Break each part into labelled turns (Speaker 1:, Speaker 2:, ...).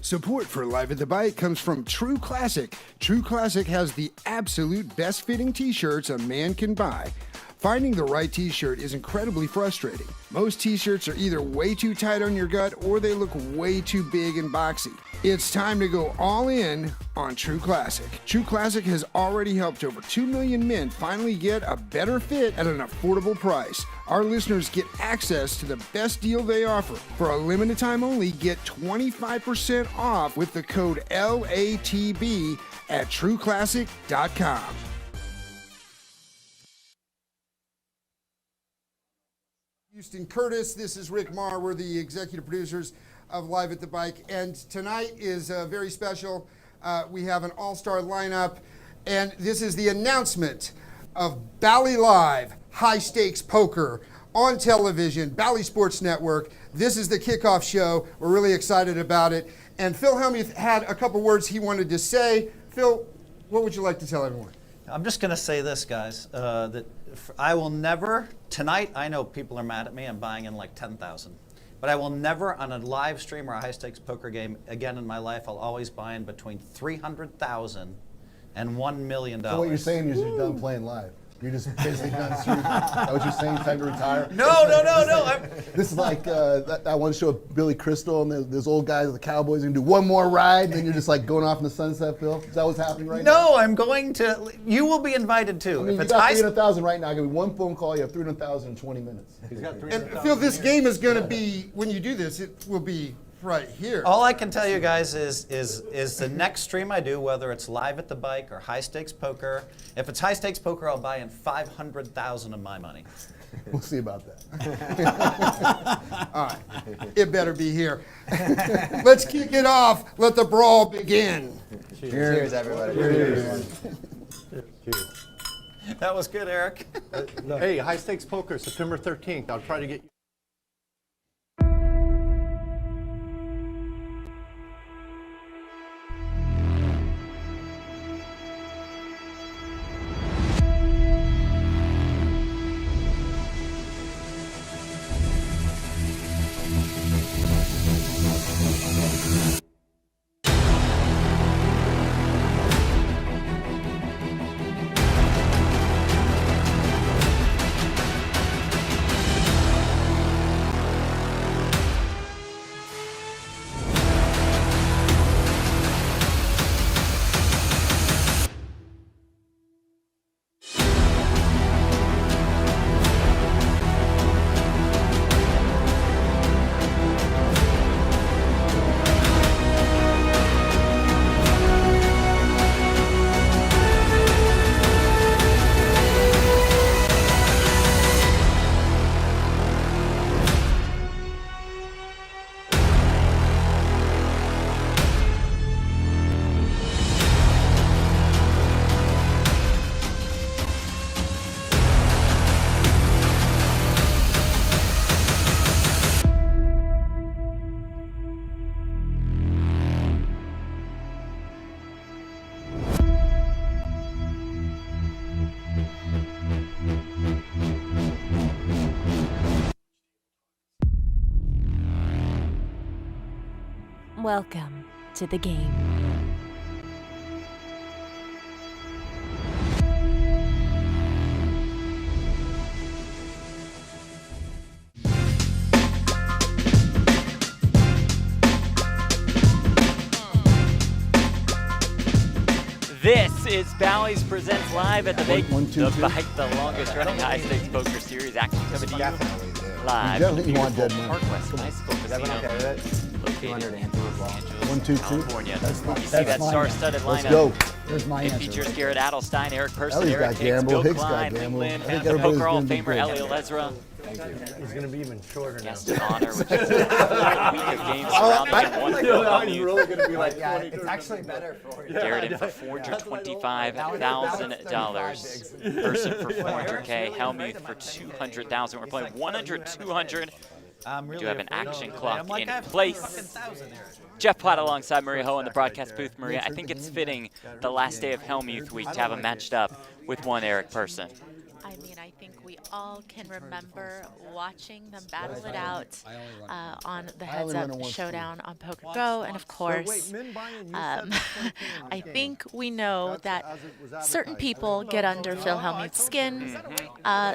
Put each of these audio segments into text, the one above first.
Speaker 1: Support for Live at the Bike comes from True Classic. True Classic has the absolute best fitting t-shirts a man can buy. Finding the right t-shirt is incredibly frustrating. Most t-shirts are either way too tight on your gut or they look way too big and boxy. It's time to go all in on True Classic. True Classic has already helped over 2 million men finally get a better fit at an affordable price. Our listeners get access to the best deal they offer. For a limited time only, get 25% off with the code LATB at trueclassic.com. Houston Curtis, this is Rick Marr. We're the executive producers of Live at the Bike, and tonight is very special. We have an all-star lineup, and this is the announcement of Bally Live High Stakes Poker on television, Bally Sports Network. This is the kickoff show. We're really excited about it. And Phil Hellmuth had a couple words he wanted to say. Phil, what would you like to tell everyone?
Speaker 2: I'm just going to say this, guys, that I will never, tonight, I know people are mad at me, I'm buying in like 10,000, but I will never on a live stream or a high stakes poker game again in my life, I'll always buy in between 300,000 and $1 million.
Speaker 3: So what you're saying is you're done playing live. You're just basically done. Is that what you're saying? Time to retire?
Speaker 2: No.
Speaker 3: This is like that one show with Billy Crystal and there's old guys, the Cowboys, and do one more ride, and then you're just like going off in the sunset, Phil? Is that what's happening right now?
Speaker 2: No, I'm going to, you will be invited too.
Speaker 3: I mean,
Speaker 2: if
Speaker 3: you
Speaker 2: it's
Speaker 3: got 300,000 right now. I'll give you one phone call, you have 300,000 in 20 minutes.
Speaker 4: He's got
Speaker 1: And Phil, this game is going to be, when you do this, it will be right here.
Speaker 2: All I can tell you guys is the next stream I do, whether it's Live at the Bike or high stakes poker, if it's high stakes poker, I'll buy in 500,000 of my money.
Speaker 3: We'll see about that.
Speaker 1: All right, it better be here. Let's kick it off. Let the brawl begin.
Speaker 4: Cheers, everybody.
Speaker 3: Cheers.
Speaker 4: Cheers.
Speaker 2: That was good, Eric.
Speaker 4: Hey, high stakes poker, September 13th. I'll try to get you.
Speaker 5: Welcome to the game.
Speaker 6: This is Bally's Presents Live at the Big
Speaker 3: One, two,
Speaker 6: the
Speaker 3: two.
Speaker 6: Bike, the longest running high stakes poker series, actually coming to you live from the
Speaker 3: definitely want
Speaker 6: beautiful
Speaker 3: dead money.
Speaker 6: Park West High School Casino, located in Los Angeles,
Speaker 3: 1, 2, 2.
Speaker 6: California. You see
Speaker 3: that's
Speaker 6: that
Speaker 3: my
Speaker 6: star-studded
Speaker 3: Let's
Speaker 6: lineup.
Speaker 3: go. There's my
Speaker 6: It
Speaker 3: answer.
Speaker 6: features Garrett Adelstein, Eric Persson,
Speaker 3: Ellie's
Speaker 6: Eric
Speaker 3: got
Speaker 6: Hicks,
Speaker 3: gamble,
Speaker 6: Bill
Speaker 3: Hicks got
Speaker 6: Klein,
Speaker 3: gamble.
Speaker 6: Lin,
Speaker 3: I think
Speaker 6: the
Speaker 3: everybody's
Speaker 6: Poker Hall of
Speaker 3: gonna be
Speaker 6: Famer
Speaker 3: good.
Speaker 6: Ellie Lesra.
Speaker 4: He's going to be even shorter now.
Speaker 6: Guest of honor, which is a week of games surrounding one
Speaker 4: He's really going to be like 20.
Speaker 7: It's actually better for you.
Speaker 6: Garrett in for $425,000. Person for $400K. Hellmuth for $200,000. We're playing 100, 200. We do have an action clock in place. Jeff Platt alongside Maria Ho in the broadcast booth. Maria, I think it's fitting the last day of Hellmuth week to have him matched up with one Eric Persson.
Speaker 8: I mean, I think we
Speaker 5: all can remember watching them battle it out on the
Speaker 3: I only
Speaker 5: Heads
Speaker 3: went
Speaker 5: Up
Speaker 3: on one
Speaker 5: Showdown on Poker Go, and of course, I think we know that certain people get under Phil Hellmuth's skin,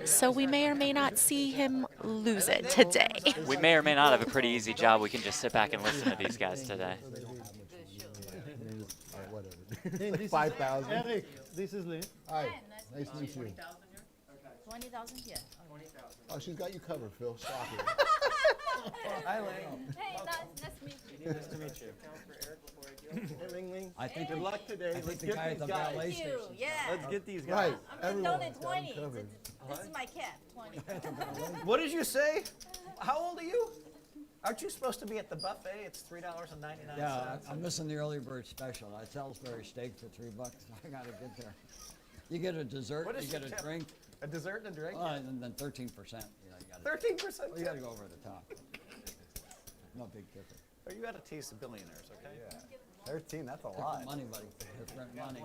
Speaker 5: so we may or may not see him lose it today.
Speaker 6: We may or may not have a pretty easy job. We can just sit back and listen to these guys today.
Speaker 3: Whatever. 5,000.
Speaker 4: Eric, this is Lynn.
Speaker 3: Hi. Nice to meet you.
Speaker 7: 20,000 here.
Speaker 3: Oh, she's got you covered, Phil. Stop it.
Speaker 2: Hi, Lane.
Speaker 7: Hey, nice to meet you.
Speaker 2: Nice to meet you.
Speaker 4: Hey, Ling Ling.
Speaker 8: I think
Speaker 4: Good luck today.
Speaker 8: I
Speaker 4: Let's
Speaker 8: think the
Speaker 4: get
Speaker 8: guy at
Speaker 4: these
Speaker 8: the
Speaker 4: guys.
Speaker 8: valet
Speaker 7: Thank you.
Speaker 8: station.
Speaker 7: Yeah.
Speaker 4: Let's get these guys.
Speaker 3: Right.
Speaker 7: I'm just
Speaker 3: Everyone's
Speaker 7: doing
Speaker 3: got
Speaker 7: 20.
Speaker 3: him covered.
Speaker 7: This is my cap. 20.
Speaker 2: What did you say? How old are you? Aren't you supposed to be at the buffet? It's $3.99.
Speaker 8: Yeah, I'm missing the early bird special. That Salisbury steak for $3. I gotta get there. You get a dessert,
Speaker 2: What
Speaker 8: you
Speaker 2: is
Speaker 8: get
Speaker 2: your
Speaker 8: a
Speaker 2: tip?
Speaker 8: drink,
Speaker 2: A dessert and a drink?
Speaker 8: and then 13%. You know, you gotta,
Speaker 2: 13%.
Speaker 8: well, you gotta go over the top. No big difference.
Speaker 2: Oh, you got to tease the billionaires, okay?
Speaker 4: 13, that's a
Speaker 8: Different money, buddy. Different money.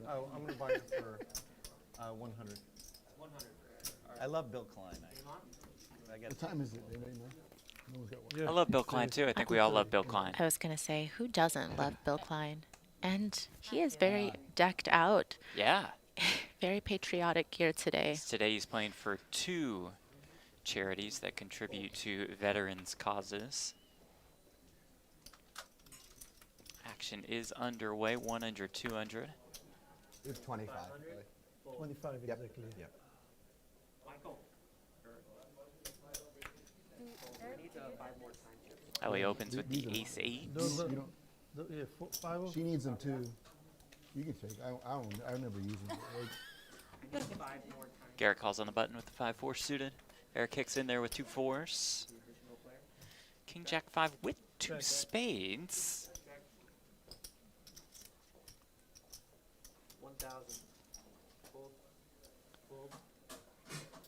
Speaker 4: Oh, I'm going to buy it for 100.
Speaker 2: I love Bill Klein. I get
Speaker 3: What time is it? Anybody know? No one's got one.
Speaker 6: I love Bill Klein too. I think we all love Bill Klein.
Speaker 5: I was going to say, who doesn't love Bill Klein? And he is very decked out,
Speaker 6: Yeah.
Speaker 5: very patriotic here today.
Speaker 6: Today he's playing for 2 charities that contribute to veterans' causes. Action is underway, 100, 200.
Speaker 3: It's 25.
Speaker 4: 25 exactly. Yep.
Speaker 6: Ellie opens with the ace-8.
Speaker 3: You don't,
Speaker 4: 5
Speaker 3: she needs them too. You can take. I never use them.
Speaker 6: Garrett calls on the button with the 5-4 suited. Eric Hicks in there with 2 4s. King Jack 5 with 2 spades.
Speaker 9: 1,000.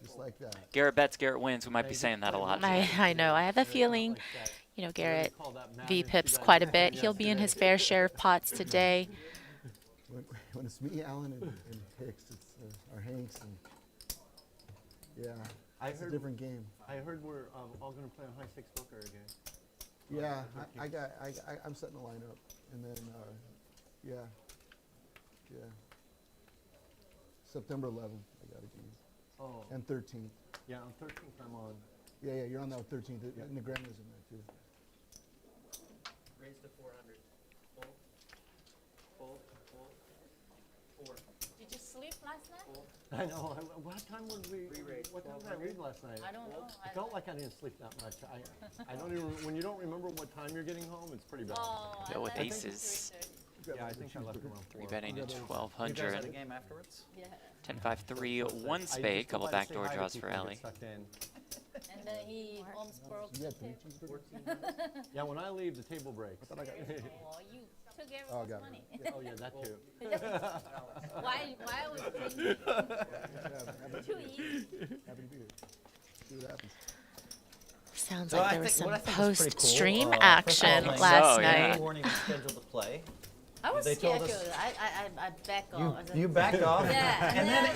Speaker 3: Just like that.
Speaker 6: Garrett bets, Garrett wins. We might be saying that a lot.
Speaker 5: I know. I have a feeling, you know, Garrett V-pips quite a bit. He'll be in his fair share of pots today.
Speaker 3: When it's me, Alan, and Hicks, it's or Hanks, and yeah, it's a different game.
Speaker 4: I heard we're all going to play a high stakes poker again.
Speaker 3: Yeah, I'm setting the lineup, and then yeah. September 11th, I got a game.
Speaker 4: Oh.
Speaker 3: And 13th.
Speaker 4: Yeah, on 13th I'm on.
Speaker 3: Yeah, you're on that 13th, and the Grand is in there too.
Speaker 9: Raise to 400. Fold. 4.
Speaker 7: Did you sleep last night?
Speaker 4: I know. What time would we? What time did I read last night?
Speaker 7: I don't know.
Speaker 4: I felt like I didn't sleep that much. I don't even. When you don't remember what time you're getting home, it's pretty bad.
Speaker 7: Oh,
Speaker 6: Go with
Speaker 7: I left
Speaker 6: aces.
Speaker 7: 3:30.
Speaker 4: Yeah, I think I left around 4.
Speaker 6: 3 betting to
Speaker 2: You guys had a
Speaker 6: 1,200.
Speaker 2: game afterwards?
Speaker 7: Yeah.
Speaker 6: 10, 5, 3, 1 spade. Couple backdoor draws for Ellie.
Speaker 7: And then he almost broke
Speaker 3: You
Speaker 7: the
Speaker 3: had 3
Speaker 7: table.
Speaker 3: cheeseburgers?
Speaker 4: Yeah, when I leave, the table breaks.
Speaker 7: Oh, you took
Speaker 3: Oh,
Speaker 7: everyone's
Speaker 3: got
Speaker 7: money.
Speaker 4: Oh yeah, that too.
Speaker 7: Why was it too easy?
Speaker 3: Happy to be here. See what happens.
Speaker 5: Sounds
Speaker 2: So
Speaker 5: like
Speaker 2: I
Speaker 5: there was
Speaker 2: think-
Speaker 5: some
Speaker 2: what I think is pretty cool,
Speaker 5: post-stream
Speaker 2: first
Speaker 5: action
Speaker 2: of all,
Speaker 5: last
Speaker 6: so, yeah.
Speaker 5: night.
Speaker 2: You weren't even scheduled to play.
Speaker 7: I was
Speaker 2: They told
Speaker 7: scheduled.
Speaker 2: us-
Speaker 7: I back off. I said,
Speaker 2: You backed off.
Speaker 7: Yeah.
Speaker 2: And then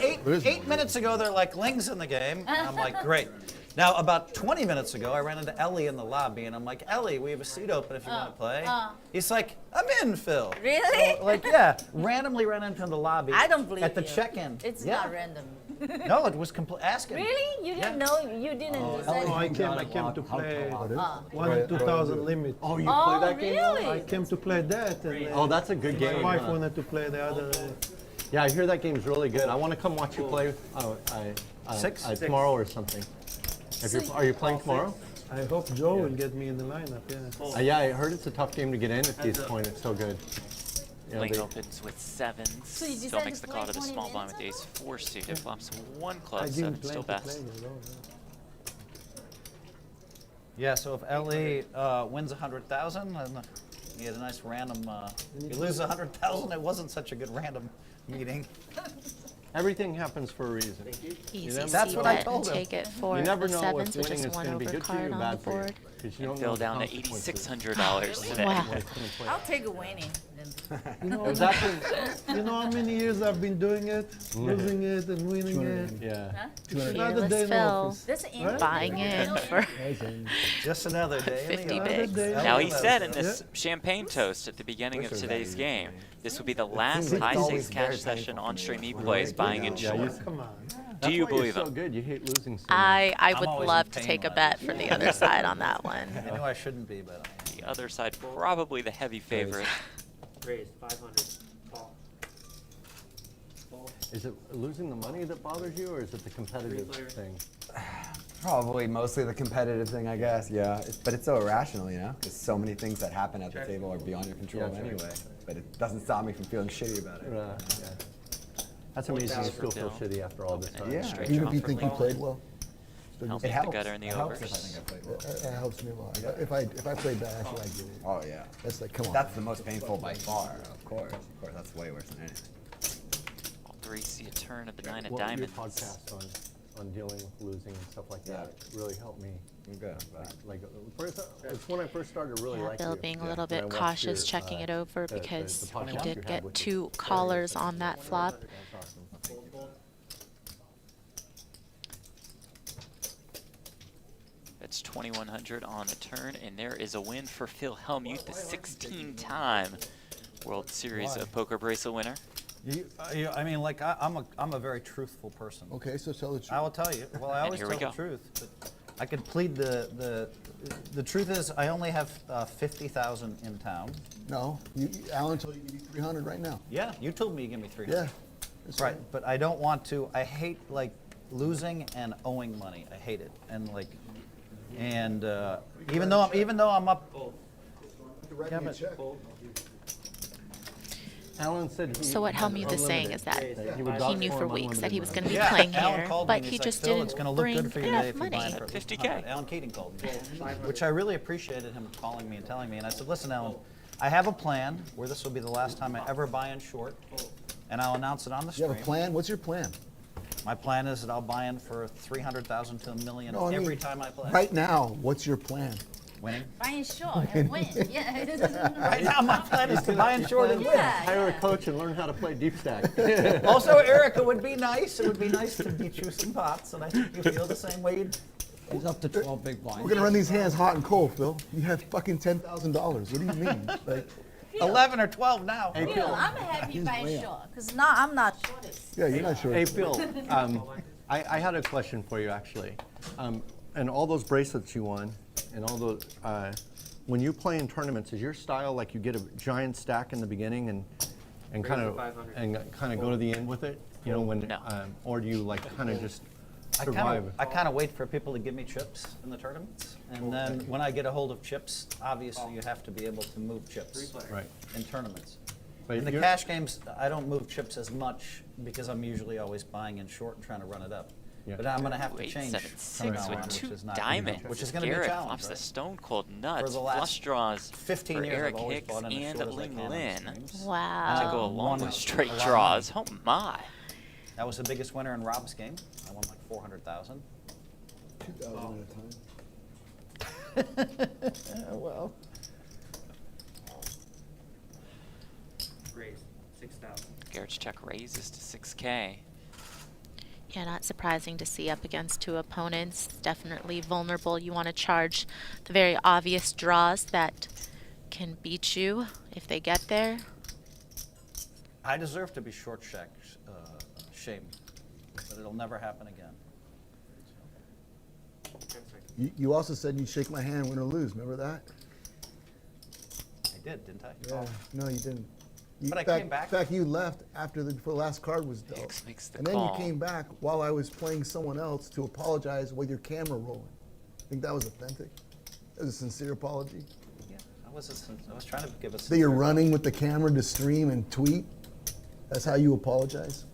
Speaker 2: eight minutes ago, they're like, Ling's in the game. And I'm like, great. Now, about 20 minutes ago, I ran into Ellie in the lobby, and I'm like, Ellie, we have a seat open if you want to play. He's like, I'm in, Phil.
Speaker 7: Really?
Speaker 2: So, like, yeah, randomly ran into the lobby.
Speaker 7: I don't believe
Speaker 2: At the
Speaker 7: you.
Speaker 2: check-in.
Speaker 7: It's
Speaker 2: Yeah.
Speaker 7: not random.
Speaker 2: No, it was complete. Ask him.
Speaker 7: Really? You didn't know? You didn't decide?
Speaker 4: I came to play
Speaker 3: Oh,
Speaker 4: 1 in 2,000 limit. Oh, you
Speaker 7: Oh,
Speaker 4: play that game?
Speaker 7: really?
Speaker 4: I came to play that. And, oh, that's a good game. My wife wanted to play the other. Yeah, I hear that game's really good. I want to come watch you play.
Speaker 2: Six?
Speaker 4: Tomorrow or something. Are you playing tomorrow? I hope Joe will get me in the lineup. Yeah. Yeah, I heard it's a tough game to get in at these points. It's so good. Yeah,
Speaker 6: Ling
Speaker 4: they-
Speaker 6: opens with 7s.
Speaker 7: you
Speaker 6: Still
Speaker 7: decided
Speaker 6: makes
Speaker 7: to
Speaker 6: the
Speaker 7: play
Speaker 6: call to the
Speaker 7: 20
Speaker 6: small blind with the
Speaker 7: minutes
Speaker 6: ace-4 suited. Flops 1
Speaker 4: I
Speaker 6: club,
Speaker 4: didn't
Speaker 6: 7 still
Speaker 4: plan to
Speaker 6: best.
Speaker 4: play it at all,
Speaker 2: Yeah, so if Ellie wins 100,000, then you get a nice random. You lose 100,000, it wasn't such a good random meeting.
Speaker 4: Everything happens for a reason.
Speaker 5: Easy
Speaker 2: That's
Speaker 5: C
Speaker 2: what I
Speaker 5: bet and
Speaker 2: told him.
Speaker 5: take it for
Speaker 4: You never
Speaker 5: the
Speaker 4: know
Speaker 5: 7,
Speaker 4: if
Speaker 5: so
Speaker 4: winning
Speaker 5: just
Speaker 4: is
Speaker 5: one
Speaker 4: going to be good for you
Speaker 5: overcard
Speaker 4: or
Speaker 5: on the
Speaker 4: bad for you.
Speaker 5: board.
Speaker 4: 'Cause you don't know
Speaker 6: Bill
Speaker 4: the
Speaker 6: down to
Speaker 4: consequences.
Speaker 6: $8,600 today.
Speaker 7: I'll take a winning.
Speaker 8: You know,
Speaker 4: It was actually,
Speaker 8: you know how many years I've been doing it, losing it and winning it.
Speaker 4: yeah.
Speaker 8: Another day in
Speaker 5: Phil.
Speaker 8: office.
Speaker 7: This is
Speaker 8: Right?
Speaker 5: Buying in for
Speaker 2: Just another day. in the
Speaker 5: 50
Speaker 2: office.
Speaker 5: bigs.
Speaker 6: Now he said in this champagne toast at the beginning of today's game, this would be the last high stakes cash session on stream he plays buying in short.
Speaker 8: Come on.
Speaker 6: Do you believe
Speaker 4: so
Speaker 6: him?
Speaker 4: good. You hate losing so much.
Speaker 5: I
Speaker 2: I'm
Speaker 5: would
Speaker 2: always
Speaker 5: love
Speaker 2: in
Speaker 5: to
Speaker 2: pain
Speaker 5: take a
Speaker 2: when I
Speaker 5: bet
Speaker 2: lose.
Speaker 5: for the other side on that one.
Speaker 2: I knew I shouldn't be, but I am.
Speaker 6: The other side probably the heavy favorite.
Speaker 9: Raised 500. Call. Call.
Speaker 4: Is it losing the money that bothers you, or is it the competitive
Speaker 9: players.
Speaker 4: thing?
Speaker 10: Probably mostly the competitive thing, I guess. Yeah, but it's so irrational, you know, because so many things that happen at the table are beyond your control
Speaker 4: Yeah,
Speaker 10: anyway. But it doesn't stop me from feeling shitty about it.
Speaker 4: Yeah. That's amazing. You still feel shitty after all this time.
Speaker 10: Yeah.
Speaker 6: Straight
Speaker 3: Even
Speaker 6: draw
Speaker 3: if you
Speaker 6: for
Speaker 3: think you
Speaker 6: Lee.
Speaker 3: played well,
Speaker 6: Hellmuth
Speaker 10: It
Speaker 6: the
Speaker 10: helps.
Speaker 6: gutter in the
Speaker 10: It helps if I
Speaker 6: overs.
Speaker 10: think I played well.
Speaker 3: it helps me a lot. If I played bad, I feel like it.
Speaker 10: Oh yeah.
Speaker 3: That's like, come on.
Speaker 10: That's the most painful by far. Of course. That's way worse than anything.
Speaker 6: All three see a turn of the nine of
Speaker 4: Well, your
Speaker 6: diamonds.
Speaker 4: podcast on dealing with losing and stuff like that really helped me.
Speaker 10: I'm good. But
Speaker 4: Like, it's when I first started to really
Speaker 5: Yeah,
Speaker 4: like
Speaker 5: Bill
Speaker 4: you.
Speaker 5: being a
Speaker 4: When
Speaker 5: little
Speaker 4: I
Speaker 5: bit
Speaker 4: watched
Speaker 5: cautious
Speaker 4: your,
Speaker 5: checking it over
Speaker 4: the
Speaker 5: because
Speaker 4: podcast
Speaker 5: he
Speaker 4: you
Speaker 5: did
Speaker 4: had
Speaker 5: get
Speaker 4: with
Speaker 5: 2 callers on that flop.
Speaker 4: That's awesome.
Speaker 6: It's 2,100 on the turn, and there is a win for Phil Hellmuth, the 16-time World Series of Poker bracelet winner.
Speaker 2: I mean, like I'm a very truthful person.
Speaker 3: Okay, so tell the truth.
Speaker 2: I will tell you. Well, I always
Speaker 6: here
Speaker 2: tell
Speaker 6: we
Speaker 2: the
Speaker 6: go.
Speaker 2: truth. But I could plead the truth is I only have 50,000 in town.
Speaker 3: No, Alan told you to give you 300 right now.
Speaker 2: Yeah, you told me you give me 300.
Speaker 3: Yeah. That's
Speaker 2: Right, but I don't want to. I hate like losing and owing money. I hate it, and like, and even though I'm up. Yeah, but-
Speaker 4: Alan said he
Speaker 5: So what
Speaker 4: had
Speaker 5: Hellmuth is saying is that
Speaker 4: he would
Speaker 5: he
Speaker 4: vouch
Speaker 5: knew
Speaker 4: for
Speaker 5: for
Speaker 4: him
Speaker 5: weeks that he was going to be
Speaker 2: Yeah,
Speaker 5: playing
Speaker 2: Alan
Speaker 5: here,
Speaker 2: called me
Speaker 5: but
Speaker 2: and
Speaker 5: he
Speaker 2: he's
Speaker 5: just
Speaker 2: like, Phil, it's
Speaker 5: didn't
Speaker 2: gonna look
Speaker 5: bring
Speaker 2: good for you today
Speaker 5: enough
Speaker 2: if you buy
Speaker 5: money.
Speaker 2: it for
Speaker 6: 50K.
Speaker 2: Alan Keating called me, which I really appreciated him calling me and telling me. And I said, listen, Alan, I have a plan where this will be the last time I ever buy in short, and I'll announce it on the
Speaker 3: You
Speaker 2: stream.
Speaker 3: have a plan? What's your plan?
Speaker 2: My plan is that I'll buy in for 300,000 to $1 million
Speaker 3: No, I mean,
Speaker 2: every time I play.
Speaker 3: Right now, what's your plan?
Speaker 2: Winning.
Speaker 7: Buying short and win. Yeah.
Speaker 2: Right now, my plan is to buy in short and win.
Speaker 4: hire a coach and learn how to play deep stack.
Speaker 2: Also, Erica, would be nice. It would be nice to beat you some pots, and I think you feel the same way.
Speaker 8: He's up to 12 big blinds.
Speaker 3: We're gonna run these hands hot and cold, Phil. You have fucking $10,000. What do you mean? Like,
Speaker 2: 11 or 12 now.
Speaker 7: Phil, I'm happy
Speaker 3: He's
Speaker 7: buying
Speaker 3: way
Speaker 7: short, because now I'm not shortest.
Speaker 3: yeah, you're not sure.
Speaker 4: Hey, Phil, I had a question for you, actually. And all those bracelets you won, and all those, when you play in tournaments, is your style like you get a giant stack in the beginning and kind of
Speaker 9: 500.
Speaker 4: go to the end with it? You know, when,
Speaker 6: No.
Speaker 4: or do you like kind of just
Speaker 2: I
Speaker 4: survive?
Speaker 2: kind of wait for people to give me chips in the tournaments, and then when I get a hold of chips, obviously you have to be able to move chips
Speaker 4: Right.
Speaker 2: in tournaments.
Speaker 4: But
Speaker 2: In the
Speaker 4: you're-
Speaker 2: cash games, I don't move chips as much because I'm usually always buying in short and trying to run it up.
Speaker 4: Yeah.
Speaker 2: But I'm going to have to change
Speaker 6: 876
Speaker 2: from now
Speaker 6: with
Speaker 2: on,
Speaker 6: 2
Speaker 2: which is not
Speaker 6: diamonds.
Speaker 2: which is going to be a
Speaker 6: Garrett
Speaker 2: challenge.
Speaker 6: flops the
Speaker 2: Right?
Speaker 6: stone cold nuts,
Speaker 2: the last
Speaker 6: flush draws
Speaker 2: 15
Speaker 6: for
Speaker 2: years,
Speaker 6: Eric
Speaker 2: I've always
Speaker 6: Hicks
Speaker 2: bought in as
Speaker 6: and
Speaker 2: short as I
Speaker 6: Ling
Speaker 2: can on
Speaker 6: Lin
Speaker 2: streams.
Speaker 6: to
Speaker 5: Wow.
Speaker 6: go along
Speaker 2: won
Speaker 6: with straight
Speaker 2: a lot of
Speaker 6: draws. Oh my!
Speaker 2: That was the biggest winner in Rob's game. I won like 400,000.
Speaker 3: 2,000 at a time.
Speaker 2: Well.
Speaker 9: Raised 6,000.
Speaker 6: Garrett's check raises to 6K.
Speaker 5: Yeah, not surprising to see up against 2 opponents. Definitely vulnerable. You want to charge the very obvious draws that can beat you if they get there.
Speaker 2: I deserve to be short shamed, but it'll never happen again.
Speaker 3: You also said you'd shake my hand, win or lose. Remember that?
Speaker 2: I did, didn't I?
Speaker 3: Yeah. No, you didn't.
Speaker 2: But I
Speaker 3: in fact,
Speaker 2: came back.
Speaker 3: In fact, you left after the last card was dealt.
Speaker 6: Hicks makes the
Speaker 3: And then
Speaker 6: call.
Speaker 3: you came back while I was playing someone else to apologize with your camera rolling. I think that was authentic. That was a sincere apology.
Speaker 2: Yeah, I was trying to give us.
Speaker 3: That you're running with the camera to stream and tweet. That's how you apologize.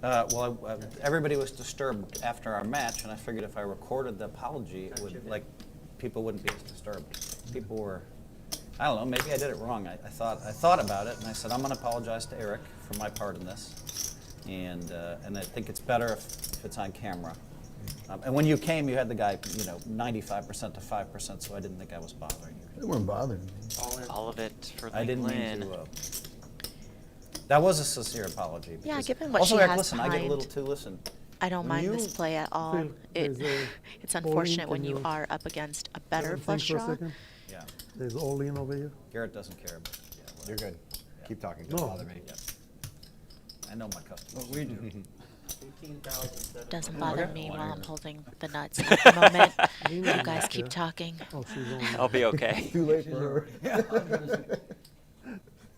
Speaker 2: Everybody was disturbed after our match, and I figured if I recorded the apology, it would people wouldn't be as disturbed. People were, I don't know, maybe I did it wrong. I thought about it, and I said I'm going to apologize to Eric for my part in this, and I think it's better if it's on camera. And when you came, you had the guy, 95% to 5%, so I didn't think I was bothering you.
Speaker 3: They weren't bothering me.
Speaker 6: All of it for the
Speaker 2: I didn't
Speaker 6: win.
Speaker 2: mean to. That was a sincere apology.
Speaker 5: Yeah,
Speaker 2: because-
Speaker 5: given what
Speaker 2: also,
Speaker 5: she
Speaker 2: Eric,
Speaker 5: has
Speaker 2: listen, I get a little
Speaker 5: behind.
Speaker 2: too, listen.
Speaker 5: I don't mind
Speaker 2: you
Speaker 5: this play at all. It's unfortunate when you are up against a better flush draw.
Speaker 2: Yeah.
Speaker 11: There's all in over here.
Speaker 2: Garrett doesn't care. But
Speaker 10: You're good. Keep talking. Don't bother me.
Speaker 2: I know my customers.
Speaker 8: What we do.
Speaker 5: Doesn't bother me while I'm holding the nuts at the moment. You guys keep talking.
Speaker 11: Oh, she's on.
Speaker 6: I'll be okay.
Speaker 3: Too late for her.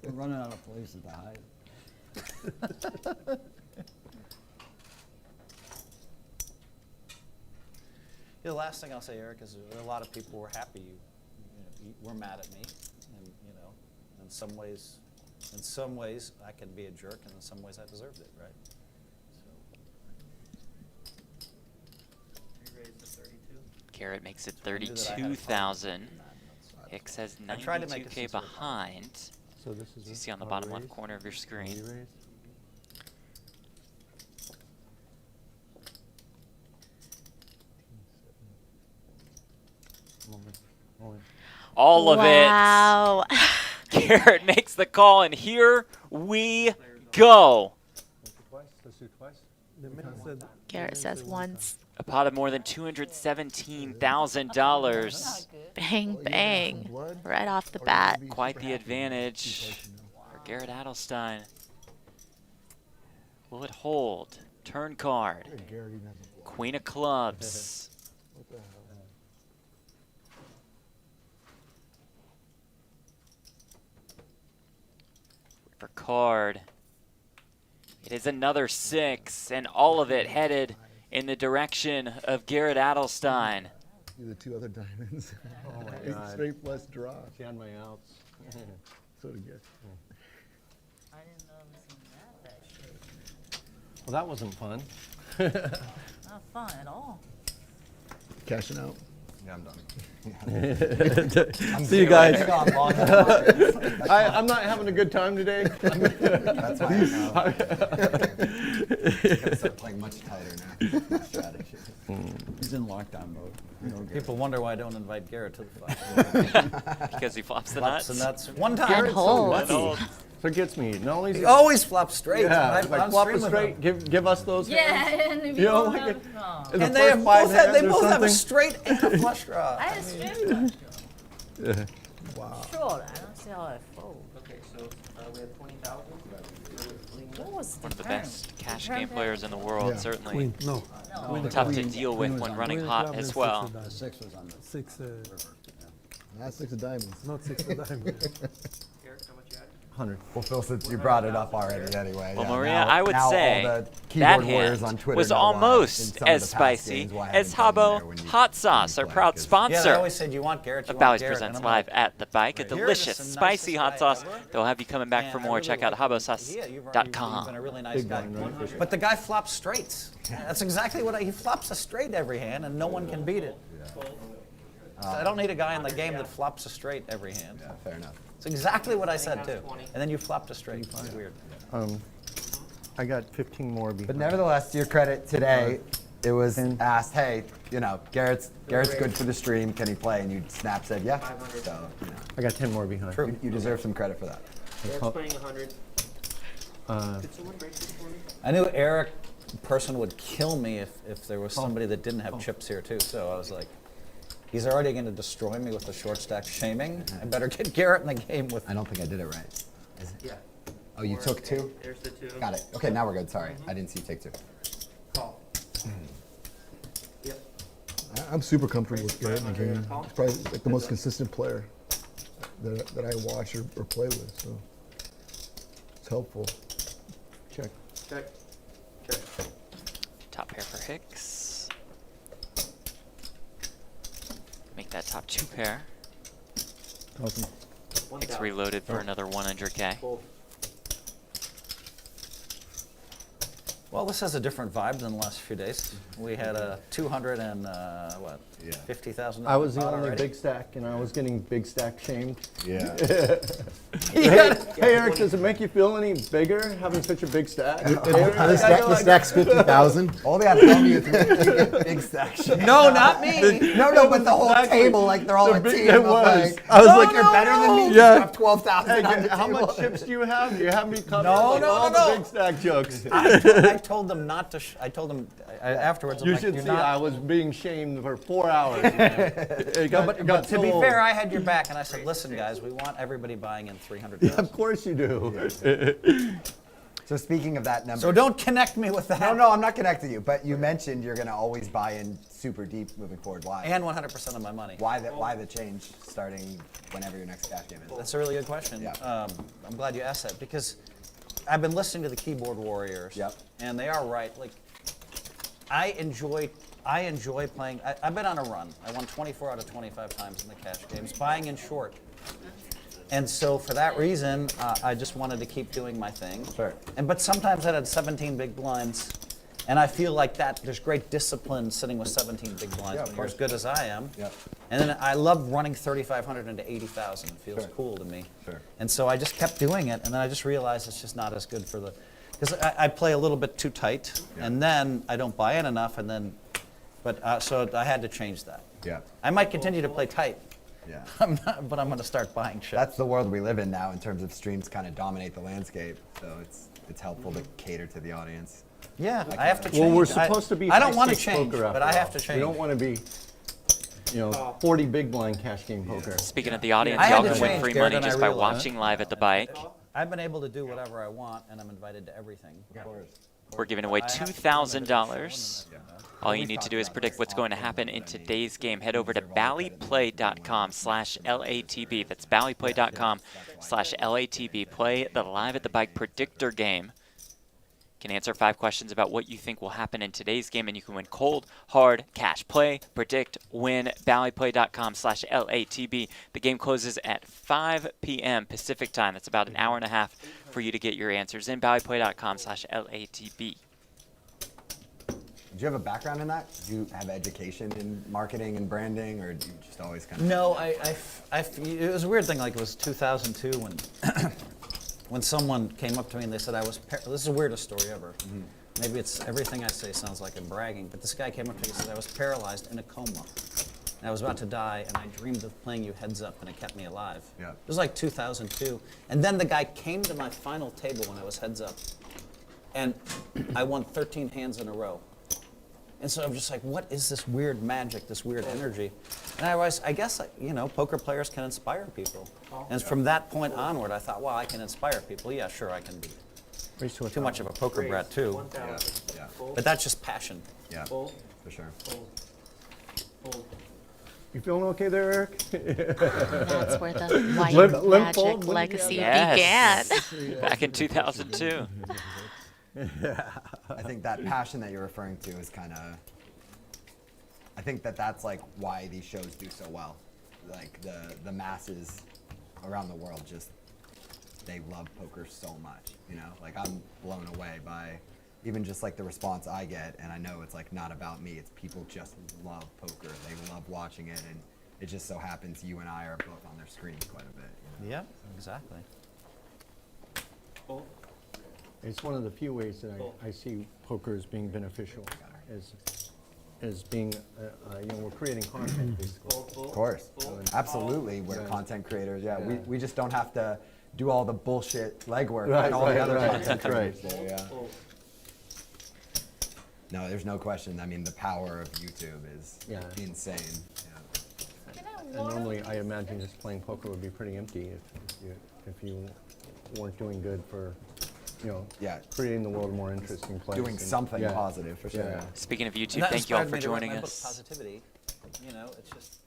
Speaker 8: We're running out of places to hide.
Speaker 2: The last thing I'll say, Eric, is a lot of people were happy you were mad at me, and in some ways I can be a jerk, and in some ways I deserved it, right?
Speaker 6: Garrett makes it 32,000. Hicks has
Speaker 2: I tried to make a
Speaker 6: 92K
Speaker 2: sincere
Speaker 6: behind.
Speaker 4: So this is
Speaker 6: As you see on the bottom left corner of your screen. All of it.
Speaker 5: Wow.
Speaker 6: Garrett makes the call, and here we go.
Speaker 4: Let's do twice.
Speaker 5: Garrett says once.
Speaker 6: A pot of more than $217,000.
Speaker 5: Bang, bang. Right off the bat.
Speaker 6: Quite the advantage for Garrett Adelstein. Will it hold? Turn card. Queen of clubs. For card. It is another 6, and all of it headed in the direction of Garrett Adelstein.
Speaker 3: The two other diamonds.
Speaker 4: Oh my
Speaker 3: Eight
Speaker 4: God.
Speaker 3: straight flush draw.
Speaker 4: She had my outs.
Speaker 3: So did you.
Speaker 7: I didn't know it was in that shape.
Speaker 4: Well, that wasn't fun.
Speaker 7: Not fun at all.
Speaker 3: Cashing out.
Speaker 10: Yeah, I'm done.
Speaker 4: See you guys.
Speaker 10: That's
Speaker 4: I'm not having a good time today.
Speaker 10: That's why I know. I'm gonna start playing much tighter now. My strategy.
Speaker 8: He's in lockdown mode.
Speaker 2: People wonder why I don't invite Garrett to the fight.
Speaker 6: Because he flops the
Speaker 2: Flops
Speaker 6: nuts.
Speaker 2: the nuts. One time.
Speaker 5: And hold.
Speaker 4: So it gets me. Not only is
Speaker 2: He
Speaker 4: it,
Speaker 2: always flops straight.
Speaker 4: yeah,
Speaker 2: I'm
Speaker 4: like flop it
Speaker 2: streaming
Speaker 4: straight.
Speaker 2: them.
Speaker 4: Give us those.
Speaker 7: Yeah,
Speaker 4: hands.
Speaker 7: and if
Speaker 4: You
Speaker 7: you
Speaker 4: know,
Speaker 7: don't
Speaker 4: like
Speaker 7: have,
Speaker 4: it-
Speaker 7: no.
Speaker 4: in the
Speaker 2: And they
Speaker 4: first
Speaker 2: have
Speaker 4: five
Speaker 2: both have, they
Speaker 4: hands or
Speaker 2: both have a
Speaker 4: something.
Speaker 2: straight and a flush draw.
Speaker 7: I had streamed
Speaker 4: Yeah.
Speaker 3: Wow.
Speaker 7: Sure, I don't see how I fold.
Speaker 9: Okay, so we have 20,000.
Speaker 7: What was
Speaker 6: One of the
Speaker 7: turn?
Speaker 6: best cash game players in the world,
Speaker 3: Yeah.
Speaker 6: certainly.
Speaker 11: Queen. No.
Speaker 6: Tough to
Speaker 8: Queen-
Speaker 6: deal
Speaker 8: Queen
Speaker 6: with
Speaker 8: was
Speaker 6: when
Speaker 8: on
Speaker 6: running
Speaker 11: Queen of
Speaker 6: hot
Speaker 11: clubs
Speaker 6: as
Speaker 11: and
Speaker 6: well.
Speaker 8: The 6 was on the
Speaker 11: Six,
Speaker 8: river.
Speaker 3: Not 6 of diamonds.
Speaker 11: not 6 of diamonds.
Speaker 9: Eric, how much you had?
Speaker 4: 100.
Speaker 10: Well, Phil, since you brought it up already anyway.
Speaker 6: Well,
Speaker 10: yeah,
Speaker 6: Maria,
Speaker 10: now-
Speaker 6: I would
Speaker 10: now
Speaker 6: say
Speaker 10: all the
Speaker 6: that
Speaker 10: keyboard warriors on
Speaker 6: hand
Speaker 10: Twitter
Speaker 6: was
Speaker 10: know why in
Speaker 6: almost
Speaker 10: some of
Speaker 6: as
Speaker 10: the past
Speaker 6: spicy
Speaker 10: games why I
Speaker 6: as
Speaker 10: haven't come
Speaker 6: Habbo
Speaker 10: there when you-
Speaker 6: Hot
Speaker 10: when
Speaker 6: Sauce,
Speaker 10: you
Speaker 6: our
Speaker 10: play,
Speaker 6: proud
Speaker 10: 'cause-
Speaker 2: Yeah, they
Speaker 6: sponsor
Speaker 2: always said you want Garrett. You
Speaker 6: of
Speaker 2: want
Speaker 6: Bally's
Speaker 2: Garrett.
Speaker 6: Presents
Speaker 2: And I'm
Speaker 6: live
Speaker 2: like,
Speaker 6: at the bike. A
Speaker 2: Garrett is
Speaker 6: delicious,
Speaker 2: the
Speaker 6: spicy
Speaker 2: nicest
Speaker 6: hot
Speaker 2: guy
Speaker 6: sauce
Speaker 2: ever.
Speaker 6: that will have you coming back for
Speaker 2: And I
Speaker 6: more.
Speaker 2: really
Speaker 6: Check out
Speaker 2: like his idea. You've been a
Speaker 6: habbosauce.com.
Speaker 2: really nice
Speaker 4: Big
Speaker 2: guy.
Speaker 4: one, right, for sure.
Speaker 2: But the guy flops straights. That's exactly what he flops a straight every hand, and no one can beat it. So I don't need a guy in the game that flops a straight every hand.
Speaker 10: Yeah, fair enough.
Speaker 2: It's exactly what I said too. And then you flopped a straight. It's weird.
Speaker 4: I got 15 more behind.
Speaker 10: But nevertheless, to your credit, today it was asked, hey, Garrett's good for the stream. Can he play? And you snap said, yeah. So
Speaker 4: I got 10 more behind.
Speaker 10: you deserve some credit for that.
Speaker 9: Eric's playing 100. Could someone break this for me?
Speaker 2: I knew Eric Persson would kill me if there was somebody that didn't have chips here too. So I was like, he's already going to destroy me with the short stack shaming. I better get Garrett in the game with.
Speaker 10: I don't think I did it right.
Speaker 9: Yeah.
Speaker 10: Oh, you took 2?
Speaker 9: There's the 2.
Speaker 10: Got it. Okay, now we're good. Sorry. I didn't see you take 2.
Speaker 9: Call. Yep.
Speaker 3: I'm super comfortable with Garrett in the game. He's probably like the most consistent player that I watch or play with. So it's helpful. Check.
Speaker 9: Check. Check.
Speaker 6: Top pair for Hicks. Make that top 2 pair.
Speaker 4: Awesome.
Speaker 6: Hicks reloaded for another 100K.
Speaker 9: Fold.
Speaker 2: Well, this has a different vibe than the last few days. We had a 200 and $50,000.
Speaker 4: I was the
Speaker 2: pot
Speaker 4: only
Speaker 2: already.
Speaker 4: big stack, and I was getting big stack shamed.
Speaker 10: Yeah.
Speaker 4: Hey, Eric, does it make you feel any bigger having such a big stack?
Speaker 3: The stack's 50,000.
Speaker 10: Only on Hellmuth you get big stack shit.
Speaker 2: No, not me.
Speaker 10: No, but the whole table, like they're all a team.
Speaker 4: It
Speaker 10: of,
Speaker 4: was.
Speaker 10: Like,
Speaker 4: I was
Speaker 10: no,
Speaker 4: like,
Speaker 10: you're better than me.
Speaker 4: Yeah.
Speaker 10: You have 12,000
Speaker 4: Hey,
Speaker 10: on the
Speaker 4: how
Speaker 10: table.
Speaker 4: much chips do you have? You have me covered.
Speaker 2: No,
Speaker 4: like
Speaker 2: no,
Speaker 4: all
Speaker 2: no,
Speaker 4: the
Speaker 2: no.
Speaker 4: big stack jokes.
Speaker 2: I told them not to. I told them afterwards. I'm
Speaker 4: You
Speaker 2: like,
Speaker 4: should
Speaker 2: "You're
Speaker 4: see,
Speaker 2: not."
Speaker 4: I was being shamed for 4 hours. It got,
Speaker 2: But to be
Speaker 4: so-
Speaker 2: fair, I had your back, and I said, "Listen, guys, we want everybody buying in 300,000."
Speaker 4: Of course you do.
Speaker 10: So speaking of that number.
Speaker 2: So don't connect me with that.
Speaker 10: No, I'm not connecting you. But you mentioned you're going to always buy in super deep moving forward. Why?
Speaker 2: And 100% of my money.
Speaker 10: Why the change starting whenever your next cash game is?
Speaker 2: That's a really good question.
Speaker 10: Yeah.
Speaker 2: I'm glad you asked that because I've been listening to the Keyboard Warriors.
Speaker 10: Yep.
Speaker 2: And they are right. Like, I enjoy playing. I've been on a run. I won 24 out of 25 times in the cash games, buying in short. And so for that reason, I just wanted to keep doing my thing.
Speaker 10: Sure.
Speaker 2: But sometimes I had 17 big blinds, and I feel like that there's great discipline sitting with 17 big blinds
Speaker 10: Yeah, of
Speaker 2: when you're as
Speaker 10: course.
Speaker 2: good as I am.
Speaker 10: Yep.
Speaker 2: And then I love running 3,500 into 80,000. It feels
Speaker 10: Sure.
Speaker 2: cool to me.
Speaker 10: Sure.
Speaker 2: And so I just kept doing it, and then I just realized it's just not as good for the, because I play a little bit too tight, and then I don't buy in enough, and then, so I had to change that.
Speaker 10: Yeah.
Speaker 2: I might continue to play tight.
Speaker 10: Yeah.
Speaker 2: But I'm going to start buying shit.
Speaker 10: That's the world we live in now in terms of streams kind of dominate the landscape. So it's helpful to cater to the audience.
Speaker 2: Yeah, I have to change.
Speaker 4: Well, we're supposed to be.
Speaker 2: I don't want to
Speaker 4: high-stakes
Speaker 2: change,
Speaker 4: poker
Speaker 2: but
Speaker 4: after
Speaker 2: I have
Speaker 4: all.
Speaker 2: to change.
Speaker 4: We don't want to be, 40 big blind cash game poker.
Speaker 6: Speaking of the audience,
Speaker 2: I had
Speaker 6: y'all
Speaker 2: to
Speaker 6: can win
Speaker 2: change,
Speaker 6: free
Speaker 2: Garrett,
Speaker 6: money
Speaker 2: and I
Speaker 6: just by
Speaker 2: realized-
Speaker 6: watching live at the bike.
Speaker 2: I've been able to do whatever I want, and I'm invited to everything.
Speaker 6: We're giving away $2,000. All you need to do is predict what's going to happen in today's game. Head over to ballyplay.com/LATB. That's ballyplay.com/LATB. Play the Live at the Bike Predictor game. You can answer 5 questions about what you think will happen in today's game, and you can win cold, hard cash. Play, predict, win. ballyplay.com/LATB. The game closes at 5 p.m. Pacific time. That's about an hour and a half for you to get your answers in. ballyplay.com/LATB.
Speaker 10: Do you have a background in that? Do you have education in marketing and branding, or do you just always kind of?
Speaker 2: No, it was a weird thing. Like it was 2002 when when someone came up to me and they said I was. This is the weirdest story ever. Maybe it's everything I say sounds like I'm bragging, but this guy came up to me and said I was paralyzed in a coma. And I was about to die, and I dreamed of playing you heads up, and it kept me alive.
Speaker 10: Yeah.
Speaker 2: It was like 2002, and then the guy came to my final table when I was heads up, and I won 13 hands in a row. And so I'm just like, what is this weird magic, this weird energy? And I guess, poker players can inspire people. And from that point onward, I thought, well, I can inspire people. Yeah, sure, I can be too much of a poker brat, too.
Speaker 10: Yeah.
Speaker 2: But that's just passion.
Speaker 10: Yeah. For sure.
Speaker 4: You feeling okay there, Eric?
Speaker 5: That's where the white
Speaker 4: Limp
Speaker 5: magic
Speaker 4: fold?
Speaker 5: legacy
Speaker 6: Yes.
Speaker 5: began.
Speaker 6: Back in 2002.
Speaker 10: I think that passion that you're referring to is kind of. I think that's like why these shows do so well. Like the masses around the world they love poker so much. Like I'm blown away by even just like the response I get, and I know it's like not about me. It's people just love poker. They love watching it, and it just so happens you and I are both on their screens quite a bit.
Speaker 2: Yep, exactly.
Speaker 4: It's one of the few ways that I see poker as being beneficial, as being, we're creating content basically.
Speaker 10: Of course, absolutely. We're content creators. Yeah, we just don't have to do all the bullshit legwork and all the other content creators do. Yeah. No, there's no question. I mean, the power of YouTube is insane. Yeah.
Speaker 4: And normally, I imagine just playing poker would be pretty empty if you weren't doing good for, creating the world a more interesting place.
Speaker 10: Doing something positive for sure.
Speaker 4: Yeah.
Speaker 6: Speaking of YouTube,
Speaker 2: And that
Speaker 6: thank you all
Speaker 2: inspired
Speaker 6: for
Speaker 2: me to write
Speaker 6: joining
Speaker 2: my book,
Speaker 6: us.
Speaker 2: Positivity.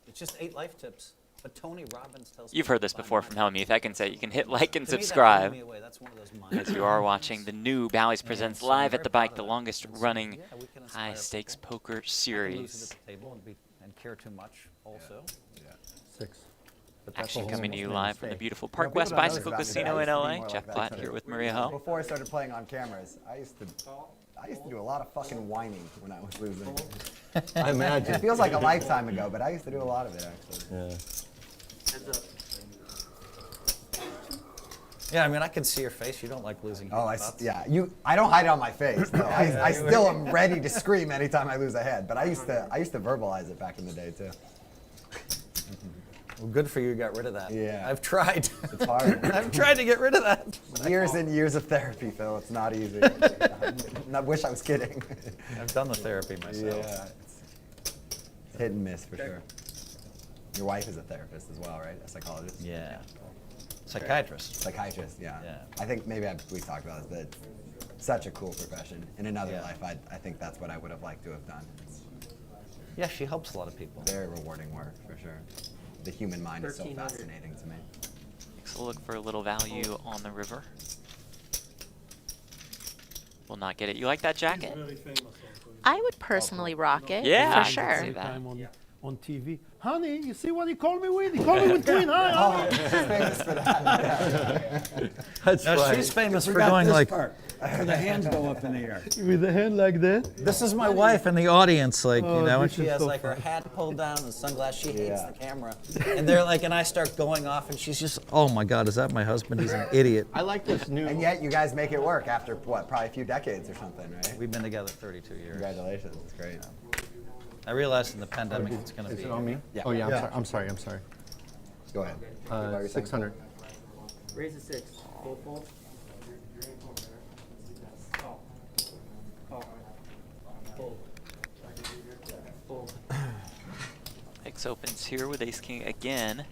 Speaker 2: It's just 8 life tips. But Tony Robbins tells
Speaker 6: You've heard this before from Hellmuth. I can say you can hit like and
Speaker 2: To me, that blew
Speaker 6: subscribe.
Speaker 2: me away. That's one of those minds.
Speaker 6: As you are watching the new Bally's Presents
Speaker 2: so
Speaker 6: Live
Speaker 2: I'm
Speaker 6: at the
Speaker 2: very
Speaker 6: Bike,
Speaker 2: proud
Speaker 6: the
Speaker 2: of that.
Speaker 6: longest
Speaker 2: And so,
Speaker 6: running
Speaker 2: yeah, we can inspire
Speaker 6: high stakes
Speaker 2: people.
Speaker 6: poker
Speaker 2: I can lose it
Speaker 6: series.
Speaker 2: at the table and care too much also.
Speaker 4: 6.
Speaker 6: Action coming to you live from the beautiful Park
Speaker 10: people
Speaker 6: West
Speaker 10: don't know this
Speaker 6: Bicycle
Speaker 10: about me, but
Speaker 6: Casino
Speaker 10: I
Speaker 6: in
Speaker 10: used to be
Speaker 6: LA.
Speaker 10: more
Speaker 6: Jeff
Speaker 10: like that
Speaker 6: Platt
Speaker 10: kind
Speaker 6: here
Speaker 10: of-
Speaker 6: with Maria Ho.
Speaker 10: Before I started playing on cameras, I used to I used to do a lot of fucking whining when I was losing.
Speaker 4: I imagine.
Speaker 10: It feels like a lifetime ago, but I used to do a lot of it actually.
Speaker 4: Yeah.
Speaker 9: Heads up.
Speaker 2: Yeah, I mean, I can see your face. You don't like losing.
Speaker 10: Oh,
Speaker 2: thoughts.
Speaker 10: yeah. I don't hide it on my face. No, I still am ready to scream anytime I lose a head. But I used to verbalize it back in the day too.
Speaker 2: Well, good for you. Got rid of that.
Speaker 10: Yeah.
Speaker 2: I've tried.
Speaker 10: It's hard.
Speaker 2: I've tried to get rid of that.
Speaker 10: Years and years of therapy, Phil. It's not easy. I wish I was kidding.
Speaker 2: I've done the therapy myself.
Speaker 10: Yeah. It's hit and miss for sure. Your wife is a therapist as well, right? A psychologist?
Speaker 2: Yeah. Psychiatrist.
Speaker 10: Psychiatrist, yeah.
Speaker 2: Yeah.
Speaker 10: I think maybe we talked about this, but it's such a cool profession. In another
Speaker 2: Yeah.
Speaker 10: life, I think that's what I would have liked to have done. It's
Speaker 2: Yeah, she helps a lot of people.
Speaker 10: very rewarding work, for sure. The human mind is so
Speaker 9: 1300.
Speaker 10: fascinating to me.
Speaker 6: Takes a look for a little value on the river. Will not get it. You like that jacket?
Speaker 11: Very famous also.
Speaker 5: I would personally rock it,
Speaker 6: Yeah, I
Speaker 5: for
Speaker 6: can
Speaker 5: sure.
Speaker 6: see that.
Speaker 11: Time on TV. Honey, you see what he called me with? He called me with Queen. Hi, honey.
Speaker 10: She's famous for that.
Speaker 4: That's
Speaker 2: No,
Speaker 4: right.
Speaker 2: she's famous for
Speaker 8: Forgot
Speaker 2: going
Speaker 8: this
Speaker 2: like,
Speaker 8: part, where the hands go up in the air.
Speaker 11: With the hand like that.
Speaker 2: this is my wife in the audience, like,
Speaker 11: Oh,
Speaker 2: you know, and
Speaker 11: this
Speaker 2: she
Speaker 11: is
Speaker 2: has
Speaker 11: so
Speaker 2: like her
Speaker 11: funny.
Speaker 2: hat pulled down and sunglasses. She hates
Speaker 10: Yeah.
Speaker 2: the camera. And they're like, and I start going off and she's just, oh my God, is that my husband? He's an idiot.
Speaker 4: I like this new.
Speaker 10: And yet you guys make it work after, what, probably a few decades or something, right?
Speaker 2: We've been together 32 years.
Speaker 10: Congratulations, it's great.
Speaker 2: I realized in the pandemic it's going to
Speaker 4: Is
Speaker 2: be.
Speaker 4: it on me?
Speaker 10: Yeah.
Speaker 4: Oh yeah.
Speaker 11: Yeah.
Speaker 4: I'm sorry. I'm sorry.
Speaker 10: Go ahead. What were you saying?
Speaker 4: 600.
Speaker 9: Raise the 6. Full fold. Call. Call. Fold. Fold.
Speaker 6: Hicks opens here with ace king again.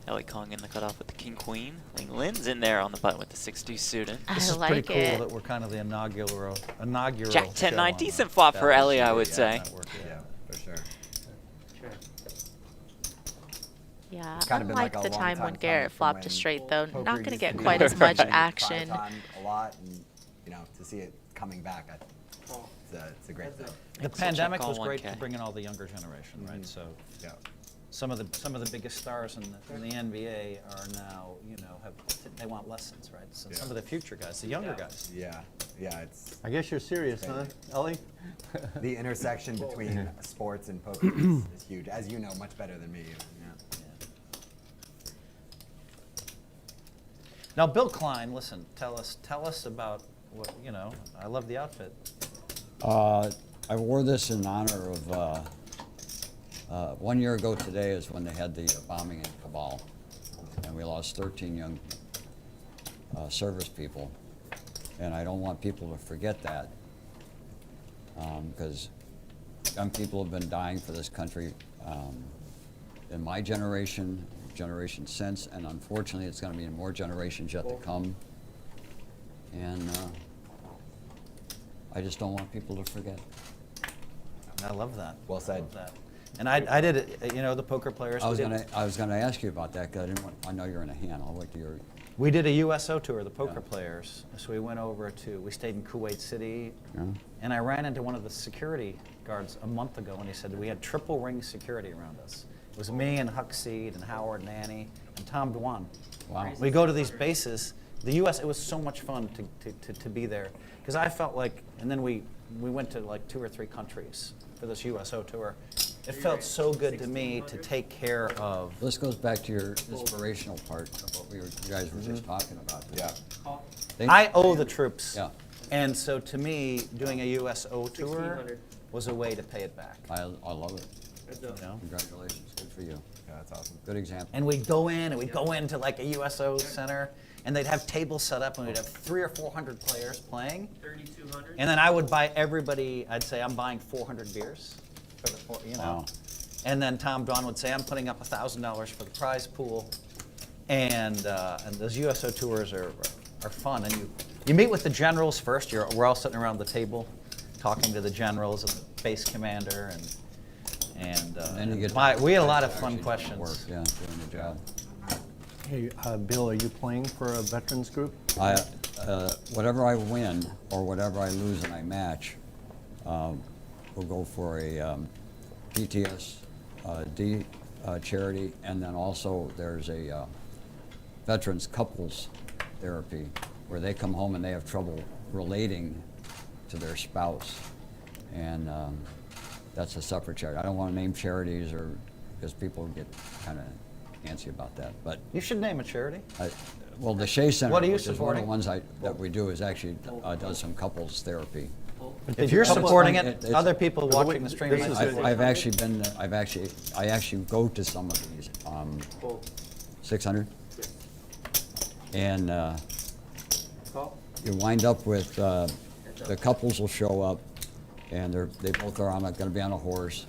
Speaker 6: Ellie Kong in the cutoff with the king queen. Ling Lin's in there on the button with the 6-2 suited.
Speaker 2: This
Speaker 5: I
Speaker 2: is
Speaker 5: like
Speaker 2: pretty cool
Speaker 5: it.
Speaker 2: that we're kind of the inaugural
Speaker 6: Jack 10-9,
Speaker 2: show on
Speaker 6: decent
Speaker 2: the
Speaker 6: flop for
Speaker 2: Dallas
Speaker 6: Ellie, I
Speaker 2: Street
Speaker 6: would say.
Speaker 2: Network,
Speaker 10: Yeah, for sure.
Speaker 9: Check.
Speaker 5: Yeah,
Speaker 10: Kind of been
Speaker 5: unlike
Speaker 10: like a
Speaker 5: the
Speaker 10: long
Speaker 5: time
Speaker 10: time
Speaker 5: when Garrett
Speaker 10: coming from
Speaker 5: flopped a
Speaker 10: when
Speaker 5: straight, though,
Speaker 10: Poker
Speaker 5: not going to
Speaker 10: used
Speaker 5: get
Speaker 10: be
Speaker 5: quite as much
Speaker 10: prime
Speaker 5: action.
Speaker 10: time a lot, and you know, to see it coming back, it's a great thing.
Speaker 2: The
Speaker 6: Hicks will
Speaker 2: pandemic
Speaker 6: check all
Speaker 2: was great
Speaker 6: 1K.
Speaker 2: for bringing all the younger generation, right? So
Speaker 10: Yeah.
Speaker 2: some of the biggest stars in the NBA are now, you know, they want lessons, right? So some of the future guys, the younger guys.
Speaker 10: Yeah, yeah, it's
Speaker 4: I guess you're serious, huh, Ellie?
Speaker 10: the intersection between sports and poker is huge, as you know much better than me. Even, yeah.
Speaker 2: Now, Bill Klein, listen, tell us about what, you know, I love the outfit.
Speaker 12: I wore this in honor of 1 year ago today is when they had the bombing in Kabul, and we lost 13 young service people, and I don't want people to forget that, because young people have been dying for this country in my generation since, and unfortunately it's going to be in more generations yet to come, and I just don't want people to forget.
Speaker 2: I love that.
Speaker 10: Well said.
Speaker 2: I love that. And I did it, you know, the poker players.
Speaker 12: I was gonna ask you about that because I know you're in a hand. I'll wait till you're.
Speaker 2: We did a USO tour, the poker players. So we went over we stayed in Kuwait City, and I ran into one of the security guards a month ago, and he said we had triple ring security around us. It was me and Huckseed and Howard and Annie and Tom Dwan.
Speaker 12: Wow.
Speaker 2: We go to these bases. The U.S. It was so much fun to be there because I felt like, and then we went to like 2 or 3 countries for this USO tour. It felt so good to me to take care of.
Speaker 12: This goes back to your inspirational part of what you guys were just talking about.
Speaker 10: Yeah.
Speaker 2: I owe the troops.
Speaker 12: Yeah.
Speaker 2: And so to me, doing a USO tour was a way to pay it back.
Speaker 12: I love it.
Speaker 2: You know?
Speaker 12: Congratulations. Good for you.
Speaker 10: Yeah, that's awesome.
Speaker 12: Good example.
Speaker 2: And we'd go into like a USO center, and they'd have tables set up, and we'd have 300 or 400 players playing.
Speaker 9: 3,200.
Speaker 2: And then I would buy everybody, I'd say I'm buying 400 beers, you know.
Speaker 12: Wow.
Speaker 2: And then Tom Dwan would say I'm putting up $1,000 for the prize pool. And those USO tours are fun. And you meet with the generals first. We're all sitting around the table talking to the generals and the base commander. And
Speaker 12: then you get
Speaker 2: we had a lot of fun
Speaker 12: actually
Speaker 2: questions.
Speaker 12: work, yeah, doing the job.
Speaker 4: Hey, Bill, are you playing for a veterans group?
Speaker 12: Whatever I win or whatever I lose and I match, we'll go for a PTSD charity, and then also there's a veterans couples therapy where they come home and they have trouble relating to their spouse, and that's a separate charity. I don't want to name charities, or because people get kind of antsy about that. But
Speaker 2: You should name a charity.
Speaker 12: well, the Shea Center,
Speaker 2: What are you
Speaker 12: which is one of the
Speaker 2: supporting?
Speaker 12: ones that we do, is actually does some couples therapy.
Speaker 2: If you're supporting it,
Speaker 12: it's-
Speaker 2: other people watching the stream
Speaker 4: this
Speaker 2: might
Speaker 4: is
Speaker 2: support
Speaker 12: I've actually been, I actually go to some of these, 600. And you wind up with, the couples will show up, and they both are going to be on a horse.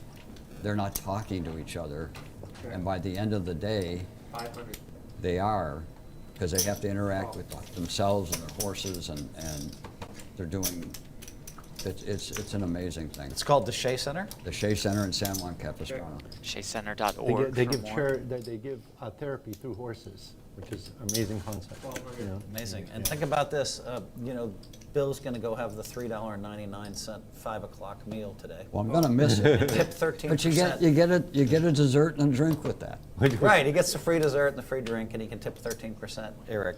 Speaker 12: They're not talking to each other, and by the end of the day,
Speaker 9: 500.
Speaker 12: they are, because they have to interact with themselves and their horses, and they're doing. It's an amazing thing.
Speaker 2: It's called the Shea Center?
Speaker 12: The Shea Center in San Juan Capistrano.
Speaker 6: SheaCenter.org.
Speaker 4: They
Speaker 6: for
Speaker 4: give
Speaker 6: more.
Speaker 4: they give therapy through horses, which is an amazing concept. You know?
Speaker 2: Amazing. And think about this, you know, Bill's going to go have the $3.99 5 o'clock meal today.
Speaker 12: Well, I'm gonna miss it.
Speaker 2: Tip 13%.
Speaker 12: But you get a dessert and a drink with that.
Speaker 2: Right, he gets the free dessert and the free drink, and he can tip 13%, Eric.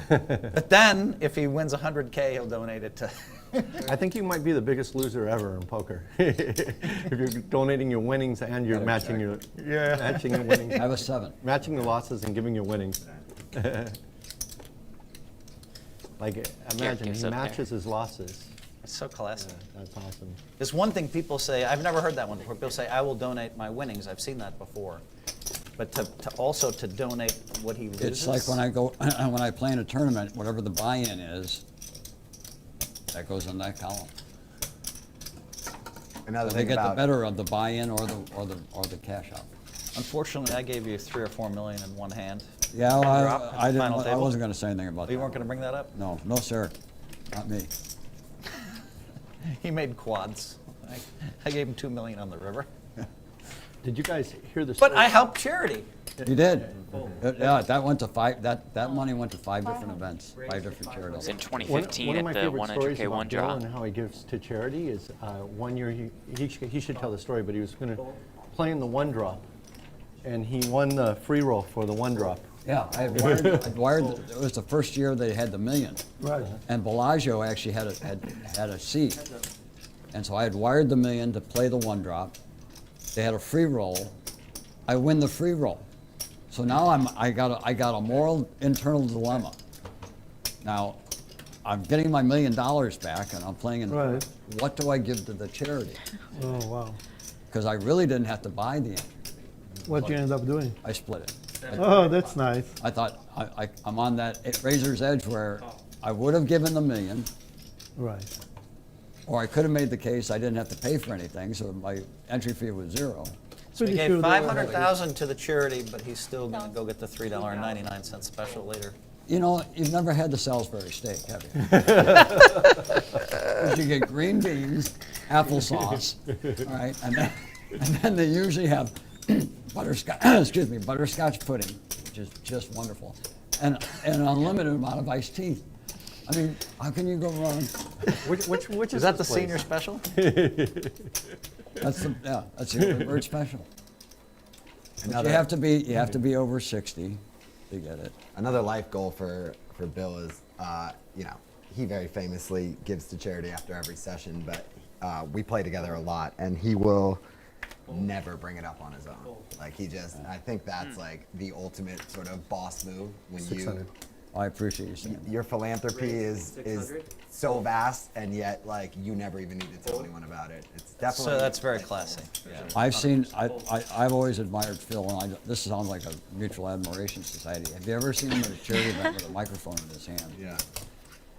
Speaker 2: But then, if he wins 100K, he'll donate it to.
Speaker 4: I think you might be the biggest loser ever in poker. If you're donating your winnings and you're matching your matching your winnings.
Speaker 12: I have a 7.
Speaker 4: Matching the losses and giving your winnings. Like imagine
Speaker 6: gives
Speaker 4: he
Speaker 6: up there.
Speaker 4: matches his losses.
Speaker 2: It's so classic.
Speaker 4: That's awesome.
Speaker 2: There's one thing people say, I've never heard that one before. People say, I will donate my winnings. I've seen that before. But to also to donate what he loses.
Speaker 12: It's like when I go when I play in a tournament, whatever the buy-in is, that goes in that column.
Speaker 10: Another
Speaker 12: So they
Speaker 10: thing
Speaker 12: get the
Speaker 10: about
Speaker 12: better of the buy-in or the cash out.
Speaker 2: Unfortunately, I gave you 3 or 4 million in one hand.
Speaker 12: Yeah,
Speaker 2: Drop
Speaker 12: well,
Speaker 2: at the
Speaker 12: I
Speaker 2: final
Speaker 12: didn't. I
Speaker 2: table.
Speaker 12: wasn't going to say anything about
Speaker 2: You
Speaker 12: that.
Speaker 2: weren't going to bring that up?
Speaker 12: No, no, sir, not me.
Speaker 2: He made quads. I gave him 2 million on the river.
Speaker 4: Did you guys hear the story?
Speaker 2: But I helped charity.
Speaker 12: You did. Yeah, that went to 5. That money went to 5 different events, 5 different
Speaker 6: It
Speaker 12: charities.
Speaker 6: was in
Speaker 4: One
Speaker 6: 2015
Speaker 4: of my
Speaker 6: at the
Speaker 4: favorite stories
Speaker 6: 100K one
Speaker 4: about Bill
Speaker 6: drop.
Speaker 4: and how he gives to charity is one year he should tell the story, but he was going to play in the one drop, and he won the free roll for the one drop.
Speaker 12: Yeah, I had wired. It was the first year they had the million.
Speaker 11: Right.
Speaker 12: And Bellagio actually had a seat, and so I had wired the million to play the one drop. They had a free roll. I win the free roll, so now I got a moral internal dilemma. Now, I'm getting my $1 million back, and I'm playing in.
Speaker 11: Right.
Speaker 12: What do I give to the charity?
Speaker 11: Oh, wow.
Speaker 12: Because I really didn't have to buy the entry.
Speaker 11: What you end up doing?
Speaker 12: I split it.
Speaker 11: Oh, that's nice.
Speaker 12: I thought I'm on that razor's edge where I would have given the $1 million.
Speaker 11: Right.
Speaker 12: Or I could have made the case I didn't have to pay for anything, so my entry fee was 0.
Speaker 2: So he
Speaker 11: Pretty
Speaker 2: gave
Speaker 11: sure they were-
Speaker 2: 500,000 to the charity, but he's still going to go get the $3.99 special later.
Speaker 12: You know, you've never had the Salisbury steak, have you? 'Cause you get green beans, applesauce, all right, and then they usually have butterscotch pudding, which is just wonderful, and an unlimited amount of iced tea. I mean, how can you go wrong?
Speaker 4: Which
Speaker 2: Is that the
Speaker 4: this place?
Speaker 2: senior special?
Speaker 12: That's the early bird special. But you have to be over 60 to get it.
Speaker 10: Another life goal for Bill is, you know, he very famously gives to charity after every session, but we play together a lot, and he will never bring it up on his own. Like I think that's like the ultimate sort of boss move when
Speaker 4: 600.
Speaker 12: I appreciate you saying that.
Speaker 10: your philanthropy is so vast, and yet like you never even need to tell anyone about it. It's definitely
Speaker 2: So that's very classy. Yeah.
Speaker 12: I've always admired Phil, and this sounds like a mutual admiration society. Have you ever seen him at a charity event with a microphone in his hand?
Speaker 10: Yeah.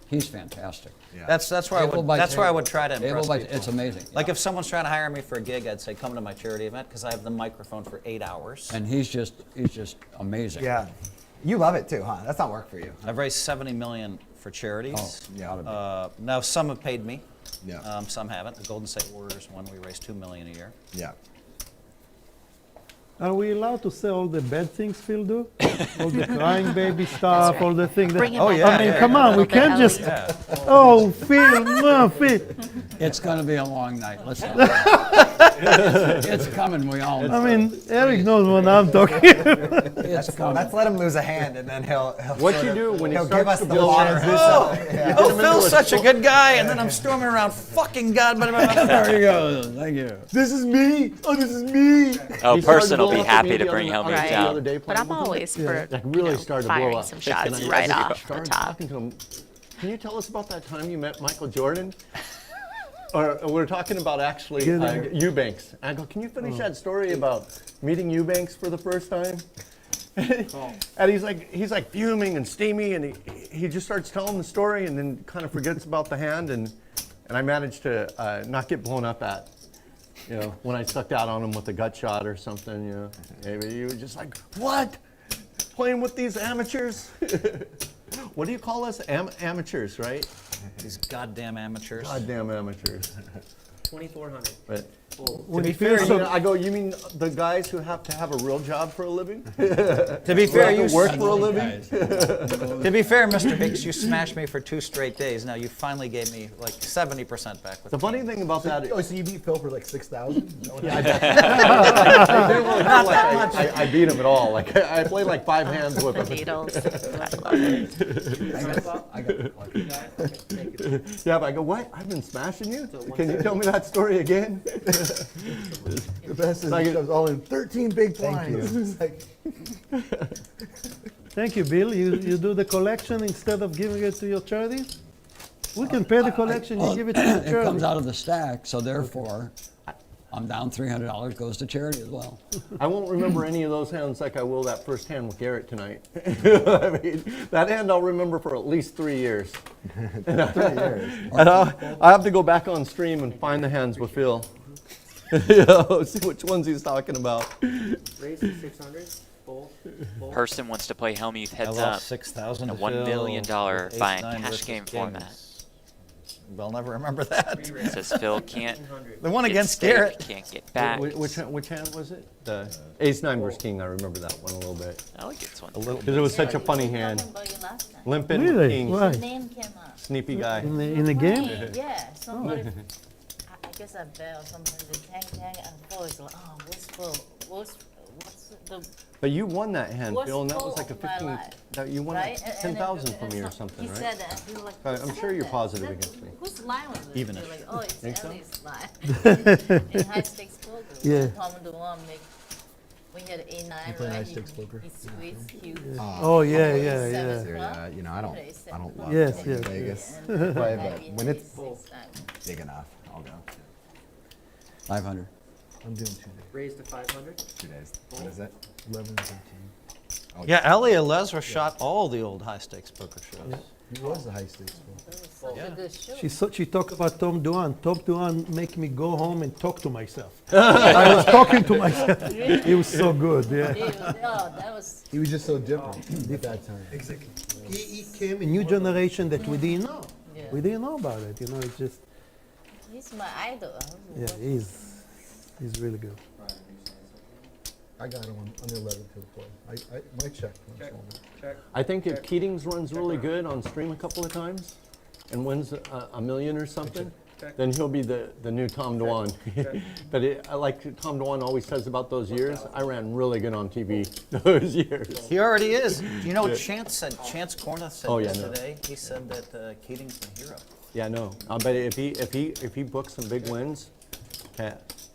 Speaker 12: He's fantastic.
Speaker 10: Yeah.
Speaker 2: That's where I would try to impress people.
Speaker 12: It's amazing.
Speaker 2: Like
Speaker 12: yeah.
Speaker 2: if someone's trying to hire me for a gig, I'd say come to my charity event because I have the microphone for 8 hours.
Speaker 12: And he's just amazing.
Speaker 10: Yeah. You love it too, huh? That's not work for you.
Speaker 2: I've raised $70 million for charities.
Speaker 12: Oh, yeah.
Speaker 2: Now some have paid me.
Speaker 10: Yeah.
Speaker 2: Some haven't. The Golden State Warriors one, we raised $2 million a year.
Speaker 10: Yeah.
Speaker 11: Are we allowed to say all the bad things Phil do? all the crying baby stuff, all the things.
Speaker 5: Bring
Speaker 11: That,
Speaker 5: it
Speaker 2: Oh,
Speaker 5: back
Speaker 2: yeah,
Speaker 11: I mean,
Speaker 2: yeah,
Speaker 11: come
Speaker 2: yeah.
Speaker 11: on, we
Speaker 5: Little bit,
Speaker 11: can't just.
Speaker 2: Yeah.
Speaker 11: Oh, Phil, no, Phil.
Speaker 12: It's going to be a long night. Listen. It's coming. We all know.
Speaker 11: I mean, Eric knows what I'm talking.
Speaker 12: It's coming.
Speaker 10: Let's let him lose a hand, and then he'll
Speaker 4: What
Speaker 10: sort
Speaker 4: you
Speaker 10: of-
Speaker 4: do when he
Speaker 10: he'll
Speaker 4: starts
Speaker 10: give us
Speaker 4: to
Speaker 10: the
Speaker 4: build
Speaker 10: water.
Speaker 4: transition.
Speaker 2: Oh, Phil's such a good guy, and then I'm storming around. Fucking God, but
Speaker 12: There you go. Thank you.
Speaker 3: This is me. Oh, this is me.
Speaker 6: Oh,
Speaker 4: He started
Speaker 6: Persson will
Speaker 4: blow
Speaker 6: be
Speaker 4: up at
Speaker 6: happy
Speaker 4: me
Speaker 6: to
Speaker 4: the
Speaker 6: bring
Speaker 4: other-
Speaker 6: Hellmuth
Speaker 5: Right.
Speaker 4: the other
Speaker 6: down.
Speaker 4: day
Speaker 5: But
Speaker 4: playing
Speaker 5: I'm
Speaker 4: with him.
Speaker 5: always for
Speaker 4: Like really
Speaker 5: you know,
Speaker 4: started to
Speaker 5: firing
Speaker 4: blow up.
Speaker 5: some
Speaker 4: Hicks, and
Speaker 5: shots
Speaker 4: I-
Speaker 5: right
Speaker 4: I
Speaker 5: off the
Speaker 4: started
Speaker 5: top.
Speaker 4: talking to him. Can you tell us about that time you met Michael Jordan? Or we're talking about actually Eubanks. I go, can you finish that story about meeting Eubanks for the first time? And he's like fuming and steamy, and he just starts telling the story, and then kind of forgets about the hand, and I managed to not get blown up at. You know, when I sucked out on him with a gut shot or something, you know. Maybe he was just like, what? Playing with these amateurs? What do you call us? Amateurs, right?
Speaker 2: these goddamn amateurs.
Speaker 4: Goddamn amateurs.
Speaker 9: 2,400.
Speaker 4: But
Speaker 2: To be fair,
Speaker 4: I go, you mean the guys who have to have a real job for a living?
Speaker 2: to be fair, you
Speaker 4: work for a living?
Speaker 2: To be fair, Mr. Hicks, you smashed me for 2 straight days. Now you finally gave me like 70% back. With
Speaker 4: The funny thing about that
Speaker 3: Oh, so you beat Phil for like 6,000?
Speaker 4: I didn't really feel like I beat him at all. Like I played like 5 hands with
Speaker 5: The
Speaker 4: him.
Speaker 5: needles. I love it.
Speaker 3: I got
Speaker 4: Yeah, but I go, what? I've been smashing you? Can you tell me that story again?
Speaker 3: the best is I was all in 13 big blinds. It's like,
Speaker 11: Thank you, Bill. You do the collection instead of giving it to your charity? We can pay the collection, you give it to your
Speaker 12: It comes
Speaker 11: charity.
Speaker 12: out of the stack, so therefore, I'm down $300 goes to charity as well.
Speaker 4: I won't remember any of those hands like I will that first hand with Garrett tonight. I mean, that hand I'll remember for at least 3 years.
Speaker 3: 3 years.
Speaker 4: And I have to go back on stream and find the hands with Phil. You know, see which ones he's talking about.
Speaker 9: Raise to 600. Full.
Speaker 6: Person wants to play Hellmuth
Speaker 2: I
Speaker 6: heads
Speaker 2: lost
Speaker 6: up.
Speaker 2: 6,000
Speaker 6: A
Speaker 2: to
Speaker 6: $1
Speaker 2: Phil
Speaker 6: million
Speaker 2: with
Speaker 6: buying
Speaker 2: ace-9
Speaker 6: cash
Speaker 2: versus
Speaker 6: game
Speaker 2: kings.
Speaker 6: format.
Speaker 2: We'll never remember that.
Speaker 6: It says Phil can't.
Speaker 2: The one
Speaker 6: get
Speaker 2: against
Speaker 6: stake,
Speaker 2: Garrett.
Speaker 6: Can't get back.
Speaker 4: Which hand was it? The ace-9 versus king. I remember that one a little bit.
Speaker 6: I like this one.
Speaker 2: A little
Speaker 4: Because it was such a funny hand.
Speaker 7: Talking about you last time.
Speaker 4: Limping with
Speaker 11: Really?
Speaker 4: king.
Speaker 11: Why?
Speaker 7: The name came up.
Speaker 4: Sneaky guy.
Speaker 11: In the game?
Speaker 7: Yeah, somebody. I guess I bet or something. The tang. I thought it's like, oh, what's the
Speaker 4: But you won that hand,
Speaker 7: What's
Speaker 4: Phil, and that
Speaker 7: full
Speaker 4: was like a
Speaker 7: of my
Speaker 4: 15.
Speaker 7: life,
Speaker 4: That you won
Speaker 7: right?
Speaker 4: like 10,000 from me or something,
Speaker 7: He
Speaker 4: right?
Speaker 7: said that. He was like,
Speaker 4: I'm
Speaker 7: who
Speaker 4: sure
Speaker 7: said
Speaker 4: you're
Speaker 7: that?
Speaker 4: positive
Speaker 7: That-
Speaker 4: against me.
Speaker 7: Whose line was it?
Speaker 2: Even
Speaker 7: You're
Speaker 2: if-
Speaker 7: like, oh, it's
Speaker 4: Think so?
Speaker 7: Ellie's line. In high stakes poker.
Speaker 11: Yeah.
Speaker 7: Tom and Duan make. We had A9,
Speaker 3: play
Speaker 7: right?
Speaker 3: high-stakes poker?
Speaker 7: He squeezed huge.
Speaker 11: Oh, yeah, yeah, yeah.
Speaker 10: Dude, you know, I don't love
Speaker 11: Yes,
Speaker 10: playing
Speaker 11: yes,
Speaker 10: Vegas.
Speaker 7: And
Speaker 10: But
Speaker 7: maybe
Speaker 10: when it's
Speaker 7: 6 times.
Speaker 10: big enough, I'll go.
Speaker 12: 500.
Speaker 3: I'm doing 2 days.
Speaker 9: Raise to 500.
Speaker 10: 2 days. What is it?
Speaker 3: 11 and 13.
Speaker 10: Oh,
Speaker 2: Yeah, Elliot Lesra shot all the old high stakes poker shows.
Speaker 3: He was the high stakes one.
Speaker 7: It was such a good show.
Speaker 11: She talked about Tom Duan. Tom Duan make me go home and talk to myself. I was talking to myself. It was so good, yeah.
Speaker 7: That was.
Speaker 3: He was just so different at that time.
Speaker 11: Exactly. He came a new generation that we didn't know.
Speaker 7: Yeah.
Speaker 11: We didn't know about it, you know, it's just,
Speaker 7: He's my idol.
Speaker 11: yeah, he's really good.
Speaker 3: I got him on the 11 to the play. I might check.
Speaker 4: I think if Keatings runs really good on stream a couple of times and wins a million or something, then he'll be the new Tom Dwan. But like Tom Dwan always says about those years, I ran really good on TV those years.
Speaker 2: He already is. You know, Chance Corna said
Speaker 4: Oh, yeah, no.
Speaker 2: yesterday. He said that Keating's the hero.
Speaker 4: Yeah, no. But if he books some big wins,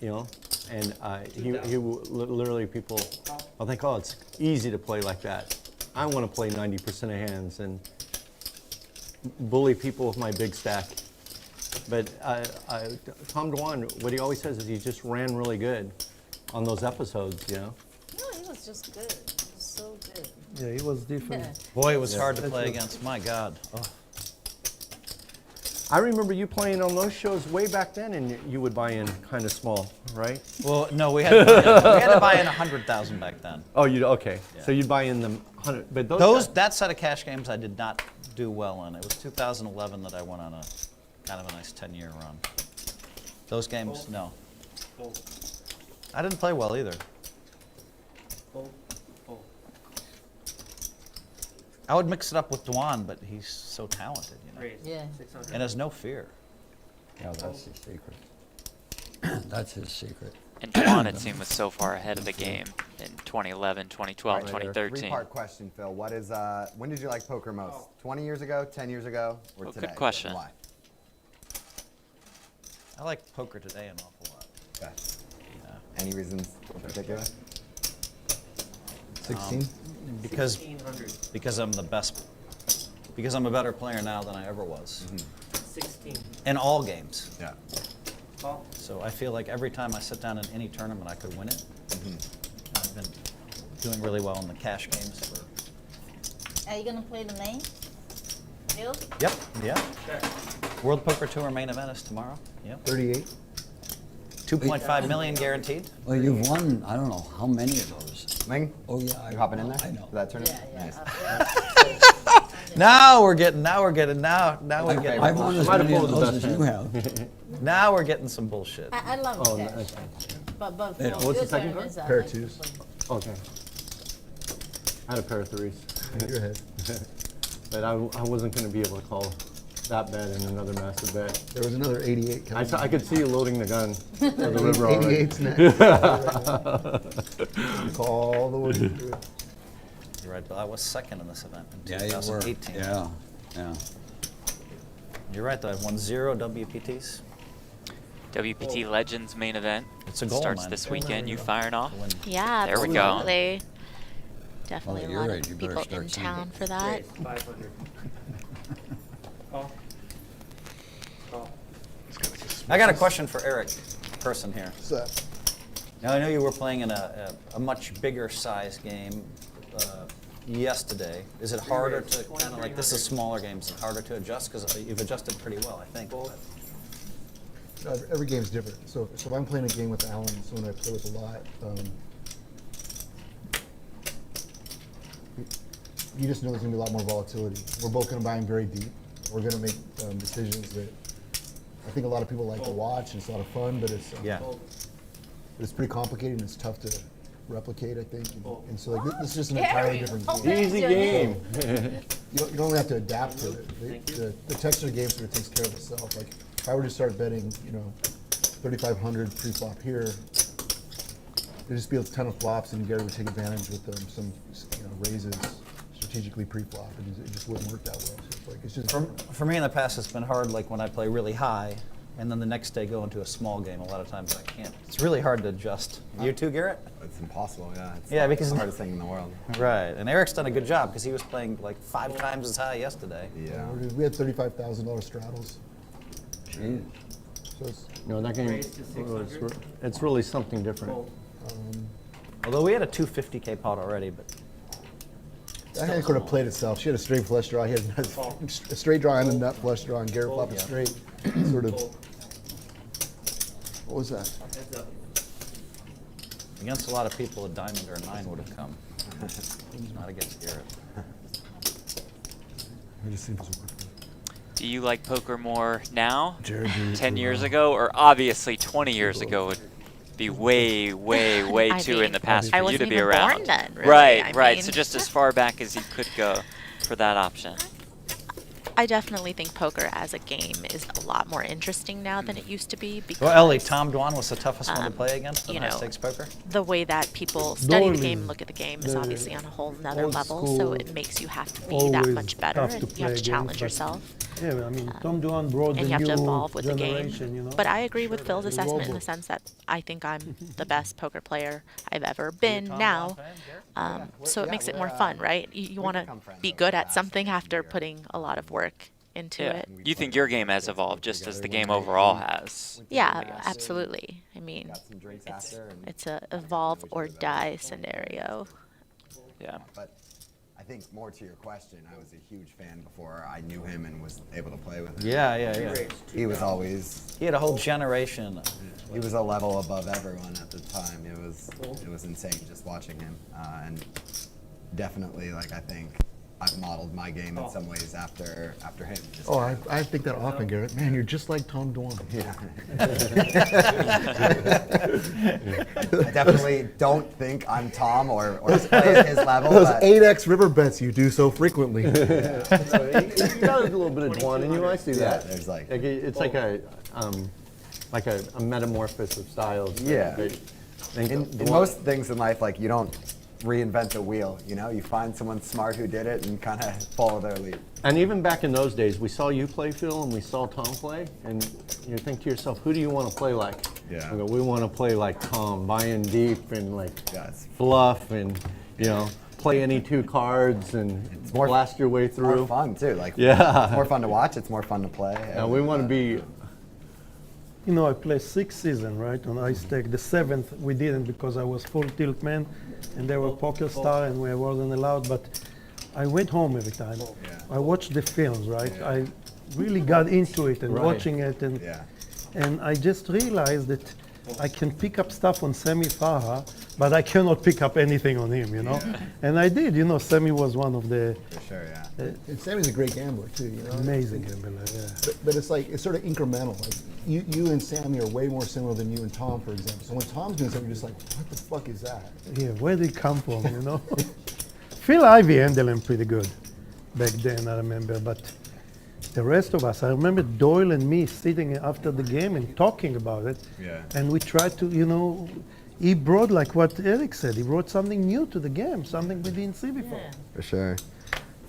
Speaker 4: you know, and he will literally people, I think, oh, it's easy to play like that. I want to play 90% of hands and bully people with my big stack. But Tom Dwan, what he always says is he just ran really good on those episodes, you know.
Speaker 7: No, he was just good. He was so good.
Speaker 11: Yeah, he was different.
Speaker 2: Boy, it was hard to play against. My God. Oh.
Speaker 4: I remember you playing on those shows way back then, and you would buy in kind of small, right?
Speaker 2: Well, no, we had to buy in 100,000 back then.
Speaker 4: Oh, okay.
Speaker 2: Yeah.
Speaker 4: So you'd buy in them 100, but
Speaker 2: That set of cash games I did not do well in. It was 2011 that I went on a kind of a nice 10-year run. Those games, no. I didn't play well either. I would mix it up with Dwan, but he's so talented, you know.
Speaker 7: Yeah.
Speaker 2: And has no fear.
Speaker 12: Yeah, that's his secret. That's his secret.
Speaker 6: And Dwan, it seemed, was so far ahead of the game in 2011, 2012,
Speaker 10: All right,
Speaker 6: 2013.
Speaker 10: Three-part question, Phil. What is when did you like poker most? 20 years ago, 10 years ago, or
Speaker 6: Well,
Speaker 10: today?
Speaker 6: good question.
Speaker 10: And why?
Speaker 2: I like poker today an awful lot.
Speaker 10: Okay.
Speaker 2: You know.
Speaker 10: Any reasons in particular?
Speaker 3: 16?
Speaker 2: Because I'm the best. Because I'm a better player now than I ever was.
Speaker 9: 16.
Speaker 2: In all games.
Speaker 10: Yeah.
Speaker 2: So I feel like every time I sit down in any tournament, I could win it. I've been doing really well in the cash games.
Speaker 7: Are you gonna play the main? Bill?
Speaker 2: Yep, yeah. World Poker Tour main event is tomorrow. Yep.
Speaker 3: 38?
Speaker 2: 2.5 million guaranteed.
Speaker 12: Well, you've won, I don't know, how many of those?
Speaker 10: Ming?
Speaker 12: Oh, yeah.
Speaker 10: You hopping in there?
Speaker 12: I know.
Speaker 10: For that tournament?
Speaker 7: Yeah,
Speaker 10: Nice.
Speaker 2: Now we're getting now we're getting.
Speaker 12: I've won as many of those as you have.
Speaker 2: Now we're getting some bullshit.
Speaker 7: I love
Speaker 4: Oh,
Speaker 7: that.
Speaker 4: nice.
Speaker 7: But
Speaker 12: Yeah.
Speaker 7: for
Speaker 4: What's the
Speaker 7: good
Speaker 4: second
Speaker 7: tournaments, I
Speaker 3: Pair of
Speaker 7: like to
Speaker 3: twos.
Speaker 7: play.
Speaker 4: Okay. I had a pair of threes.
Speaker 3: You're ahead.
Speaker 4: But I wasn't going to be able to call that bet and another massive bet.
Speaker 3: There was another 88 coming.
Speaker 4: I could see you loading the gun of the river already.
Speaker 3: 88's next. Call the way through it.
Speaker 2: You're right, Bill. I was second in this event in
Speaker 12: Yeah, you were.
Speaker 2: 2018.
Speaker 12: Yeah, yeah.
Speaker 2: You're right, though. I've won 0 WPTs.
Speaker 6: WPT Legends main event
Speaker 2: It's a goal,
Speaker 6: starts
Speaker 2: man.
Speaker 6: this weekend. You firing off?
Speaker 5: Yeah,
Speaker 6: There we go.
Speaker 5: absolutely. Definitely
Speaker 12: Well,
Speaker 5: a
Speaker 12: you're
Speaker 5: lot
Speaker 12: right, you
Speaker 5: of
Speaker 12: better
Speaker 5: people
Speaker 12: start
Speaker 5: in
Speaker 12: singing.
Speaker 5: town for that.
Speaker 9: 500. Call. Call.
Speaker 2: I got a question for Eric Persson here.
Speaker 3: What's that?
Speaker 2: Now, I know you were playing in a much bigger size game yesterday. Is it harder to kind of like, this is smaller games, is it harder to adjust? Because you've adjusted pretty well, I think.
Speaker 3: Every game's different. So if I'm playing a game with Alan, someone I play with a lot, you just know there's going to be a lot more volatility. We're both going to buy in very deep. We're going to make decisions that I think a lot of people like to watch, and it's a lot of fun, but it's pretty complicated and it's tough to replicate, I think. And so like, this is just an entirely different game.
Speaker 4: Easy game.
Speaker 3: You don't really have to adapt to it. The texture of the game sort of takes care of itself. Like if I were to start betting, 3,500 pre-flop here, there'd just be a ton of flops, and Gary would take advantage with some raises strategically pre-flop, and it just wouldn't work that well. So it's just
Speaker 2: For me in the past, it's been hard, like when I play really high, and then the next day go into a small game. A lot of times I can't. It's really hard to adjust. You too, Garrett?
Speaker 10: It's impossible, yeah. It's
Speaker 2: Because
Speaker 10: the hardest thing in the world.
Speaker 2: Right, and Eric's done a good job because he was playing like 5 times as high yesterday.
Speaker 10: Yeah.
Speaker 3: we had $35,000 straddles.
Speaker 12: Jeez.
Speaker 3: So it's,
Speaker 4: That game,
Speaker 9: Raise to 600.
Speaker 4: it's really something different.
Speaker 9: Fold.
Speaker 2: Although we had a 250K pot already, but
Speaker 3: that hand could have played itself. She had a straight flush draw. He had a straight draw and a nut flush draw, and Garrett flopped it straight. Sort of. What was that?
Speaker 9: Heads up.
Speaker 2: against a lot of people, a diamond or a 9 would have come. Not against Garrett.
Speaker 6: Do you like poker more now,
Speaker 3: Jared,
Speaker 6: 10 years ago, or obviously 20 years ago would be way, way, way too in the past
Speaker 5: I
Speaker 6: for you to
Speaker 5: wasn't
Speaker 6: be
Speaker 5: even
Speaker 6: around?
Speaker 5: born then, really.
Speaker 6: Right,
Speaker 5: I
Speaker 6: right.
Speaker 5: mean-
Speaker 6: So just as far back as you could go for that option.
Speaker 5: I definitely think poker as a game is a lot more interesting now than it used to be because
Speaker 2: Well, Ellie, Tom Dwan was the toughest one to
Speaker 5: um,
Speaker 2: play against in
Speaker 5: you
Speaker 2: high
Speaker 5: know,
Speaker 2: stakes poker.
Speaker 5: the way that people study the
Speaker 11: Normally,
Speaker 5: game, look at the game is
Speaker 11: the
Speaker 5: obviously on a whole nother
Speaker 11: old
Speaker 5: level, so
Speaker 11: school
Speaker 5: it makes you have to be that
Speaker 11: always
Speaker 5: much better
Speaker 11: tough to
Speaker 5: and you
Speaker 11: play
Speaker 5: have to
Speaker 11: against,
Speaker 5: challenge
Speaker 11: but-
Speaker 5: yourself.
Speaker 11: Yeah, I mean, Tom Dwan brought
Speaker 5: And
Speaker 11: the
Speaker 5: you have to
Speaker 11: new
Speaker 5: evolve with the game.
Speaker 11: generation, you know.
Speaker 5: But I agree with Phil's
Speaker 11: It's
Speaker 5: assessment in
Speaker 11: global.
Speaker 5: the sense that I think I'm the best poker player I've ever been now. So it makes it more fun, right? You want to be good at something after putting a lot of work into
Speaker 6: Yeah.
Speaker 5: it.
Speaker 6: You think your game has evolved just as the game overall has?
Speaker 5: Yeah, absolutely. I mean,
Speaker 10: Got some drinks
Speaker 5: it's,
Speaker 10: after and
Speaker 5: it's a evolve or die scenario.
Speaker 6: Yeah.
Speaker 10: But I think more to your question, I was a huge fan before I knew him and was able to play with him.
Speaker 2: Yeah.
Speaker 10: He was always,
Speaker 2: He had a whole generation.
Speaker 10: he was a level above everyone at the time. It was insane just watching him. And definitely, like, I think I've modeled my game in some ways after him. Just
Speaker 3: Oh, I think that often, Garrett. Man, you're just like Tom Dwan.
Speaker 10: Yeah. I definitely don't think I'm Tom or play at his level.
Speaker 3: Those
Speaker 10: but
Speaker 3: 8x river bets you do so frequently.
Speaker 4: You got a little bit of Dwan in you. I see that.
Speaker 10: There's like
Speaker 4: It's like a metamorphosis of styles.
Speaker 10: Yeah. In most things in life, like you don't reinvent the wheel. You know, you find someone smart who did it and kind of follow their lead.
Speaker 4: And even back in those days, we saw you play, Phil, and we saw Tom play, and you think to yourself, who do you want to play like?
Speaker 10: Yeah.
Speaker 4: We go, we want to play like Tom, buy in deep and like fluff and, you know, play any 2 cards and blast your way through.
Speaker 10: It's more fun too. Like it's more fun to watch. It's more fun to play.
Speaker 4: And we want to be.
Speaker 11: You know, I played 6 seasons, right, on Ice Tech. The 7th we didn't because I was full tilt man, and they were poker star, and we wasn't allowed. But I went home every time. I watched the films, right? I really got into it and watching it, and I just realized that I can pick up stuff on Semi Farha, but I cannot pick up anything on him, you know. And I did. You know, Semi was one of the.
Speaker 10: For sure, yeah.
Speaker 3: And Sammy's a great gambler too, you know.
Speaker 11: Amazing gambler, yeah.
Speaker 3: But it's like it's sort of incremental. Like you and Sammy are way more similar than you and Tom, for example. So when Tom's doing something, you're just like, what the fuck is that?
Speaker 11: Yeah, where did it come from, you know? Phil Ivey handled him pretty good back then, I remember. But the rest of us, I remember Doyle and me sitting after the game and talking about it.
Speaker 10: Yeah.
Speaker 11: And we tried to, you know, he brought, like what Eric said, he brought something new to the game, something we didn't see before.
Speaker 10: For sure.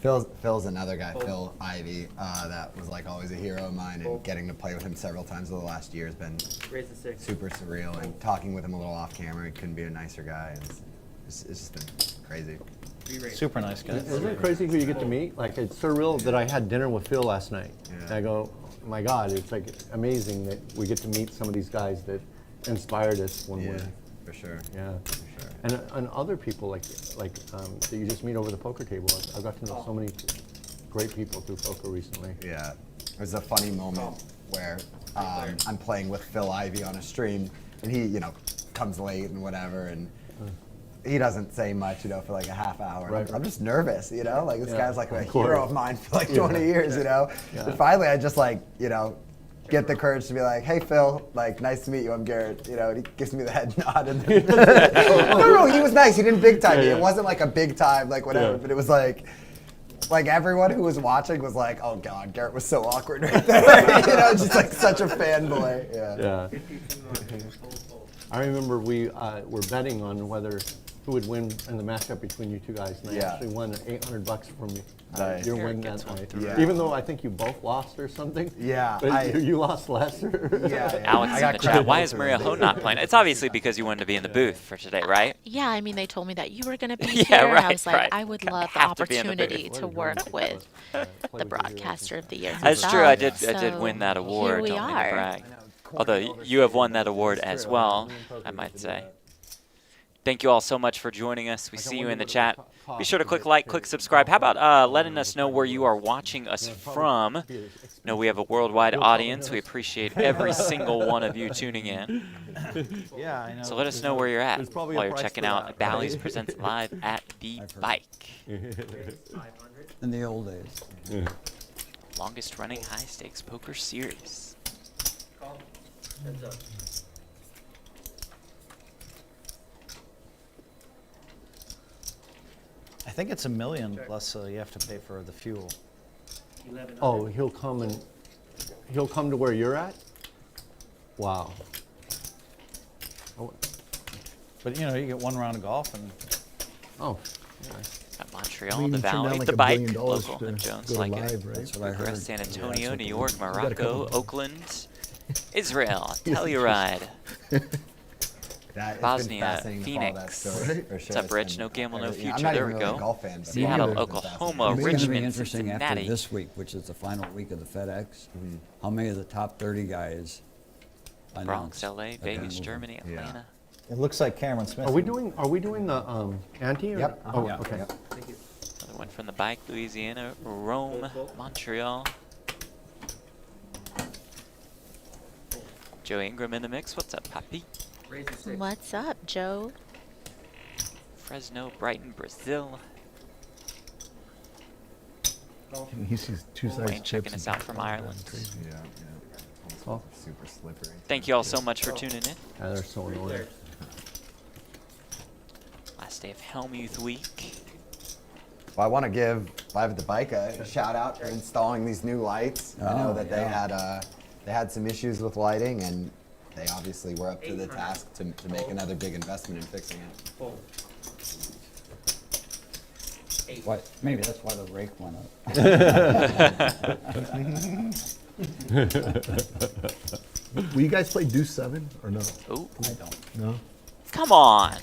Speaker 10: Phil's another guy, Phil Ivey, that was like always a hero of mine, and getting to play with him several times over the last year has been super surreal. And talking with him a little off camera, he couldn't be a nicer guy. And it's just been crazy.
Speaker 2: Super nice guy.
Speaker 4: Isn't it crazy who you get to meet? Like, it's surreal that I had dinner with Phil last night.
Speaker 10: Yeah.
Speaker 4: And I go, my God, it's like amazing that we get to meet some of these guys that inspired us when we're.
Speaker 10: For sure.
Speaker 4: Yeah.
Speaker 10: For sure.
Speaker 4: And other people like that you just meet over the poker table. I've got to know so many great people through poker recently.
Speaker 10: Yeah. There's a funny moment where I'm playing with Phil Ivey on a stream, and he, you know, comes late and whatever, and he doesn't say much, you know, for like a half hour.
Speaker 4: Right.
Speaker 10: I'm just nervous, you know? Like, this guy's like a
Speaker 4: course.
Speaker 10: hero of mine for like 20 years, you know? And finally, I just like, you know, get the courage to be like, hey, Phil, like, nice to meet you, I'm Garrett. You know, and he gives me the head nod. And no, he was nice. He didn't big time me. It wasn't like a big time, like, whatever, but it was like everyone who was watching was like, oh, God, Garrett was so awkward right there. You know, just like such a fanboy. Yeah.
Speaker 4: I remember we were betting on whether who would win in the matchup between you 2 guys, and I actually won $800 from your win that night.
Speaker 10: Yeah.
Speaker 4: Even though I think you both lost or something.
Speaker 10: Yeah.
Speaker 4: But you lost less.
Speaker 6: Alex in the chat, why is Maria Ho not playing? It's obviously because you wanted to be in the booth for today, right?
Speaker 5: Yeah, I mean, they told me that you were going to be
Speaker 6: Yeah,
Speaker 5: here, and I
Speaker 6: right,
Speaker 5: was like,
Speaker 6: right.
Speaker 5: I would love the
Speaker 6: Have to be in the booth.
Speaker 5: opportunity to work with the broadcaster of the year.
Speaker 6: That's true. I did win that
Speaker 5: So
Speaker 6: award.
Speaker 5: Here we
Speaker 6: Don't mean to
Speaker 5: are.
Speaker 6: brag. Although you have won that award as well, I might say. Thank you all so much for joining us. We see you in the chat. Be sure to click like, click subscribe. How about letting us know where you are watching us from? No, we have a worldwide audience. We appreciate every single one of you tuning in.
Speaker 2: Yeah, I know.
Speaker 6: So let us know where you're at while you're checking out Bally's Presents Live at the Bike.
Speaker 12: In the old days.
Speaker 6: Longest running high stakes poker series.
Speaker 9: Heads up.
Speaker 2: I think it's $1 million plus you have to pay for the fuel.
Speaker 4: Oh, he'll come to where you're at? Wow.
Speaker 2: But you know, you get 1 round of golf and.
Speaker 4: Oh.
Speaker 6: At Montreal,
Speaker 3: I mean,
Speaker 6: the
Speaker 3: you turned down
Speaker 6: Valley,
Speaker 3: like
Speaker 6: the
Speaker 3: $1
Speaker 6: Bike,
Speaker 3: billion
Speaker 6: local,
Speaker 3: to
Speaker 6: and Jones
Speaker 3: go to
Speaker 6: like
Speaker 3: live,
Speaker 6: it.
Speaker 3: right?
Speaker 12: That's what I heard.
Speaker 6: Bucharest, San Antonio,
Speaker 3: Yeah,
Speaker 6: New York,
Speaker 3: got a
Speaker 6: Morocco,
Speaker 3: couple.
Speaker 6: Oakland, Israel, Telluride,
Speaker 10: That,
Speaker 6: Bosnia, Phoenix. What's up, Rich? No Gamble, no future. There we go. Seattle, Oklahoma,
Speaker 12: It's going to be
Speaker 6: Richmond,
Speaker 12: interesting after
Speaker 6: Cincinnati.
Speaker 12: this week, which is the final week of the FedEx, how many of the top 30 guys
Speaker 6: Bronx,
Speaker 12: announced
Speaker 6: LA,
Speaker 12: that they're
Speaker 6: Vegas,
Speaker 12: moving.
Speaker 6: Germany, Atlanta.
Speaker 2: It looks like Cameron Smith.
Speaker 4: Are we doing the ante? Or?
Speaker 10: Yep.
Speaker 4: Oh,
Speaker 10: Yeah.
Speaker 4: okay.
Speaker 10: Yep.
Speaker 9: Thank you.
Speaker 6: Another one from the Bike, Louisiana, Rome, Montreal. Joe Ingram in the mix. What's up, Papi?
Speaker 9: Raise the stakes.
Speaker 5: What's up, Joe?
Speaker 6: Fresno, Brighton, Brazil.
Speaker 3: He sees two sides
Speaker 6: Wayne checking us out from Ireland.
Speaker 10: Yeah.
Speaker 4: Oh.
Speaker 10: Super slippery.
Speaker 6: Thank you all so much for tuning in.
Speaker 4: Yeah, they're so annoying.
Speaker 6: Last day of Hellmuth week.
Speaker 10: Well, I want to give Live at the Bike a shout out for installing these new lights. I know that they had some issues with lighting, and they obviously were up to the task to make another big investment in fixing it.
Speaker 12: What? Maybe that's why the rake went up.
Speaker 3: Will you guys play Deuce 7 or no?
Speaker 6: Ooh.
Speaker 12: I don't.
Speaker 3: No?
Speaker 6: Come on.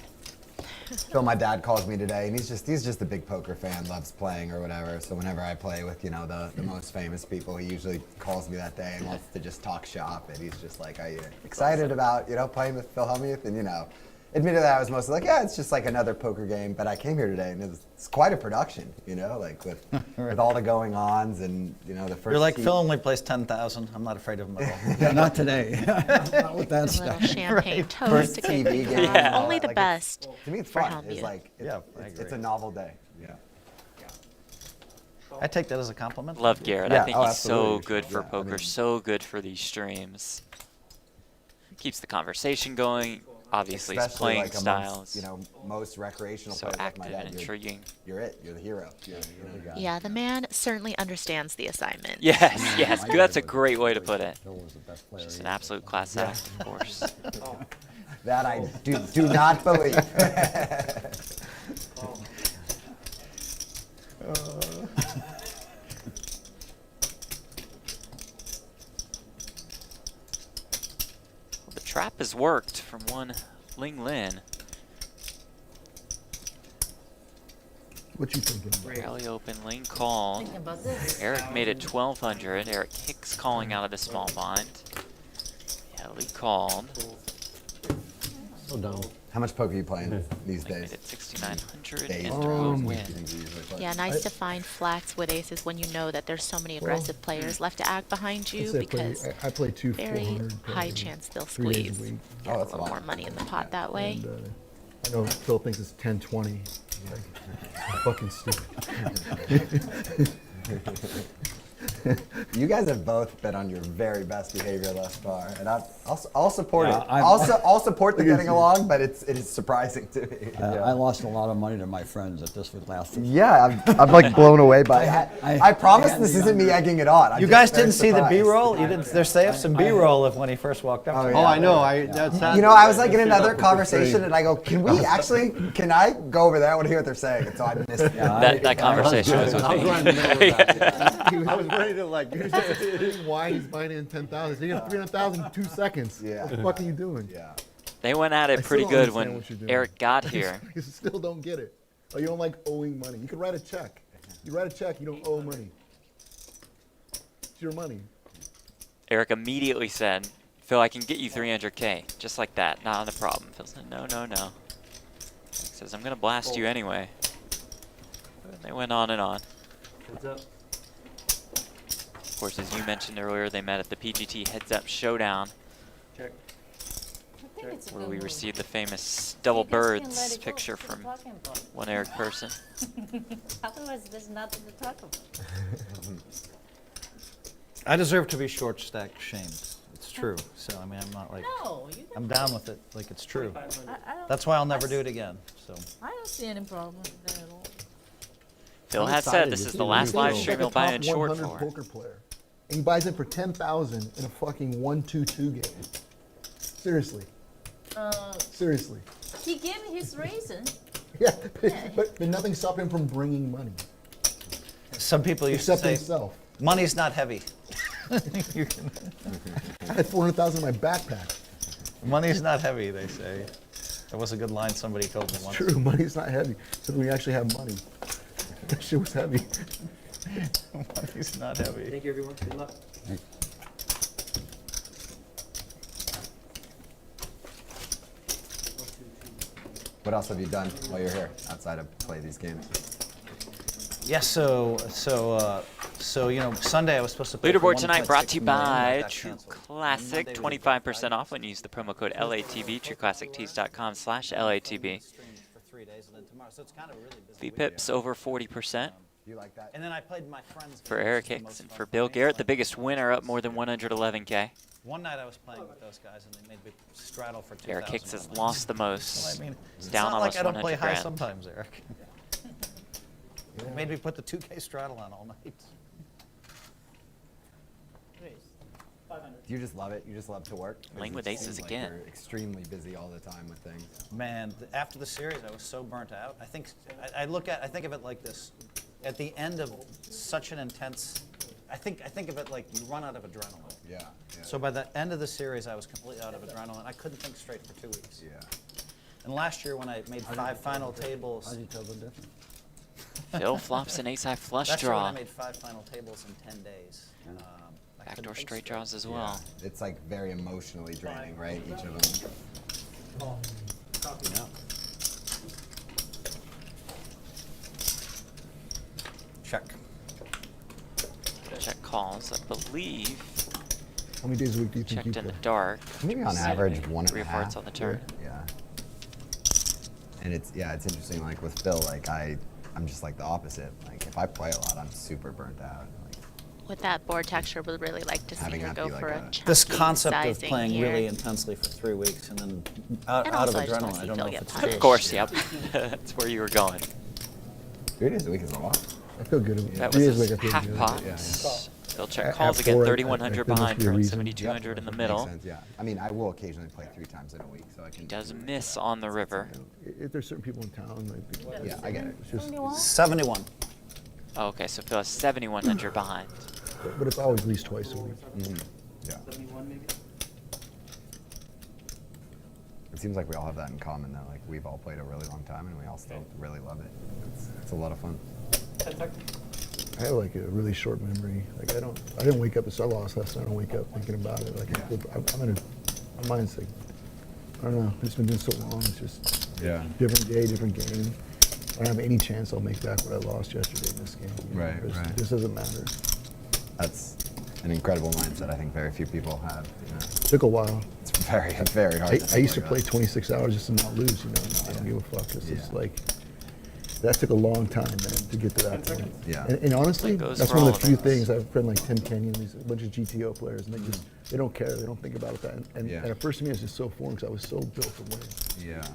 Speaker 10: Phil, my dad calls me today, and he's just a big poker fan, loves playing or whatever. So whenever I play with, you know, the most famous people, he usually calls me that day and wants to just talk shop. And he's just like, "Are you excited about, you know, playing with Phil Hellmuth?" And, you know, admittedly, I was mostly like, "Yeah, it's just like another poker game." But I came here today, and it's quite a production, you know, like with all the going-ons and, you know, the first.
Speaker 2: You're like, Phil only plays 10,000. I'm not afraid of him at all.
Speaker 12: Yeah, not today. Not with that
Speaker 5: A little
Speaker 12: stuff.
Speaker 5: champagne toast
Speaker 10: First
Speaker 5: to kick
Speaker 10: TV
Speaker 5: things
Speaker 10: game.
Speaker 5: off.
Speaker 6: Yeah.
Speaker 5: Only the
Speaker 10: Like,
Speaker 5: best.
Speaker 10: To me, it's
Speaker 5: for
Speaker 10: fun.
Speaker 5: Hellmuth.
Speaker 10: It's like,
Speaker 2: Yeah, I
Speaker 10: it's
Speaker 2: agree.
Speaker 10: a novel day. Yeah.
Speaker 2: I take that as a compliment.
Speaker 6: Love Garrett.
Speaker 10: Yeah,
Speaker 6: I think
Speaker 10: oh,
Speaker 6: he's so
Speaker 10: absolutely.
Speaker 6: good for
Speaker 10: Yeah, I
Speaker 6: poker,
Speaker 10: mean-
Speaker 6: so good for these streams. Keeps the conversation going. Obviously, his
Speaker 10: Especially
Speaker 6: playing
Speaker 10: like amongst,
Speaker 6: styles.
Speaker 10: you know, most recreational
Speaker 6: So
Speaker 10: players like
Speaker 6: active
Speaker 10: my
Speaker 6: and
Speaker 10: dad.
Speaker 6: intriguing.
Speaker 10: You're it. You're the hero. You're the guy.
Speaker 5: Yeah, the man certainly understands the assignment.
Speaker 6: Yes, yes.
Speaker 12: My
Speaker 6: That's a
Speaker 12: dad was
Speaker 6: great way to put it.
Speaker 12: Phil was the best player.
Speaker 6: Just
Speaker 12: he
Speaker 6: an
Speaker 12: ever
Speaker 6: absolute
Speaker 12: played.
Speaker 6: class act, of course.
Speaker 10: That I do not believe.
Speaker 6: Well, the trap has worked from one Ling Lin.
Speaker 3: What you thinking?
Speaker 6: Rally open, Ling called.
Speaker 7: Thinking about this.
Speaker 6: Eric made it 1,200. Eric Hicks calling out of the small blind. Yeah, Lee called.
Speaker 4: So dumb.
Speaker 10: How much poker are you playing these
Speaker 6: Ling
Speaker 10: days?
Speaker 6: made it 6,900
Speaker 10: Days.
Speaker 6: and throw
Speaker 10: You
Speaker 6: win.
Speaker 10: think you usually play?
Speaker 5: Yeah, nice to find flats with aces when you know that there's so many aggressive players left to act behind you because
Speaker 3: I play two
Speaker 5: very
Speaker 3: 400
Speaker 5: high
Speaker 3: players
Speaker 5: chance they'll
Speaker 3: 3 days
Speaker 5: squeeze.
Speaker 3: a week.
Speaker 5: Get
Speaker 10: Oh,
Speaker 5: a
Speaker 10: that's
Speaker 5: little
Speaker 10: a lot.
Speaker 5: more money in the pot that way.
Speaker 3: And, I know Phil thinks it's 10-20. Like, fucking stupid.
Speaker 10: You guys have both been on your very best behavior thus far, and I'll support
Speaker 12: Yeah,
Speaker 10: it.
Speaker 12: I'm-
Speaker 10: I'll support the getting along, but it is surprising to me.
Speaker 12: I lost a lot of money to my friends that this would last.
Speaker 10: Yeah, I'm like blown away by it. I promise
Speaker 12: I
Speaker 10: this
Speaker 12: had
Speaker 10: isn't me
Speaker 12: the
Speaker 10: egging it on. I'm
Speaker 2: You
Speaker 10: just
Speaker 2: guys
Speaker 10: very
Speaker 2: didn't see the
Speaker 10: surprised.
Speaker 2: B-roll? You didn't. They have some B-roll of when he first walked up. to me.
Speaker 4: Oh, I know. That's
Speaker 10: You know, I was like in another conversation, and I go, can I go over there? I want to hear what they're saying. And so I missed it.
Speaker 6: That conversation was with
Speaker 4: I was
Speaker 6: me.
Speaker 4: right in the middle of that. I was ready to like.
Speaker 3: Why he's buying in 10,000? You have 300,000 in 2 seconds.
Speaker 10: Yeah.
Speaker 3: What the fuck are you doing?
Speaker 10: Yeah.
Speaker 6: They went at it
Speaker 3: I still
Speaker 6: pretty
Speaker 3: don't
Speaker 6: good
Speaker 3: understand
Speaker 6: when
Speaker 3: what you're doing.
Speaker 6: Eric got here.
Speaker 3: You still don't get it. Oh, you don't like owing money. You can write a check. You write a check, you don't owe money. It's your money.
Speaker 6: Eric immediately said, Phil, I can get you 300K. Just like that. Not a problem. Phil said, no, no, no. He says, I'm going to blast you anyway. And they went on and on.
Speaker 9: Heads up.
Speaker 6: Of course, as you mentioned earlier, they met at the PGT Heads Up Showdown,
Speaker 9: Check.
Speaker 7: I think it's a
Speaker 6: where
Speaker 7: good
Speaker 6: we
Speaker 7: move.
Speaker 6: received the famous double
Speaker 7: You just can't let
Speaker 6: birds
Speaker 7: it go.
Speaker 6: picture
Speaker 7: What are
Speaker 6: from
Speaker 7: you talking about?
Speaker 6: one Eric Persson.
Speaker 7: Otherwise, there's nothing to talk about.
Speaker 2: I deserve to be short stacked shamed. It's true. So I mean, I'm not like
Speaker 7: No, you
Speaker 2: I'm
Speaker 7: don't.
Speaker 2: down with it. Like it's true.
Speaker 7: I don't,
Speaker 2: That's why I'll never do it again. So
Speaker 7: I don't see any problem with that at all.
Speaker 6: Phil
Speaker 3: I'm
Speaker 6: has said
Speaker 3: excited.
Speaker 6: this
Speaker 3: You
Speaker 6: is
Speaker 3: see,
Speaker 6: the
Speaker 3: when
Speaker 6: last
Speaker 3: you
Speaker 6: live
Speaker 3: think
Speaker 6: stream
Speaker 3: like
Speaker 6: he'll
Speaker 3: a
Speaker 6: buy
Speaker 3: top
Speaker 6: in short
Speaker 3: 100
Speaker 6: for.
Speaker 3: poker player, and he buys it for 10,000 in a fucking 1-2-2 game. Seriously. Seriously.
Speaker 7: He gave me his reason.
Speaker 3: Yeah, but nothing stopped him from bringing money,
Speaker 2: some people used
Speaker 3: except
Speaker 2: to say,
Speaker 3: himself.
Speaker 2: money's not heavy.
Speaker 3: I had 400,000 in my backpack.
Speaker 2: Money's not heavy, they say. That was a good line somebody told me once.
Speaker 3: True, money's not heavy. So we actually have money. That shit was heavy.
Speaker 2: Money's not heavy.
Speaker 9: Thank you, everyone. Good luck.
Speaker 10: What else have you done while you're here outside of play these games?
Speaker 2: Yeah, so you know, Sunday I was supposed to play for
Speaker 6: Leaderboard tonight brought to you
Speaker 2: 1.6 million,
Speaker 6: by
Speaker 2: that got
Speaker 6: True
Speaker 2: canceled.
Speaker 6: Classic.
Speaker 2: Monday was
Speaker 6: 25% off when you use the promo code LATB. TrueClassicTees.com/LATB.
Speaker 2: For 3 days and then tomorrow. So it's kind of a really busy weekend.
Speaker 6: VPIP's over 40%.
Speaker 10: You like that?
Speaker 2: And then I played my friends.
Speaker 6: For Eric Hicks and for Bill Garrett, the biggest winner, up more than 111K.
Speaker 2: One night I was playing with those guys and they made me straddle for 2,000.
Speaker 6: Eric Hicks has lost the most.
Speaker 2: Well, I mean,
Speaker 6: He's
Speaker 2: it's
Speaker 6: down
Speaker 2: not like
Speaker 6: almost
Speaker 2: I don't play
Speaker 6: 100
Speaker 2: high
Speaker 6: grand.
Speaker 2: sometimes, Eric. They made me put the 2K straddle on all night.
Speaker 10: Do you just love it? You just love to work?
Speaker 6: Playing with
Speaker 10: It
Speaker 6: aces
Speaker 10: seems like
Speaker 6: again.
Speaker 10: You're extremely busy all the time with things.
Speaker 2: Man, after the series, I was so burnt out. I think I think of it like this: at the end of such an intense, I think of it like you run out of adrenaline.
Speaker 10: Yeah.
Speaker 2: So by the end of the series, I was completely out of adrenaline. I couldn't think straight for 2 weeks.
Speaker 10: Yeah.
Speaker 2: And last year, when I made 5 final tables,
Speaker 8: How do you tell the difference?
Speaker 6: Phil flops an ace-high flush
Speaker 2: last year when
Speaker 6: draw.
Speaker 2: I made 5 final tables in 10 days. I couldn't
Speaker 6: Backdoor
Speaker 2: think
Speaker 6: straight draws as well.
Speaker 10: Yeah. It's like very emotionally draining, right? Each of them.
Speaker 2: Yeah. Check.
Speaker 6: Check calls, I believe.
Speaker 3: How many days a week do you think you
Speaker 6: Checked in the
Speaker 3: play?
Speaker 6: dark.
Speaker 10: Maybe on average 1.5.
Speaker 6: 3 or 4 on the turn.
Speaker 10: Yeah. And it's interesting. Like with Phil, like I'm just like the opposite. Like if I play a lot, I'm super burnt out. Like,
Speaker 5: With that board texture, would really like to see
Speaker 10: Having
Speaker 5: her
Speaker 10: that
Speaker 5: go
Speaker 10: be like
Speaker 5: for a
Speaker 10: a-
Speaker 5: chunky
Speaker 2: This concept of
Speaker 5: sizing
Speaker 2: playing
Speaker 5: here.
Speaker 2: really intensely for 3 weeks and then out
Speaker 5: And
Speaker 2: of
Speaker 5: also I just wanna
Speaker 2: adrenaline,
Speaker 5: see
Speaker 2: I don't
Speaker 5: Phil
Speaker 2: know if
Speaker 5: get
Speaker 2: it's
Speaker 5: punished.
Speaker 6: Of course, yep. That's where you were going.
Speaker 10: 3 days a week is a lot.
Speaker 3: I feel good.
Speaker 6: That
Speaker 3: 3
Speaker 6: was
Speaker 3: days a
Speaker 6: his
Speaker 3: week, I feel
Speaker 6: half
Speaker 3: good.
Speaker 6: pot.
Speaker 10: Yeah.
Speaker 6: Phil check
Speaker 3: At
Speaker 6: calls again,
Speaker 3: 4, I
Speaker 6: 3,100
Speaker 3: think there must
Speaker 6: behind
Speaker 3: be a
Speaker 6: from
Speaker 3: reason.
Speaker 6: 7,200 in the
Speaker 10: Makes
Speaker 6: middle.
Speaker 10: sense, yeah. I mean, I will occasionally play 3 times in a week, so I can.
Speaker 6: He does miss on the river.
Speaker 3: If there's certain people in town, like,
Speaker 10: Yeah, I get it.
Speaker 3: it's just,
Speaker 2: 71.
Speaker 6: Oh, okay, so Phil has 7,100 behind.
Speaker 3: but it's always at least twice a week.
Speaker 10: Yeah. It seems like we all have that in common, that like we've all played a really long time and we all still really love it. It's a lot of fun.
Speaker 3: I have like a really short memory. Like I didn't wake up, I lost last night. I don't wake up thinking about it. Like I'm in my mind's like, I don't know. It's been doing so long. It's just different day, different game. I don't have any chance I'll make back what I lost yesterday in this game. You know,
Speaker 10: Right, right.
Speaker 3: It just doesn't matter.
Speaker 10: That's an incredible mindset I think very few people have. You know?
Speaker 3: It took a while.
Speaker 10: It's very, very hard.
Speaker 3: I used to play 26 hours just to not lose. You know, I don't give a fuck. It's just like. That took a long time, man, to get to that point.
Speaker 10: Yeah.
Speaker 3: And honestly,
Speaker 6: That goes
Speaker 3: that's
Speaker 6: for
Speaker 3: one
Speaker 6: all
Speaker 3: of the few
Speaker 6: of us.
Speaker 3: things I've friend like Tim Kenyon, these a bunch of GTO players, and they don't care, they don't think about it. And at first to me, it was just so foreign because I was so built to win.
Speaker 10: Yeah.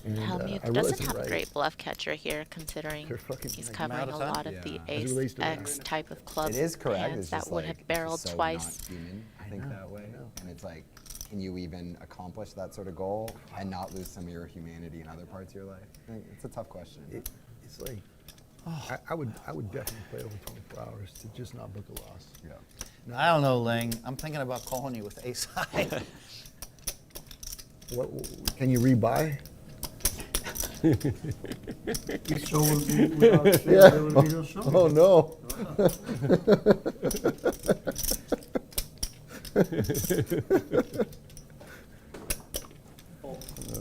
Speaker 3: And
Speaker 5: Hellmuth
Speaker 3: I realized
Speaker 5: doesn't
Speaker 3: it
Speaker 5: have a
Speaker 3: right.
Speaker 5: great bluff catcher here, considering
Speaker 3: They're fucking
Speaker 5: he's
Speaker 3: like,
Speaker 5: covering
Speaker 2: out
Speaker 5: a
Speaker 2: of time?
Speaker 5: lot of the
Speaker 10: Yeah.
Speaker 3: As it relates
Speaker 5: ace
Speaker 3: to
Speaker 5: X
Speaker 3: that.
Speaker 5: type of club
Speaker 10: It is correct.
Speaker 5: hands
Speaker 10: It's
Speaker 5: that
Speaker 10: just
Speaker 5: would
Speaker 10: like
Speaker 5: have barreled
Speaker 10: so
Speaker 5: twice.
Speaker 10: Not human, I think
Speaker 3: know,
Speaker 10: that way.
Speaker 3: I know.
Speaker 10: And it's like, can you even accomplish that sort of goal and not lose some of your humanity in other parts of your life? I think it's a tough question.
Speaker 3: It's like, I would definitely play over 24 hours to just not book a loss.
Speaker 10: Yeah.
Speaker 2: I don't know, Ling. I'm thinking about calling you with ace high.
Speaker 3: What can you rebuy?
Speaker 8: So without
Speaker 3: Yeah.
Speaker 8: there would be no show.
Speaker 3: Oh no.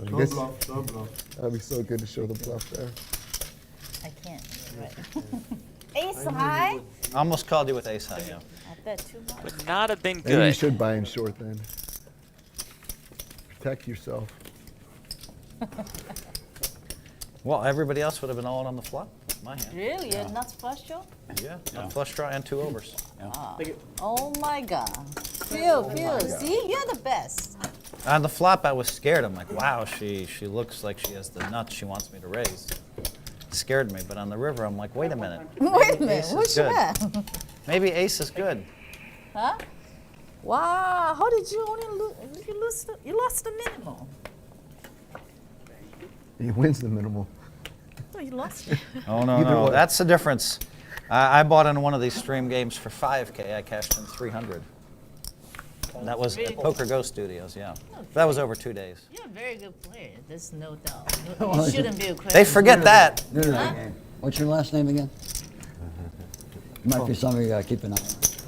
Speaker 8: Don't bluff, don't bluff.
Speaker 3: That'd be so good to show the bluff there.
Speaker 7: I can't. Ace high?
Speaker 2: I almost called you with ace high, yeah.
Speaker 7: I bet too much.
Speaker 6: Would not have been
Speaker 3: Maybe you
Speaker 6: good.
Speaker 3: should buy in short then. Protect yourself.
Speaker 2: Well, everybody else would have been all in on the flop. My hand.
Speaker 7: Really? You're nuts flush draw?
Speaker 2: Yeah, a flush draw and 2 overs.
Speaker 7: Oh my God. Phil, see? You're the best.
Speaker 2: On the flop, I was scared. I'm like, wow, she looks like she has the nuts she wants me to raise. Scared me, but on the river, I'm like, wait a minute.
Speaker 7: Wait a
Speaker 2: Maybe
Speaker 7: minute.
Speaker 2: ace
Speaker 7: What
Speaker 2: is
Speaker 7: you
Speaker 2: good.
Speaker 7: have?
Speaker 2: Maybe ace is good.
Speaker 7: Huh? Wow. How did you only lose? You lost the minimal.
Speaker 3: He wins the minimal.
Speaker 7: Oh, you lost it.
Speaker 2: Oh, no,
Speaker 3: Either
Speaker 2: no.
Speaker 3: way.
Speaker 2: That's the difference. I bought in one of these stream games for 5K. I cashed in 300. And that was at Poker Go Studios, yeah. That was over 2 days.
Speaker 7: You're a very good player. There's no doubt. You shouldn't be a credit.
Speaker 2: They forget that.
Speaker 12: What's your last name again? Might be something you gotta keep an eye on.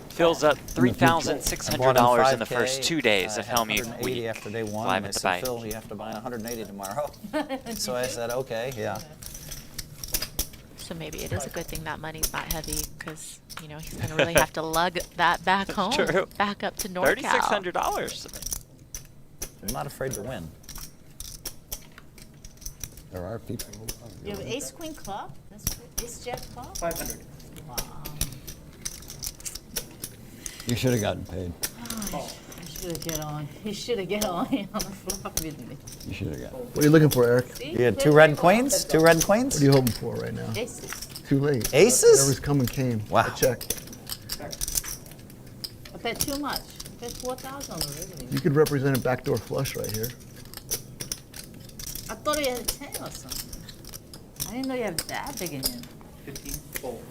Speaker 6: Phil's up
Speaker 2: I bought in
Speaker 6: $3,600 in the
Speaker 2: 5K,
Speaker 6: first 2 days of
Speaker 2: I had
Speaker 6: Hellmuth
Speaker 2: 180
Speaker 6: week.
Speaker 2: after day one.
Speaker 6: Live
Speaker 2: And
Speaker 6: at
Speaker 2: I
Speaker 6: the
Speaker 2: said,
Speaker 6: bank.
Speaker 2: Phil, you have to buy 180 tomorrow. So I said, okay, yeah.
Speaker 5: So maybe it is a good thing that money's not heavy, because you know he's gonna really have to lug that back home,
Speaker 6: True.
Speaker 5: back up to NorCal.
Speaker 6: $3,600.
Speaker 2: I'm not afraid to win.
Speaker 12: There are people who love
Speaker 7: You have
Speaker 12: it.
Speaker 7: ace queen club? That's ace jack club?
Speaker 9: 500.
Speaker 7: Wow.
Speaker 12: You should have gotten paid.
Speaker 7: You should have get on. You should have get on the flop with me.
Speaker 12: You should have gotten.
Speaker 3: What are you looking for, Eric?
Speaker 7: See?
Speaker 2: You had two red queens? Two red queens?
Speaker 3: What are you hoping for right now?
Speaker 7: Aces.
Speaker 3: Too late.
Speaker 2: Aces?
Speaker 3: Whatever's coming came.
Speaker 2: Wow.
Speaker 3: I check.
Speaker 7: I bet too much. I bet 4,000 already.
Speaker 3: You could represent a backdoor flush right here.
Speaker 7: I thought you had a 10 or something. I didn't know you have that big in you.
Speaker 9: 15. Fold.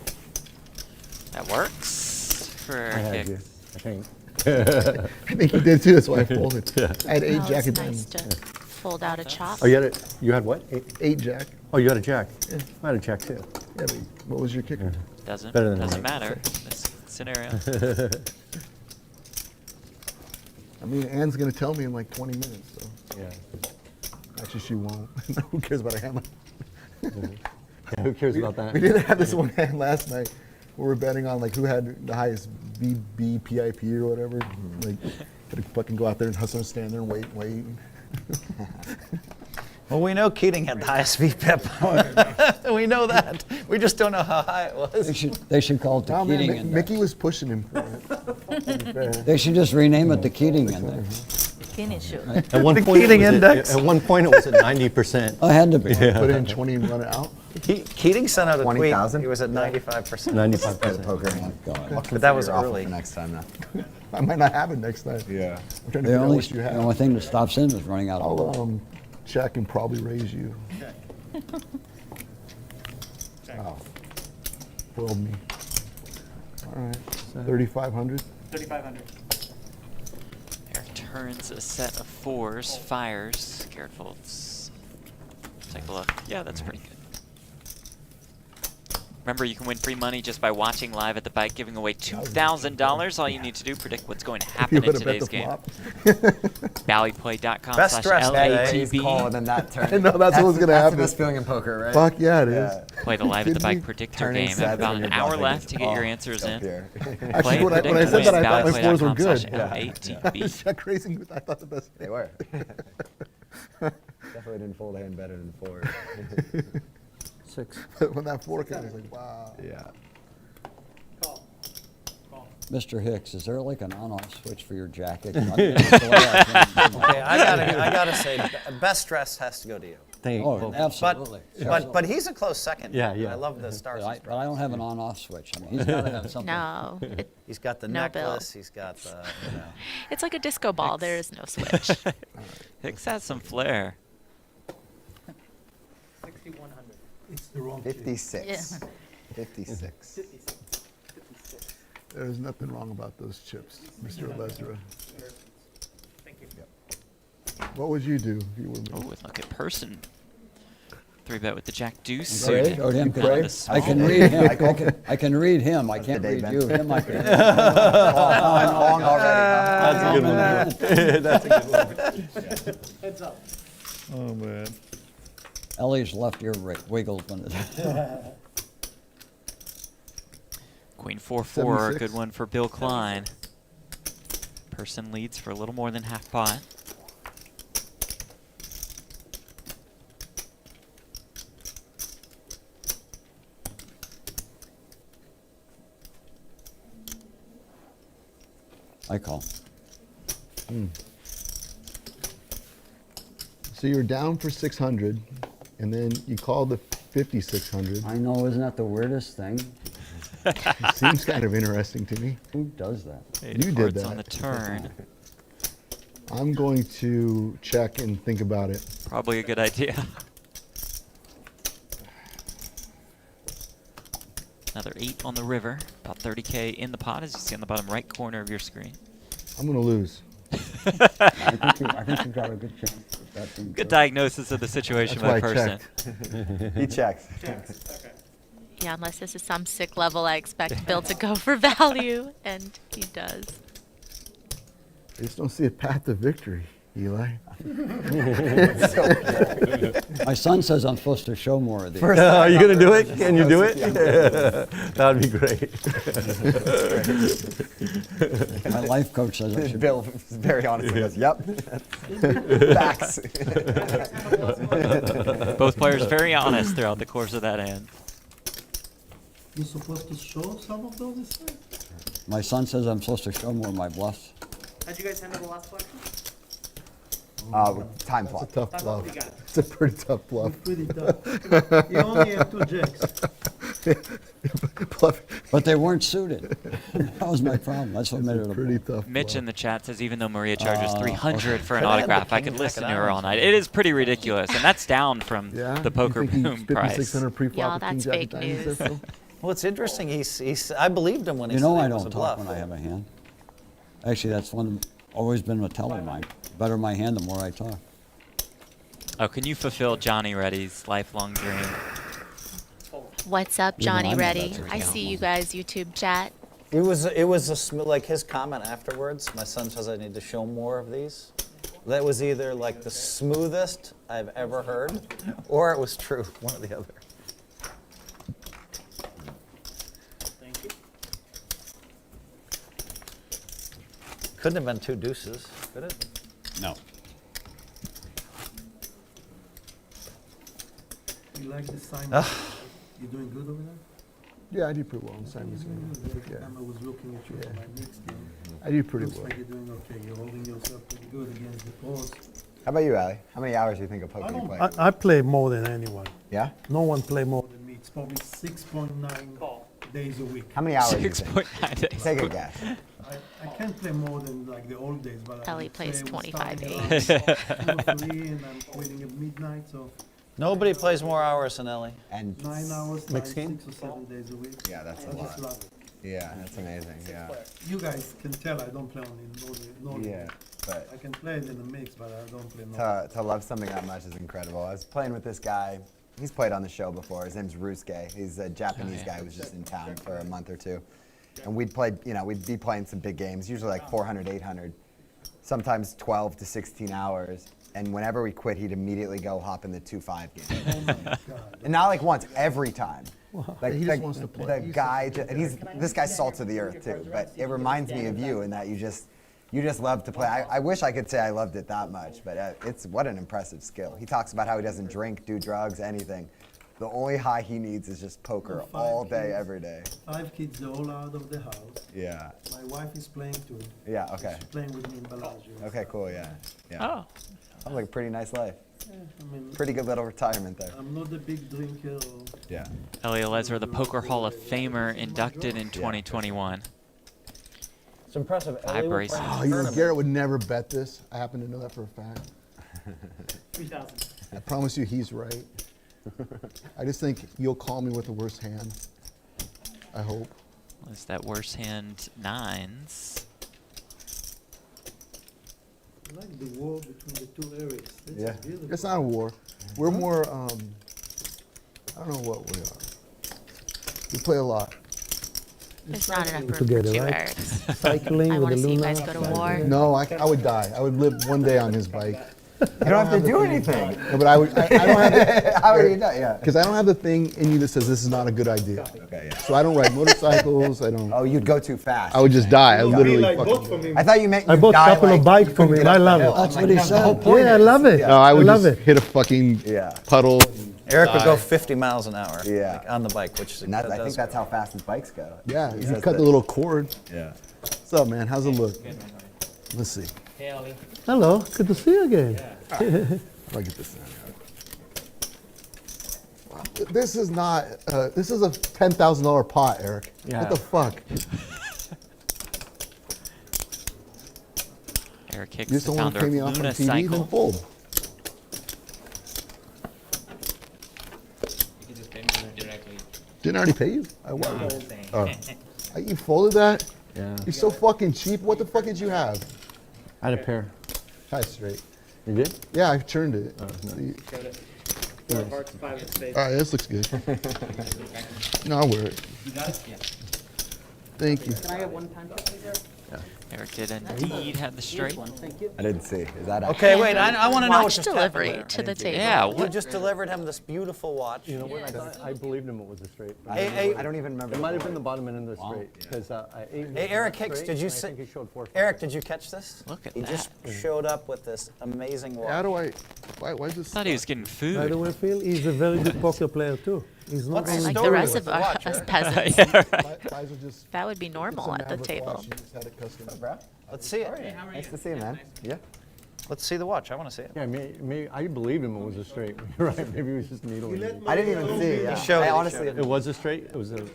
Speaker 6: That works for
Speaker 4: I had
Speaker 6: Hicks.
Speaker 4: you, I think.
Speaker 3: I think you did too, that's why I folded. I had 8
Speaker 5: No,
Speaker 3: jack
Speaker 5: it's
Speaker 3: of
Speaker 5: nice
Speaker 3: diamonds.
Speaker 5: to fold out a chop.
Speaker 4: Oh, you had what?
Speaker 3: 8 jack.
Speaker 4: Oh, you had a jack.
Speaker 3: Yeah.
Speaker 4: I had a jack too.
Speaker 3: Yeah, but what was your kicker?
Speaker 6: Doesn't
Speaker 4: Better than
Speaker 6: doesn't
Speaker 4: mine.
Speaker 6: matter in this scenario.
Speaker 3: I mean, Anne's gonna tell me in like 20 minutes, so.
Speaker 4: Yeah.
Speaker 3: Actually, she won't. Who cares about a hand?
Speaker 4: Yeah, who cares about that?
Speaker 3: We did have this one hand last night where we're betting on like who had the highest PIP or whatever. Like, gotta fucking go out there and hustle and stand there and wait.
Speaker 2: Well, we know Keating had the highest VPIP. We know that. We just don't know how high it was.
Speaker 12: They should call it the
Speaker 3: Oh man,
Speaker 12: Keating Index.
Speaker 3: Mickey was pushing him for it.
Speaker 12: They should just rename it the Keating Index.
Speaker 7: Kenny should.
Speaker 4: At one point,
Speaker 2: Keating
Speaker 4: it was
Speaker 2: index.
Speaker 4: At one point, it was at 90%.
Speaker 12: Oh, it had to be.
Speaker 3: Put in 20 and run it out.
Speaker 2: Keating sent out a tweet.
Speaker 10: 20,000?
Speaker 2: He was at 95%.
Speaker 4: 95%.
Speaker 10: Poker hand.
Speaker 12: God.
Speaker 2: But that was
Speaker 10: You're awful
Speaker 2: early.
Speaker 10: for next time now.
Speaker 3: I might not have it next time.
Speaker 10: Yeah.
Speaker 3: I'm trying to
Speaker 12: The
Speaker 3: figure out
Speaker 12: only,
Speaker 3: what you
Speaker 12: the
Speaker 3: have.
Speaker 12: only thing that stops him is running out of
Speaker 3: I'll
Speaker 12: money.
Speaker 3: check and probably raise you. Oh, foiled me. All right, 3,500.
Speaker 9: 3,500.
Speaker 6: Eric turns a set of 4s, fires. Garrett folds. Take a look. Yeah, that's pretty good. Remember, you can win free money just by watching live at the bike, giving away $2,000. All you need to do, predict what's going to happen in
Speaker 3: would've bet
Speaker 6: today's
Speaker 3: the
Speaker 6: game.
Speaker 3: flop.
Speaker 2: Best dressed guy.
Speaker 10: He's calling
Speaker 6: ballyplay.com/LATB.
Speaker 10: in that turn.
Speaker 3: I know, that's what was gonna
Speaker 10: That's
Speaker 3: happen.
Speaker 10: the best feeling in poker, right?
Speaker 3: Fuck yeah, it is.
Speaker 6: Play the live at the
Speaker 3: Kidding
Speaker 6: bike
Speaker 3: me?
Speaker 6: predictor
Speaker 10: Turning
Speaker 6: game. Have
Speaker 10: sets
Speaker 6: about
Speaker 10: when
Speaker 6: an
Speaker 10: you're
Speaker 6: hour
Speaker 10: bluffing.
Speaker 6: left to get your
Speaker 10: Oh,
Speaker 6: answers
Speaker 10: up
Speaker 6: in.
Speaker 10: here.
Speaker 3: Actually, when I said that, I thought my fours were good.
Speaker 6: ballyplay.com/LATB.
Speaker 3: Check raising, I thought the best.
Speaker 10: They were. Definitely didn't fold a hand better than 4.
Speaker 4: 6.
Speaker 3: When that 4 came, I was like, wow.
Speaker 10: Yeah.
Speaker 9: Call. Call.
Speaker 12: Mr. Hicks, is there like an on-off switch for your jacket?
Speaker 2: Okay, I gotta say, best dress has to go to you.
Speaker 4: Thank
Speaker 12: Oh,
Speaker 4: you.
Speaker 12: absolutely.
Speaker 2: But he's a close second.
Speaker 4: Yeah, yeah.
Speaker 2: I love the stars.
Speaker 12: But I don't have an on-off switch. I mean, he's got to have something.
Speaker 5: No,
Speaker 2: He's got the
Speaker 5: No, Bill.
Speaker 2: necklace. He's got the. You know.
Speaker 5: it's like a disco ball. There is no switch.
Speaker 6: Hicks has some flair.
Speaker 9: 6,100.
Speaker 11: It's the wrong
Speaker 10: 56.
Speaker 7: Yeah.
Speaker 10: 56.
Speaker 9: 56.
Speaker 3: There's nothing wrong about those chips, Mr. Lesra.
Speaker 9: Thank you.
Speaker 3: What would you do if you were me?
Speaker 6: Oh, look at Persson. 3-bet with the Jack Deuce
Speaker 12: Gray?
Speaker 6: suited.
Speaker 12: Showed him,
Speaker 6: On the
Speaker 12: I can read him. I can read him. I can't read you. Him I can.
Speaker 10: Long already.
Speaker 4: That's a good one. That's a good one.
Speaker 9: Heads up.
Speaker 4: Oh, man.
Speaker 12: Ellie's left ear wiggles when it.
Speaker 6: Queen 4-4, a
Speaker 3: 76.
Speaker 6: good one for Bill Klein. Persson leads for a little more than half pot.
Speaker 12: I call.
Speaker 3: So you're down for 600, and then you called the 5,600.
Speaker 12: I know, isn't that the weirdest thing?
Speaker 3: It seems kind of interesting to me.
Speaker 12: Who does that?
Speaker 3: You did
Speaker 6: On the
Speaker 3: that.
Speaker 6: turn.
Speaker 3: I'm going to check and think about it.
Speaker 6: Probably a good idea. Another 8 on the river. About 30K in the pot, as you see on the bottom right corner of your screen.
Speaker 3: I'm going to lose.
Speaker 12: I think you've got a good chance. of that being
Speaker 6: Good
Speaker 12: true.
Speaker 6: diagnosis of the situation
Speaker 3: That's
Speaker 6: by
Speaker 3: why I
Speaker 6: Persson.
Speaker 10: He checks.
Speaker 9: Okay.
Speaker 5: Yeah, unless this is some sick level, I expect Bill to go for value, and he does.
Speaker 3: I just don't see a path to victory, Eli.
Speaker 12: My son says I'm supposed to show more of these.
Speaker 4: Are you going to do it? Can you do it? That would be great.
Speaker 12: My life coach says I should.
Speaker 10: Bill is very honest and goes, yep. Facts.
Speaker 6: Both players very honest throughout the course of that hand.
Speaker 11: You're supposed to show some of those?
Speaker 12: My son says I'm supposed to show more of my bluffs.
Speaker 9: How'd you guys handle the last collection?
Speaker 10: Time
Speaker 3: It's a
Speaker 10: flop.
Speaker 3: tough
Speaker 9: Time
Speaker 3: bluff.
Speaker 9: flop, you got it.
Speaker 3: It's a pretty tough bluff.
Speaker 11: Pretty tough. You only have 2 jacks.
Speaker 3: Bluff.
Speaker 12: But they weren't suited. That was my problem. That's what made it a
Speaker 3: Pretty
Speaker 12: bluff.
Speaker 3: tough.
Speaker 6: Mitch
Speaker 3: bluff.
Speaker 6: in the chat says even though Maria charges 300
Speaker 12: okay.
Speaker 6: for an
Speaker 2: Could have had the
Speaker 6: autograph, I
Speaker 2: king
Speaker 6: could
Speaker 2: jack
Speaker 6: listen
Speaker 2: of
Speaker 6: to her all
Speaker 2: diamonds.
Speaker 6: night. It is pretty ridiculous, and that's down from
Speaker 3: Yeah?
Speaker 6: the poker
Speaker 3: You think
Speaker 6: boom
Speaker 3: he's
Speaker 6: price.
Speaker 3: 5,600 pre-flop
Speaker 5: Y'all,
Speaker 3: with king
Speaker 5: that's
Speaker 3: jack of
Speaker 5: fake
Speaker 3: diamonds
Speaker 5: news.
Speaker 3: there, Phil?
Speaker 2: Well, it's interesting. I believed him when he
Speaker 12: You
Speaker 2: said
Speaker 12: know
Speaker 2: it
Speaker 12: I
Speaker 2: was
Speaker 12: don't
Speaker 2: a
Speaker 12: talk
Speaker 2: bluff.
Speaker 12: when I have a hand. Actually, that's always been a tell of mine. Better my hand, the more I talk.
Speaker 6: Oh, can you fulfill Johnny Reddy's lifelong dream?
Speaker 5: What's up,
Speaker 12: You know,
Speaker 5: Johnny
Speaker 12: I know
Speaker 5: Reddy?
Speaker 12: that's a
Speaker 5: I see you guys YouTube chat.
Speaker 2: It was like his comment afterwards. My son says I need to show more of these. That was either like the smoothest I've ever heard, or it was true. One or the other.
Speaker 9: Thank you.
Speaker 2: Couldn't have been 2 deuces, could it?
Speaker 12: No.
Speaker 11: You like the sign? You doing good over there?
Speaker 3: Yeah, I do pretty well in Simon's game.
Speaker 11: Every
Speaker 3: Yeah.
Speaker 11: time I was looking at you
Speaker 3: Yeah.
Speaker 11: for my next game.
Speaker 3: I do pretty
Speaker 11: Looks
Speaker 3: well.
Speaker 11: like you're doing okay. You're holding yourself pretty good against the pros.
Speaker 10: How about you, Ali? How many hours do you think of poker you play?
Speaker 11: I play more than anyone.
Speaker 10: Yeah?
Speaker 11: No one play more than me. It's probably 6.9 days a week.
Speaker 10: How many hours do you think?
Speaker 6: 6.9 days.
Speaker 10: Take a guess.
Speaker 11: I can't play more than like the old days, but I
Speaker 5: Ellie
Speaker 11: would
Speaker 5: plays
Speaker 11: say we're
Speaker 5: 25
Speaker 11: starting
Speaker 5: days.
Speaker 11: around 2 or 3 and I'm quitting at midnight, so
Speaker 2: Nobody plays more hours than Ellie.
Speaker 10: And
Speaker 11: 9 hours,
Speaker 4: Next
Speaker 11: times
Speaker 4: game?
Speaker 11: 6 or 7 days a week.
Speaker 10: yeah, that's a
Speaker 11: I just
Speaker 10: lot.
Speaker 11: love it.
Speaker 10: Yeah, that's amazing. Yeah.
Speaker 11: You guys can tell I don't play only
Speaker 10: Yeah, but
Speaker 11: I can play it in the mix, but I don't play no.
Speaker 10: to love something that much is incredible. I was playing with this guy. He's played on the show before. His name's Rusuke. He's a Japanese guy who was just in town for a month or 2. And we'd be playing some big games, usually like 400, 800, sometimes 12 to 16 hours. And whenever we quit, he'd immediately go hop in the 2-5 game.
Speaker 11: Oh my God.
Speaker 10: And not like once, every time. Like
Speaker 3: He just wants to play.
Speaker 10: The guy, and this guy's salt of the earth too. But it reminds me of you in that you just love to play. I wish I could say I loved it that much, but it's what an impressive skill. He talks about how he doesn't drink, do drugs, anything. The only high he needs is just poker all day, every day.
Speaker 11: 5 kids, they're all out of the house.
Speaker 10: Yeah.
Speaker 11: My wife is playing too.
Speaker 10: Yeah. Okay.
Speaker 11: She's playing with me in Bellagio.
Speaker 10: Okay. Cool. Yeah. Yeah.
Speaker 6: Oh,
Speaker 10: Sounds like a pretty nice life.
Speaker 11: I mean,
Speaker 10: Pretty good little retirement there.
Speaker 11: I'm not a big drinker. Or
Speaker 10: Yeah.
Speaker 6: Ellie Lesser, the Poker Hall of Famer, inducted in 2021.
Speaker 2: It's impressive.
Speaker 6: High brace.
Speaker 3: Oh, you know, Garrett would never bet this. I happen to know that for a fact.
Speaker 9: 3,000.
Speaker 3: I promise you he's right. I just think you'll call me with the worst hand. I hope.
Speaker 6: Was that worst hand 9s?
Speaker 11: I like the war between the 2 areas. This
Speaker 10: Yeah.
Speaker 11: is beautiful.
Speaker 3: It's not a war. We're more, I don't know what we are. We play a lot.
Speaker 5: There's not enough room for
Speaker 11: Together,
Speaker 5: 2
Speaker 11: right?
Speaker 5: Erics.
Speaker 11: Cycling
Speaker 5: I
Speaker 11: with
Speaker 5: want
Speaker 11: a
Speaker 5: to see you
Speaker 11: Luna.
Speaker 5: guys go to war.
Speaker 3: No, I would die. I would live one day on his bike.
Speaker 10: You don't have to do anything.
Speaker 3: No, but I don't have the,
Speaker 10: How are you done? Yeah.
Speaker 3: because I don't have the thing in you that says this is not a good idea.
Speaker 10: Okay. Yeah.
Speaker 3: So I don't ride motorcycles. I don't.
Speaker 10: Oh, you'd go too fast.
Speaker 3: I would just die. I literally fucking.
Speaker 10: I thought you meant
Speaker 11: I
Speaker 10: you'd
Speaker 11: bought a
Speaker 10: die
Speaker 11: couple
Speaker 10: like
Speaker 11: of bikes
Speaker 10: you
Speaker 11: for
Speaker 10: couldn't
Speaker 11: him.
Speaker 10: get
Speaker 11: I
Speaker 10: up
Speaker 11: love
Speaker 10: the
Speaker 11: it.
Speaker 10: hill.
Speaker 12: That's what he said.
Speaker 11: Yeah, I love it.
Speaker 3: No, I would
Speaker 11: love
Speaker 3: just
Speaker 11: it.
Speaker 3: hit a fucking
Speaker 10: Yeah.
Speaker 3: puddle.
Speaker 2: Eric would go 50 miles an hour
Speaker 10: Yeah.
Speaker 2: on the bike, which
Speaker 10: And I think that's how fast his bikes go.
Speaker 3: Yeah,
Speaker 10: He
Speaker 3: you
Speaker 10: says
Speaker 3: cut
Speaker 10: that-
Speaker 3: the little cord.
Speaker 10: Yeah.
Speaker 3: What's up, man? How's it look? Let's see.
Speaker 9: Hey, Ollie.
Speaker 11: Hello, good to see you again.
Speaker 3: If I get this down. Wow. This is not. This is a $10,000 pot, Eric.
Speaker 4: Yeah.
Speaker 3: What the fuck?
Speaker 6: Eric
Speaker 3: You
Speaker 6: Hicks,
Speaker 3: just
Speaker 6: the
Speaker 3: don't want to
Speaker 6: founder
Speaker 3: pay me
Speaker 6: of
Speaker 3: off on
Speaker 6: Luna
Speaker 3: TV, then
Speaker 6: Cycle.
Speaker 3: fold.
Speaker 9: You can just pay me directly.
Speaker 3: Didn't I already pay you? I
Speaker 9: The whole
Speaker 3: was.
Speaker 9: thing.
Speaker 3: Oh. You folded that?
Speaker 4: Yeah.
Speaker 3: You're so fucking cheap. What the fuck did you have?
Speaker 4: I had a pair.
Speaker 3: That's straight.
Speaker 4: You did?
Speaker 3: Yeah, I turned it.
Speaker 9: Showed it. 4 of hearts, 5 of spades.
Speaker 3: All right, this looks good. No, I'll wear it.
Speaker 9: You got it? Yeah.
Speaker 3: Thank you.
Speaker 9: Can I have 1 time check, please, sir?
Speaker 6: Eric did indeed have the straight.
Speaker 10: I didn't see. Is that
Speaker 2: Okay, wait. I want to know what
Speaker 5: Watch
Speaker 2: just
Speaker 5: delivery
Speaker 2: happened
Speaker 5: to the table.
Speaker 6: Yeah,
Speaker 2: there. You just delivered him this beautiful watch.
Speaker 4: You know what? I believed him it was a straight.
Speaker 2: Hey,
Speaker 10: I don't even remember.
Speaker 4: It might have been the bottom end of the straight. Because
Speaker 2: Hey, Eric Hicks, did you
Speaker 4: I
Speaker 2: see?
Speaker 4: think he showed 4.
Speaker 2: Eric, did you catch this?
Speaker 6: Look at
Speaker 2: he
Speaker 6: that.
Speaker 2: just showed up with this amazing watch.
Speaker 3: How do I? Why is this?
Speaker 6: Thought he was getting
Speaker 11: By
Speaker 6: food.
Speaker 11: the way, Phil, he's a very good poker player too. He's not
Speaker 2: What's the
Speaker 11: only
Speaker 5: Like
Speaker 2: story
Speaker 5: the rest
Speaker 2: with
Speaker 5: of
Speaker 2: the watch,
Speaker 5: us
Speaker 2: Eric?
Speaker 5: peasants.
Speaker 6: Yeah, right.
Speaker 3: Faisal just
Speaker 5: That would be normal at the
Speaker 3: Maverick
Speaker 5: table.
Speaker 3: watch, he just had it custom.
Speaker 10: Bro?
Speaker 2: Let's see it.
Speaker 10: Nice to see you, man. Yeah.
Speaker 2: Let's see the watch. I want to see it.
Speaker 4: Yeah, maybe I believed him it was a straight. You're right. Maybe it was just needling.
Speaker 10: I didn't even see. Yeah.
Speaker 2: showed it,
Speaker 10: I
Speaker 2: he
Speaker 10: honestly.
Speaker 2: showed
Speaker 4: It was a straight. It was a.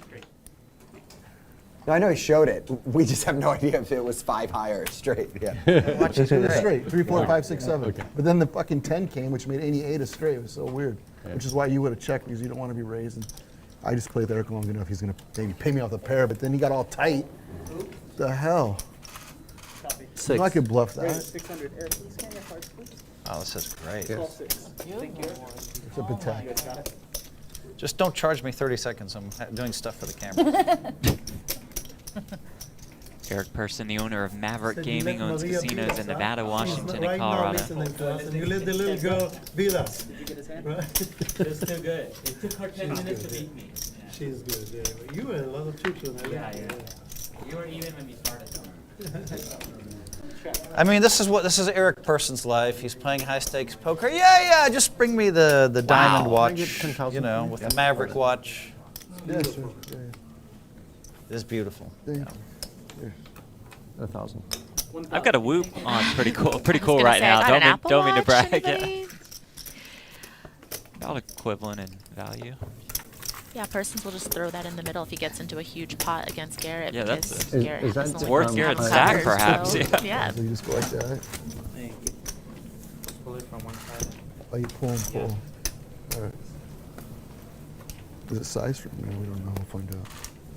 Speaker 10: No, I know he showed it. We just have no idea if it was 5 high or straight. Yeah.
Speaker 2: Watch is
Speaker 3: It was
Speaker 2: great.
Speaker 3: straight, 3, 4, 5, 6, 7. But then the fucking 10 came, which made 88 a straight. It was so weird. Which is why you would have checked, because you don't want to be raising. I just played Eric long enough. He's gonna maybe pay me off the pair, but then he got all tight. The hell? You know I could bluff that.
Speaker 9: 600. Eric, can you scan your cards, please?
Speaker 2: Oh, this is great.
Speaker 3: Yes.
Speaker 9: Thank you.
Speaker 3: It's a protect.
Speaker 2: Just don't charge me 30 seconds. I'm doing stuff for the camera.
Speaker 6: Eric Persson, the owner of Maverick
Speaker 11: Said you
Speaker 6: Gaming,
Speaker 11: let
Speaker 6: owns
Speaker 11: Maria
Speaker 6: casinos
Speaker 11: beat
Speaker 6: in
Speaker 11: us,
Speaker 6: Nevada,
Speaker 11: huh?
Speaker 6: Washington,
Speaker 11: She's
Speaker 6: and
Speaker 11: right now
Speaker 6: Colorado.
Speaker 11: listening to us, and you let the little girl beat us.
Speaker 9: Did you get his hand?
Speaker 11: Right?
Speaker 9: It's still good. It took her 10 minutes to beat me.
Speaker 11: She's good. Yeah. You had a lot of tricks on that.
Speaker 9: Yeah. You were even when we started though.
Speaker 2: I mean, this is Eric Person's life. He's playing high stakes poker. Yeah. Just bring me the diamond
Speaker 4: Can I
Speaker 2: watch.
Speaker 4: get 10,000
Speaker 2: You know, with the Maverick watch.
Speaker 3: Yes, sir. Yeah.
Speaker 2: It's beautiful.
Speaker 3: Thank you.
Speaker 4: 1,000.
Speaker 6: I've got a whoop on pretty cool
Speaker 5: I was gonna
Speaker 6: right
Speaker 5: say, I
Speaker 6: now.
Speaker 5: got an Apple
Speaker 6: Don't mean to
Speaker 5: Watch,
Speaker 6: brag.
Speaker 5: anybody?
Speaker 6: About equivalent in value.
Speaker 5: Yeah, Persons will just throw that in the middle if he gets into a huge pot against Garrett.
Speaker 6: Yeah, that's
Speaker 5: because
Speaker 4: Is-
Speaker 5: Garrett
Speaker 4: is that
Speaker 5: doesn't
Speaker 4: just
Speaker 5: like
Speaker 6: worth
Speaker 5: to
Speaker 6: Garrett's
Speaker 5: have
Speaker 6: sack,
Speaker 5: covers,
Speaker 6: perhaps,
Speaker 5: so,
Speaker 6: yeah.
Speaker 5: yeah.
Speaker 3: So you just go like that.
Speaker 9: Thank you. Pull it from one side.
Speaker 3: Oh, you pull and pull. All right. Is it size for me? We don't know. We'll find out.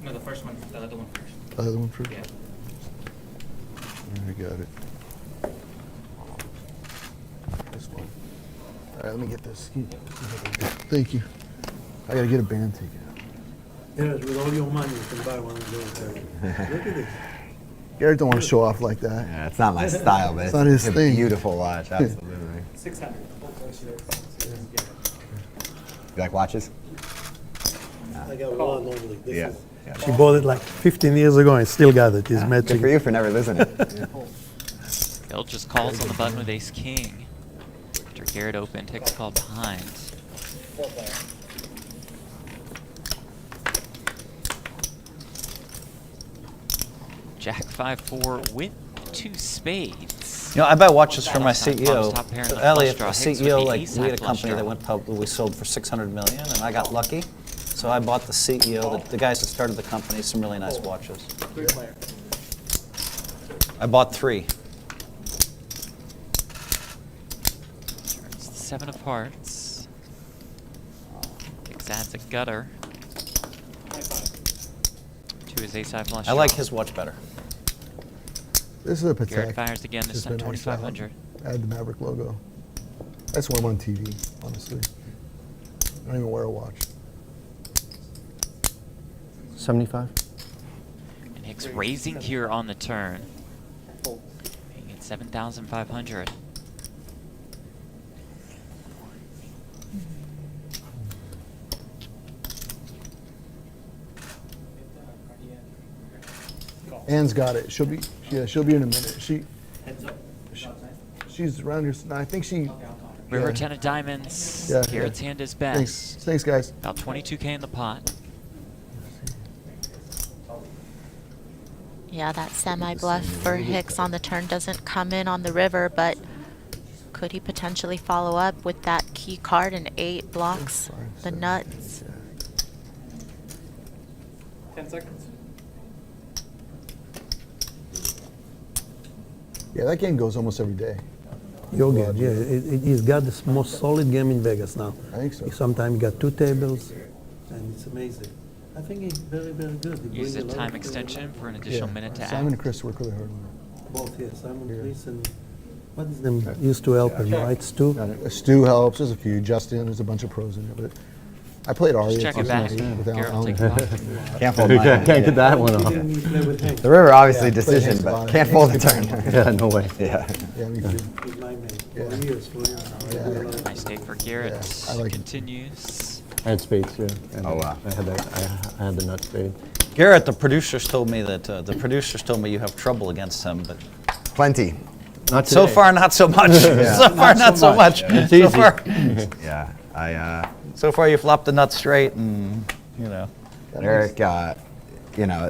Speaker 9: No, the first one, the other one first.
Speaker 3: The other one first?
Speaker 9: Yeah.
Speaker 3: I got it. This one. All right, let me get this. Thank you. I gotta get a band ticket.
Speaker 11: Yes, with all your money, you can buy one of those. Look at this.
Speaker 3: Garrett don't want to show off like that.
Speaker 10: Yeah, it's not my style, but
Speaker 3: It's not his
Speaker 10: a
Speaker 3: thing.
Speaker 10: beautiful watch. Absolutely.
Speaker 9: 600.
Speaker 10: You like watches?
Speaker 11: I got one only. This
Speaker 10: Yeah.
Speaker 11: is-
Speaker 10: Yeah.
Speaker 11: She bought it like 15 years ago and still got it. It's
Speaker 10: Good
Speaker 11: matching.
Speaker 10: for you for never losing it.
Speaker 6: Bill just calls on the button with ace king. After Garrett opened, Hicks called behind. Jack 5-4 with 2 spades.
Speaker 2: You know, I buy watches for my
Speaker 6: Top
Speaker 2: CEO.
Speaker 6: top pair in the
Speaker 2: Elliot, the
Speaker 6: flush draw. Hicks with
Speaker 2: CEO,
Speaker 6: the
Speaker 2: like
Speaker 6: ace
Speaker 2: we
Speaker 6: high
Speaker 2: had a
Speaker 6: flush
Speaker 2: company
Speaker 6: draw.
Speaker 2: that went public. We sold for 600 million, and I got lucky. So I bought the CEO, the guys that started the company, some really nice watches. I bought 3.
Speaker 6: Turns the 7 of hearts. Hicks adds a gutter to his ace high flush
Speaker 2: I like
Speaker 6: draw.
Speaker 2: his watch better.
Speaker 3: This is a Patek.
Speaker 6: Garrett fires again, this
Speaker 3: Just
Speaker 6: time
Speaker 3: been iced out.
Speaker 6: 2,500.
Speaker 3: Add the Maverick logo. That's why I'm on TV, honestly. I don't even wear a watch.
Speaker 4: 75.
Speaker 6: And Hicks raising here on the turn. Making it 7,500.
Speaker 3: Anne's got it. She'll be in a minute.
Speaker 9: Heads up.
Speaker 3: She's around here. I think she.
Speaker 6: River
Speaker 3: yeah.
Speaker 6: 10 of diamonds.
Speaker 3: Yeah,
Speaker 6: Garrett's
Speaker 3: yeah.
Speaker 6: hand is
Speaker 3: Thanks.
Speaker 6: best.
Speaker 3: Thanks, guys.
Speaker 6: About 22K in the pot.
Speaker 5: Yeah, that semi-bluff for Hicks on the turn doesn't come in on the river, but could he potentially follow up with that key card and 8 blocks the nuts?
Speaker 9: 10 seconds.
Speaker 3: Yeah, that game goes almost every day.
Speaker 11: You're good, yeah. He's got the most solid game in Vegas now.
Speaker 3: I think so.
Speaker 11: He sometimes got 2 tables, and it's amazing. I think he's very, very good. He
Speaker 6: Use
Speaker 11: brings
Speaker 6: a
Speaker 11: lot
Speaker 6: time
Speaker 11: of-
Speaker 6: extension for an additional minute to
Speaker 3: Simon and
Speaker 6: act.
Speaker 3: Chris work really hard on it.
Speaker 11: Both, yeah. Simon, Chris, and what is them used to help him, right? Stu?
Speaker 3: Stu helps. There's a few. Justin. There's a bunch of pros in it, but I played Ari.
Speaker 6: Check it back. Garrett will take it off.
Speaker 10: Can't fold
Speaker 4: Can't
Speaker 10: mine.
Speaker 4: get that one off.
Speaker 10: The river obviously decision, but can't fold the turn.
Speaker 4: Yeah, no way.
Speaker 10: Yeah.
Speaker 3: Yeah, me too.
Speaker 6: Nice day for Garrett.
Speaker 3: I like it.
Speaker 6: Continues.
Speaker 4: I had spades too. And
Speaker 10: Oh, wow.
Speaker 4: I had the nut spade.
Speaker 2: Garrett, the producers told me you have trouble against him, but
Speaker 10: Plenty.
Speaker 4: Not
Speaker 2: so
Speaker 4: today.
Speaker 2: far not so much. So far not so much.
Speaker 4: It's
Speaker 2: So
Speaker 4: easy.
Speaker 2: far,
Speaker 10: Yeah.
Speaker 2: so far you flopped the nut straight, and you know.
Speaker 10: Eric,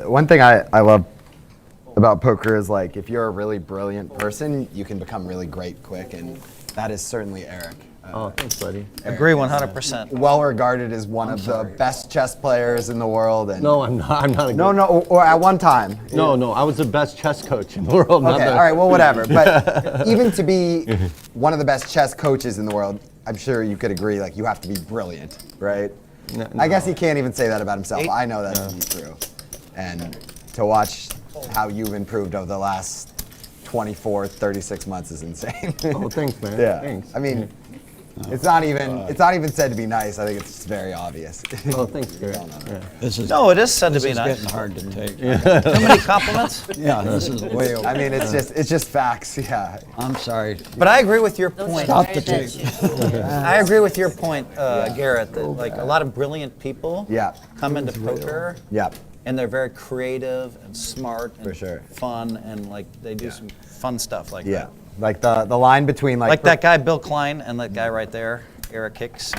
Speaker 10: one thing I love about poker is like if you're a really brilliant person, you can become really great quick, and that is certainly Eric.
Speaker 4: Oh, thanks, buddy.
Speaker 2: Agree 100%.
Speaker 10: Well regarded as one of the best chess players in the world. And
Speaker 4: No, I'm not. I'm not a good.
Speaker 10: no, or at one time.
Speaker 4: No, I was the best chess coach in the world. not
Speaker 10: Okay,
Speaker 4: the-
Speaker 10: all right, well, whatever. But even to be one of the best chess coaches in the world, I'm sure you could agree, like, you have to be brilliant, right?
Speaker 4: No.
Speaker 10: I guess he can't even say that about himself. I know that to be true. And to watch how you've improved over the last 24, 36 months is insane.
Speaker 4: Oh, thanks, man.
Speaker 10: Yeah.
Speaker 4: Thanks.
Speaker 10: I mean, it's not even said to be nice. I think it's very obvious.
Speaker 4: Oh, thanks, Garrett. Yeah.
Speaker 12: This is
Speaker 2: No, it is said to
Speaker 12: this
Speaker 2: be
Speaker 12: is
Speaker 2: nice.
Speaker 12: getting hard to take.
Speaker 2: Too many compliments.
Speaker 12: Yeah, this is way over.
Speaker 10: I mean, it's just facts. Yeah.
Speaker 12: I'm sorry.
Speaker 2: But I agree with your
Speaker 7: Those
Speaker 2: point.
Speaker 7: are
Speaker 12: Stop the
Speaker 7: very
Speaker 12: tape.
Speaker 7: bad
Speaker 2: I agree with your point, Garrett, that like a lot of brilliant people
Speaker 10: Yeah.
Speaker 2: come into poker
Speaker 10: Yeah.
Speaker 2: and they're very creative and smart and
Speaker 10: For sure.
Speaker 2: fun and like they do some fun stuff like
Speaker 10: Yeah.
Speaker 2: that.
Speaker 10: Like the line between
Speaker 2: Like that guy Bill Klein and that guy right there, Eric Hicks.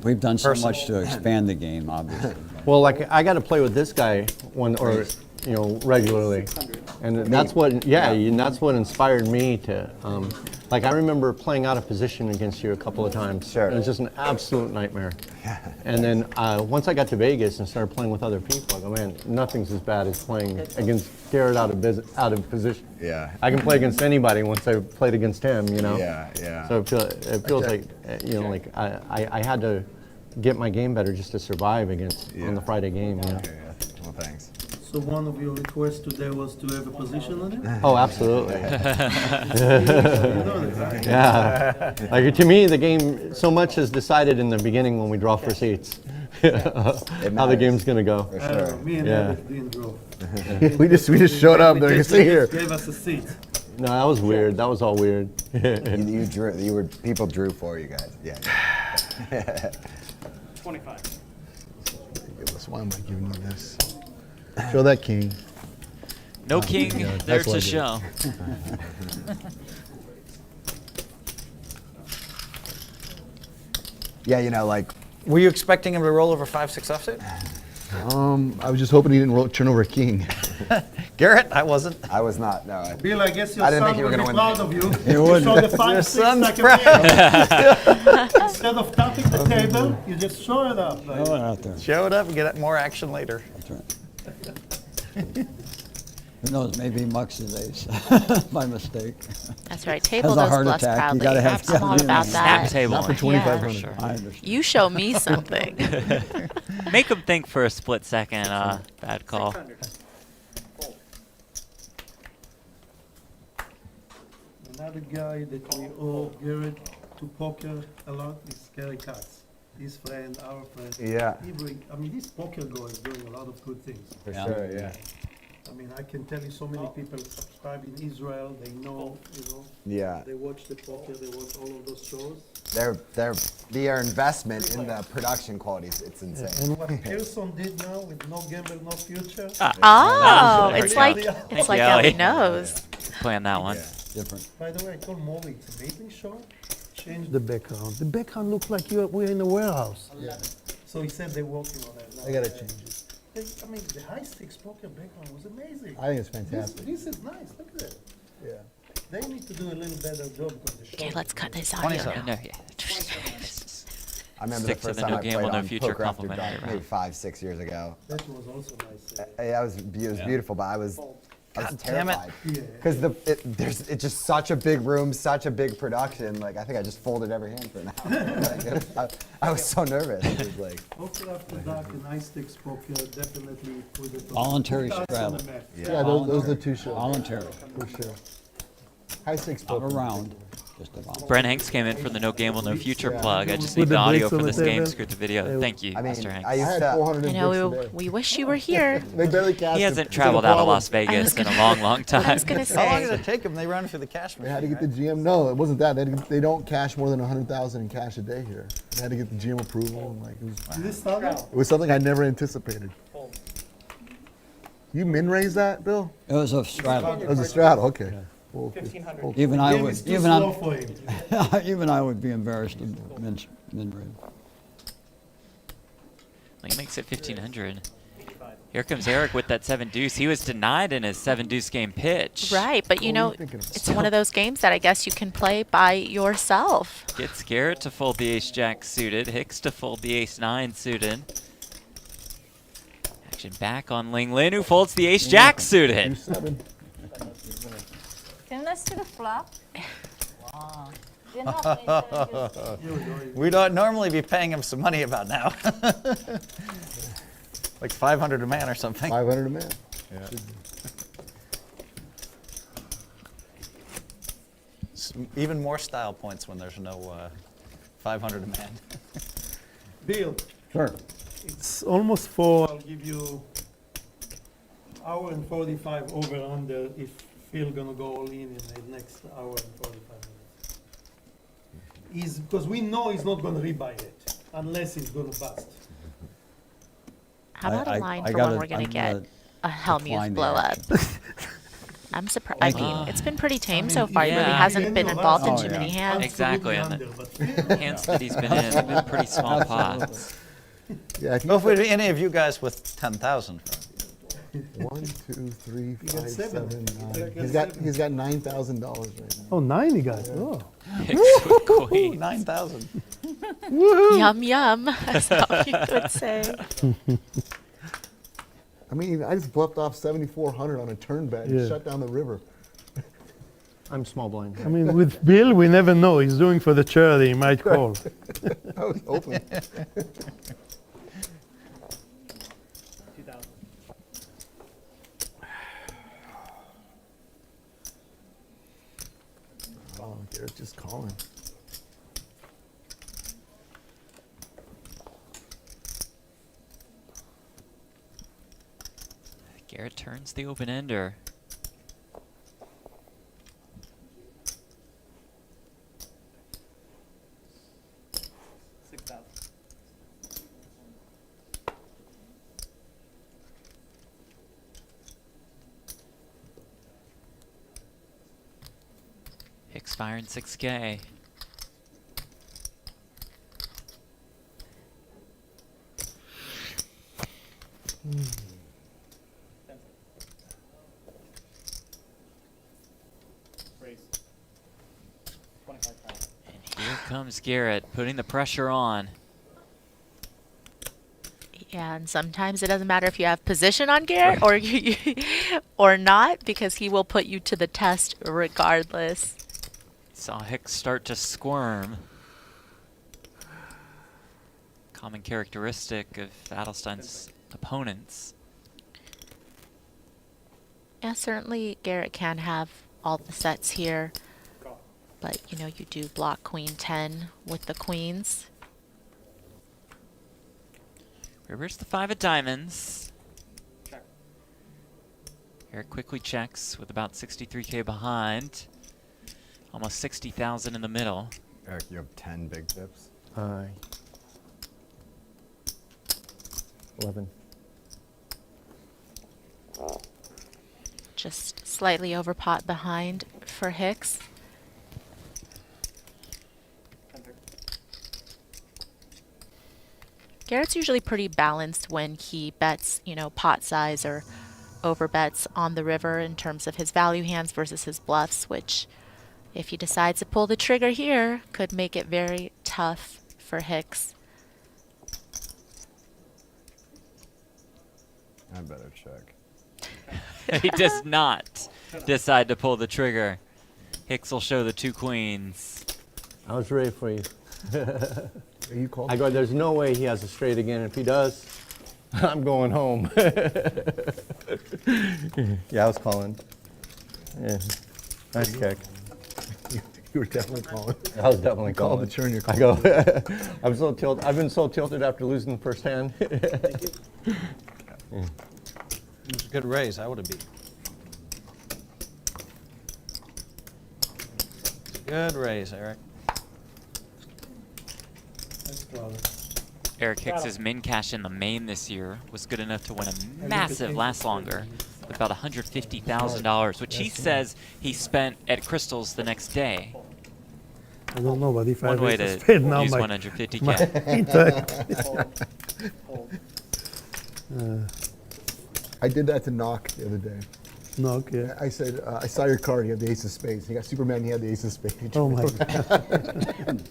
Speaker 12: We've done so
Speaker 2: Persson.
Speaker 12: much to expand the game, obviously.
Speaker 4: Well, like I got to play with this guy regularly, and that's what and that's what inspired me to. Like I remember playing out of position against you a couple of times.
Speaker 10: Sure.
Speaker 4: It was just an absolute nightmare. And then once I got to Vegas and started playing with other people, I go, man, nothing's as bad as playing against Garrett out of position.
Speaker 10: Yeah.
Speaker 4: I can play against anybody once I played against him, you know.
Speaker 10: Yeah, yeah.
Speaker 4: So it feels like like I had to get my game better just to survive on the Friday game. You know?
Speaker 10: Okay, yeah. Well, thanks.
Speaker 11: So one of your requests today was to have a position on it?
Speaker 4: Oh, absolutely.
Speaker 11: You know that, right?
Speaker 4: Yeah. Like to me, the game so much is decided in the beginning when we draw for seats. How the
Speaker 10: matters.
Speaker 4: game's gonna go.
Speaker 11: I don't know, me and
Speaker 4: Yeah.
Speaker 11: Eric didn't draw.
Speaker 3: we just showed up. They're like,
Speaker 11: They
Speaker 3: sit here.
Speaker 11: gave us a seat.
Speaker 4: No, that was weird. That was all weird.
Speaker 10: You drew. People drew for you guys. Yeah.
Speaker 9: 25.
Speaker 3: Why am I giving you this? Show that king.
Speaker 6: No king
Speaker 3: yeah,
Speaker 6: there
Speaker 3: that's what
Speaker 6: to
Speaker 3: I did.
Speaker 6: show.
Speaker 10: Yeah, like.
Speaker 2: Were you expecting him to roll over 5-6 offsuit?
Speaker 3: I was just hoping he didn't turn over a king.
Speaker 2: Garrett, I wasn't.
Speaker 10: I was not. No.
Speaker 11: Bill, I guess your
Speaker 10: I didn't
Speaker 11: son
Speaker 10: think you were
Speaker 11: will be
Speaker 10: gonna
Speaker 11: proud of you.
Speaker 12: He
Speaker 11: You
Speaker 12: would.
Speaker 11: show the 5-6
Speaker 2: son's
Speaker 11: like a
Speaker 2: proud.
Speaker 11: man. Instead of tapping the table, you just show it up. Like,
Speaker 12: Throw it out there.
Speaker 2: Show it up and get more action later.
Speaker 12: That's right. Who knows, maybe he mucks his ace by mistake.
Speaker 5: That's right. Table
Speaker 12: Has a
Speaker 5: those
Speaker 12: heart
Speaker 5: bluffs
Speaker 12: attack. You
Speaker 5: proudly.
Speaker 12: gotta have
Speaker 5: I'm all about
Speaker 6: Snap
Speaker 5: that.
Speaker 6: table.
Speaker 3: Not for
Speaker 6: Yeah,
Speaker 3: 2,500.
Speaker 6: for sure.
Speaker 12: I understand.
Speaker 5: You show me something.
Speaker 6: Make him think for a split second. Bad call.
Speaker 11: Another guy that we owe Garrett to poker a lot is Kerry Katz. His friend, our friend.
Speaker 10: Yeah.
Speaker 11: This poker guy is doing a lot of good things.
Speaker 10: For sure. Yeah.
Speaker 11: I can tell you so many people subscribe in Israel, they know,
Speaker 10: Yeah.
Speaker 11: they watch the poker, they watch all of those shows.
Speaker 10: Their investment in the production quality, it's insane.
Speaker 11: And what Persson did now with No Gamble, No Future.
Speaker 5: Oh, it's
Speaker 11: Yeah.
Speaker 5: like
Speaker 11: Thank
Speaker 6: you,
Speaker 5: Ellie
Speaker 6: Ellie.
Speaker 5: knows.
Speaker 6: Playing that one.
Speaker 12: Different.
Speaker 11: By the way, I told Maury it's amazing show. Changed The background. The background looks like we're in a warehouse.
Speaker 3: Yeah.
Speaker 11: So he said they're working on that now.
Speaker 3: I gotta change it.
Speaker 11: The high stakes poker background was amazing.
Speaker 3: I think it's fantastic.
Speaker 11: This is nice. Look at it.
Speaker 3: Yeah.
Speaker 11: They need to do a little better job because the show.
Speaker 5: Okay, let's cut this audio
Speaker 2: 27.
Speaker 5: now.
Speaker 6: No, yeah.
Speaker 10: I remember
Speaker 6: Stick
Speaker 10: the
Speaker 6: to
Speaker 10: first
Speaker 6: the
Speaker 10: time
Speaker 6: no
Speaker 10: I
Speaker 6: gamble,
Speaker 10: played
Speaker 6: no
Speaker 10: on
Speaker 6: future
Speaker 10: Poker After
Speaker 6: complimentary
Speaker 10: Dark, maybe
Speaker 6: round.
Speaker 10: 5-6 years ago.
Speaker 11: That was also nice.
Speaker 10: It was beautiful, but I was
Speaker 2: damn it.
Speaker 10: terrified because it's just such a big room, such a big production. Like I think I just folded every hand for an hour. I was so nervous. It was like
Speaker 11: Poker After Dark and high stakes poker definitely put it on.
Speaker 12: Voluntary
Speaker 11: put us on
Speaker 12: straddle.
Speaker 11: the map.
Speaker 3: Yeah, those are the two shows.
Speaker 12: Voluntary.
Speaker 3: For sure. High stakes
Speaker 12: Not
Speaker 3: poker.
Speaker 12: around. just about.
Speaker 6: Brent Hanks came in from the No Gamble, No Future plug. I just
Speaker 11: With
Speaker 6: need the
Speaker 11: the
Speaker 6: audio
Speaker 11: bricks
Speaker 6: for
Speaker 11: on the
Speaker 6: this game,
Speaker 11: table.
Speaker 6: screwed the video. Thank you,
Speaker 10: I mean,
Speaker 6: Mr. Hanks.
Speaker 10: I
Speaker 3: I
Speaker 10: used
Speaker 3: had
Speaker 10: to.
Speaker 3: 400
Speaker 5: I
Speaker 3: bricks
Speaker 5: know
Speaker 3: today.
Speaker 5: we wish you were here.
Speaker 3: They barely cashed
Speaker 6: He
Speaker 3: it.
Speaker 6: hasn't
Speaker 3: It's
Speaker 6: traveled
Speaker 3: like a
Speaker 6: out of
Speaker 3: problem.
Speaker 6: Las Vegas in a long, long
Speaker 5: I was
Speaker 6: time.
Speaker 5: gonna
Speaker 2: How long
Speaker 5: say.
Speaker 2: did it take them? They run through the cash
Speaker 3: They
Speaker 2: machine.
Speaker 3: had to get the
Speaker 2: right?
Speaker 3: GM. No, it wasn't that. They don't cash more than 100,000 in cash a day here. They had to get the GM approval. And like it was something I never anticipated. You min raise that, Bill?
Speaker 12: It was a straddle.
Speaker 3: It was a straddle. Okay. Well,
Speaker 12: Even I
Speaker 11: Game
Speaker 12: would,
Speaker 11: is too
Speaker 12: even
Speaker 11: slow
Speaker 12: I,
Speaker 11: for him.
Speaker 12: even I would be embarrassed to min raise.
Speaker 6: He makes it 1,500. Here comes Eric with that 7 deuce. He was denied in his 7 deuce game pitch.
Speaker 5: Right, but you
Speaker 3: What
Speaker 5: know,
Speaker 3: were you thinking?
Speaker 5: it's one of those games that I guess you can play by yourself.
Speaker 6: Gets Garrett to fold the ace jack suited. Hicks to fold the ace 9 suited. Action back on Ling Lin, who folds the ace jack suited.
Speaker 3: 2-7.
Speaker 7: Can I see the flop? Wow. You're not playing 7 deuce.
Speaker 2: We'd normally be paying him some money about now. Like 500 a man or something.
Speaker 3: 500 a man.
Speaker 2: Even more style points when there's no 500 a man.
Speaker 11: Bill,
Speaker 12: Sure.
Speaker 11: it's almost 4. I'll give you hour and 45 over under if Phil gonna go all in the next hour and 45 minutes. Because we know he's not gonna rebuy it unless he's gonna bust.
Speaker 5: How about a
Speaker 12: I
Speaker 5: line for
Speaker 12: gotta-
Speaker 5: when we're gonna
Speaker 12: I'm
Speaker 5: get
Speaker 12: gonna
Speaker 5: a Hellmuth
Speaker 12: decline the
Speaker 5: blow up?
Speaker 12: action.
Speaker 5: I'm surprised. I mean, it's been pretty tame so far. He really
Speaker 6: yeah.
Speaker 5: hasn't been involved in
Speaker 12: Oh,
Speaker 5: too
Speaker 12: yeah.
Speaker 5: many hands.
Speaker 6: Exactly, and
Speaker 11: Absolutely
Speaker 6: the
Speaker 11: under, but
Speaker 6: hands that he's been in have been pretty small pots.
Speaker 3: Yeah. If you
Speaker 2: Well, if we, any of you guys with 10,000.
Speaker 3: 1, 2, 3,
Speaker 11: got
Speaker 3: 5,
Speaker 11: 7.
Speaker 3: 7,
Speaker 11: You
Speaker 3: 9.
Speaker 11: got
Speaker 3: He's got $9,000 right now.
Speaker 11: Oh, 9 you got. Oh.
Speaker 6: Hicks with queens.
Speaker 2: 9,000.
Speaker 5: Yum yum, as how you would say.
Speaker 3: I mean, I just bluffed off 7,400 on a turn bet and
Speaker 11: Yeah.
Speaker 3: shut down the river.
Speaker 4: I'm small blind.
Speaker 11: I mean, with Bill, we never know. He's doing for the charity. He might call.
Speaker 3: I was hoping.
Speaker 9: 2,000.
Speaker 3: Oh, Garrett's just calling.
Speaker 6: Garrett turns the open ender. Hicks firing 6K.
Speaker 9: Raise. 25,000.
Speaker 6: And here comes Garrett, putting the pressure on.
Speaker 5: Yeah, and sometimes it doesn't matter if you have position on Garrett or or not, because he will put you to the test regardless.
Speaker 6: Saw Hicks start to squirm. Common characteristic of Adelstein's opponents.
Speaker 5: Yeah, certainly Garrett can have all the sets here,
Speaker 9: Call.
Speaker 5: but you know, you do block Queen 10 with the queens.
Speaker 6: Reverse the 5 of diamonds.
Speaker 9: Check.
Speaker 6: Eric quickly checks with about 63K behind. Almost 60,000 in the middle.
Speaker 10: Eric, you have 10 big tips.
Speaker 4: 11.
Speaker 5: Just slightly over pot behind for Hicks.
Speaker 9: 10-30.
Speaker 5: Garrett's usually pretty balanced when he bets, you know, pot size or over bets on the river in terms of his value hands versus his bluffs, which if he decides to pull the trigger here, could make it very tough for Hicks.
Speaker 10: I better check.
Speaker 6: He does not decide to pull the trigger. Hicks will show the 2 queens.
Speaker 4: I was ready for you.
Speaker 3: Are you calling?
Speaker 4: I go, there's no way he has a straight again. If he does, I'm going home. Yeah, I was calling. Yeah. Nice kick.
Speaker 3: You were definitely calling.
Speaker 4: I was definitely
Speaker 3: Call
Speaker 4: calling.
Speaker 3: the turn your call.
Speaker 4: I go, I'm so tilted. I've been so tilted after losing the first hand.
Speaker 2: It was a good raise. I would have beat. Good raise, Eric.
Speaker 6: Eric Hicks's min cash in the main this year was good enough to win a massive last longer, with about $150,000, which he says he spent at Crystal's the next day.
Speaker 11: I don't know, but if I
Speaker 6: One way
Speaker 11: raise the
Speaker 6: to
Speaker 11: spade now,
Speaker 6: use
Speaker 11: my
Speaker 6: 150K.
Speaker 3: I did that to Knock the other day.
Speaker 11: Knock, yeah.
Speaker 3: I said, I saw your card, you have the ace of spades. He got Superman, he had the ace of spades.
Speaker 11: Oh my God.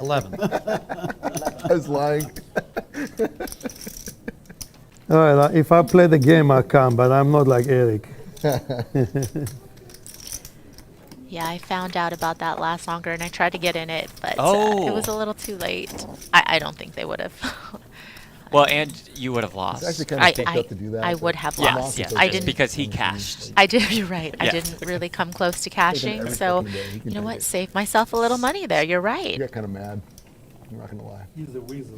Speaker 2: 11.
Speaker 3: I was lying.
Speaker 11: All right, if I play the game, I'll come, but I'm not like Eric.
Speaker 5: Yeah, I found out about that last longer, and I tried to get in it, but it was a little too late. I don't think they would have.
Speaker 6: Well, and you would have lost.
Speaker 3: It's actually kind of fucked up to do that.
Speaker 5: I would have lost.
Speaker 6: Yes,
Speaker 5: I
Speaker 6: just
Speaker 5: didn't,
Speaker 6: because he cashed.
Speaker 5: I did. You're right. I
Speaker 6: Yeah.
Speaker 5: didn't really come close to cashing,
Speaker 3: every
Speaker 5: so
Speaker 3: fucking day. He can
Speaker 5: you know
Speaker 3: do
Speaker 5: what?
Speaker 3: it.
Speaker 5: Save myself a little money there. You're
Speaker 3: He
Speaker 5: right.
Speaker 3: got kind of mad. I'm not gonna lie.
Speaker 11: He's a weasel.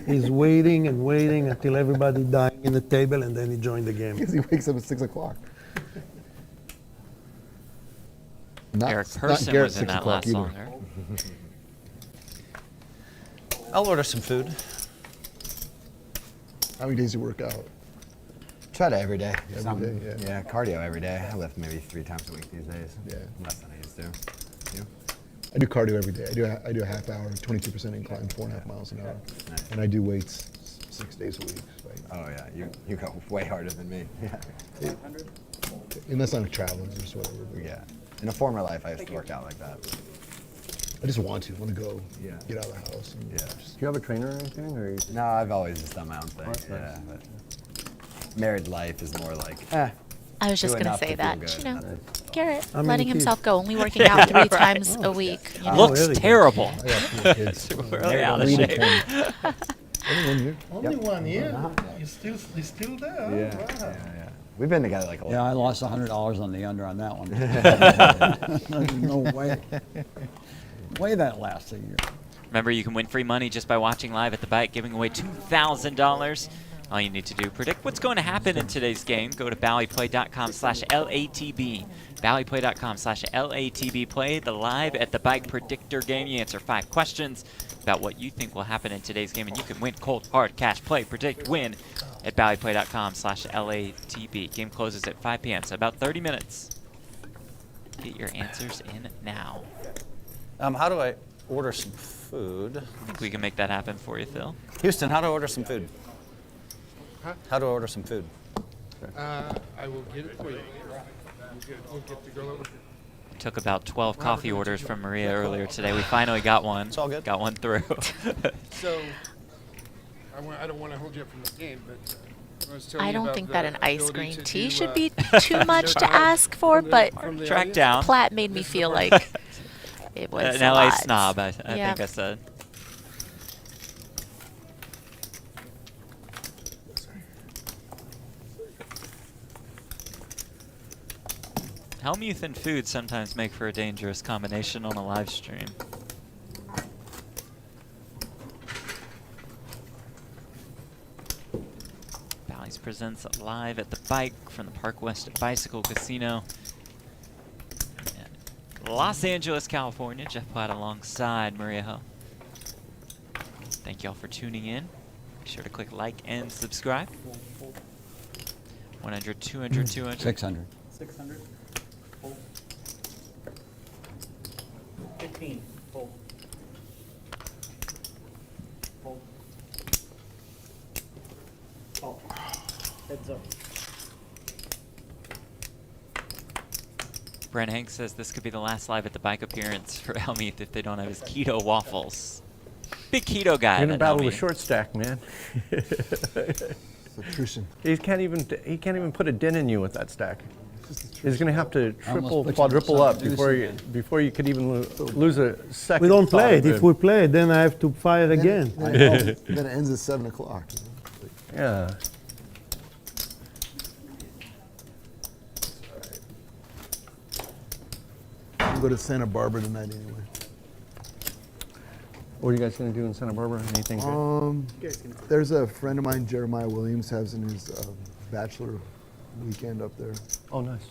Speaker 11: He's waiting and waiting until everybody dying in the table, and then he joined the game.
Speaker 3: Because he wakes up at 6 o'clock.
Speaker 6: Eric Persson was in that last longer.
Speaker 2: I'll order some food.
Speaker 3: How many days do you work out?
Speaker 10: Try to every day.
Speaker 3: Every day,
Speaker 10: Yeah, cardio every day. I lift maybe 3 times a week these days.
Speaker 3: Yeah.
Speaker 10: Less than I used to. You?
Speaker 3: I do cardio every day. I do a half hour, 22% incline, 4.5 miles an hour.
Speaker 10: Nice.
Speaker 3: And I do weights 6 days a week.
Speaker 10: Oh yeah, you go way harder than me. Yeah.
Speaker 3: Unless I'm traveling or just whatever. But
Speaker 10: Yeah. In a former life, I used to work out like that.
Speaker 3: I just want to go
Speaker 10: Yeah.
Speaker 3: get out of the house. And
Speaker 10: Yeah.
Speaker 4: Do you have a trainer or anything? Or
Speaker 10: No, I've always just done my own thing.
Speaker 4: That's nice.
Speaker 10: Yeah. But married life is more like,
Speaker 5: I was just
Speaker 10: do
Speaker 5: going to
Speaker 10: enough
Speaker 5: say
Speaker 10: to
Speaker 5: that.
Speaker 10: feel good.
Speaker 5: You know,
Speaker 10: That's it.
Speaker 5: Garrett
Speaker 11: How many
Speaker 5: letting
Speaker 11: kids?
Speaker 5: himself go, only working out 3 times a week. You know?
Speaker 6: Looks
Speaker 11: really?
Speaker 6: terrible.
Speaker 3: I got 4 kids.
Speaker 6: Really out of
Speaker 3: Only
Speaker 6: shape.
Speaker 3: 20. Only 1 year.
Speaker 11: Only 1 year. He's still there.
Speaker 10: Yeah. We've been together like a
Speaker 12: Yeah, I lost $100 on the under on that one. There's no way that lasts a year.
Speaker 6: Remember, you can win free money just by watching live at the bike, giving away $2,000. All you need to do, predict what's going to happen in today's game. Go to BallyPlay.com/LATB. BallyPlay.com/LATB. Play the live at the bike predictor game. You answer 5 questions about what you think will happen in today's game, and you can win cold, hard cash. Play, predict, win at BallyPlay.com/LATB. Game closes at 5 p.m., so about 30 minutes. Get your answers in now.
Speaker 2: How do I order some food?
Speaker 6: I think we can make that happen for you, Phil.
Speaker 2: Houston, how do I order some food? How do I order some food?
Speaker 13: I will get it for you. We'll get the girl over.
Speaker 6: Took about 12 coffee orders from Maria earlier today. We finally got one.
Speaker 2: It's all good.
Speaker 6: Got one through.
Speaker 13: So, I don't want to hold you up from the game, but I was telling
Speaker 5: I
Speaker 13: you
Speaker 5: don't
Speaker 13: about
Speaker 5: think
Speaker 13: the
Speaker 5: that an ice
Speaker 13: ability
Speaker 5: green
Speaker 13: to
Speaker 5: tea
Speaker 13: do,
Speaker 5: should be too much to ask for, but
Speaker 13: from the
Speaker 6: Track
Speaker 13: audience.
Speaker 6: down.
Speaker 5: Platt made me feel like it was
Speaker 6: An
Speaker 5: a
Speaker 6: LA
Speaker 5: lot.
Speaker 6: snob, I
Speaker 5: Yeah.
Speaker 6: think I said. Hellmuth and food sometimes make for a dangerous combination on a live stream. Bally's presents live at the bike from the Park West Bicycle Casino. in Los Angeles, California. Jeff Platt alongside Maria Ho. Thank you all for tuning in. Be sure to click like and subscribe. 100, 200, 200.
Speaker 12: 600.
Speaker 9: 600. Full. 15. Full. Full. Oh. Heads up.
Speaker 6: Brent Hank says this could be the last live at the bike appearance for Hellmuth if they don't have his keto waffles. Big keto guy.
Speaker 4: You're in a
Speaker 6: that
Speaker 4: battle with
Speaker 6: Hellmuth.
Speaker 4: short stack, man.
Speaker 3: Intrusion.
Speaker 4: He can't even put a dent in you with that stack. He's going to have to
Speaker 12: I almost
Speaker 4: triple,
Speaker 12: put you
Speaker 4: quadruple
Speaker 12: on
Speaker 4: up
Speaker 12: something
Speaker 4: before you could even lose a second.
Speaker 11: We don't play it.
Speaker 4: thought.
Speaker 11: If we play it, then I have to fire again.
Speaker 3: Then it ends at 7 o'clock.
Speaker 4: Yeah.
Speaker 3: go to Santa Barbara tonight anyway.
Speaker 4: What are you guys going to do in Santa Barbara? Anything good?
Speaker 3: There's a friend of mine, Jeremiah Williams, has in his bachelor weekend up there.
Speaker 4: Oh, nice.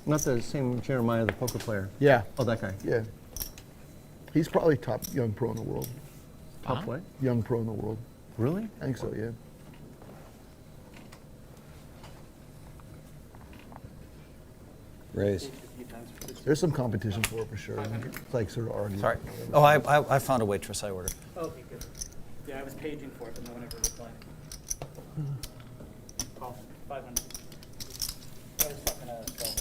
Speaker 4: Not the same Jeremiah, the poker player.
Speaker 3: Yeah.
Speaker 4: Oh, that guy.
Speaker 3: Yeah. He's probably top young pro in the world.
Speaker 4: Top what?
Speaker 3: Young pro in the world.
Speaker 4: Really?
Speaker 3: I think so, yeah.
Speaker 12: Raise.
Speaker 3: There's some competition for it for sure. It's like sort of arguing.
Speaker 2: Sorry. Oh, I found a waitress I ordered.
Speaker 9: Okay, good. Yeah, I was paging for it, but no one ever replied. Call 500. I was talking to Phil,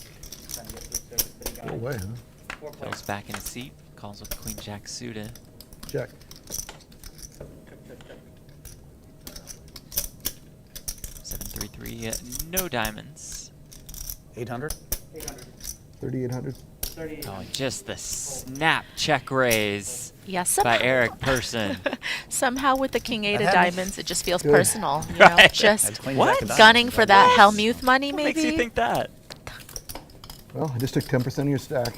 Speaker 9: trying to get through service, but he got
Speaker 3: No way, huh?
Speaker 9: 4
Speaker 6: Phil's
Speaker 9: players.
Speaker 6: back in his seat. Calls with Queen Jack suited.
Speaker 3: Check.
Speaker 9: Check.
Speaker 6: 733, no diamonds.
Speaker 2: 800.
Speaker 9: 800.
Speaker 3: 3,800.
Speaker 9: 38.
Speaker 6: Oh, just the snap check raise
Speaker 5: Yeah,
Speaker 6: by
Speaker 5: somehow,
Speaker 6: Eric Persson.
Speaker 5: somehow with the king eight of
Speaker 2: had-
Speaker 5: diamonds, it just feels
Speaker 3: Good.
Speaker 5: personal. You know,
Speaker 6: Right.
Speaker 5: just
Speaker 2: That's Queen
Speaker 6: What?
Speaker 2: Jack of diamonds.
Speaker 5: gunning for that Hellmuth money,
Speaker 6: What makes you
Speaker 5: maybe.
Speaker 6: think that?
Speaker 3: Well, I just took 10% of your stack.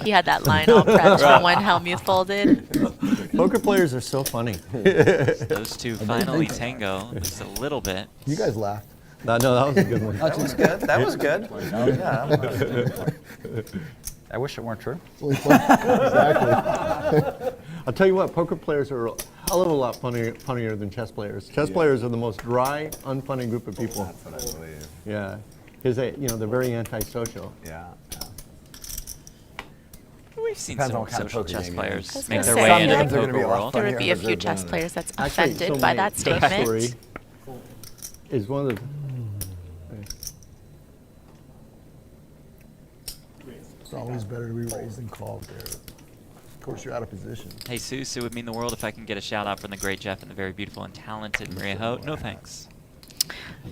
Speaker 5: He had that line all prepped for when Hellmuth folded.
Speaker 4: Poker players are so funny.
Speaker 6: Those two finally tango just a little bit.
Speaker 3: You guys laughed.
Speaker 4: No, that was a good one.
Speaker 2: That was good. That was good. Yeah. I wish it weren't true.
Speaker 3: It's only fun. Exactly.
Speaker 4: I'll tell you what, poker players are a hell of a lot funnier than chess players. Chess players are the most dry, unfunny group of people.
Speaker 10: That's what I believe.
Speaker 4: Yeah, because they're very antisocial.
Speaker 10: Yeah.
Speaker 6: We've seen
Speaker 10: Depends
Speaker 6: some
Speaker 10: on what kind of
Speaker 6: social
Speaker 10: poker
Speaker 6: chess
Speaker 10: game
Speaker 6: players
Speaker 5: I was
Speaker 6: make
Speaker 5: gonna
Speaker 6: their
Speaker 5: say,
Speaker 6: way into
Speaker 5: yeah,
Speaker 6: the
Speaker 10: they're gonna
Speaker 6: poker
Speaker 10: be a lot
Speaker 6: world.
Speaker 5: There would be a
Speaker 10: funnier
Speaker 5: few
Speaker 10: than
Speaker 5: chess
Speaker 10: the-
Speaker 5: players that's
Speaker 4: Actually,
Speaker 5: offended
Speaker 4: so
Speaker 5: by
Speaker 4: my
Speaker 5: that
Speaker 4: chess
Speaker 5: statement.
Speaker 4: story is one of the.
Speaker 3: It's always better to be raised than called there. Of course, you're out of position.
Speaker 6: Hey, Seuss, it would mean the world if I can get a shout out from the great Jeff and the very beautiful and talented Maria Ho. No thanks.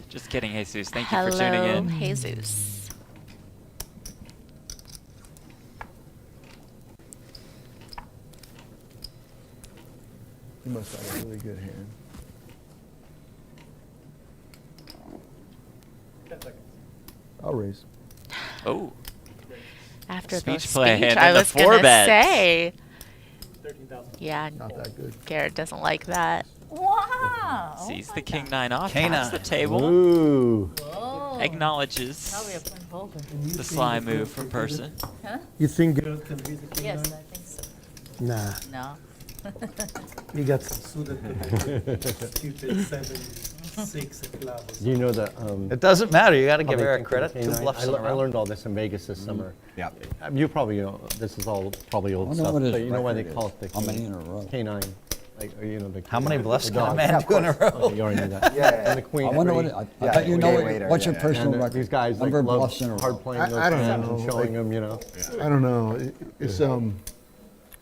Speaker 6: Just kidding, Hey, Seuss. Thank you for tuning
Speaker 5: Hello,
Speaker 6: in.
Speaker 5: Jesus.
Speaker 3: You must have a really good hand.
Speaker 9: 10 seconds.
Speaker 3: I'll raise.
Speaker 6: Oh,
Speaker 5: After the
Speaker 6: Speech
Speaker 5: speech,
Speaker 6: play and
Speaker 5: I
Speaker 6: the
Speaker 5: was
Speaker 6: 4
Speaker 5: gonna
Speaker 6: bets.
Speaker 5: say.
Speaker 9: 13,000.
Speaker 5: Yeah,
Speaker 3: Not that good.
Speaker 5: Garrett doesn't like that.
Speaker 7: Wow.
Speaker 6: sees the king 9 off,
Speaker 2: King
Speaker 6: taps the
Speaker 2: nine.
Speaker 6: table,
Speaker 4: Ooh.
Speaker 7: Whoa.
Speaker 6: acknowledges
Speaker 7: Now we are playing poker.
Speaker 6: the sly move from Persson.
Speaker 7: Huh?
Speaker 11: You think Garrett can beat the king
Speaker 7: Yes,
Speaker 11: nine?
Speaker 7: I think so.
Speaker 11: Nah,
Speaker 7: No.
Speaker 11: he got suited stupid 7-6 of clubs.
Speaker 4: Do you know that?
Speaker 2: It doesn't matter. You got to
Speaker 4: how
Speaker 2: give
Speaker 4: they
Speaker 2: Eric
Speaker 4: think of
Speaker 2: credit.
Speaker 4: the
Speaker 2: Two
Speaker 4: K9?
Speaker 2: bluffs in a
Speaker 4: I
Speaker 2: row.
Speaker 4: learned all this in Vegas this summer.
Speaker 10: Yeah.
Speaker 4: You probably this is all probably
Speaker 12: I
Speaker 4: old
Speaker 12: wonder
Speaker 4: stuff,
Speaker 12: what his
Speaker 4: but you know why they
Speaker 12: record
Speaker 4: call
Speaker 12: is.
Speaker 4: it the
Speaker 12: How many in a row?
Speaker 4: K9. Like, the
Speaker 2: How many bluffs
Speaker 4: the
Speaker 2: can a
Speaker 4: dog.
Speaker 2: man do in a row?
Speaker 4: Okay, you already knew that.
Speaker 10: Yeah.
Speaker 4: And the queen.
Speaker 12: I wonder what
Speaker 4: three.
Speaker 12: it, I
Speaker 10: Yeah,
Speaker 12: bet you know
Speaker 10: way
Speaker 12: what,
Speaker 10: later,
Speaker 12: what's your
Speaker 10: yeah.
Speaker 12: personal
Speaker 4: And
Speaker 12: record.
Speaker 4: these guys like
Speaker 12: Number of
Speaker 4: love
Speaker 12: bluffs in a row.
Speaker 4: hard playing
Speaker 3: I
Speaker 4: those
Speaker 3: don't
Speaker 4: hands
Speaker 3: know,
Speaker 4: and showing
Speaker 3: like-
Speaker 4: them, you know.
Speaker 3: I don't know. It's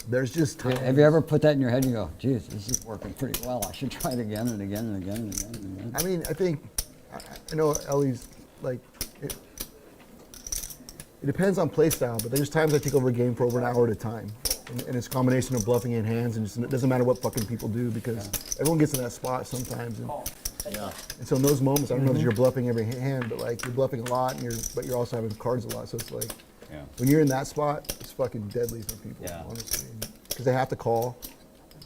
Speaker 3: there's just times.
Speaker 12: Have you ever put that in your head and you go, geez, this is working pretty well. I should try it again and again and again and again and again.
Speaker 3: I mean, I think I know Ellie's like it depends on play style, but there's times I take over a game for over an hour at a time. And it's a combination of bluffing in hands, and it doesn't matter what fucking people do because everyone gets in that spot sometimes. And so in those moments, I don't know if you're bluffing every hand, but like you're bluffing a lot, but you're also having cards a lot. So it's like when you're in that spot, it's fucking deadly for people, honestly, because they have to call.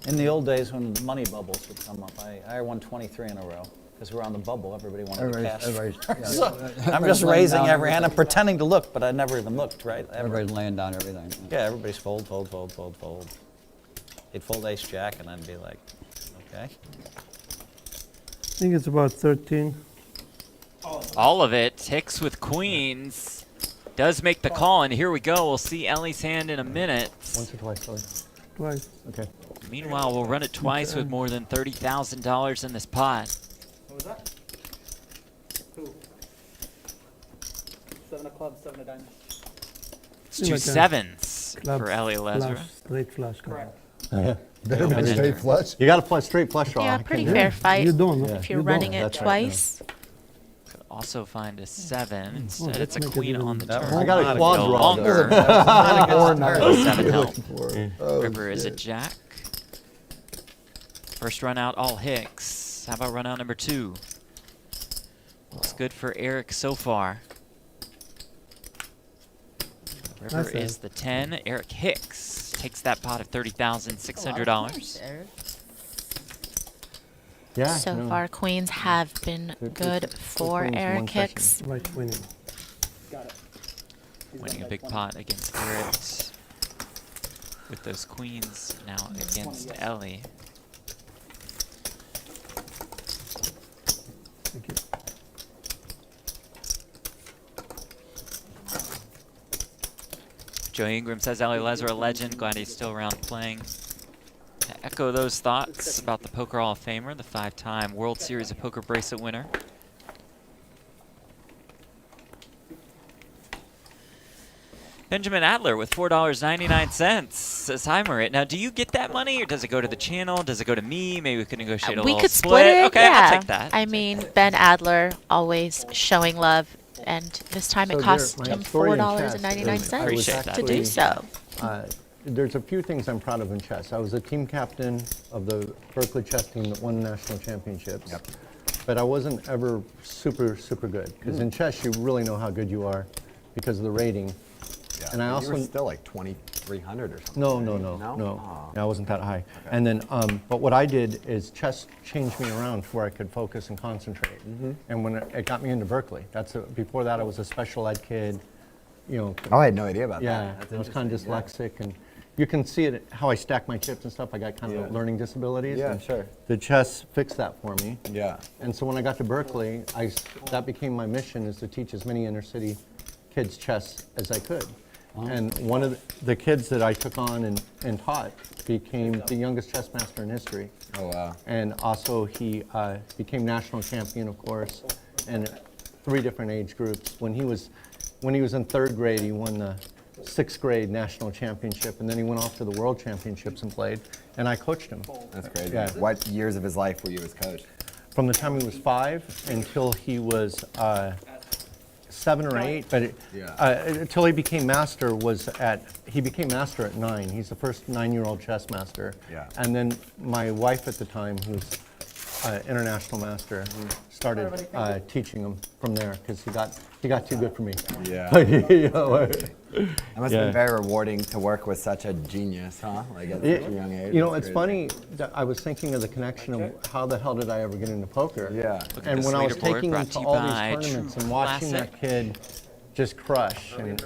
Speaker 2: In the old days when the money bubbles would come up, I won 23 in a row. Because we're on the bubble, everybody wanted to cash. So I'm just raising every hand. I'm pretending to look, but I never even looked, right?
Speaker 12: Everybody's laying down everything.
Speaker 2: Yeah, everybody's fold, fold, fold, fold, fold. They'd fold ace jack, and I'd be like, okay.
Speaker 11: I think it's about 13.
Speaker 6: All of it. Hicks with queens. Does make the call, and here we go. We'll see Ellie's hand in a minute.
Speaker 4: Once or twice, sorry.
Speaker 11: Twice.
Speaker 4: Okay.
Speaker 6: Meanwhile, we'll run it twice with more than $30,000 in this pot.
Speaker 9: What was that? Who? 7 of clubs, 7 of diamonds.
Speaker 6: It's two sevens for Ellie Lesra.
Speaker 11: Flush, straight flush.
Speaker 9: Correct.
Speaker 3: Better be straight flush.
Speaker 4: You got to play straight flush draw.
Speaker 5: Yeah, pretty fair fight.
Speaker 11: You don't. No?
Speaker 5: If you're
Speaker 11: You
Speaker 5: running
Speaker 11: don't.
Speaker 5: it
Speaker 4: That's right,
Speaker 5: twice.
Speaker 6: Could also find a 7. Instead,
Speaker 11: let's
Speaker 6: it's a
Speaker 11: make it
Speaker 6: queen
Speaker 11: even
Speaker 6: on the
Speaker 11: better.
Speaker 6: turn.
Speaker 4: I got a
Speaker 6: Not
Speaker 4: quad
Speaker 6: go
Speaker 4: draw,
Speaker 6: longer.
Speaker 3: Or not.
Speaker 6: Oh, 7
Speaker 3: You're
Speaker 6: help.
Speaker 3: looking for it. Oh,
Speaker 6: River is a
Speaker 3: shit.
Speaker 6: jack. First run out, all Hicks. How about run out number 2? Looks good for Eric so far. River
Speaker 11: That's
Speaker 6: is
Speaker 11: it.
Speaker 6: the 10. Eric Hicks takes that pot of $30,600.
Speaker 4: Yeah.
Speaker 5: So
Speaker 4: no.
Speaker 5: far, queens have been good for
Speaker 4: queens in
Speaker 5: Eric
Speaker 4: one session.
Speaker 5: Hicks.
Speaker 11: Right winning.
Speaker 6: Winning a big pot against Garrett. With those queens now against Ellie.
Speaker 11: Thank you.
Speaker 6: Joe Ingram says Ellie Lesser a legend. Glad he's still around playing. To echo those thoughts about the Poker Hall of Famer, the 5-time World Series of Poker bracelet winner. Benjamin Adler with $4.99 says, hi, Marit. Now, do you get that money, or does it go to the channel? Does it go to me? Maybe we could negotiate a
Speaker 5: We
Speaker 6: little
Speaker 5: could split it.
Speaker 6: Okay,
Speaker 5: Yeah.
Speaker 6: I'll take that.
Speaker 5: I mean, Ben Adler always showing love, and this time it cost him $4.99 to do so.
Speaker 4: There's a few things I'm proud of in chess. I was a team captain of the Berkeley chess team that won national championships.
Speaker 10: Yep.
Speaker 4: But I wasn't ever super good, because in chess you really know how good you are because of the rating.
Speaker 10: Yeah.
Speaker 4: And I also
Speaker 10: you were still like 2,300 or something.
Speaker 4: No.
Speaker 10: Oh.
Speaker 4: I wasn't that high. Okay. And then, but what I did is chess changed me around to where I could focus and concentrate. And when it got me into Berkeley, before that I was a special ed kid, you know.
Speaker 10: Oh, I had no idea about
Speaker 4: yeah,
Speaker 10: that.
Speaker 4: I was kind of dyslexic, and you can see it how I stack my chips and stuff. I got kind of learning disabilities.
Speaker 10: Yeah,
Speaker 4: and
Speaker 10: sure.
Speaker 4: The chess fixed that for me.
Speaker 10: Yeah.
Speaker 4: And so when I got to Berkeley, that became my mission, is to teach as many inner city kids chess as I could. And one of the kids that I took on and taught became the youngest chess master in history.
Speaker 10: Oh, wow.
Speaker 4: And also he became national champion, of course, and 3 different age groups. When he was in 3rd grade, he won the 6th grade national championship, and then he went off to the world championships and played, and I coached him.
Speaker 10: That's crazy.
Speaker 4: Yeah.
Speaker 10: What years of his life were you his coach?
Speaker 4: From the time he was 5 until he was 7 or 8, but until he became master he became master at 9. He's the first 9-year-old chess master.
Speaker 10: Yeah.
Speaker 4: And then my wife at the time, who's international master, started teaching him from there, because he got too good for me.
Speaker 10: Yeah.
Speaker 4: You know,
Speaker 10: It must have been very rewarding to work with such a genius, huh? Like at such a young age.
Speaker 4: You know, it's funny that I was thinking of the connection of how the hell did I ever get into poker?
Speaker 10: Yeah.
Speaker 4: And when I was taking him to all these tournaments and watching that kid just crush, and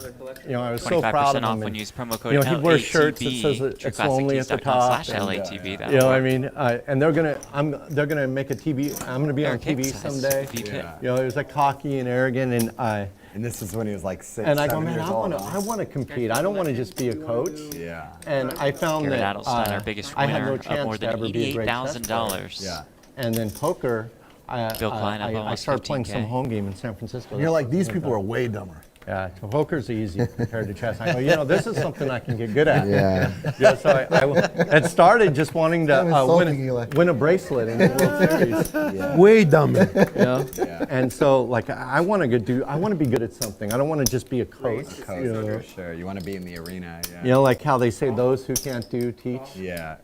Speaker 4: you know, I was so proud of him.
Speaker 6: off
Speaker 4: And,
Speaker 6: when you use promo code
Speaker 4: you know, he'd wear shirts that
Speaker 6: LATB,
Speaker 4: says that it's lonely at the top. And,
Speaker 6: LATB,
Speaker 4: you know, I mean, and they're gonna make a TV. I'm gonna be on TV someday. You know, he was like cocky and arrogant,
Speaker 10: and this is when he was like 6,
Speaker 4: and I go,
Speaker 10: 7
Speaker 4: man,
Speaker 10: years
Speaker 4: I
Speaker 10: old.
Speaker 4: want to compete. I don't want to just be a coach.
Speaker 10: Yeah.
Speaker 4: And I found
Speaker 6: Garrett
Speaker 4: that
Speaker 6: Adelstein, our biggest
Speaker 4: I had no
Speaker 6: winner of
Speaker 4: chance
Speaker 6: more
Speaker 4: to
Speaker 6: than
Speaker 4: ever be a great chess player.
Speaker 6: $88,000.
Speaker 10: Yeah.
Speaker 4: And then poker,
Speaker 6: Bill Klein, up
Speaker 4: I
Speaker 6: almost
Speaker 4: started playing
Speaker 6: 15K.
Speaker 4: some home game in San Francisco.
Speaker 3: And you're like, these people are way dumber.
Speaker 4: Yeah, so poker's easy compared to chess. I go, you know, this is something I can get good at.
Speaker 10: Yeah.
Speaker 4: Yeah, so it started just wanting to win a bracelet in the World Series.
Speaker 3: Yeah. Way dumber.
Speaker 4: You know? Yeah. And so, like, I want to be good at something. I don't want to just be a coach.
Speaker 10: You know? For sure. You want to be in the arena. Yeah.
Speaker 4: You know, like how they say those who can't do teach.
Speaker 10: Yeah.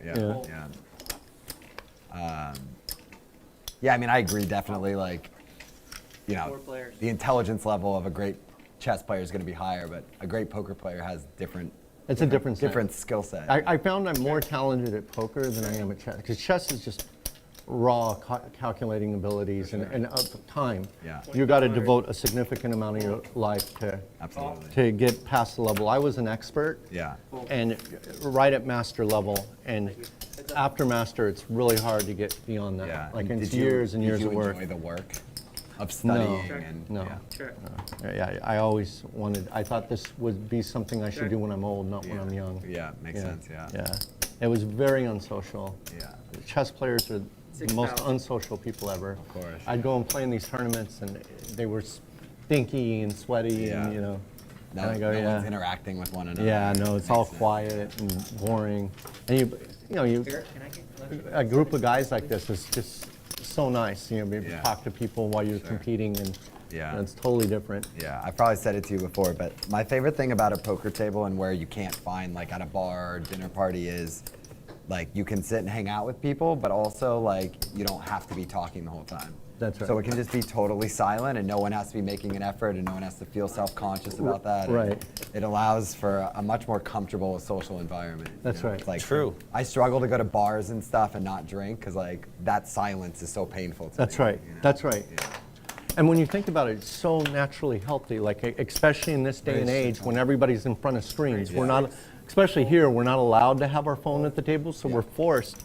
Speaker 10: Yeah, I mean, I agree definitely. Like, you know, the intelligence level of a great chess player is going to be higher, but a great poker player has different.
Speaker 4: It's a different
Speaker 10: skill set.
Speaker 4: I found I'm more talented at poker than I am at chess, because chess is just raw calculating abilities and time.
Speaker 10: Yeah.
Speaker 4: You got to devote a significant amount of your life to get past the level. I was an expert.
Speaker 10: Yeah.
Speaker 4: And right at master level, and after master, it's really hard to get beyond that.
Speaker 10: Yeah.
Speaker 4: Like it's years and years of work.
Speaker 10: Did you enjoy the work of studying?
Speaker 4: Yeah, I always I thought this would be something I should do when I'm old, not when I'm young.
Speaker 10: Yeah, makes sense,
Speaker 4: Yeah. It was very unsocial.
Speaker 10: Yeah.
Speaker 4: Chess players are the most unsocial people ever.
Speaker 10: Of course.
Speaker 4: I'd go and play in these tournaments, and they were stinky and sweaty, and you know.
Speaker 10: No,
Speaker 4: and I go,
Speaker 10: no one's interacting with one another.
Speaker 4: Yeah, no, it's all quiet and boring. And a group of guys like this is just so nice. You know, maybe talk to people while you're competing, and it's totally different.
Speaker 10: Yeah, I've probably said it to you before, but my favorite thing about a poker table and where you can't find like at a bar or dinner party is like you can sit and hang out with people, but also like you don't have to be talking the whole time.
Speaker 4: That's right.
Speaker 10: So it can just be totally silent, and no one has to be making an effort, and no one has to feel self-conscious about that.
Speaker 4: Right.
Speaker 10: And it allows for a much more comfortable social environment.
Speaker 4: That's right.
Speaker 10: It's like
Speaker 2: True.
Speaker 10: I struggle to go to bars and stuff and not drink because like that silence is so painful to
Speaker 4: That's
Speaker 10: me.
Speaker 4: right. That's right. And when you think about it, it's so naturally healthy, like especially in this day and age when everybody's in front of screens. We're not, especially here, we're not allowed to have our phone at the table, so we're forced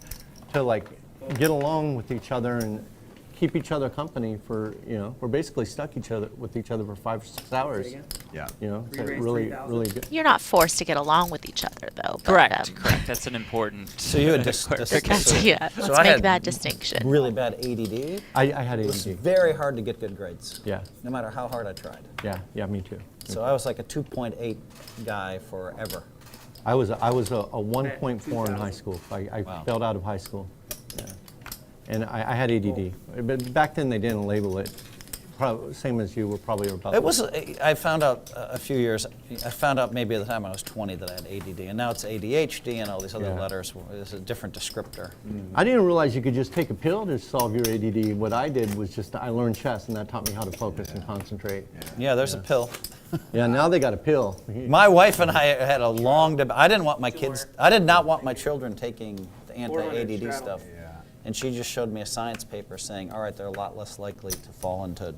Speaker 4: to like get along with each other and keep each other company for, we're basically stuck with each other for 5 or 6 hours.
Speaker 10: Yeah.
Speaker 4: So really good.
Speaker 5: You're not forced to get along with each other, though. But,
Speaker 6: Correct. That's an important.
Speaker 2: So you had
Speaker 5: clarification. Yeah,
Speaker 2: so
Speaker 5: let's
Speaker 2: I
Speaker 5: make
Speaker 2: had
Speaker 5: that distinction.
Speaker 2: really bad ADD.
Speaker 4: I had
Speaker 2: It was
Speaker 4: ADD.
Speaker 2: very hard to get good grades.
Speaker 4: Yeah.
Speaker 2: No matter how hard I tried.
Speaker 4: Yeah, me too.
Speaker 2: So I was like a 2.8 guy forever.
Speaker 4: I was a 1.4 in high school. I
Speaker 2: Wow.
Speaker 4: failed out of high school. Yeah. And I had ADD. But back then they didn't label it. Same as you were probably about.
Speaker 2: It was. I found out a few years. I found out maybe at the time I was 20 that I had ADD, and now it's ADHD and all these other letters. It's a different descriptor.
Speaker 4: I didn't realize you could just take a pill to solve your ADD. What I did was just I learned chess, and that taught me how to focus and concentrate.
Speaker 2: Yeah, there's a pill.
Speaker 4: Yeah, now they got a pill.
Speaker 2: My wife and I had a long debate. I didn't want my kids. I did not want my children taking the anti-ADD stuff. And she just showed me a science paper saying, all right, they're a lot less likely to fall into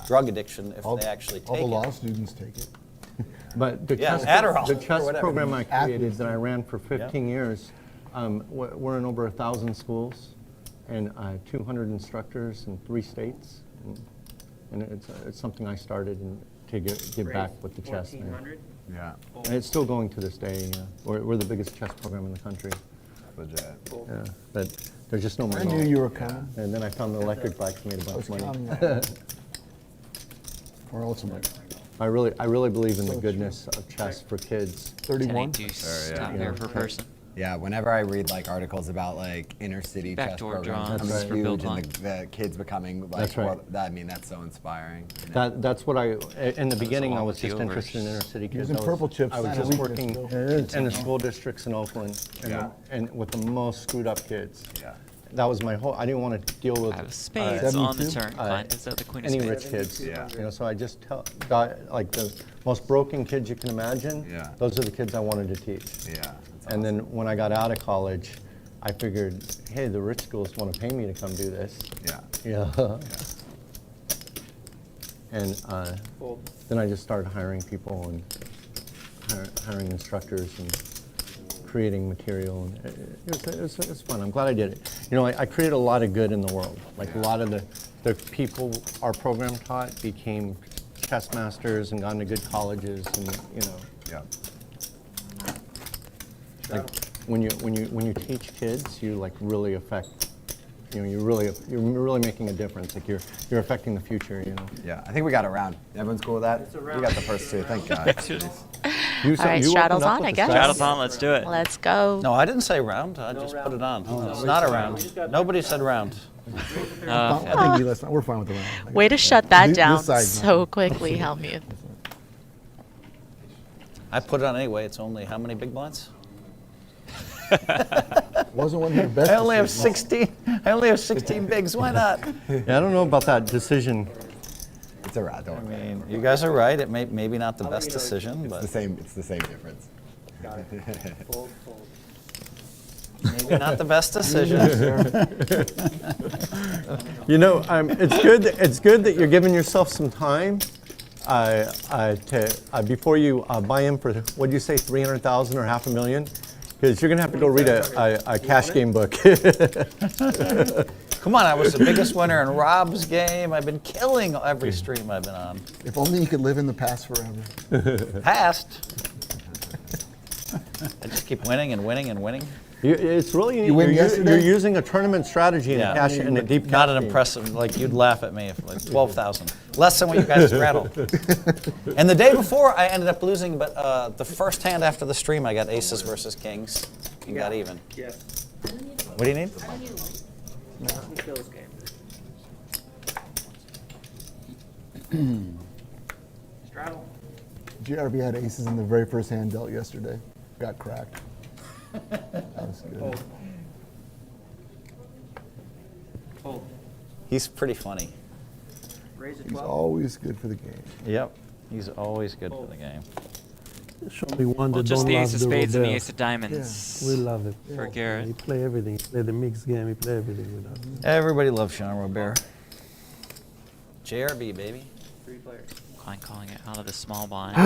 Speaker 2: drug addiction if they actually take it.
Speaker 3: All the law students take it.
Speaker 4: But the
Speaker 2: Adderall
Speaker 4: the
Speaker 2: or
Speaker 4: chess
Speaker 2: whatever.
Speaker 4: program I created that I ran for 15 years, we're in over 1,000 schools and 200 instructors in 3 states. And it's something I started to give back with the chess.
Speaker 10: Yeah.
Speaker 4: And it's still going to this day. We're the biggest chess program in the country.
Speaker 10: Legit.
Speaker 4: Yeah, but there's just no money.
Speaker 3: I knew you were coming.
Speaker 4: And then I found the electric bikes, made a bunch of money.
Speaker 3: Or ultimate.
Speaker 4: I really believe in the goodness of chess for kids.
Speaker 3: 31.
Speaker 6: There per person.
Speaker 10: Yeah, whenever I read like articles about like inner city chess
Speaker 6: Backdoor
Speaker 10: programs
Speaker 6: draws
Speaker 10: becoming
Speaker 6: for Bill
Speaker 10: huge and
Speaker 6: Klein.
Speaker 10: the kids becoming like,
Speaker 4: That's right.
Speaker 10: well, I mean, that's so inspiring.
Speaker 4: That's what in the beginning I
Speaker 6: along
Speaker 4: was
Speaker 6: with the
Speaker 4: just
Speaker 6: overs.
Speaker 4: interested in inner city kids.
Speaker 3: Using purple chips.
Speaker 4: I was
Speaker 3: Not a
Speaker 4: just
Speaker 3: weakness,
Speaker 4: working
Speaker 3: Bill.
Speaker 4: in the school districts in Oakland and with the most screwed up kids.
Speaker 10: Yeah.
Speaker 4: That was my whole, I didn't want to deal with
Speaker 6: I have spades on the
Speaker 3: 72?
Speaker 6: turn. Klein. Is that the queen of
Speaker 4: any
Speaker 6: spades?
Speaker 4: rich kids.
Speaker 10: Yeah.
Speaker 4: So I just like the most broken kids you can imagine,
Speaker 10: Yeah.
Speaker 4: those are the kids I wanted to teach.
Speaker 10: Yeah.
Speaker 4: And then when I got out of college, I figured, hey, the rich schools want to pay me to come do this.
Speaker 10: Yeah.
Speaker 4: Yeah. And then I just started hiring people and hiring instructors and creating material. And it was fun. I'm glad I did it. I created a lot of good in the world. Like a lot of the people our program taught became chess masters and got into good colleges and
Speaker 10: Yeah.
Speaker 4: like when you teach kids, you like really affect. You're really making a difference. Like you're affecting the future.
Speaker 10: Yeah. I think we got it round. Everyone's cool with that? We got the first 2. Thank God.
Speaker 4: You
Speaker 5: All right, straddles on, I guess.
Speaker 6: Straddles on, let's do it.
Speaker 5: Let's go.
Speaker 2: No, I didn't say round. I just put it on. It's not a round. Nobody said round.
Speaker 3: I think we're fine with the round.
Speaker 5: Way to shut that
Speaker 3: This
Speaker 5: down
Speaker 3: side's
Speaker 5: so quickly, Hellmuth.
Speaker 2: I put it on anyway. It's only how many big blinds?
Speaker 3: Wasn't one of your best.
Speaker 2: I only have
Speaker 3: decisions.
Speaker 2: 16. I only have 16 bigs. Why not?
Speaker 4: Yeah, I don't know about that decision.
Speaker 10: It's a round. Don't worry.
Speaker 2: You guys are right. It may maybe not the best decision,
Speaker 10: It's
Speaker 2: but
Speaker 10: the same. It's the same difference.
Speaker 2: maybe not the best decision.
Speaker 4: It's good that you're giving yourself some time before you buy in for what'd you say, 300,000 or $500,000, because you're gonna have to go read a cash game book.
Speaker 2: Come on, I was the biggest winner in Rob's game. I've been killing every stream I've been on.
Speaker 3: If only you could live in the past forever.
Speaker 2: Past. I just keep winning and winning and winning.
Speaker 4: It's really
Speaker 3: You win yesterday?
Speaker 4: You're using a tournament strategy in a deep cash
Speaker 2: Not an
Speaker 4: game.
Speaker 2: impressive, like you'd laugh at me if like 12,000. Less than what you guys rattled. And the day before I ended up losing, but the first hand after the stream I got aces versus kings and got even.
Speaker 9: Yeah.
Speaker 2: What do you need?
Speaker 9: Bill's game. Straddle.
Speaker 3: GRB had aces in the very first hand dealt yesterday. Got cracked. That's good.
Speaker 9: Fold. Fold.
Speaker 2: He's pretty funny.
Speaker 9: Raise a
Speaker 3: He's
Speaker 9: 12.
Speaker 3: always good for the game.
Speaker 2: Yep. He's always good for the game.
Speaker 11: Show me one
Speaker 6: Well,
Speaker 11: that
Speaker 6: just
Speaker 11: don't
Speaker 6: the
Speaker 11: love
Speaker 6: ace of
Speaker 11: the
Speaker 6: spades and the
Speaker 11: Robert.
Speaker 6: ace of diamonds.
Speaker 11: We love it.
Speaker 6: For Garrett.
Speaker 11: He play everything. He play the mixed game. He play everything with us.
Speaker 2: Everybody loves Sean Robert. JRB, baby.
Speaker 9: 3 players.
Speaker 6: Klein calling it out of the small blind.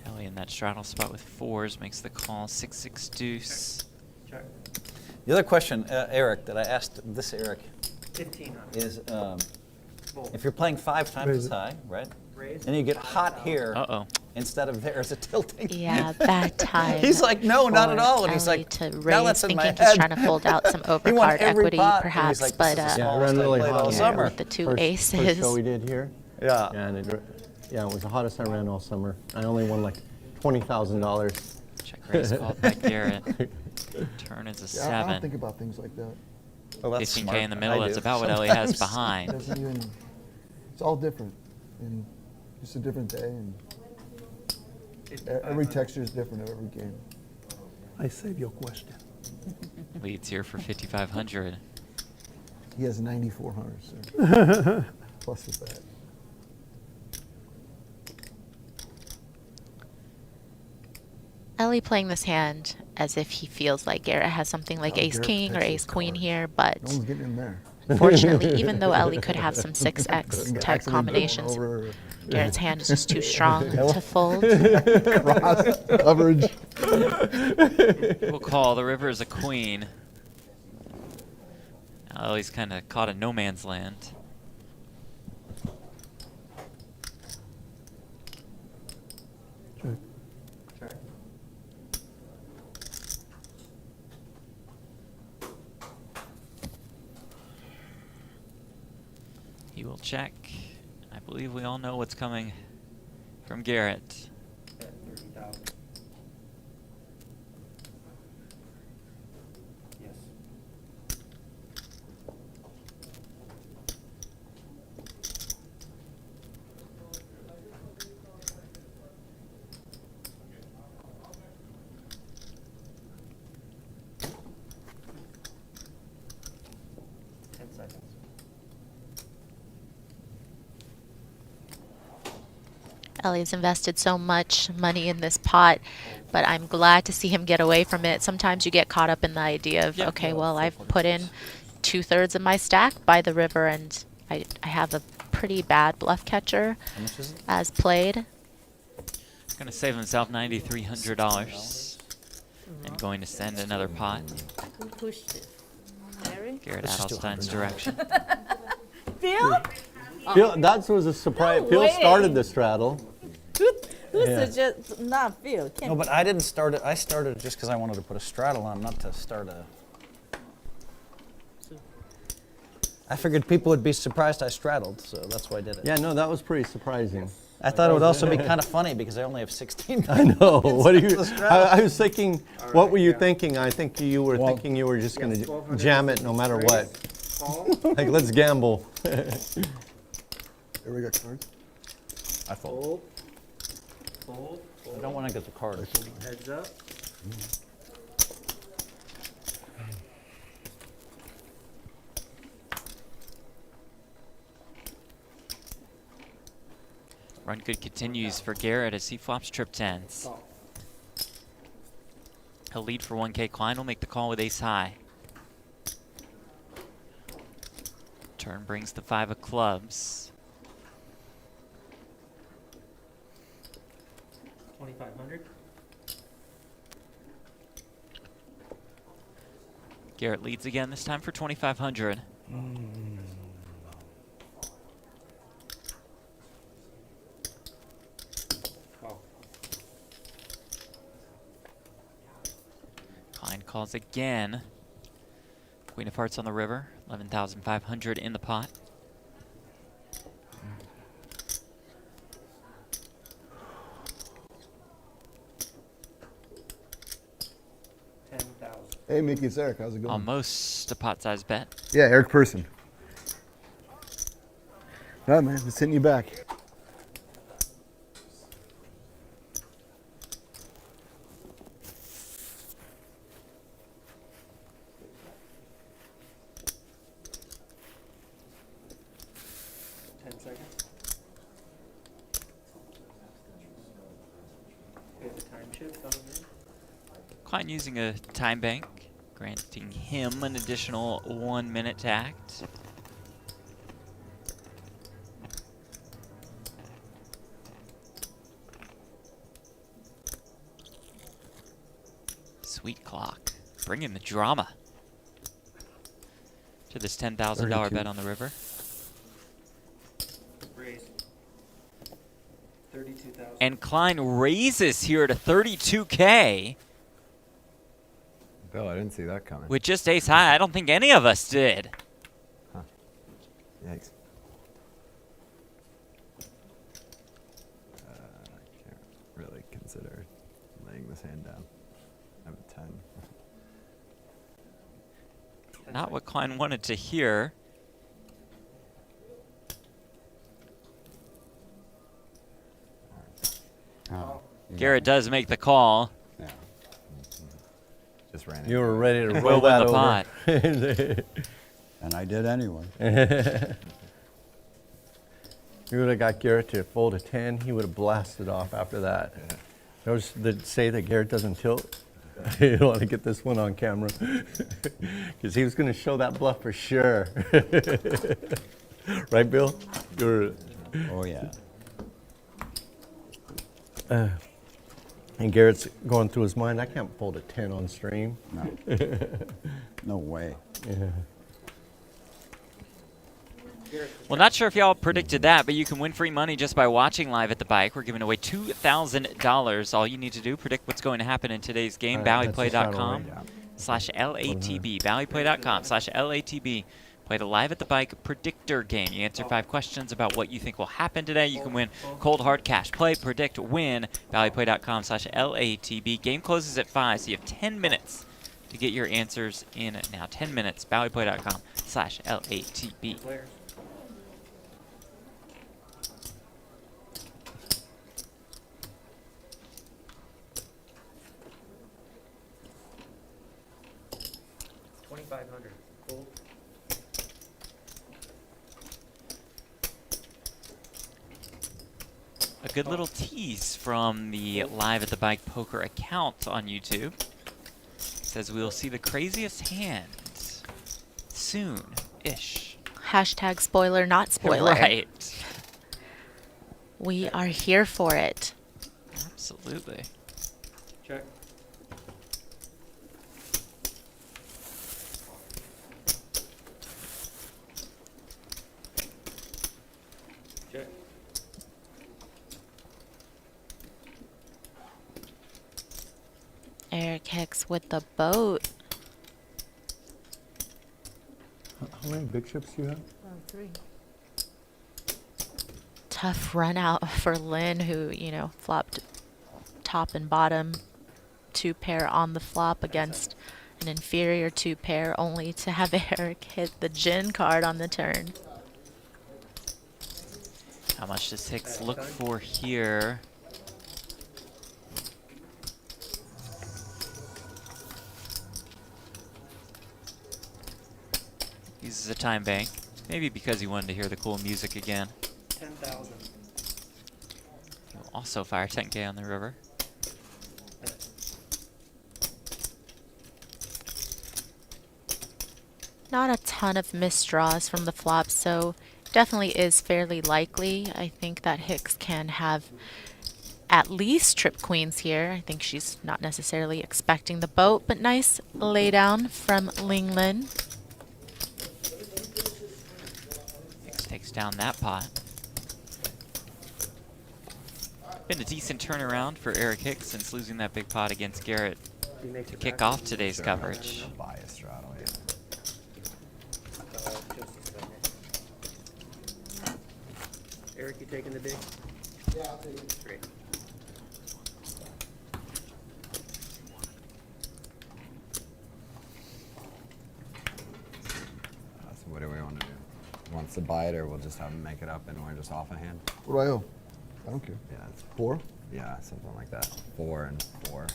Speaker 6: Ellie in that straddle spot with 4s makes the call. 6-6 deuce.
Speaker 9: Check.
Speaker 2: The other question, Eric, that I asked this Eric
Speaker 9: 15 on it.
Speaker 2: is
Speaker 9: Fold.
Speaker 2: if you're playing 5 times
Speaker 11: Raise
Speaker 2: as
Speaker 11: it.
Speaker 2: high, right?
Speaker 9: Raise.
Speaker 2: And you get hot here
Speaker 6: Uh-oh.
Speaker 2: instead of there, is it tilting?
Speaker 5: Yeah, bad time.
Speaker 2: He's like, no, not at
Speaker 5: for
Speaker 2: all. And he's
Speaker 5: Ellie
Speaker 2: like,
Speaker 5: to
Speaker 2: now
Speaker 5: raise,
Speaker 2: that's in my
Speaker 5: thinking he's
Speaker 2: head.
Speaker 5: trying to fold out some
Speaker 2: He won
Speaker 5: overcard
Speaker 2: every
Speaker 5: equity,
Speaker 2: pot, and he's
Speaker 5: perhaps,
Speaker 2: like,
Speaker 5: but
Speaker 2: this is the
Speaker 4: Yeah, it
Speaker 2: smallest
Speaker 4: ran
Speaker 2: I
Speaker 4: really
Speaker 2: played all
Speaker 4: hot.
Speaker 2: summer.
Speaker 5: with the 2
Speaker 4: First
Speaker 5: aces.
Speaker 4: show we did here.
Speaker 2: Yeah.
Speaker 4: And it was the hottest I ran all summer. I only won like $20,000.
Speaker 6: Check raise called by Garrett. Turn is a
Speaker 3: Yeah, I don't
Speaker 6: 7.
Speaker 3: think about things like that.
Speaker 2: Well, that's
Speaker 6: 15K
Speaker 2: smart.
Speaker 6: in the
Speaker 2: I
Speaker 6: middle. That's
Speaker 2: do
Speaker 6: about what Ellie has
Speaker 2: sometimes.
Speaker 3: It
Speaker 6: behind.
Speaker 3: doesn't even. It's all different, and just a different day, and every texture is different of every game.
Speaker 11: I save your question.
Speaker 6: Leads here for 5,500.
Speaker 3: He has 9,400, sir. Plus with that.
Speaker 5: Ellie playing this hand as if he feels like Garrett has something like
Speaker 3: Oh,
Speaker 5: ace
Speaker 3: Garrett
Speaker 5: king or
Speaker 3: picks
Speaker 5: ace
Speaker 3: his
Speaker 5: queen
Speaker 3: cards.
Speaker 5: here, but
Speaker 3: No one's getting in there.
Speaker 5: fortunately, even though Ellie could have some 6x type
Speaker 3: Accidentally
Speaker 5: combinations,
Speaker 3: over
Speaker 5: Garrett's hand is just too strong to fold.
Speaker 3: cross coverage.
Speaker 6: We'll call. The river is a queen. Now Ellie's kind of caught in no man's land.
Speaker 11: Check.
Speaker 9: Check.
Speaker 6: He will check. I believe we all know what's coming from Garrett.
Speaker 9: Bet 30,000. Yes. Seconds.
Speaker 5: Ellie's invested so much money in this pot, but I'm glad to see him get away from it. Sometimes you get caught up in the idea of,
Speaker 6: Yeah.
Speaker 5: okay, well, I've put in 2/3 of my stack by the river, and I have a pretty bad bluff catcher
Speaker 2: How much is it?
Speaker 5: as played.
Speaker 6: Going to save himself $9,300 and going to send another pot.
Speaker 7: Who pushed it? Larry?
Speaker 6: Garrett
Speaker 2: Let's just do
Speaker 6: Adelstein's
Speaker 2: 100.
Speaker 6: direction.
Speaker 7: Phil?
Speaker 4: Phil, that was a surprise.
Speaker 7: No
Speaker 4: Phil
Speaker 7: way.
Speaker 4: started the straddle.
Speaker 7: Who
Speaker 4: Yeah.
Speaker 7: suggests not Phil?
Speaker 2: No, but I didn't start it. I started just because I wanted to put a straddle on, not to start a. I figured people would be surprised I straddled, so that's why I did it.
Speaker 4: Yeah, no, that was pretty surprising.
Speaker 2: I thought it would also be kind of funny because I only have 16.
Speaker 4: I know. What are you?
Speaker 2: The straddle.
Speaker 4: I was thinking. What were you thinking? I think you were
Speaker 12: Well-
Speaker 4: thinking you were just going to
Speaker 9: 1,200
Speaker 4: jam it no matter what.
Speaker 9: Call.
Speaker 4: Like, let's gamble.
Speaker 3: There we got cards.
Speaker 2: I fold.
Speaker 9: Fold.
Speaker 2: I don't want to get the card.
Speaker 9: Heads up.
Speaker 6: Run good continues for Garrett as he flops trip tens.
Speaker 9: Call.
Speaker 6: He'll lead for 1K. Klein will make the call with ace high. Turn brings the 5 of clubs.
Speaker 9: 2,500.
Speaker 6: Garrett leads again, this time for 2,500.
Speaker 9: Call.
Speaker 6: Klein calls again. Queen of Hearts on the river, 11,500 in the pot.
Speaker 3: Hey, Mickey, it's Eric. How's it going?
Speaker 6: Almost a pot-sized bet.
Speaker 3: Yeah, Eric Persson. No, man, just hitting you back.
Speaker 9: second. We have the time shift coming in.
Speaker 6: Klein using a time bank, granting him an additional 1 minute to act. Sweet clock, bringing the drama to this $10,000 bet on the river.
Speaker 9: Raise. 32,000.
Speaker 6: And Klein raises here to 32K.
Speaker 10: Bill, I didn't see that coming.
Speaker 6: With just ace high, I don't think any of us did.
Speaker 10: Huh. Yikes. I can't really consider laying this hand down. I have a 10.
Speaker 6: Not what Klein wanted to hear.
Speaker 12: Oh,
Speaker 6: Garrett does make the call.
Speaker 12: yeah.
Speaker 10: Just ran
Speaker 4: You were ready to
Speaker 6: And
Speaker 4: roll
Speaker 6: will win
Speaker 4: that
Speaker 6: the
Speaker 4: over.
Speaker 6: pot.
Speaker 12: And I did anyway.
Speaker 4: You would have got Garrett to fold a 10. He would have blasted off after that. Those that say that Garrett doesn't tilt, you don't want to get this one on camera. Because he was going to show that bluff for sure. Right, Bill?
Speaker 12: Oh, yeah.
Speaker 4: And Garrett's going through his mind, I can't fold a 10 on stream.
Speaker 12: No. No way.
Speaker 4: Yeah.
Speaker 6: Well, not sure if y'all predicted that, but you can win free money just by watching live at the bike. We're giving away $2,000. All you need to do, predict what's going to happen in today's game. BalleyPlay.com/LATB. BalleyPlay.com/LATB. Play the live at the bike predictor game. You answer 5 questions about what you think will happen today. You can win cold hard cash. Play, predict, win. BalleyPlay.com/LATB. Game closes at 5, so you have 10 minutes to get your answers in now. 10 minutes. BalleyPlay.com/LATB.
Speaker 9: Players. $2,500. Gold.
Speaker 6: A good little tease from the Live at the Bike Poker account on YouTube. Says we'll see the craziest hand soon-ish.
Speaker 5: Hashtag spoiler, not spoiler.
Speaker 6: Right.
Speaker 5: We are here for it.
Speaker 6: Absolutely.
Speaker 9: Check. Check.
Speaker 5: Eric Hicks with the boat.
Speaker 4: How many big chips do you have?
Speaker 7: 3.
Speaker 5: Tough run out for Lynn, who, you know, flopped top and bottom 2 pair on the flop against an inferior 2 pair, only to have Eric hit the gin card on the turn.
Speaker 6: How much does Hicks look for here? Uses a time bank. Maybe because he wanted to hear the cool music again.
Speaker 9: 10,000.
Speaker 6: He'll also fire 10K on the river.
Speaker 5: Not a ton of missed draws from the flop, so definitely is fairly likely. I think that Hicks can have at least trip queens here. I think she's not necessarily expecting the boat, but nice laydown from Ling Lin.
Speaker 6: Hicks takes down that pot. Been a decent turnaround for Eric Hicks since losing that big pot against Garrett to kick off today's coverage.
Speaker 10: Bias straddle, yeah.
Speaker 9: Eric, you taking the big? Yeah, I'll take it. Great.
Speaker 10: So what do we want to do? Wants to buy it, or we'll just have him make it up and we're just off a hand?
Speaker 3: What do I owe? I don't care.
Speaker 10: Yeah, it's
Speaker 3: 4?
Speaker 10: Yeah, something like that. 4 and 4.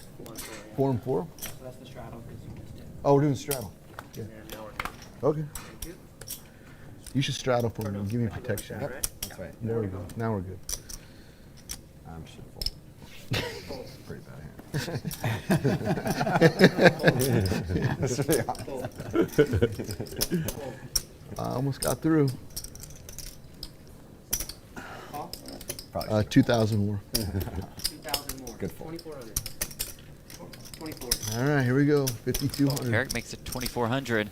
Speaker 3: 4 and 4?
Speaker 9: So that's the straddle because you missed it.
Speaker 3: Oh, we're doing straddle. Yeah.
Speaker 9: And now we're good.
Speaker 3: Okay.
Speaker 9: Thank you.
Speaker 3: You should straddle for me and give me protection.
Speaker 9: All right.
Speaker 10: Wait.
Speaker 3: There we go. Now we're good.
Speaker 10: I'm should fold. Pretty bad hand. That's really honest.
Speaker 3: I almost got through.
Speaker 10: Probably
Speaker 3: 2,000 more.
Speaker 9: 2,000 more.
Speaker 10: Good fold.
Speaker 9: 2,400. 24.
Speaker 3: All right, here we go. 5,200.
Speaker 6: Eric makes it 2,400.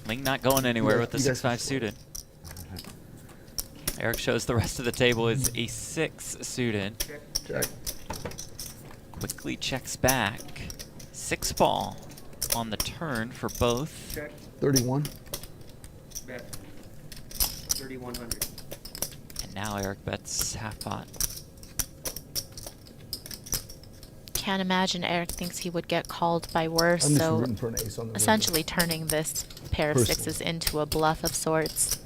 Speaker 6: Ling not going anywhere with the 6-5 suited. Eric shows the rest of the table is a 6 suited.
Speaker 3: Check.
Speaker 6: Quickly checks back. 6 ball on the turn for both.
Speaker 9: Check.
Speaker 3: 31.
Speaker 9: Bet. 3,100.
Speaker 6: And now Eric bets half pot.
Speaker 5: Can't imagine Eric thinks he would get called by worse,
Speaker 3: I'm just
Speaker 5: so
Speaker 3: rooting for an ace on the river.
Speaker 5: essentially turning this pair of
Speaker 3: Personally.
Speaker 5: sixes into a bluff of sorts.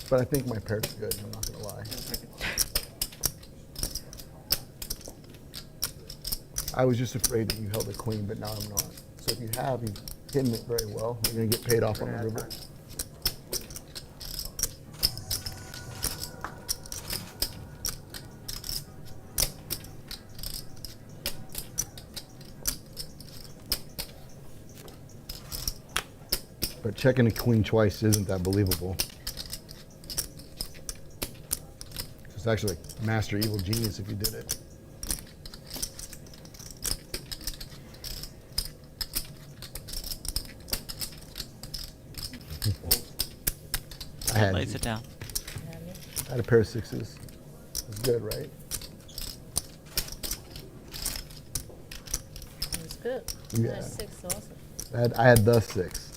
Speaker 3: But I think my pair's good, I'm not going to lie. I was just afraid that you held a queen, but now I'm not. So if you have, you've hidden it very well. You're going to get paid off on the river. But checking a queen twice isn't that believable. It's actually like master evil genius if you did it.
Speaker 6: Lays it down.
Speaker 3: I had a pair of sixes. It's good, right?
Speaker 7: It's good.
Speaker 3: Yeah.
Speaker 7: That's 6 also.
Speaker 3: I had the 6.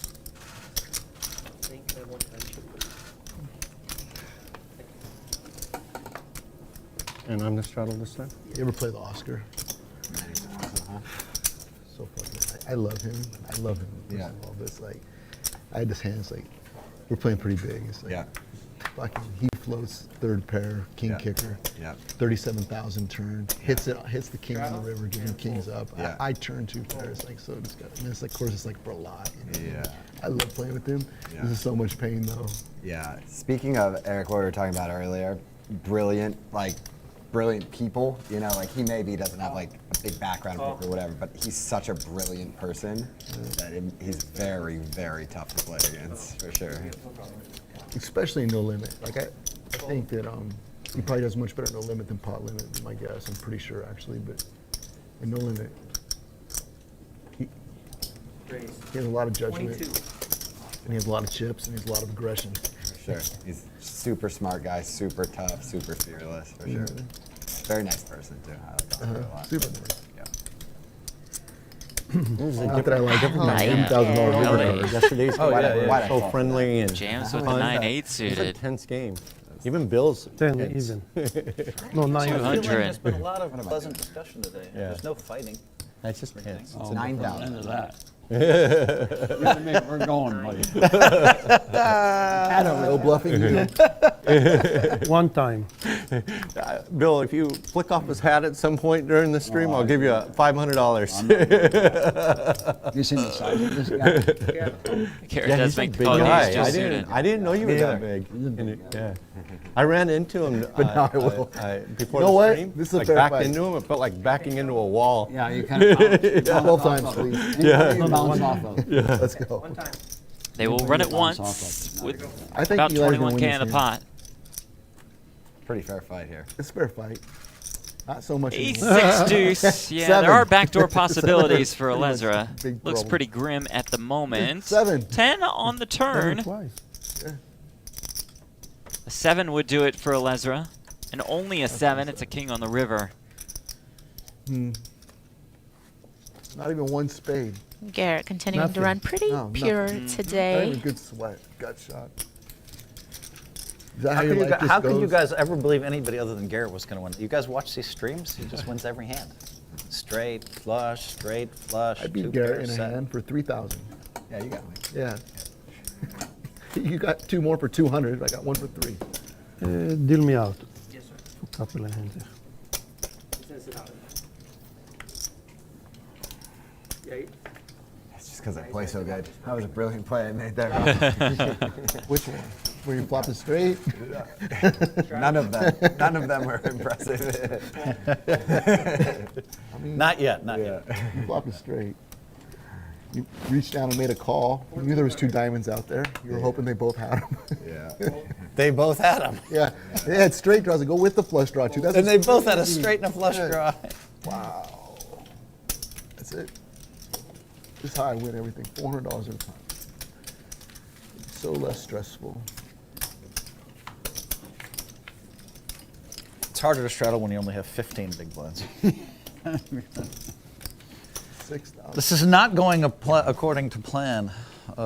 Speaker 4: And I'm the straddle this time?
Speaker 3: You ever play the Oscar? So fucking, I love him. I love him.
Speaker 10: Yeah.
Speaker 3: All this, like, I had this hand, it's like, we're playing pretty big. It's like, fucking, he floats third pair, king kicker.
Speaker 10: Yeah.
Speaker 3: 37,000 turn, hits the king on the river, giving kings up.
Speaker 10: Yeah.
Speaker 3: I turn 2 pairs, like, so disgusting. And it's like, of course, it's like for a lot. You know?
Speaker 10: Yeah.
Speaker 3: I love playing with him.
Speaker 10: Yeah.
Speaker 3: This is so much pain, though.
Speaker 10: Yeah. Speaking of Eric, what we were talking about earlier, brilliant people, you know, like he maybe doesn't have like a big background in poker or whatever, but he's such a brilliant person that he's very, very tough to play against, for sure.
Speaker 3: Especially in no limit. Like I think that he probably does much better in no limit than pot limit, my guess. I'm pretty sure actually, but in no limit, he has a lot of judgment,
Speaker 9: 22.
Speaker 3: and he has a lot of chips, and he has a lot of aggression.
Speaker 10: For sure. He's super smart guy, super tough, super fearless, for sure. Very nice person too. I like talking to him a lot.
Speaker 3: Super nice.
Speaker 10: Yeah.
Speaker 3: Not that I like
Speaker 5: Like it.
Speaker 3: $10,000 river card.
Speaker 4: Yesterday's
Speaker 10: Oh, yeah,
Speaker 4: were
Speaker 10: yeah.
Speaker 4: so friendly and
Speaker 6: Jams with
Speaker 4: fun.
Speaker 6: 9-8
Speaker 4: It was a
Speaker 6: suited.
Speaker 4: tense game. Even Bill's
Speaker 11: 10
Speaker 4: tense.
Speaker 11: even. No, 9.
Speaker 6: 200.
Speaker 2: There's been a lot of pleasant discussion today.
Speaker 4: Yeah.
Speaker 2: There's no fighting.
Speaker 4: That's just tense.
Speaker 12: Oh,
Speaker 10: It's 9,000.
Speaker 12: End of that.
Speaker 11: We're going, buddy.
Speaker 3: No bluffing. You
Speaker 11: One time.
Speaker 4: Bill, if you flick off his hat at some point during the stream, I'll give you $500.
Speaker 12: You seen the size of this guy?
Speaker 6: Garrett does
Speaker 4: he's a
Speaker 6: make the
Speaker 4: big
Speaker 6: call.
Speaker 4: guy.
Speaker 6: He's just suited.
Speaker 4: I didn't know you were that big. Yeah. I ran into him
Speaker 3: But now I will.
Speaker 4: before
Speaker 3: You know
Speaker 4: the
Speaker 3: what?
Speaker 4: stream.
Speaker 3: This is a
Speaker 4: like
Speaker 3: fair
Speaker 4: backed
Speaker 3: fight.
Speaker 4: into him. It felt like backing into a wall.
Speaker 12: Yeah, you kind of bounce
Speaker 3: 12 times, please.
Speaker 12: bounce off of.
Speaker 3: Let's go.
Speaker 9: One time.
Speaker 6: They will run it
Speaker 12: Bounce
Speaker 6: once
Speaker 12: off
Speaker 6: with
Speaker 3: I think
Speaker 6: about
Speaker 3: Eli's gonna
Speaker 6: 21K
Speaker 3: win
Speaker 6: in the
Speaker 3: this
Speaker 6: pot.
Speaker 10: Pretty fair fight here.
Speaker 3: It's a fair fight. Not so much.
Speaker 6: Ace
Speaker 3: anymore.
Speaker 6: 6 deuce. Yeah,
Speaker 3: 7.
Speaker 6: there are backdoor possibilities for
Speaker 3: Pretty much
Speaker 6: Alezra.
Speaker 3: big
Speaker 6: Looks
Speaker 3: problem.
Speaker 6: pretty grim at the moment.
Speaker 3: 7.
Speaker 6: 10 on the turn.
Speaker 11: Twice.
Speaker 6: A 7 would do it for Alezra. And only a 7. It's a king on the river.
Speaker 3: Not even one spade.
Speaker 5: Garrett continuing
Speaker 3: Nothing.
Speaker 5: to run pretty
Speaker 3: No,
Speaker 5: pure
Speaker 3: nothing. Not
Speaker 5: today.
Speaker 3: even a good sweat. Gut shot. Is that how you like this
Speaker 2: How could you
Speaker 3: goes?
Speaker 2: guys ever believe anybody other than Garrett was going to win? You guys watch these streams? He just wins every hand. Straight, flush,
Speaker 3: I beat
Speaker 2: 2
Speaker 3: Garrett
Speaker 2: pairs,
Speaker 3: in a
Speaker 2: set.
Speaker 3: hand for 3,000.
Speaker 10: Yeah, you got me.
Speaker 3: Yeah. You got 2 more for 200. I got 1 for 3.
Speaker 11: Deal me out.
Speaker 9: Yes, sir.
Speaker 11: Couple of hands here.
Speaker 9: Sends it out. 8.
Speaker 10: It's just because I play so good. That was a brilliant play I made there.
Speaker 3: Which one? Where you flopped it straight?
Speaker 10: None of them. None of them were impressive.
Speaker 3: I mean,
Speaker 2: Not yet, not yet.
Speaker 3: You flopped it straight. You reached down and made a call. You knew there was 2 diamonds out there. You were hoping they both had them.
Speaker 10: Yeah.
Speaker 2: They both had them.
Speaker 3: Yeah. They had straight draws. They go with the flush draw too. That's
Speaker 2: And they both had a straight and a flush draw.
Speaker 3: Wow. That's it. This is how I win everything. $400 at a time. It's so less stressful.
Speaker 2: It's harder to straddle when you only have 15 big blinds.
Speaker 3: 6,000.
Speaker 2: This is not going according to plan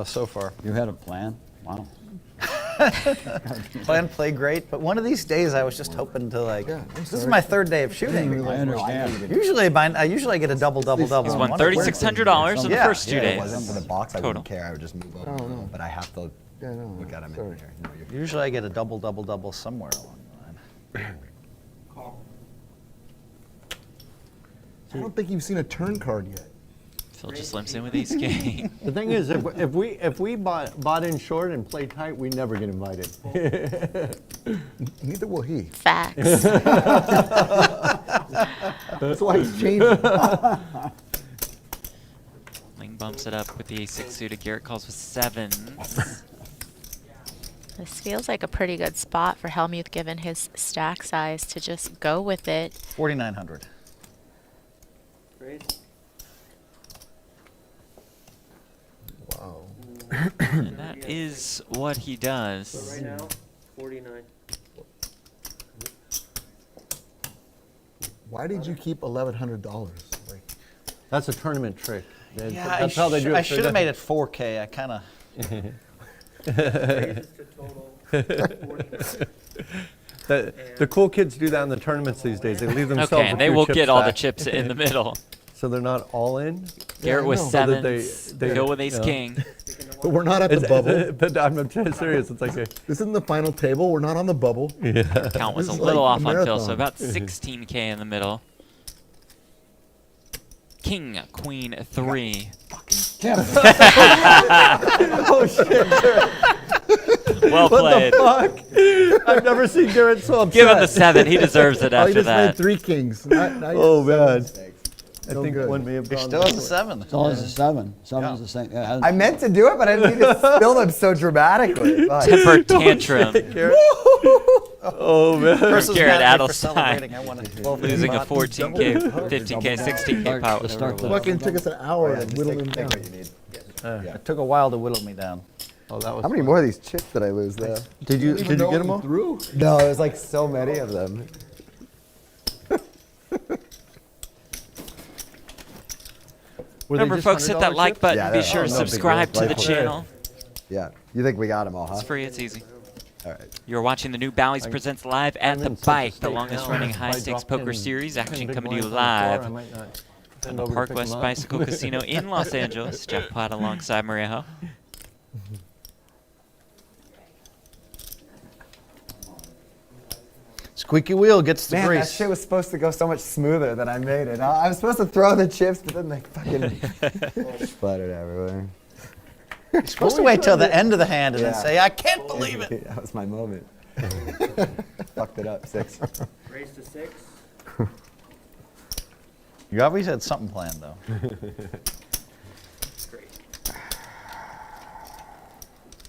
Speaker 2: so far.
Speaker 12: You had a plan? Wow.
Speaker 2: Plan played great, but one of these days I was just hoping to like.
Speaker 3: Yeah,
Speaker 2: This is my 3rd day of shooting.
Speaker 12: I understand.
Speaker 2: Usually I get a double.
Speaker 6: He's won $3,600 in the first 2
Speaker 10: If it
Speaker 6: days.
Speaker 10: wasn't for the box, I
Speaker 6: Total.
Speaker 10: wouldn't care. I would just move over.
Speaker 3: Oh, no.
Speaker 10: But I have to
Speaker 3: Yeah, no.
Speaker 10: look at them
Speaker 3: Sorry.
Speaker 10: in here. No, you're
Speaker 2: Usually I get a double somewhere along the line.
Speaker 3: I don't think you've seen a turn card yet.
Speaker 6: Phil just limps in with ace king.
Speaker 4: The thing is, if we bought in short and played tight, we never get invited.
Speaker 3: Neither will he.
Speaker 5: Facts.
Speaker 3: That's why he's changing.
Speaker 6: Ling bumps it up with the ace-6 suited. Garrett calls with 7s.
Speaker 5: This feels like a pretty good spot for Hellmuth given his stack size to just go with it.
Speaker 2: 4,900.
Speaker 9: Raise.
Speaker 3: Wow.
Speaker 6: And that is what he
Speaker 9: So
Speaker 6: does.
Speaker 9: right now, 49.
Speaker 3: Why did you keep $1,100? Like,
Speaker 4: That's a tournament trick.
Speaker 2: Yeah,
Speaker 4: That's how they do it.
Speaker 2: I should have made it 4K. I kind of.
Speaker 9: Raises to total 49.
Speaker 4: The cool kids do that in the tournaments these days. They leave themselves
Speaker 6: Okay,
Speaker 4: a
Speaker 6: and they
Speaker 4: few
Speaker 6: will
Speaker 4: chips
Speaker 6: get all the
Speaker 4: back.
Speaker 6: chips in the middle.
Speaker 4: So they're not all in.
Speaker 6: Garrett with
Speaker 3: I know.
Speaker 4: So that
Speaker 6: 7s.
Speaker 4: they-
Speaker 6: Phil with ace
Speaker 4: yeah.
Speaker 6: king.
Speaker 3: but we're not at the bubble.
Speaker 4: But I'm serious. It's like a,
Speaker 3: This isn't the final table. We're not on the bubble.
Speaker 6: Count was
Speaker 3: This
Speaker 6: a
Speaker 3: is
Speaker 6: little
Speaker 3: like
Speaker 6: off
Speaker 3: a
Speaker 6: on Phil, so
Speaker 3: marathon.
Speaker 6: about 16K in the middle. King, queen, 3.
Speaker 4: oh shit!
Speaker 6: Well played.
Speaker 4: What the fuck? I've never seen Garrett so upset.
Speaker 6: Give him the 7. He deserves it
Speaker 3: Oh,
Speaker 6: after
Speaker 3: you just
Speaker 6: that.
Speaker 3: made 3 kings. Not
Speaker 4: Oh man! I
Speaker 3: No
Speaker 4: think
Speaker 3: good.
Speaker 4: one may have
Speaker 2: He
Speaker 4: gone.
Speaker 2: still
Speaker 4: this
Speaker 2: has a
Speaker 4: way.
Speaker 2: 7.
Speaker 12: It's always a 7. 7's the same. Yeah,
Speaker 10: I meant to do it, but I didn't mean to spill them so dramatically. Fuck.
Speaker 6: Temper tantrum.
Speaker 4: Garrett. Oh man!
Speaker 2: Person's
Speaker 6: Garrett
Speaker 2: mad at me for
Speaker 6: Adelstein.
Speaker 2: celebrating. I wanted 12
Speaker 6: Losing a
Speaker 2: pot.
Speaker 6: 14K, 15K, 16K pot.
Speaker 12: to start the
Speaker 3: Fucking took us an hour to whittle him down.
Speaker 10: What you need.
Speaker 2: It took a while to whittle me down.
Speaker 4: Oh, that was.
Speaker 10: How many
Speaker 4: fun.
Speaker 10: more of these chips did I lose though?
Speaker 4: Did you get them all?
Speaker 3: Through?
Speaker 10: No, there's like so many of them.
Speaker 4: Were they
Speaker 6: Remember,
Speaker 4: just
Speaker 6: folks, hit that
Speaker 4: $100
Speaker 6: like
Speaker 4: chips?
Speaker 6: button.
Speaker 10: Yeah,
Speaker 6: Be
Speaker 10: they're-
Speaker 6: sure
Speaker 10: oh,
Speaker 6: to
Speaker 10: no big
Speaker 6: subscribe
Speaker 10: deal.
Speaker 6: to the
Speaker 10: Right.
Speaker 6: channel.
Speaker 10: Yeah. You think we got them all, huh?
Speaker 6: It's free. It's easy.
Speaker 10: All right.
Speaker 6: You're watching the new Bally's Presents live at
Speaker 4: I'm
Speaker 6: the
Speaker 4: in such a
Speaker 6: Bike, the
Speaker 4: state
Speaker 6: longest
Speaker 4: now.
Speaker 6: running
Speaker 4: If I
Speaker 6: high stakes
Speaker 4: drop
Speaker 6: poker
Speaker 4: 10
Speaker 6: series. Action
Speaker 4: big
Speaker 6: coming to you
Speaker 4: blinds on the floor,
Speaker 6: live
Speaker 4: I might not
Speaker 6: from
Speaker 4: bend
Speaker 6: the
Speaker 4: over to
Speaker 6: Park
Speaker 4: pick
Speaker 6: West
Speaker 4: them up.
Speaker 6: Bicycle Casino in Los Angeles. Jackpot alongside Maria.
Speaker 2: Squeaky wheel gets the
Speaker 10: Man, that
Speaker 2: grease.
Speaker 10: shit was supposed to go so much smoother than I made it. I was supposed to throw the chips, but then they fucking splattered everywhere.
Speaker 2: You're supposed to wait till the end of the hand and then
Speaker 10: Yeah.
Speaker 2: say, I can't believe it.
Speaker 10: That was my moment. Fucked it up. 6.
Speaker 9: Raise to 6.
Speaker 2: You always had something planned, though.
Speaker 9: Great.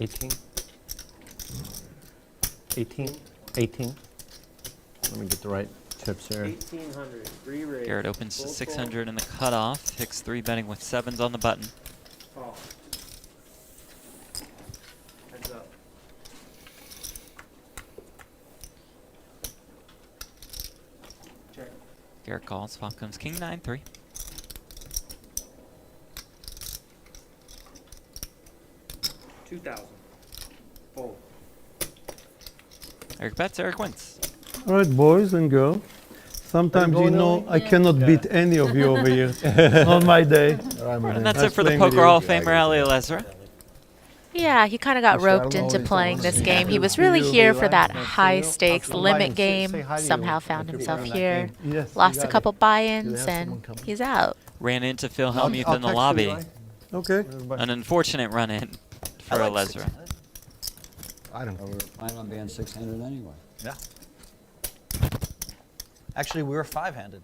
Speaker 4: 18. 18. 18. Let me get the right chips here.
Speaker 9: 1800. Re-raise.
Speaker 6: Garrett opens to
Speaker 9: Full
Speaker 6: 600 in the cutoff. Hicks 3 betting with 7s on the button.
Speaker 9: Call. Heads up. Check.
Speaker 6: Garrett calls. Flop comes king 9-3.
Speaker 9: $2,000. Fold.
Speaker 6: Eric bets. Eric wins.
Speaker 11: All right, boys and girls. Sometimes you know I cannot beat any of you over here. It's not my day.
Speaker 6: And that's
Speaker 11: Nice
Speaker 6: it for the
Speaker 11: playing with
Speaker 6: Poker
Speaker 11: you.
Speaker 6: Hall of Famer Ali Lesra.
Speaker 5: Yeah, he kind of got roped into playing this game. He was really here for that high stakes limit game. Somehow found himself here. Lost a couple buy-ins and he's out.
Speaker 6: Ran into Phil Hellmuth in the lobby.
Speaker 11: Okay.
Speaker 6: An unfortunate run-in for
Speaker 2: I
Speaker 6: a
Speaker 2: like
Speaker 6: Lesra.
Speaker 3: I don't
Speaker 12: We
Speaker 3: know.
Speaker 12: were planning on being 600 anyway.
Speaker 2: Yeah. Actually, we were five-handed.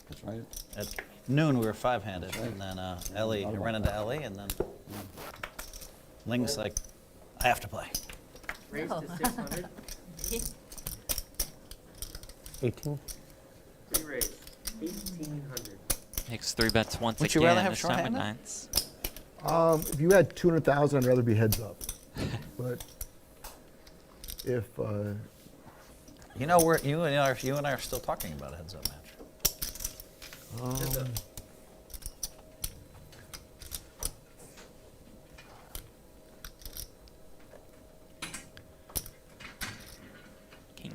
Speaker 12: That's right.
Speaker 2: At noon, we were five-handed, and then Ellie, I ran into Ellie, and then Ling's like, I have to play.
Speaker 9: Raise to 600.
Speaker 4: 18.
Speaker 9: Free raise. 1,800.
Speaker 6: Hicks 3-bets once
Speaker 2: Would you
Speaker 6: again,
Speaker 2: rather have
Speaker 6: this time with
Speaker 2: shorthanded?
Speaker 6: nines.
Speaker 3: If you had 200,000, I'd rather be heads up. But if
Speaker 2: You know, you and I are still talking about a heads-up match.
Speaker 9: Heads up.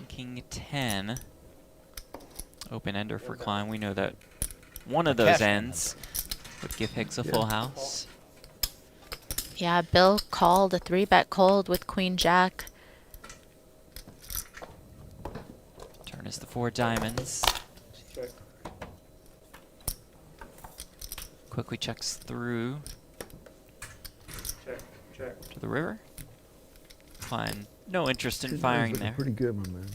Speaker 6: King 10. Open ender for Klein. We know that one of
Speaker 2: The
Speaker 6: those
Speaker 2: cash
Speaker 6: ends would give Hicks a full house.
Speaker 5: Yeah, Bill called a 3-bet cold with Queen Jack.
Speaker 6: Turn is the 4 diamonds.
Speaker 9: Check.
Speaker 6: Quickly checks through
Speaker 9: Check. Check.
Speaker 6: to the river. Klein, no interest in
Speaker 3: 10-9's
Speaker 6: firing
Speaker 3: looking
Speaker 6: there.
Speaker 3: pretty good, my man.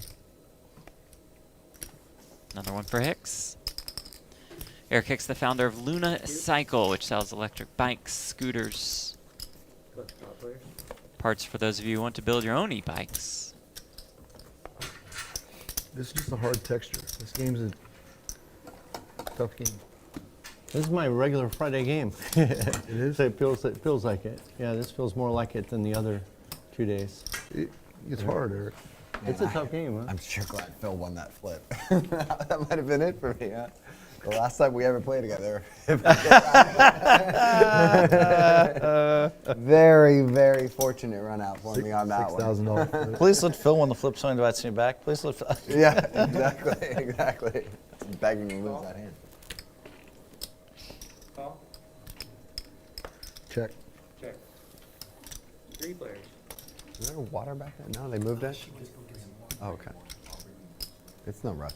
Speaker 6: Another one for Hicks. Eric Hicks, the founder of Luna Cycle, which sells electric bikes, scooters,
Speaker 9: Collect top players.
Speaker 6: parts for those of you who want to build your own e-bikes.
Speaker 3: This is just a hard texture. This game's a tough game.
Speaker 4: This is my regular Friday game.
Speaker 3: It is?
Speaker 4: It feels like it. Yeah, this feels more like it than the other 2 days.
Speaker 3: It's hard, Eric.
Speaker 4: It's a tough game, huh?
Speaker 10: I'm sure glad Phil won that flip. That might have been it for me, huh? The last time we ever played together. Very, very fortunate run out for me on that one.
Speaker 3: $6,000 flip.
Speaker 2: Please let Phil win the flip so he invites me back. Please let Phil.
Speaker 10: Yeah, exactly. Begging to lose that hand.
Speaker 9: Call.
Speaker 3: Check.
Speaker 9: Check. 3 players.
Speaker 10: Is there water back there? No, they moved it? Oh, okay. It's no rough.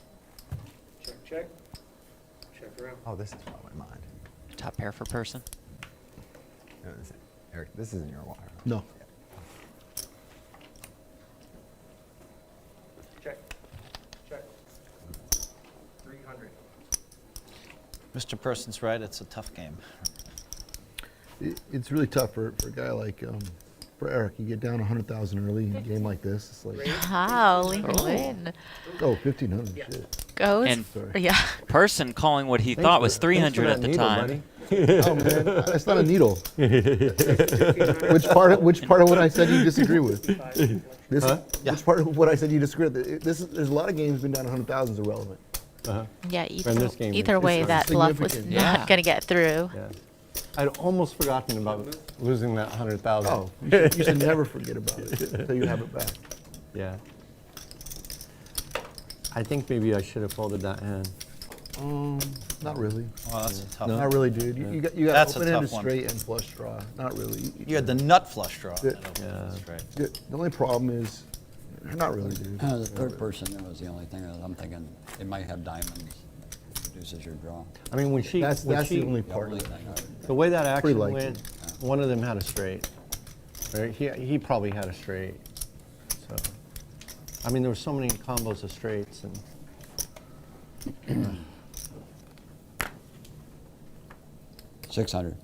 Speaker 9: Check. Check. Check around.
Speaker 10: Oh, this is probably mine.
Speaker 6: Top pair for Persson.
Speaker 10: No, Eric, this isn't your water.
Speaker 3: No.
Speaker 9: Check. Check. 300.
Speaker 2: Mr. Person's right. It's a tough game.
Speaker 3: It's really tough for a guy like for Eric. You get down 100,000 early in a game like this. It's like,
Speaker 5: Wow, lean in.
Speaker 3: oh, 1,500. Shit.
Speaker 5: Goes.
Speaker 6: And
Speaker 5: Yeah.
Speaker 6: Persson calling what he thought was 300 at the time.
Speaker 3: Oh man, that's not a needle. Which part of what I said you disagree with? This, Which part of what I said you disagree with? There's a lot of games been down 100,000 is irrelevant.
Speaker 5: Yeah,
Speaker 4: And this game
Speaker 5: either
Speaker 4: is-
Speaker 5: way,
Speaker 3: it's
Speaker 5: that bluff was
Speaker 3: significant.
Speaker 5: not
Speaker 6: Yeah.
Speaker 5: going to get through.
Speaker 4: Yeah. I'd almost forgotten about losing that 100,000.
Speaker 3: Oh, you should never forget about it until you have it back.
Speaker 4: Yeah. I think maybe I should have folded that hand.
Speaker 3: Not really.
Speaker 2: Well, that's a tough.
Speaker 3: Not really, dude. You got
Speaker 2: That's a
Speaker 3: open-ended
Speaker 2: tough one.
Speaker 3: straight and flush draw. Not really.
Speaker 2: You had the nut flush draw.
Speaker 3: Yeah.
Speaker 2: That's right.
Speaker 3: The only problem is, not really, dude.
Speaker 12: The third person, that was the only thing that I'm thinking, it might have diamonds, reduces your draw.
Speaker 4: I mean, when she,
Speaker 3: That's
Speaker 4: when
Speaker 3: the
Speaker 4: she
Speaker 3: only
Speaker 12: The
Speaker 3: part
Speaker 12: only
Speaker 3: of it.
Speaker 12: thing
Speaker 4: the way that
Speaker 3: Pretty
Speaker 4: action
Speaker 3: likely.
Speaker 4: went, one of them had a straight. Or he probably had a straight. So, I mean, there were so many combos of straights, and
Speaker 12: 600.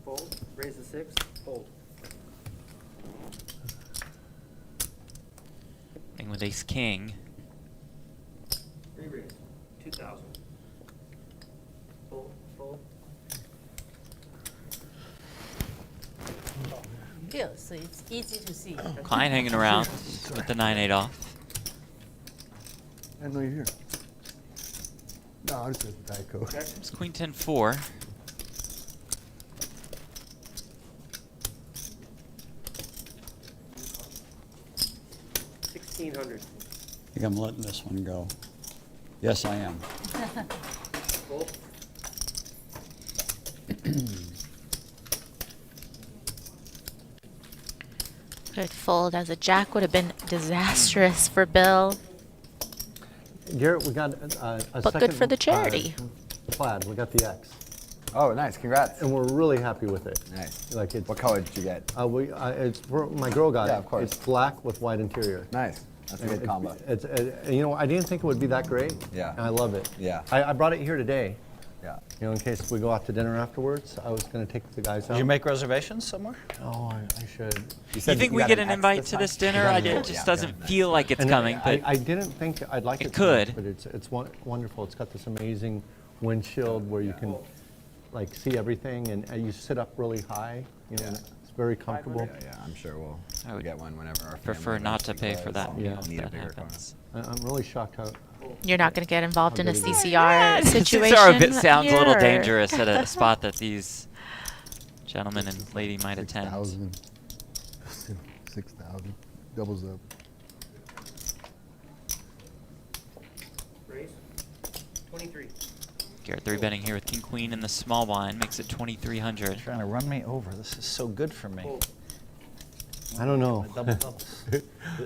Speaker 9: Fold. Raise the 6. Fold.
Speaker 6: And with ace king,
Speaker 9: Free raise. 2,000. Fold. Fold.
Speaker 7: Yeah, so it's easy to see.
Speaker 6: Klein hanging around with the 9-8 off.
Speaker 3: I know you're here. No, I just said the Diet Coke.
Speaker 6: It's queen 10-4.
Speaker 12: I
Speaker 9: 1,600.
Speaker 12: think I'm letting this one go. Yes, I am.
Speaker 9: Fold.
Speaker 5: Good fold, as a jack would have been disastrous for Bill.
Speaker 4: Garrett, we got a
Speaker 5: But
Speaker 4: second.
Speaker 5: good for the charity.
Speaker 4: Plaid, we got the X.
Speaker 10: Oh, nice. Congrats.
Speaker 4: And we're really happy with it.
Speaker 10: Nice.
Speaker 4: Like it's,
Speaker 10: what color did you get?
Speaker 4: My girl got it.
Speaker 10: Yeah, of course.
Speaker 4: It's black with white interior.
Speaker 10: Nice. That's a good combo.
Speaker 4: You know, I didn't think it would be that great.
Speaker 10: Yeah.
Speaker 4: And I love it.
Speaker 10: Yeah.
Speaker 4: I brought it here today.
Speaker 10: Yeah.
Speaker 4: You know, in case we go out to dinner afterwards, I was going to take the guys out.
Speaker 2: Did you make reservations somewhere?
Speaker 4: Oh, I should.
Speaker 6: You think we get an invite to this dinner? It just doesn't feel like it's coming, but
Speaker 4: I didn't think I'd like it.
Speaker 6: It could.
Speaker 4: But it's wonderful. It's got this amazing windshield where you can like see everything, and you sit up really high. You know, it's very comfortable.
Speaker 10: Yeah, I'm sure we'll get one whenever our
Speaker 6: prefer
Speaker 10: family
Speaker 6: not to pay for that meal if
Speaker 10: need a
Speaker 6: that
Speaker 10: bigger
Speaker 6: happens.
Speaker 4: I'm really shocked how.
Speaker 5: You're not going to get involved in a CCR situation.
Speaker 6: CCR sounds a little
Speaker 5: here?
Speaker 6: dangerous at a spot that these gentlemen and lady might attend.
Speaker 3: 6,000. Doubles up.
Speaker 9: Raise. 23.
Speaker 6: Garrett 3-betting here with King Queen in the small blind makes it 2,300.
Speaker 2: Trying to run me over. This is so good for me.
Speaker 4: I don't know.
Speaker 2: Double doubles.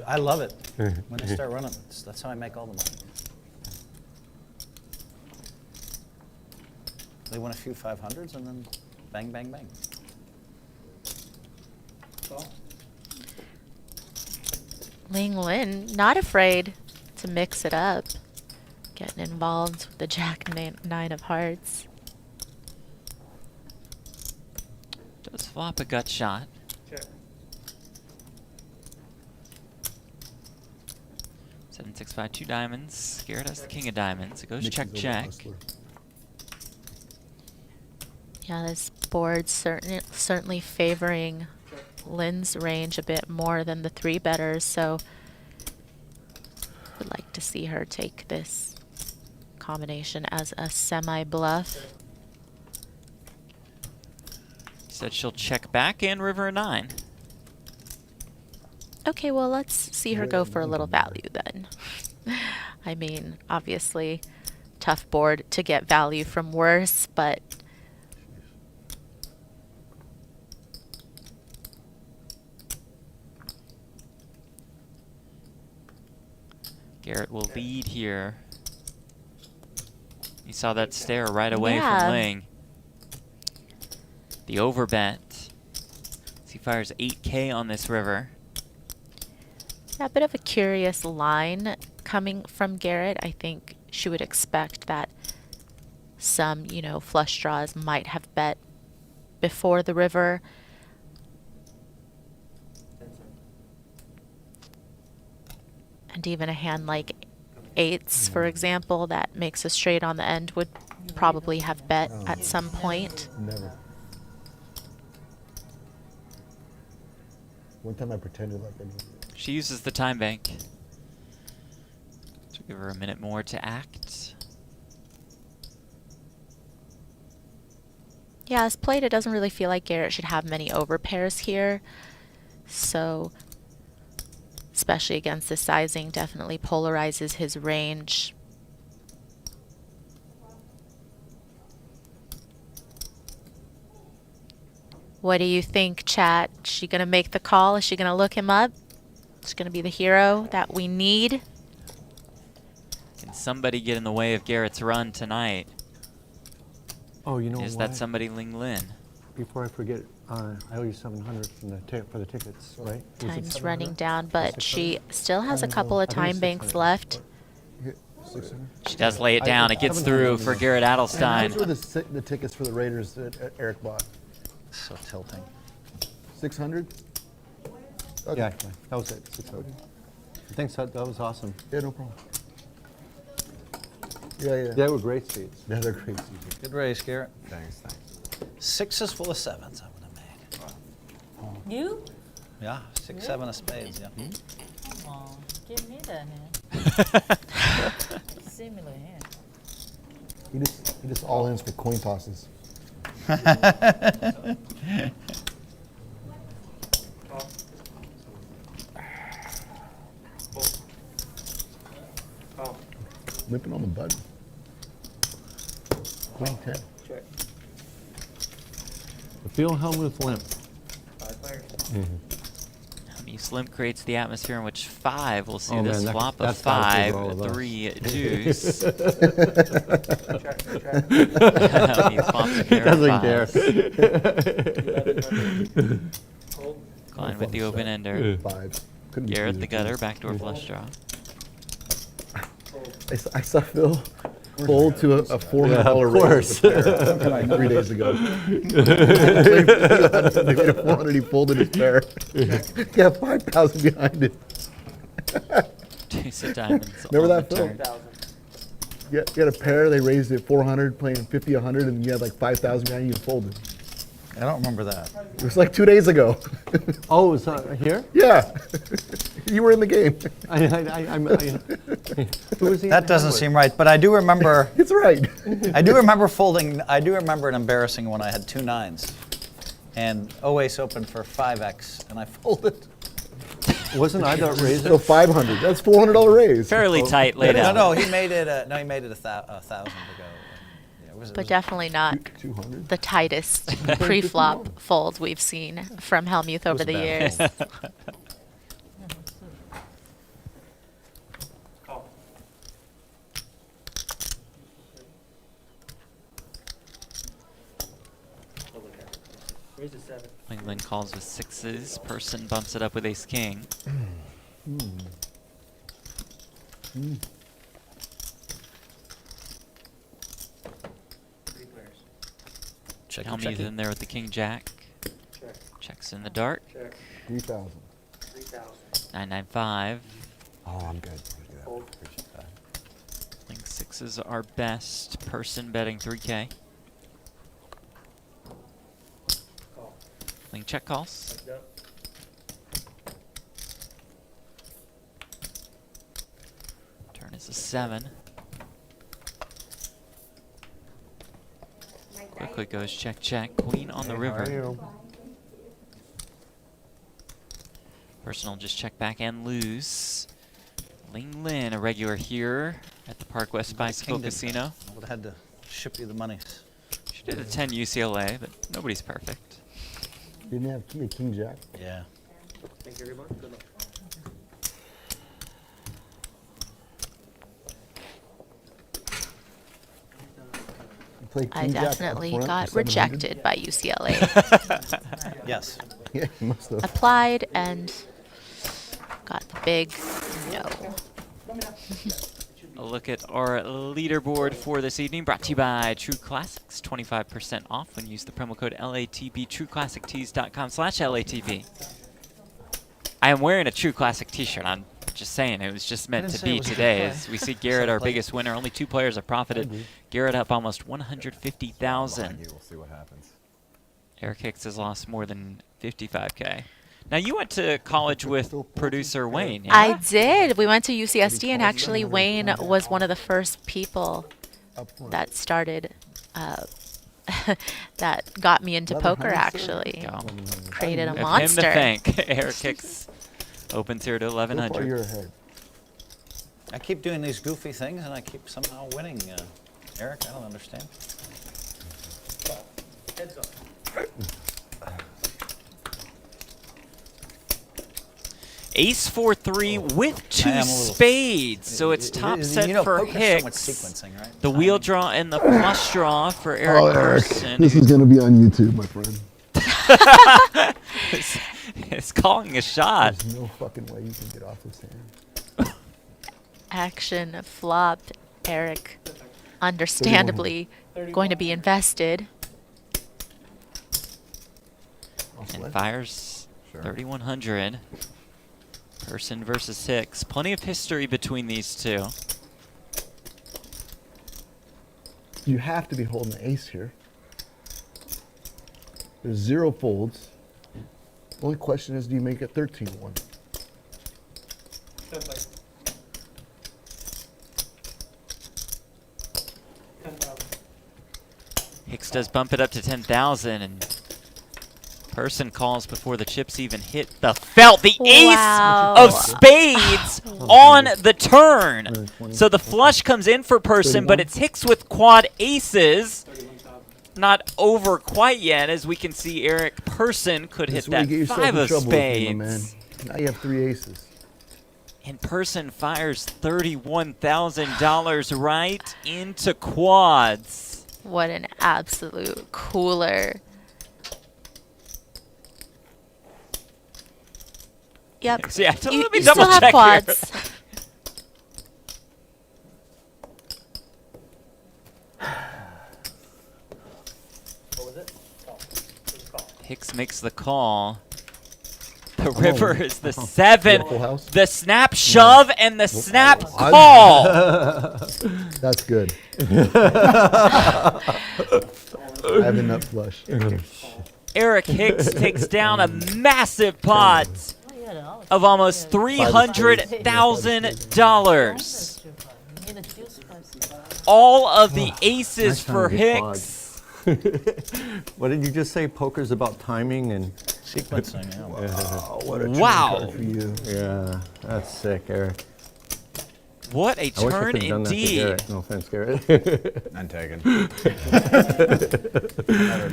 Speaker 2: I love it. When they start running, that's how I make all the money. They win a few 500s and then bang, bang, bang.
Speaker 5: Ling Lin, not afraid to mix it up. Getting involved with the Jack 9 of hearts.
Speaker 6: Does flop a gut shot.
Speaker 9: Check.
Speaker 6: 7, 6, 5, 2 diamonds. Garrett has the king of diamonds. It goes check, check.
Speaker 5: Yeah, this board certainly favoring Lin's range a bit more than the 3-betters, so would like to see her take this combination as a semi-bluff.
Speaker 6: Said she'll check back and river a 9.
Speaker 5: Okay, well, let's see her go for a little value then. I mean, obviously, tough board to get value from worse, but
Speaker 6: Garrett will lead here. You saw that stare right away
Speaker 5: Yeah.
Speaker 6: from Ling. The overbet. He fires 8K on this river.
Speaker 5: yeah, a bit of a curious line coming from Garrett. I think she would expect that some, you know, flush draws might have bet before the river. And even a hand like 8s, for example, that makes a straight on the end would probably have bet at some point.
Speaker 3: Never. One time I pretended like I knew.
Speaker 6: She uses the time bank. So give her a minute more to act.
Speaker 5: Yeah, as played, it doesn't really feel like Garrett should have many overpairs here. So, especially against this sizing, definitely polarizes his range. What do you think, chat? Is she going to make the call? Is she going to look him up? Is she going to be the hero that we need?
Speaker 6: Can somebody get in the way of Garrett's run tonight?
Speaker 4: Oh, you know
Speaker 6: Is
Speaker 4: what?
Speaker 6: that somebody Ling Lin?
Speaker 4: Before I forget, I owe you 700 from for the tickets, right? Was it
Speaker 5: Time's
Speaker 4: 700?
Speaker 5: running down, but she still has a
Speaker 4: I
Speaker 5: couple of
Speaker 4: think it's
Speaker 5: time banks
Speaker 4: 600.
Speaker 5: left.
Speaker 6: She does lay it down. It gets through for Garrett Adelstein.
Speaker 3: Those were the tickets for the Raiders that Eric bought.
Speaker 2: So tilting.
Speaker 3: 600? Okay.
Speaker 4: Yeah, that was it. 600. Thanks, that was awesome.
Speaker 3: Yeah, no problem. Yeah.
Speaker 4: They were great seats.
Speaker 3: Yeah, they're great seats.
Speaker 2: Good race, Garrett.
Speaker 10: Thanks.
Speaker 2: 6s full of 7s I would have made.
Speaker 7: You?
Speaker 2: Yeah, 6, 7 of spades, yeah.
Speaker 7: Come on, give me that hand. Similar hand.
Speaker 3: He just all ins for coin tosses. Whipping on the button. Queen 10.
Speaker 9: Check.
Speaker 4: The Phil Hellmuth limp.
Speaker 9: 5 players.
Speaker 6: How many Slim creates the atmosphere in which 5 will see
Speaker 4: Oh,
Speaker 6: this
Speaker 4: man,
Speaker 6: flop of
Speaker 4: that's gotta
Speaker 6: 5,
Speaker 4: prove all of us.
Speaker 6: 3 deuce.
Speaker 4: Check.
Speaker 6: He flops a pair of
Speaker 4: Doesn't care.
Speaker 6: fives. Klein with the open ender.
Speaker 3: Fives. Couldn't be
Speaker 6: Garrett
Speaker 3: squeezer
Speaker 6: the gutter,
Speaker 3: twos.
Speaker 6: backdoor flush draw.
Speaker 3: I saw Phil fold to a $400 raise like 3 days ago. They made a 400. He folded his pair. He had 5,000 behind it.
Speaker 6: Deuce of diamonds.
Speaker 3: Remember
Speaker 6: on
Speaker 3: that,
Speaker 6: the
Speaker 3: Phil?
Speaker 6: turn.
Speaker 3: You had a pair. They raised it 400, playing 50, 100, and you had like 5,000 behind you. You folded.
Speaker 2: I don't remember that.
Speaker 3: It was like 2 days ago.
Speaker 4: Oh, is that here?
Speaker 3: Yeah, you were in the game.
Speaker 4: Who was he?
Speaker 2: That doesn't seem right, but I do remember.
Speaker 3: It's right.
Speaker 2: I do remember folding. I do remember an embarrassing one. I had 2 9s, and O-Ace opened for 5x, and I folded.
Speaker 4: Wasn't I that raised
Speaker 3: So
Speaker 4: it?
Speaker 3: 500. That's $400 raise.
Speaker 6: Fairly tight laid out.
Speaker 2: No, he made it. He made it a 1,000 ago. Yeah, it
Speaker 5: But definitely not
Speaker 3: 200.
Speaker 5: the tightest pre-flop fold we've seen from Hellmuth over the years.
Speaker 9: Raise a 7.
Speaker 6: England calls with 6s. Persson bumps it up with ace king.
Speaker 9: Three players.
Speaker 6: Hellmuth in there with the king jack.
Speaker 9: Check.
Speaker 6: Checks in the dark.
Speaker 9: Check.
Speaker 3: 3,000.
Speaker 9: 3,000.
Speaker 6: 995.
Speaker 10: Oh, I'm good.
Speaker 9: Fold.
Speaker 10: Appreciate that.
Speaker 6: Think 6s are best. Persson betting 3K.
Speaker 9: Call.
Speaker 6: Ling check calls.
Speaker 9: Heads up.
Speaker 6: Turn is a 7. Quickly goes check, check. Queen on the river. Persson will just check back and lose. Ling Lin, a regular here at the Park West Bicycle Casino.
Speaker 2: I would have had to ship you the money.
Speaker 6: She did a 10 UCLA, but nobody's perfect.
Speaker 3: Didn't have king jack.
Speaker 2: Yeah.
Speaker 9: Thank you, everyone. Good luck.
Speaker 3: You played
Speaker 5: I
Speaker 3: king jack up
Speaker 5: definitely
Speaker 3: front for
Speaker 5: got
Speaker 3: 700?
Speaker 5: rejected by UCLA.
Speaker 2: Yes.
Speaker 3: Yeah, you must have.
Speaker 5: Applied and got the big no.
Speaker 6: A look at our leaderboard for this evening, brought to you by True Classics. 25% off when you use the promo code LATB, trueclassictees.com/LATB. I am wearing a True Classic t-shirt. I'm just saying, it was just meant to be today. As we see Garrett, our biggest winner. Only 2 players have profited. Garrett up almost 150,000.
Speaker 10: We'll see what happens.
Speaker 6: Eric Hicks has lost more than 55K. Now, you went to college with producer Wayne, yeah?
Speaker 5: I did. We went to UCSD, and actually Wayne was one of the first people that started, that got me into poker, actually.
Speaker 6: Go.
Speaker 5: Created a
Speaker 6: We have
Speaker 5: monster.
Speaker 6: him to thank. Eric Hicks opens here to 1,100.
Speaker 3: You're ahead.
Speaker 2: I keep doing these goofy things, and I keep somehow winning. Eric, I don't understand.
Speaker 9: Heads up.
Speaker 6: Ace 4-3 with
Speaker 2: I
Speaker 6: 2
Speaker 2: am a little-
Speaker 6: spades, so it's top set
Speaker 2: you know,
Speaker 6: for
Speaker 2: poker's so
Speaker 6: Hicks.
Speaker 2: much sequencing, right?
Speaker 6: The wheel draw and the flush draw for Eric Persson.
Speaker 3: This is going to be on YouTube, my friend.
Speaker 6: It's calling a shot.
Speaker 3: There's no fucking way you can get off this hand.
Speaker 5: Action flop. Eric, understandably, going to be invested.
Speaker 6: And fires 3,100. Persson versus Hicks. Plenty of history between these two.
Speaker 3: You have to be holding the ace here. There's 0 folds. The only question is, do you make it 13-1?
Speaker 9: 10,000. 10,000.
Speaker 6: Hicks does bump it up to 10,000, and Persson calls before the chips even hit the felt. The
Speaker 5: Wow.
Speaker 6: ace of spades on the turn. So the flush comes in for Persson, but it's Hicks with quad aces.
Speaker 9: 31,000.
Speaker 6: Not over quite yet, as we can see Eric Persson could hit
Speaker 3: This is where
Speaker 6: that
Speaker 3: you get yourself
Speaker 6: 5
Speaker 3: in
Speaker 6: of
Speaker 3: trouble with me, my man.
Speaker 6: spades.
Speaker 3: Now you have 3 aces.
Speaker 6: And Persson fires $31,000 right into quads.
Speaker 5: What an absolute cooler. Yep.
Speaker 6: See, let me
Speaker 5: you
Speaker 6: double
Speaker 5: still have
Speaker 6: check
Speaker 5: quads.
Speaker 6: here.
Speaker 9: What was it? Call. It was call.
Speaker 6: Hicks makes the call. The river is the 7.
Speaker 3: Full house?
Speaker 6: The snap shove and the snap call.
Speaker 3: That's good. I have a nut flush.
Speaker 6: Eric Hicks takes down a massive pot of almost $300,000. All of the aces for Hicks.
Speaker 4: What did you just say? Poker's about timing and
Speaker 2: Sequencing, yeah.
Speaker 3: Wow, what a
Speaker 6: Wow.
Speaker 3: card for you.
Speaker 4: yeah, that's sick, Eric.
Speaker 6: What a
Speaker 4: I wish I
Speaker 6: turn
Speaker 4: could have done that to
Speaker 6: indeed.
Speaker 4: Garrett. No offense, Garrett.
Speaker 10: I'm taken.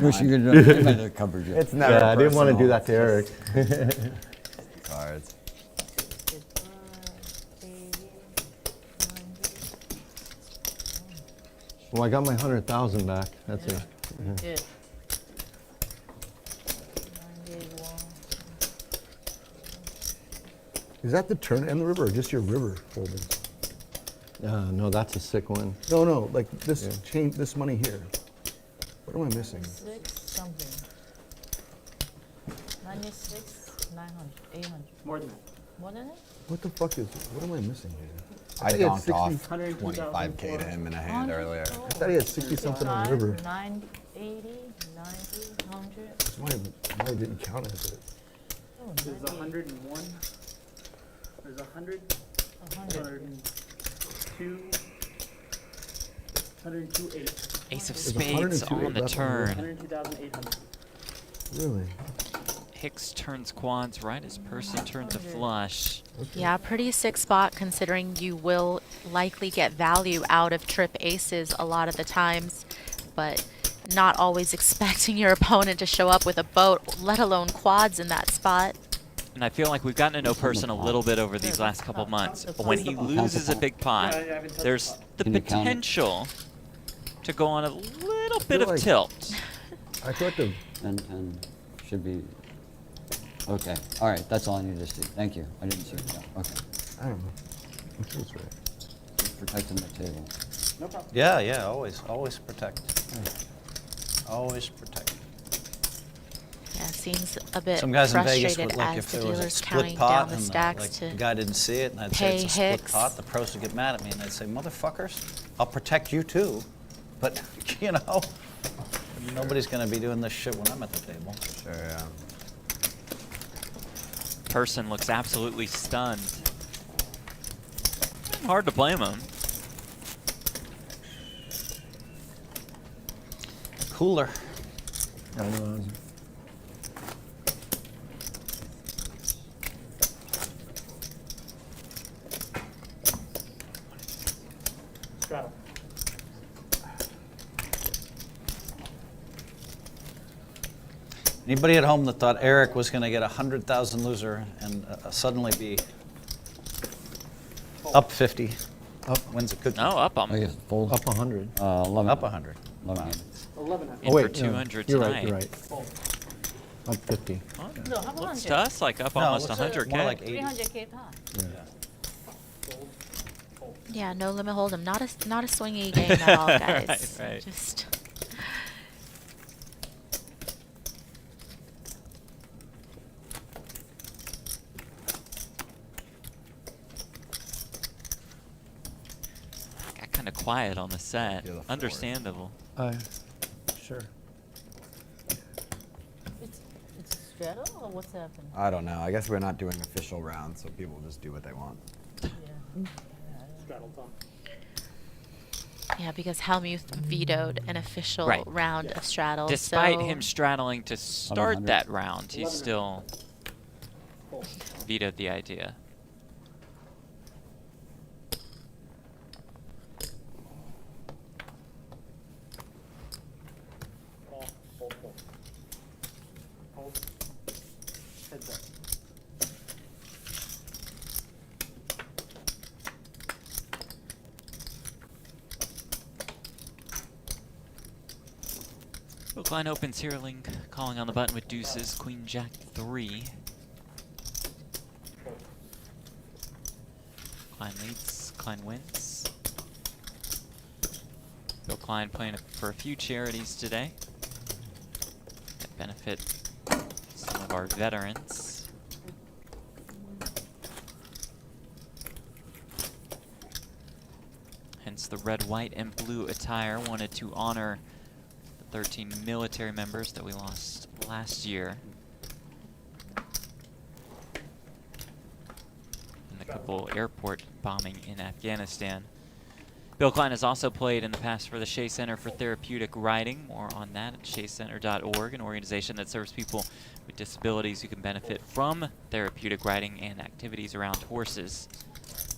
Speaker 12: Wish you could have made it covered you.
Speaker 10: It's never
Speaker 4: Yeah, I didn't want to do
Speaker 10: personal,
Speaker 4: that to Eric.
Speaker 10: Cards.
Speaker 4: Well, I got my 100,000 back. That's it.
Speaker 7: Good.
Speaker 3: Is that the turn and the river, or just your river holdings?
Speaker 4: No, that's a sick one.
Speaker 3: No, like this change, this money here. What am I missing?
Speaker 7: 6 something. 96, 900, 800.
Speaker 9: More than that.
Speaker 7: More than that?
Speaker 3: What the fuck is? What am I missing here?
Speaker 10: I
Speaker 3: thought he had
Speaker 10: donked off
Speaker 3: 60
Speaker 10: $25K to him in a hand earlier.
Speaker 3: I thought he had 60 something on the river.
Speaker 7: 9, 80, 90, 100.
Speaker 3: That's why I didn't count it.
Speaker 7: Oh,
Speaker 9: There's
Speaker 7: 98.
Speaker 9: 101. There's 100. 102. 102, 8.
Speaker 6: Ace of
Speaker 3: There's
Speaker 6: spades
Speaker 3: 102
Speaker 6: on the
Speaker 3: left on the
Speaker 6: turn.
Speaker 9: 102,800.
Speaker 3: Really?
Speaker 6: Hicks turns quads right as Persson turns a flush.
Speaker 5: Yeah, pretty sick spot considering you will likely get value out of trip aces a lot of the times, but not always expecting your opponent to show up with a boat, let alone quads in that spot.
Speaker 6: And I feel like we've gotten to know Persson a little bit over these last couple months. But when he loses a big pot, there's the
Speaker 12: Can you count it?
Speaker 6: potential to go on a little bit of
Speaker 3: like-
Speaker 6: tilt.
Speaker 3: I feel like the
Speaker 12: 10 should be, okay. All right, that's all I need to see. Thank you. I didn't see it. Yeah, okay.
Speaker 3: I don't know. I'm sure it's right.
Speaker 12: Just protecting the table.
Speaker 9: No problem.
Speaker 2: Yeah, always protect. Always protect.
Speaker 5: Yeah, seems a bit
Speaker 2: Some guys in Vegas
Speaker 5: frustrated
Speaker 2: would, like,
Speaker 5: as
Speaker 2: if
Speaker 5: the
Speaker 2: there was a
Speaker 5: dealer's
Speaker 2: split
Speaker 5: counting
Speaker 2: pot
Speaker 5: down the
Speaker 2: and
Speaker 5: stacks
Speaker 2: like,
Speaker 5: to
Speaker 2: the guy didn't see it, and I'd say
Speaker 5: pay
Speaker 2: it's a split
Speaker 5: Hicks.
Speaker 2: pot, the pros would get mad at me, and I'd say, motherfuckers, I'll protect you too, but, you know, nobody's going to be doing this shit when I'm at the table.
Speaker 10: Sure, yeah.
Speaker 6: Persson looks absolutely stunned. Hard to blame him.
Speaker 2: Cooler.
Speaker 4: I know.
Speaker 9: Straddle.
Speaker 2: Anybody at home that thought Eric was going to get 100,000 loser and suddenly be up 50, wins a cookie.
Speaker 6: No, up
Speaker 12: Oh,
Speaker 6: on
Speaker 12: yes, fold.
Speaker 4: Up 100.
Speaker 12: 11.
Speaker 2: Up 100.
Speaker 12: 11.
Speaker 9: 1100.
Speaker 6: in for 200
Speaker 4: you're
Speaker 6: tonight.
Speaker 4: right, you're right. Up 50.
Speaker 7: No, how about
Speaker 6: Looks
Speaker 7: 100?
Speaker 6: to us like up
Speaker 2: No,
Speaker 6: almost
Speaker 2: looks
Speaker 6: 100K.
Speaker 2: more like 80.
Speaker 7: 300K pot.
Speaker 5: Yeah, no limit hold'em. Not a swingy game at all, guys.
Speaker 6: Right.
Speaker 5: Just
Speaker 6: Got kind of quiet on the set.
Speaker 10: You're the fourth.
Speaker 6: Understandable.
Speaker 4: Sure.
Speaker 7: It's a straddle or what's happening?
Speaker 10: I don't know. I guess we're not doing official rounds, so people just do what they want.
Speaker 7: Yeah.
Speaker 9: Straddle, Tom.
Speaker 5: yeah, because Hellmuth vetoed an official
Speaker 6: Right.
Speaker 5: round of straddle.
Speaker 6: Despite
Speaker 5: so
Speaker 6: him straddling to start
Speaker 12: 1100.
Speaker 6: that round, he still vetoed the idea.
Speaker 9: Ball, fold, fold. Fold. Heads up.
Speaker 6: Bill Klein opens here, Link calling on the button with deuces, queen jack 3. Klein leads, Klein wins. Bill Klein playing for a few charities today that benefit some of our veterans. Hence the red, white, and blue attire. Wanted to honor the 13 military members that we lost last year. In the Kabul airport bombing in Afghanistan. Bill Klein has also played in the past for the Shea Center for Therapeutic Riding. More on that at shaycenter.org, an organization that serves people with disabilities who can benefit from therapeutic riding and activities around horses.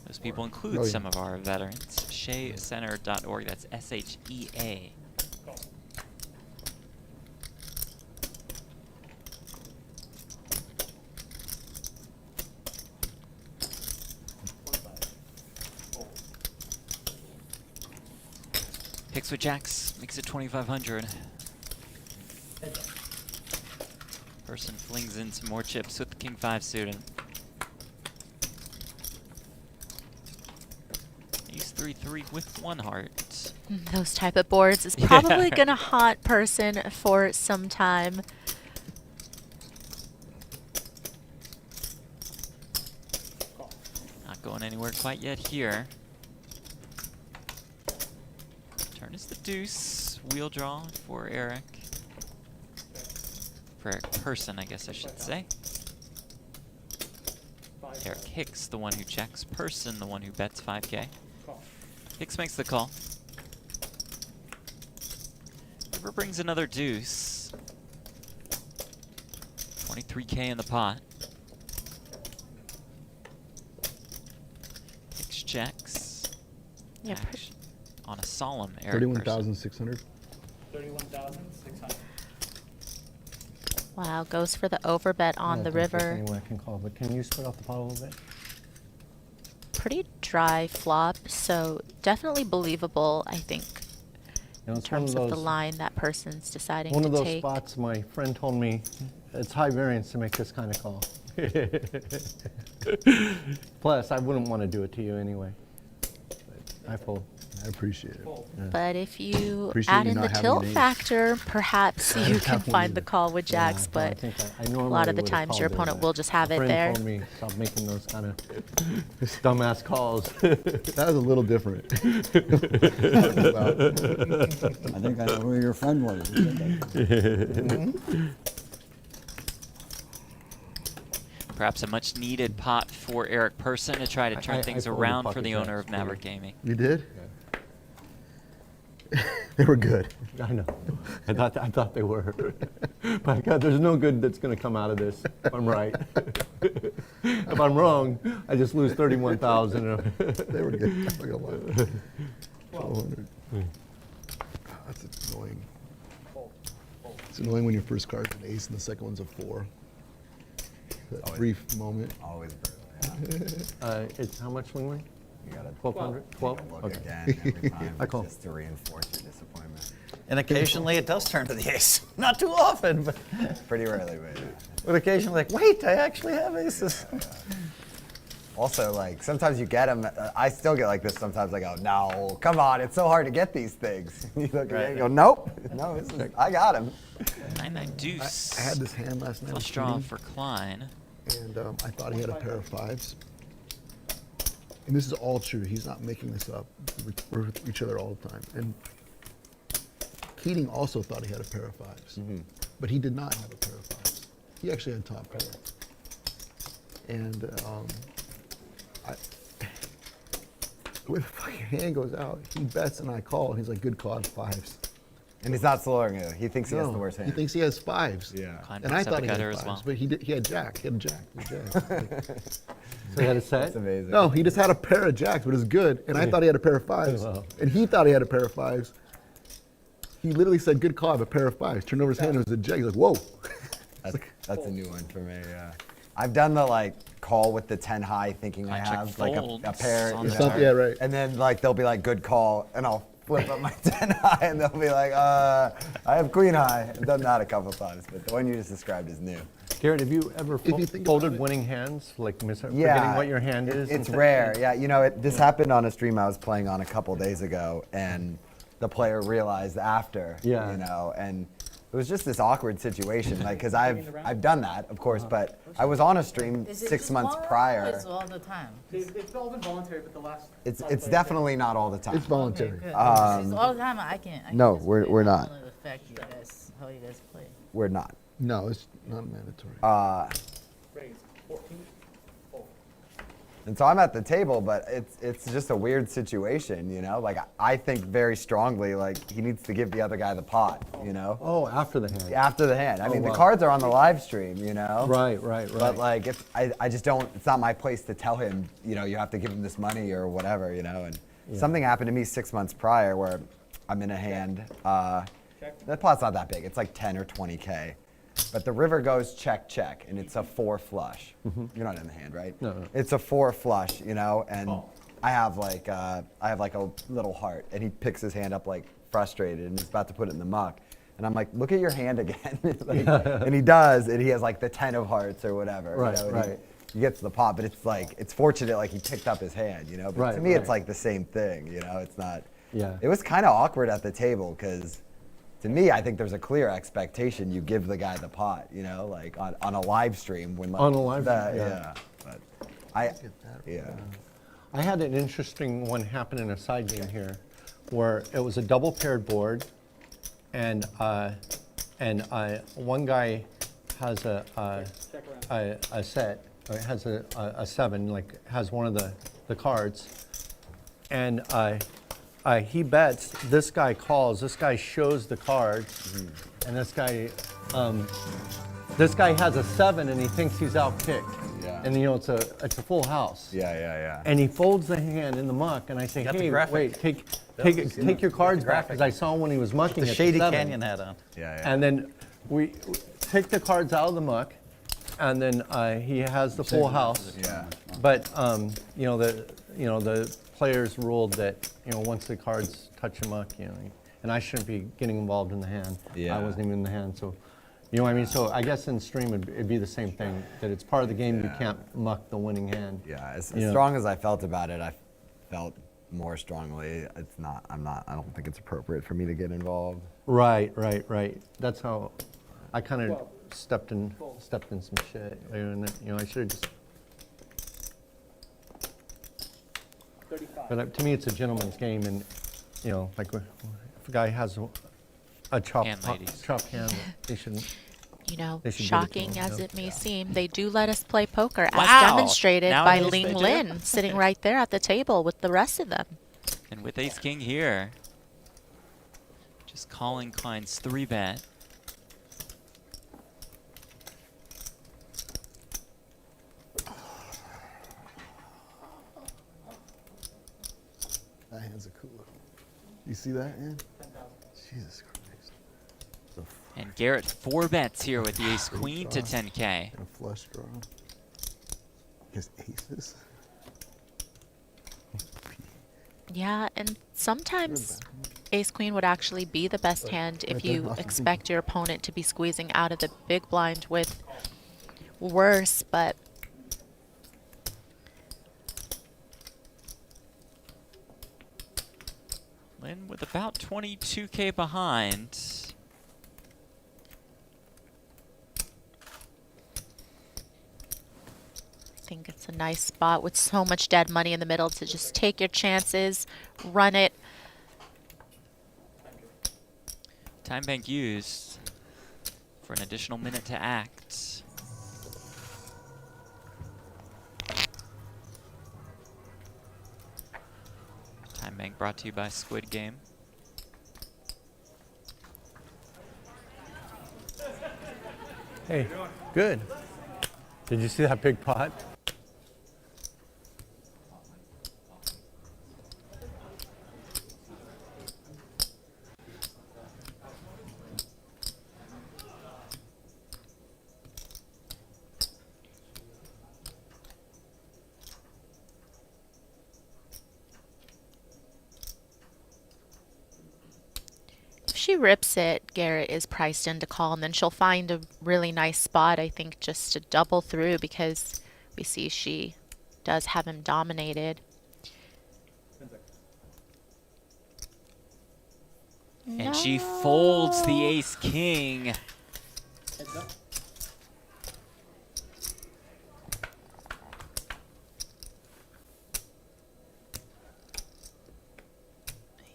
Speaker 6: Those people include some of our veterans. shaycenter.org, that's S-H-E-A. Hicks with jacks, makes it 2,500. Persson flings in some more chips with the king 5 suited. Ace 3-3 with 1 heart.
Speaker 5: Those type of boards is probably going to haunt Persson for some time.
Speaker 6: Not going anywhere quite yet here. Turn is the deuce. Wheel draw for Eric. For Eric Persson, I guess I should say. Eric Hicks, the one who checks. Persson, the one who bets 5K. Hicks makes the call. River brings another deuce. 23K in the pot. Hicks checks.
Speaker 5: Yeah,
Speaker 6: on a solemn Eric
Speaker 3: 31,600.
Speaker 9: 31,600.
Speaker 5: Wow, goes for the overbet on the river.
Speaker 4: Anyone can call, but can you spread out the pot a little bit?
Speaker 5: Pretty dry flop, so definitely believable, I think,
Speaker 4: You know,
Speaker 5: in
Speaker 4: it's one
Speaker 5: terms of the
Speaker 4: those-
Speaker 5: +line that person's deciding
Speaker 4: One
Speaker 5: to
Speaker 4: of those
Speaker 5: take.
Speaker 4: spots my friend told me it's high variance to make this kind of call. Plus, I wouldn't want to do it to you anyway. But I fold.
Speaker 3: I appreciate it.
Speaker 4: Yeah.
Speaker 5: But if you
Speaker 3: Appreciate
Speaker 5: add
Speaker 3: you
Speaker 5: in the
Speaker 3: not having
Speaker 5: tilt
Speaker 3: an ace.
Speaker 5: factor, perhaps you can
Speaker 3: Have one
Speaker 5: find the
Speaker 3: either.
Speaker 5: call with jacks,
Speaker 4: Yeah, I
Speaker 5: but
Speaker 4: think I
Speaker 5: a
Speaker 4: normally
Speaker 5: lot of the
Speaker 4: would've
Speaker 5: times
Speaker 4: called
Speaker 5: your
Speaker 4: there,
Speaker 5: opponent
Speaker 4: but
Speaker 5: will just have
Speaker 4: a
Speaker 5: it
Speaker 4: friend
Speaker 5: there.
Speaker 4: told me stop making those kind of dumbass calls.
Speaker 3: That was a little different.
Speaker 12: I think I know who your friend was. who said that.
Speaker 6: Perhaps a much needed pot for Eric Persson to try to turn
Speaker 4: I
Speaker 6: things
Speaker 4: folded
Speaker 6: around for
Speaker 4: pocket
Speaker 6: the owner
Speaker 4: jacks
Speaker 6: of Maverick Gaming.
Speaker 3: You did? They were good.
Speaker 4: I know. I thought they were. But God, there's no good that's going to come out of this. If I'm right. If I'm wrong, I just lose 31,000.
Speaker 3: They were good. I'm not gonna lie. 1,200. That's annoying. It's annoying when your first card's an ace and the second one's a 4. That brief moment.
Speaker 10: Always brutal.
Speaker 4: It's how much swing weight?
Speaker 10: You gotta
Speaker 4: 1,200? 12?
Speaker 10: look
Speaker 4: Okay.
Speaker 10: again every time
Speaker 4: I call.
Speaker 10: just to reinforce your disappointment.
Speaker 2: And occasionally it does turn to the ace. Not too often, but
Speaker 10: Pretty rarely, but yeah.
Speaker 2: occasionally like, wait, I actually have aces.
Speaker 10: Also, like, sometimes you get them. I still get like this sometimes. I go, no, come on, it's so hard to get these things. You look at it and go, nope, no, I got him.
Speaker 6: 9-9 deuce.
Speaker 3: I had this hand last night. I was
Speaker 6: Flush draw
Speaker 3: shooting,
Speaker 6: for Klein.
Speaker 3: and I thought he had a pair of 5s. And this is all true. He's not making this up. We're with each other all the time. And Keating also thought he had a pair of 5s, but he did not have a pair of 5s. He actually had top pair. And when the fucking hand goes out, he bets and I call, and he's like, good call, 5s.
Speaker 10: And he's not slowing it. He thinks he has the
Speaker 3: No,
Speaker 10: worst hand.
Speaker 3: he thinks he has 5s.
Speaker 10: Yeah.
Speaker 6: Klein
Speaker 3: And I
Speaker 6: picks up
Speaker 3: thought
Speaker 6: a
Speaker 3: he had
Speaker 6: gutter
Speaker 3: 5s,
Speaker 6: as well.
Speaker 3: but he had jack. He had a jack. He had jacks.
Speaker 4: So you had a set?
Speaker 10: That's amazing.
Speaker 3: No, he just had a pair of jacks, but it was good. And I thought he had a pair of 5s.
Speaker 4: Wow.
Speaker 3: And he thought he had a pair of 5s. He literally said, good call, I have a pair of 5s. Turned over his hand, it was a jack. He's like, whoa.
Speaker 10: That's a new one for me, yeah. I've done the like call with the 10 high thinking I
Speaker 6: High check
Speaker 10: have like a
Speaker 6: folds
Speaker 10: pair.
Speaker 6: on
Speaker 10: you
Speaker 6: the
Speaker 10: know,
Speaker 6: turn.
Speaker 3: Yeah, right.
Speaker 10: And then like they'll be like good call and I'll flip up my 10 high and they'll be like, I have queen high. I've done that a couple times, but the one you just described is new.
Speaker 4: Garrett, have you ever folded winning hands, like forgetting what your hand is?
Speaker 10: It's rare. Yeah, you know, this happened on a stream I was playing on a couple days ago, and the player realized after, you know, and it was just this awkward situation, like, because I've done that, of course, but I was on a stream 6 months prior.
Speaker 7: It's all the time.
Speaker 9: It's all been voluntary, but the last.
Speaker 10: It's definitely not all the time.
Speaker 3: It's voluntary.
Speaker 7: It's all the time. I can't.
Speaker 10: No,
Speaker 7: just
Speaker 10: we're
Speaker 7: play. I
Speaker 10: not.
Speaker 7: don't know the fact you guys, how you guys play.
Speaker 10: We're not.
Speaker 3: No, it's not mandatory.
Speaker 9: Raise 14.
Speaker 10: And so I'm at the table, but it's just a weird situation, you know? Like, I think very strongly, like, he needs to give the other guy the pot, you know?
Speaker 4: Oh, after the hand.
Speaker 10: After the hand. I mean,
Speaker 4: wow.
Speaker 10: the cards are on the live stream, you know?
Speaker 4: Right.
Speaker 10: But, like, if I just don't, it's not my place to tell him, you know, you have to give him this money or whatever, you know? And something happened to me 6 months prior where I'm in a hand. The pot's not that big. It's like 10 or 20K. But the river goes check, check, and it's a 4 flush. You're not in the hand, right?
Speaker 4: No.
Speaker 10: It's a 4 flush, you know, and I have like a little heart, and he picks his hand up like frustrated, and he's about to put it in the muck, and I'm like, look at your hand again, like, and he does, and he has like the 10 of hearts or whatever.
Speaker 4: Right,
Speaker 10: you know,
Speaker 4: right.
Speaker 10: He gets the pot, but it's like it's fortunate like he picked up his hand, you know. But to me, it's like the same thing, you know. It's not.
Speaker 4: Yeah.
Speaker 10: It was kind of awkward at the table because. To me, I think there's a clear expectation you give the guy the pot, you know, like on a live stream when like
Speaker 4: On a live stream,
Speaker 10: yeah. But
Speaker 4: I had an interesting one happen in a side game here, where it was a double paired board, and one guy has a set, or has a 7, like has one of the cards, and he bets, this guy calls, this guy shows the cards, and this guy has a 7 and he thinks he's out kicked.
Speaker 10: Yeah.
Speaker 4: And you know, it's a full house.
Speaker 10: Yeah.
Speaker 4: And he folds the hand in the muck, and I say,
Speaker 2: Got the
Speaker 4: hey,
Speaker 2: graphic.
Speaker 4: wait, take your cards back, because I saw when he was mucking
Speaker 2: The
Speaker 4: at
Speaker 2: Shady
Speaker 4: 7.
Speaker 2: Canyon hat on.
Speaker 10: Yeah.
Speaker 4: And then we take the cards out of the muck, and then he has the full house.
Speaker 10: Yeah.
Speaker 4: But you know, the players ruled that, you know, once the cards touch the muck, you know, and I shouldn't be getting involved in the hand.
Speaker 10: Yeah.
Speaker 4: I wasn't even in the hand, so you know what I mean. So I guess in stream it'd be the same thing, that it's part of the game. You can't muck the winning hand.
Speaker 10: Yeah. As strong as I felt about it, I felt more strongly. It's not. I don't think it's appropriate for me to get involved.
Speaker 4: Right. That's how I kind of stepped in some shit. And you know, I should have just.
Speaker 9: 35.
Speaker 4: But to me, it's a gentleman's game, and you know, like if a guy has a chopped hand, they shouldn't.
Speaker 5: You know,
Speaker 4: They should give it to
Speaker 5: shocking
Speaker 4: him,
Speaker 5: as
Speaker 4: yeah.
Speaker 5: it may seem, they do let us play poker, as
Speaker 6: Wow.
Speaker 5: demonstrated by
Speaker 6: Nowadays
Speaker 5: Ling
Speaker 6: they do.
Speaker 5: Lin, sitting right there at the table with the rest of them.
Speaker 6: And with ace king here, just calling Klein's 3-bet.
Speaker 3: That hand's a cooler. You see that hand? Jesus Christ.
Speaker 6: And Garrett 4 bets here with the ace queen to 10K.
Speaker 3: And a flush draw. His aces.
Speaker 5: Yeah, and sometimes ace queen would actually be the best hand if you expect your opponent to be squeezing out of the big blind with worse, but
Speaker 6: Lin with about 22K behind.
Speaker 5: I think it's a nice spot with so much dead money in the middle to just take your chances, run it.
Speaker 6: Time bank used for an additional minute to act. Time bank brought to you by Squid Game.
Speaker 4: Hey, good. Did you see that big pot?
Speaker 5: she rips it, Garrett is priced into call, and then she'll find a really nice spot, I think, just to double through because we see she does have him dominated.
Speaker 6: And she folds the ace-king.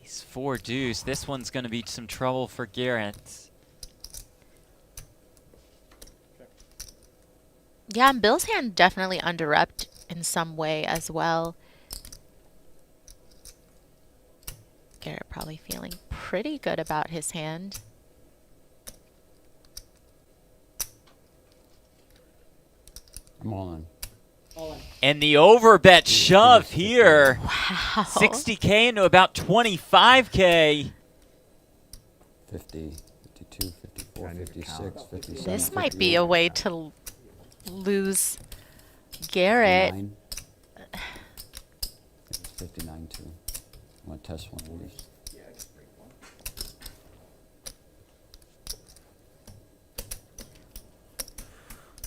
Speaker 6: Ace 4 deuce. This one's going to be some trouble for Garrett.
Speaker 5: Yeah, and Bill's hand definitely underupped in some way as well. Garrett probably feeling pretty good about his hand.
Speaker 12: I'm all in.
Speaker 6: And the overbet shove here.
Speaker 5: Wow.
Speaker 6: 60K into about 25K.
Speaker 12: 50, 52, 54, 56, 57.
Speaker 5: This might be a way to lose Garrett.
Speaker 12: 59. It's 59 too. I'm gonna test one of these.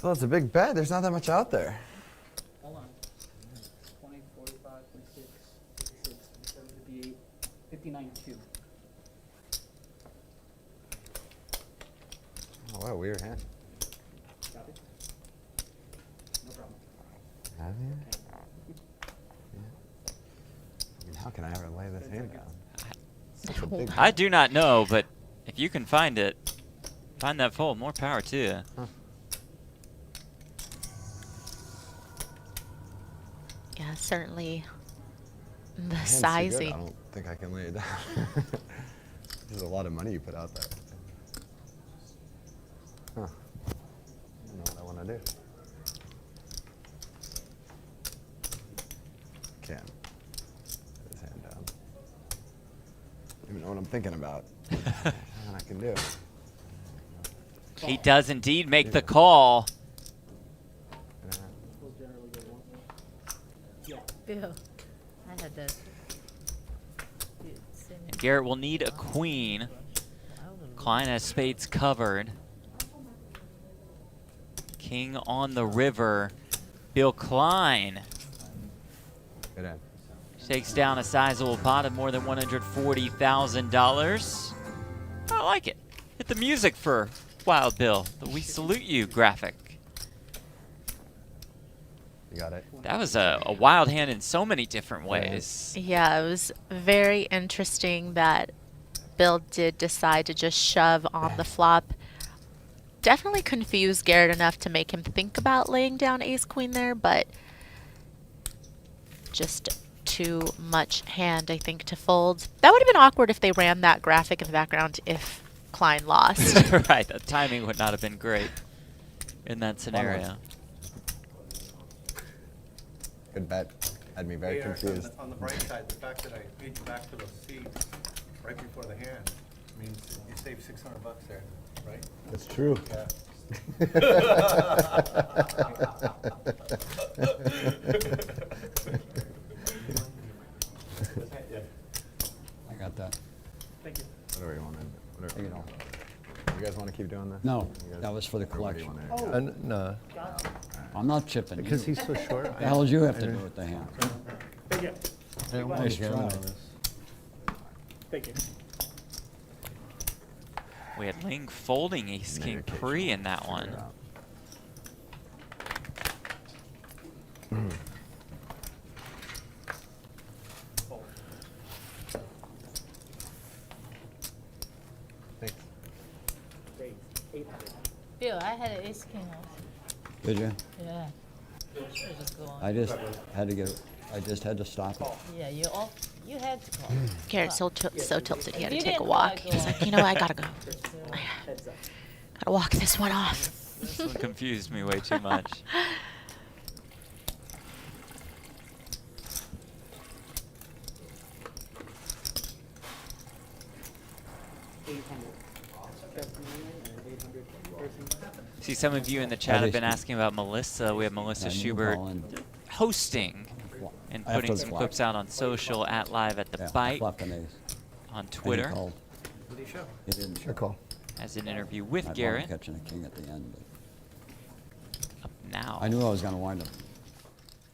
Speaker 10: Well, it's a big bet. There's not that much out there.
Speaker 9: Hold on. 20, 45, 26, 56, 57, 58, 59, 2.
Speaker 10: Oh, wow, weird hand.
Speaker 9: Got it? No problem.
Speaker 10: Have you? Yeah. I mean, how can I ever lay this hand down? Such a big
Speaker 6: I do not know, but if you can find it, find that fold. More power to you.
Speaker 10: Huh.
Speaker 5: Yeah, certainly the
Speaker 10: My hand's too good.
Speaker 5: sizing.
Speaker 10: I don't think I can lay it down. This is a lot of money you put out there. Huh. I don't know what I want to do. Can. Put his hand down. I don't even know what I'm thinking about. Nothing I can do.
Speaker 6: He does indeed make the call.
Speaker 7: Bill, I had that.
Speaker 6: And Garrett will need a queen. Klein has spades covered. King on the river. Bill Klein
Speaker 10: Good hand.
Speaker 6: takes down a sizable pot of more than $140,000. I like it. Hit the music for Wild Bill, the We Salute You graphic.
Speaker 10: You got it.
Speaker 6: That was a wild hand in so many different ways.
Speaker 5: Yeah, it was very interesting that Bill did decide to just shove on the flop. Definitely confused Garrett enough to make him think about laying down ace-queen there, but just too much hand, I think, to fold. That would have been awkward if they ran that graphic in the background if Klein lost.
Speaker 6: Right, the timing would not have been great in that scenario.
Speaker 10: Good bet. Had me very confused.
Speaker 4: On the bright side, the fact that I paid you back for those seeds right before the hand means you saved $600 there, right?
Speaker 3: That's true.
Speaker 4: Yeah.
Speaker 12: I got that.
Speaker 9: Thank you.
Speaker 10: Whatever you want to do. Whatever.
Speaker 12: You know.
Speaker 10: You guys want to keep doing this?
Speaker 12: No,
Speaker 10: You guys-
Speaker 12: that was for the
Speaker 10: or what do you
Speaker 12: collection.
Speaker 10: wanna do?
Speaker 4: No,
Speaker 12: I'm not chipping
Speaker 4: because
Speaker 12: you.
Speaker 4: he's so short.
Speaker 12: What the hell did you have to do with the hand?
Speaker 9: Thank you.
Speaker 12: Nice try.
Speaker 9: Thank you.
Speaker 6: We had Ling folding ace king pre in that one.
Speaker 10: Thanks.
Speaker 9: Raise 800.
Speaker 7: Bill, I had an ace king also.
Speaker 12: Did you?
Speaker 7: Yeah. Should've just go on.
Speaker 12: I just had to get. I just had to stop it.
Speaker 7: Yeah, you had to call.
Speaker 5: Garrett's so tilted he had to
Speaker 7: You
Speaker 5: take a
Speaker 7: didn't
Speaker 5: walk.
Speaker 7: wanna go
Speaker 5: He's
Speaker 7: on.
Speaker 5: like, you know, I gotta go.
Speaker 9: Heads up.
Speaker 5: Gotta walk this one off.
Speaker 6: This one confused me way too much. See, some of you in the chat have been asking about Melissa. We have Melissa
Speaker 12: Yeah, you
Speaker 6: Schubert
Speaker 12: call in.
Speaker 6: hosting and
Speaker 12: After
Speaker 6: putting
Speaker 12: the
Speaker 6: some
Speaker 12: flop.
Speaker 6: clips out on social at Live at the
Speaker 12: Yeah,
Speaker 6: Bite
Speaker 12: flop an ace.
Speaker 6: on
Speaker 12: And he
Speaker 6: Twitter.
Speaker 12: called.
Speaker 2: What do you show?
Speaker 12: He didn't show.
Speaker 3: Good call.
Speaker 6: Has an interview with
Speaker 12: I thought
Speaker 6: Garrett.
Speaker 12: of catching a king at the end, but
Speaker 6: Up now.
Speaker 12: I knew I was going to wind up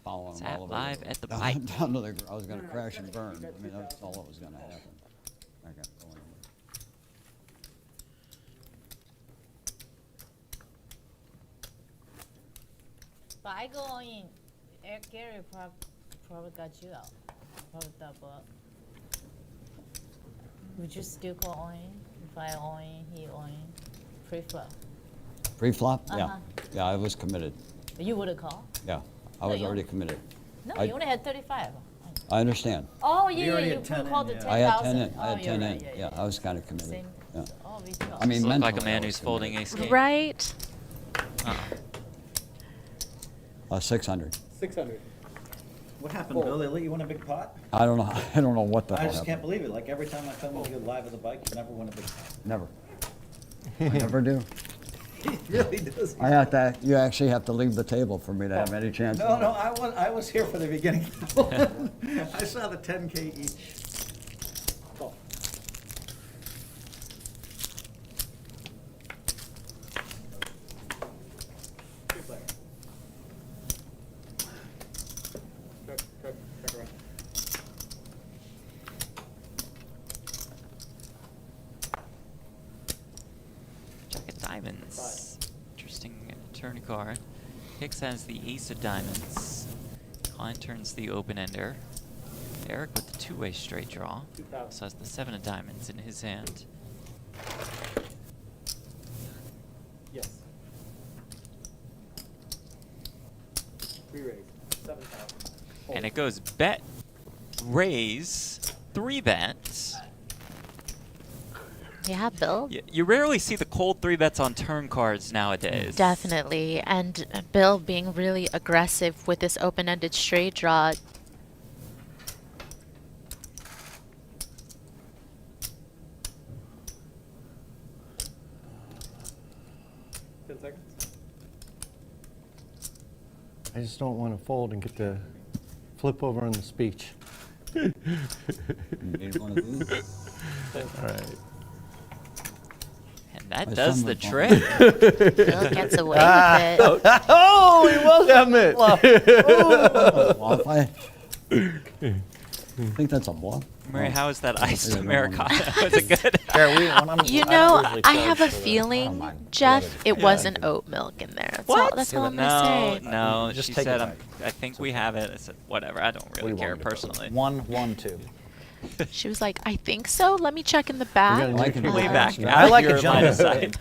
Speaker 12: following him
Speaker 6: Zap
Speaker 12: all the way
Speaker 6: live
Speaker 12: to-
Speaker 6: at the
Speaker 12: down,
Speaker 6: bike.
Speaker 12: down to the. I was going to crash and burn. I mean, that's all that was going to happen. I got going.
Speaker 7: But I go all in. Eric Gary probably got you out. Probably double up. Would you still go all in? If I all in, he all in. Pre-flop.
Speaker 12: Pre-flop?
Speaker 7: Uh-huh.
Speaker 12: Yeah. Yeah, I was committed.
Speaker 7: You would have called?
Speaker 12: Yeah, I
Speaker 7: No,
Speaker 12: was
Speaker 7: you-
Speaker 12: already committed.
Speaker 7: No,
Speaker 12: I-
Speaker 7: you only had 35.
Speaker 12: I understand.
Speaker 7: Oh,
Speaker 2: You
Speaker 7: yeah,
Speaker 2: already
Speaker 7: yeah,
Speaker 2: had
Speaker 7: you
Speaker 2: 10 in,
Speaker 7: called the
Speaker 2: yeah.
Speaker 7: 10,000.
Speaker 12: I had 10 in. I
Speaker 7: Oh,
Speaker 12: had
Speaker 7: you're
Speaker 12: 10
Speaker 7: right,
Speaker 12: in. Yeah, I was kind of committed.
Speaker 7: Same.
Speaker 12: Yeah.
Speaker 7: Oh, we do.
Speaker 12: I mean,
Speaker 6: Look like a
Speaker 12: mentally,
Speaker 6: man
Speaker 12: I
Speaker 6: who's
Speaker 12: was
Speaker 6: folding
Speaker 12: committed.
Speaker 6: ace king.
Speaker 5: Right?
Speaker 12: 600.
Speaker 9: 600.
Speaker 2: What happened, Bill? They let you win a big pot?
Speaker 12: I don't know. I don't know what the
Speaker 2: I
Speaker 12: hell
Speaker 2: just can't
Speaker 12: happened.
Speaker 2: believe it. Like every time I come to go live at the bike, you never win a big pot.
Speaker 12: Never. I never do.
Speaker 2: He really does.
Speaker 12: I have to. You actually have to leave the table for me to have any chance.
Speaker 2: No, no, I was here for the beginning. I saw the 10K each.
Speaker 9: Call. Two-player. Check around.
Speaker 6: Jack of diamonds. Interesting turn card. Hicks has the ace of diamonds. Klein turns the open ender. Eric with the two-way straight draw.
Speaker 9: 2,000.
Speaker 6: So has the 7 of diamonds in his hand.
Speaker 9: Yes. Re-raise. 7,000.
Speaker 6: And it goes bet, raise, 3-bet.
Speaker 5: Yeah, Bill.
Speaker 6: You rarely see the cold 3-bets on turn cards nowadays.
Speaker 5: Definitely. And Bill being really aggressive with this open-ended straight draw.
Speaker 4: I just don't want to fold and get to flip over on the speech.
Speaker 12: You need one of these?
Speaker 4: All right.
Speaker 6: And that
Speaker 12: My
Speaker 6: does
Speaker 12: son
Speaker 6: the
Speaker 12: was
Speaker 6: trick.
Speaker 5: Bill gets away with it.
Speaker 4: Oh, he was
Speaker 12: Damn it! Well, I think that's a bluff.
Speaker 6: Murray, how is that iced
Speaker 12: Yeah, no
Speaker 6: Americano? Was it good?
Speaker 5: You know, I have a feeling, Jeff, it wasn't oat milk in there. That's all I'm
Speaker 6: No,
Speaker 5: going to say.
Speaker 6: no.
Speaker 2: Just
Speaker 6: She
Speaker 2: take
Speaker 6: said,
Speaker 2: it back.
Speaker 6: I think we have it. I said, whatever. I don't really care personally.
Speaker 2: 1-1-2.
Speaker 5: She was like, I think so. Let me check in the back.
Speaker 4: gotta
Speaker 12: like it.
Speaker 6: Way back.
Speaker 2: I like
Speaker 6: your
Speaker 2: a
Speaker 6: line of
Speaker 2: gentleman.
Speaker 6: sight.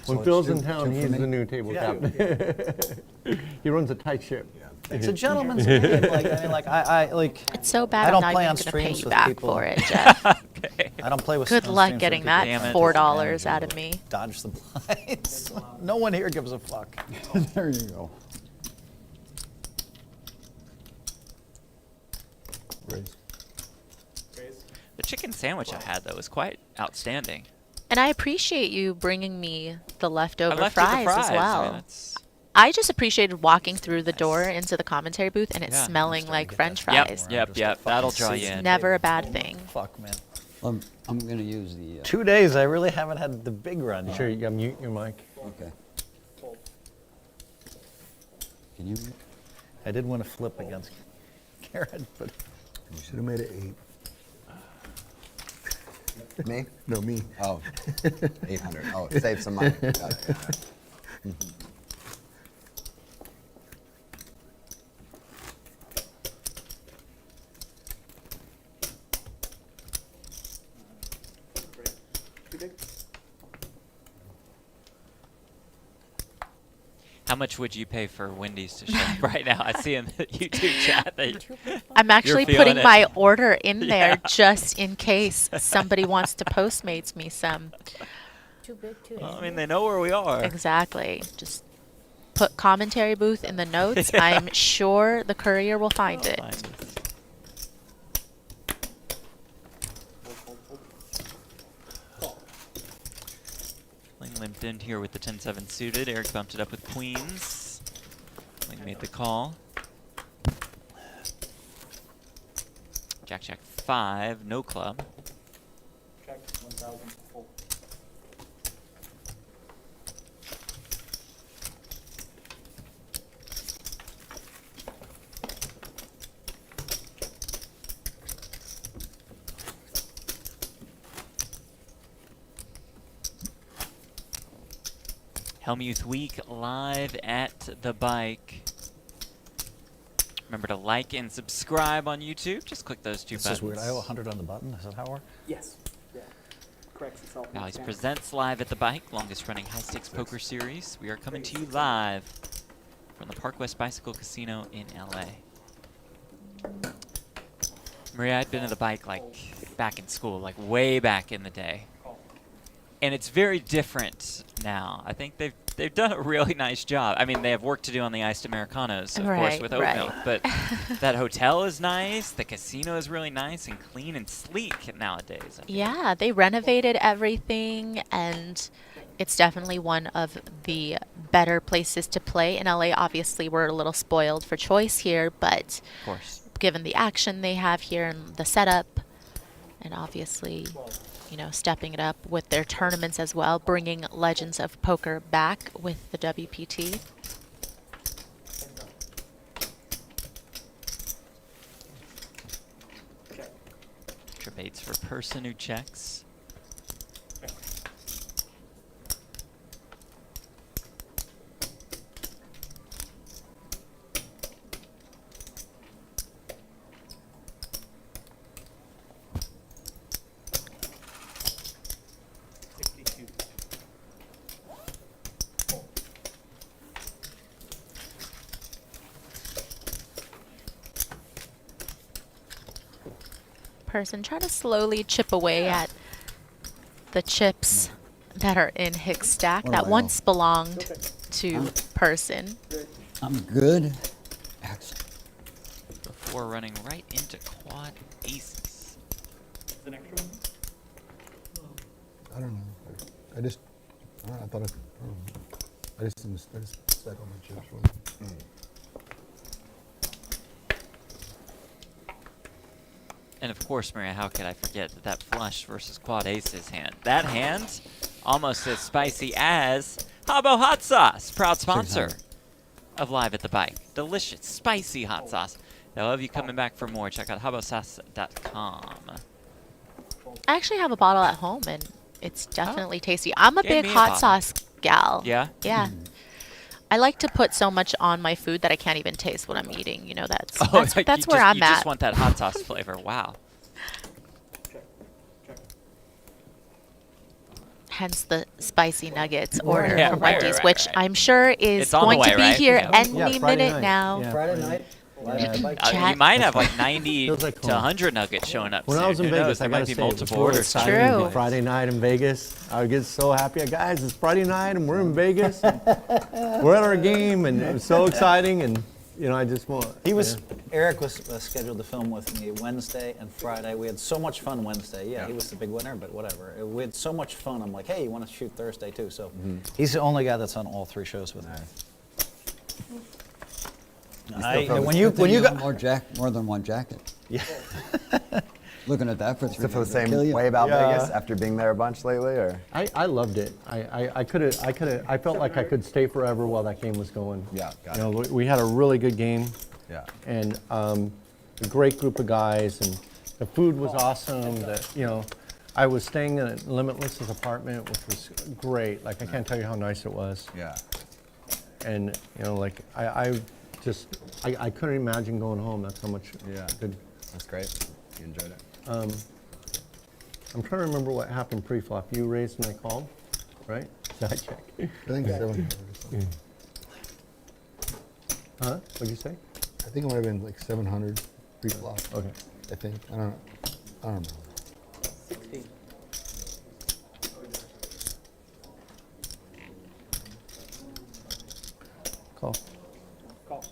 Speaker 4: When
Speaker 12: So
Speaker 4: Phil's
Speaker 12: it's
Speaker 4: in
Speaker 12: two
Speaker 4: town,
Speaker 12: for
Speaker 4: he's
Speaker 12: me?
Speaker 4: the new table captain. He runs a tight ship.
Speaker 2: It's a gentleman's game. I like.
Speaker 5: It's so bad
Speaker 2: I don't
Speaker 5: I'm
Speaker 2: play
Speaker 5: not
Speaker 2: on
Speaker 5: even going to pay
Speaker 2: streams
Speaker 5: you
Speaker 2: with
Speaker 5: back
Speaker 2: people.
Speaker 5: for it, Jeff.
Speaker 6: Okay.
Speaker 2: I don't play with.
Speaker 5: Good
Speaker 2: on
Speaker 5: luck
Speaker 2: streams with
Speaker 5: getting
Speaker 2: people
Speaker 5: that
Speaker 6: Damn it.
Speaker 5: $4 out of me.
Speaker 2: Dodge the blinds. No one here gives a fuck.
Speaker 12: There you go.
Speaker 4: Raise.
Speaker 9: Raise.
Speaker 6: The chicken sandwich I had, though, was quite outstanding.
Speaker 5: And I appreciate you bringing me the
Speaker 6: I
Speaker 5: leftover
Speaker 6: left you the
Speaker 5: fries,
Speaker 6: fries.
Speaker 5: as
Speaker 6: I
Speaker 5: well.
Speaker 6: mean, that's-
Speaker 5: I just appreciated walking through the door into the commentary booth and it
Speaker 6: Yeah.
Speaker 5: smelling like French
Speaker 6: Yep,
Speaker 5: fries.
Speaker 6: yep. That'll draw you in.
Speaker 5: Never a bad thing.
Speaker 2: Fuck, man.
Speaker 12: I'm going to use the.
Speaker 2: 2 days. I really haven't had the big run.
Speaker 4: Sure, you gotta mute your mic.
Speaker 12: Okay. Can you?
Speaker 2: I did win a flip against Garrett, but
Speaker 3: You should have made it 8.
Speaker 10: Me?
Speaker 3: No, me.
Speaker 10: Oh, 800. Oh, save some money. Got it.
Speaker 9: Too big?
Speaker 6: How much would you pay for Wendy's to show up right now? I see in the YouTube chat that
Speaker 5: I'm actually
Speaker 6: feeling
Speaker 5: putting
Speaker 6: it.
Speaker 5: my order in there
Speaker 6: Yeah.
Speaker 5: just in case somebody wants to Postmates me some.
Speaker 7: Too big, too
Speaker 6: Well, I mean, they know where we are.
Speaker 5: Exactly. Just put commentary booth in the notes.
Speaker 6: Yeah.
Speaker 5: I'm sure the courier will find it.
Speaker 6: Find it. Klein limped in here with the 10-7 suited. Eric bumped it up with queens. Klein made the call. Jack, Jack 5, no club.
Speaker 9: Check. 1,000.
Speaker 6: Hellmuth Week live at the bike. Remember to like and subscribe on YouTube. Just click those two buttons.
Speaker 2: This is weird. I owe 100 on the button. Is that how it works?
Speaker 9: Yes. Yeah. Corrects itself.
Speaker 6: Bally's presents live at the bike, longest running high stakes poker series. We are coming to you live from the Park West Bicycle Casino in LA. Maria, I'd been to the bike like back in school, like way back in the day. And it's very different now. I think they've done a really nice job. I mean, they have work to do on the iced Americanos, of course, with oat milk. But that hotel is nice. The casino is really nice and clean and sleek nowadays.
Speaker 5: Yeah, they renovated everything, and it's definitely one of the better places to play. In LA, obviously, we're a little spoiled for choice here, but
Speaker 6: of course,
Speaker 5: given the action they have here and the setup, and obviously, you know, stepping it up with their tournaments as well, bringing Legends of Poker back with the WPT.
Speaker 6: Debates for Persson who checks.
Speaker 5: Persson try to slowly chip away at the chips that are in Hicks' stack that once belonged to Persson.
Speaker 12: I'm good. Excellent.
Speaker 6: Before running right into quad aces.
Speaker 9: The next one?
Speaker 3: I don't know. I just, I don't know, I thought I don't know. I just stack all my chips. Really.
Speaker 6: And of course, Maria, how could I forget that flush versus quad aces hand? That hand, almost as spicy as Habbo Hot Sauce, proud sponsor of Live at the Bike. Delicious, spicy hot sauce. I love you coming back for more. Check out habbosauce.com.
Speaker 5: I actually have a bottle at home, and it's definitely tasty. I'm a big hot sauce gal.
Speaker 6: Yeah?
Speaker 5: Yeah. I like to put so much on my food that I can't even taste what I'm eating. You know, that's
Speaker 6: Like
Speaker 5: where I'm
Speaker 6: you
Speaker 5: at.
Speaker 6: just want that hot sauce flavor. Wow.
Speaker 5: Hence the spicy nuggets order
Speaker 6: Yeah,
Speaker 5: from
Speaker 6: right,
Speaker 5: Wendy's,
Speaker 6: right,
Speaker 5: which
Speaker 6: right.
Speaker 5: I'm sure is
Speaker 6: It's on the
Speaker 5: going to
Speaker 6: way,
Speaker 5: be
Speaker 6: right?
Speaker 5: here
Speaker 6: Yeah.
Speaker 5: any
Speaker 3: Friday
Speaker 5: minute
Speaker 3: night.
Speaker 5: now.
Speaker 3: Yeah. Friday night.
Speaker 6: You might have like 90
Speaker 4: Feels like
Speaker 6: to
Speaker 4: home.
Speaker 6: 100 nuggets showing up
Speaker 4: When
Speaker 6: soon.
Speaker 4: I was in
Speaker 6: Who
Speaker 4: Vegas,
Speaker 6: knows? There
Speaker 4: I
Speaker 6: might
Speaker 4: gotta
Speaker 6: be
Speaker 4: say,
Speaker 6: multiple
Speaker 4: before
Speaker 6: orders.
Speaker 4: it's exciting,
Speaker 5: True.
Speaker 4: Friday night in Vegas, I would get so happy. Guys, it's Friday night and we're in Vegas. And we're at our game, and it was so exciting. And you know, I just want.
Speaker 2: Eric was scheduled to film with me Wednesday and Friday. We had so much fun Wednesday. Yeah, he was the big winner, but whatever. We had so much fun. I'm like, hey, you want to shoot Thursday too? So he's the only guy that's on all 3 shows with me. When you got
Speaker 12: more than one jacket.
Speaker 2: Yeah.
Speaker 12: Looking at that for
Speaker 10: Still feel the same
Speaker 12: $3
Speaker 10: way about
Speaker 4: Yeah.
Speaker 10: Vegas after being there a bunch lately, or?
Speaker 4: I loved it. I felt like I could stay forever while that game was going.
Speaker 10: Yeah, got
Speaker 4: You know, we had a really good game.
Speaker 10: Yeah.
Speaker 4: And a great group of guys, and the food was awesome. You know, I was staying in a Limitless's apartment, which was great. Like, I can't tell you how nice it was.
Speaker 10: Yeah.
Speaker 4: And you know, like I couldn't imagine going home. That's how much good.
Speaker 10: That's great. You enjoyed it.
Speaker 4: I'm trying to remember what happened pre-flop. You raised and I called, right? Side check.
Speaker 3: I think 700.
Speaker 4: Huh? What'd you say?
Speaker 3: I think it might have been like 700 pre-flop.
Speaker 4: Okay.
Speaker 3: I think. I don't know.
Speaker 9: 16.
Speaker 4: Call.
Speaker 9: Call.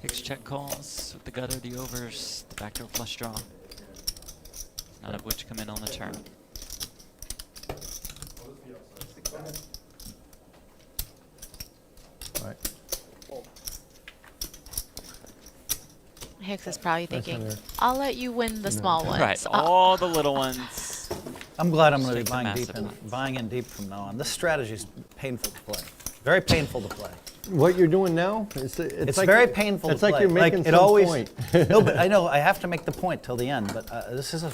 Speaker 6: Hicks check calls with the gutter, the overs, the backdoor flush draw. None of which come in on the turn.
Speaker 4: All right.
Speaker 5: Hicks is probably
Speaker 4: Nice
Speaker 5: thinking,
Speaker 4: on there.
Speaker 5: I'll let you win the small ones.
Speaker 6: Right,
Speaker 5: I'll-
Speaker 6: all the little ones.
Speaker 2: I'm glad I'm going to
Speaker 6: Take
Speaker 2: be
Speaker 6: the
Speaker 2: buying
Speaker 6: massive
Speaker 2: deep, and
Speaker 6: ones.
Speaker 2: buying in deep from now on. This strategy is painful to play. Very painful to play.
Speaker 4: What you're doing now? It's
Speaker 2: It's
Speaker 4: like
Speaker 2: very painful
Speaker 4: It's
Speaker 2: to
Speaker 4: like
Speaker 2: play.
Speaker 4: you're making
Speaker 2: it
Speaker 4: some
Speaker 2: always,
Speaker 4: point.
Speaker 2: No, but I know I have to make the point till the end. But this is a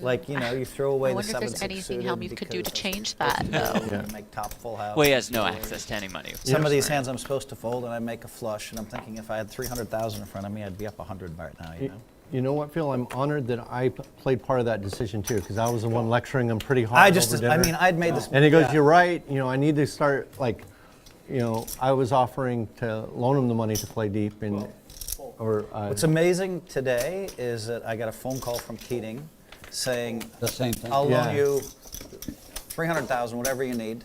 Speaker 2: Like, you know, you throw away
Speaker 5: I
Speaker 2: the
Speaker 5: wonder if
Speaker 2: 7-6
Speaker 5: there's anything
Speaker 2: suited
Speaker 5: Hellmuth could do to
Speaker 2: because
Speaker 5: change that, though.
Speaker 2: you make top full house.
Speaker 6: Well, he has no access to any money.
Speaker 2: Some of these
Speaker 6: Right.
Speaker 2: hands I'm supposed to fold, and I make a flush, and I'm thinking if I had 300,000 in front of me, I'd be up 100 right now, you know?
Speaker 4: You know what, Phil? I'm honored that I played part of that decision too, because I was the one lecturing him pretty hard. over dinner.
Speaker 2: I'd made this.
Speaker 4: And he goes,
Speaker 2: yeah.
Speaker 4: "You're right. You know, I need to start like, you know, I was offering to loan him the money to play deep, and
Speaker 2: What's amazing today is that I got a phone call from Keating saying,
Speaker 12: The same thing.
Speaker 2: I'll
Speaker 4: Yeah.
Speaker 2: loan you 300,000, whatever you need.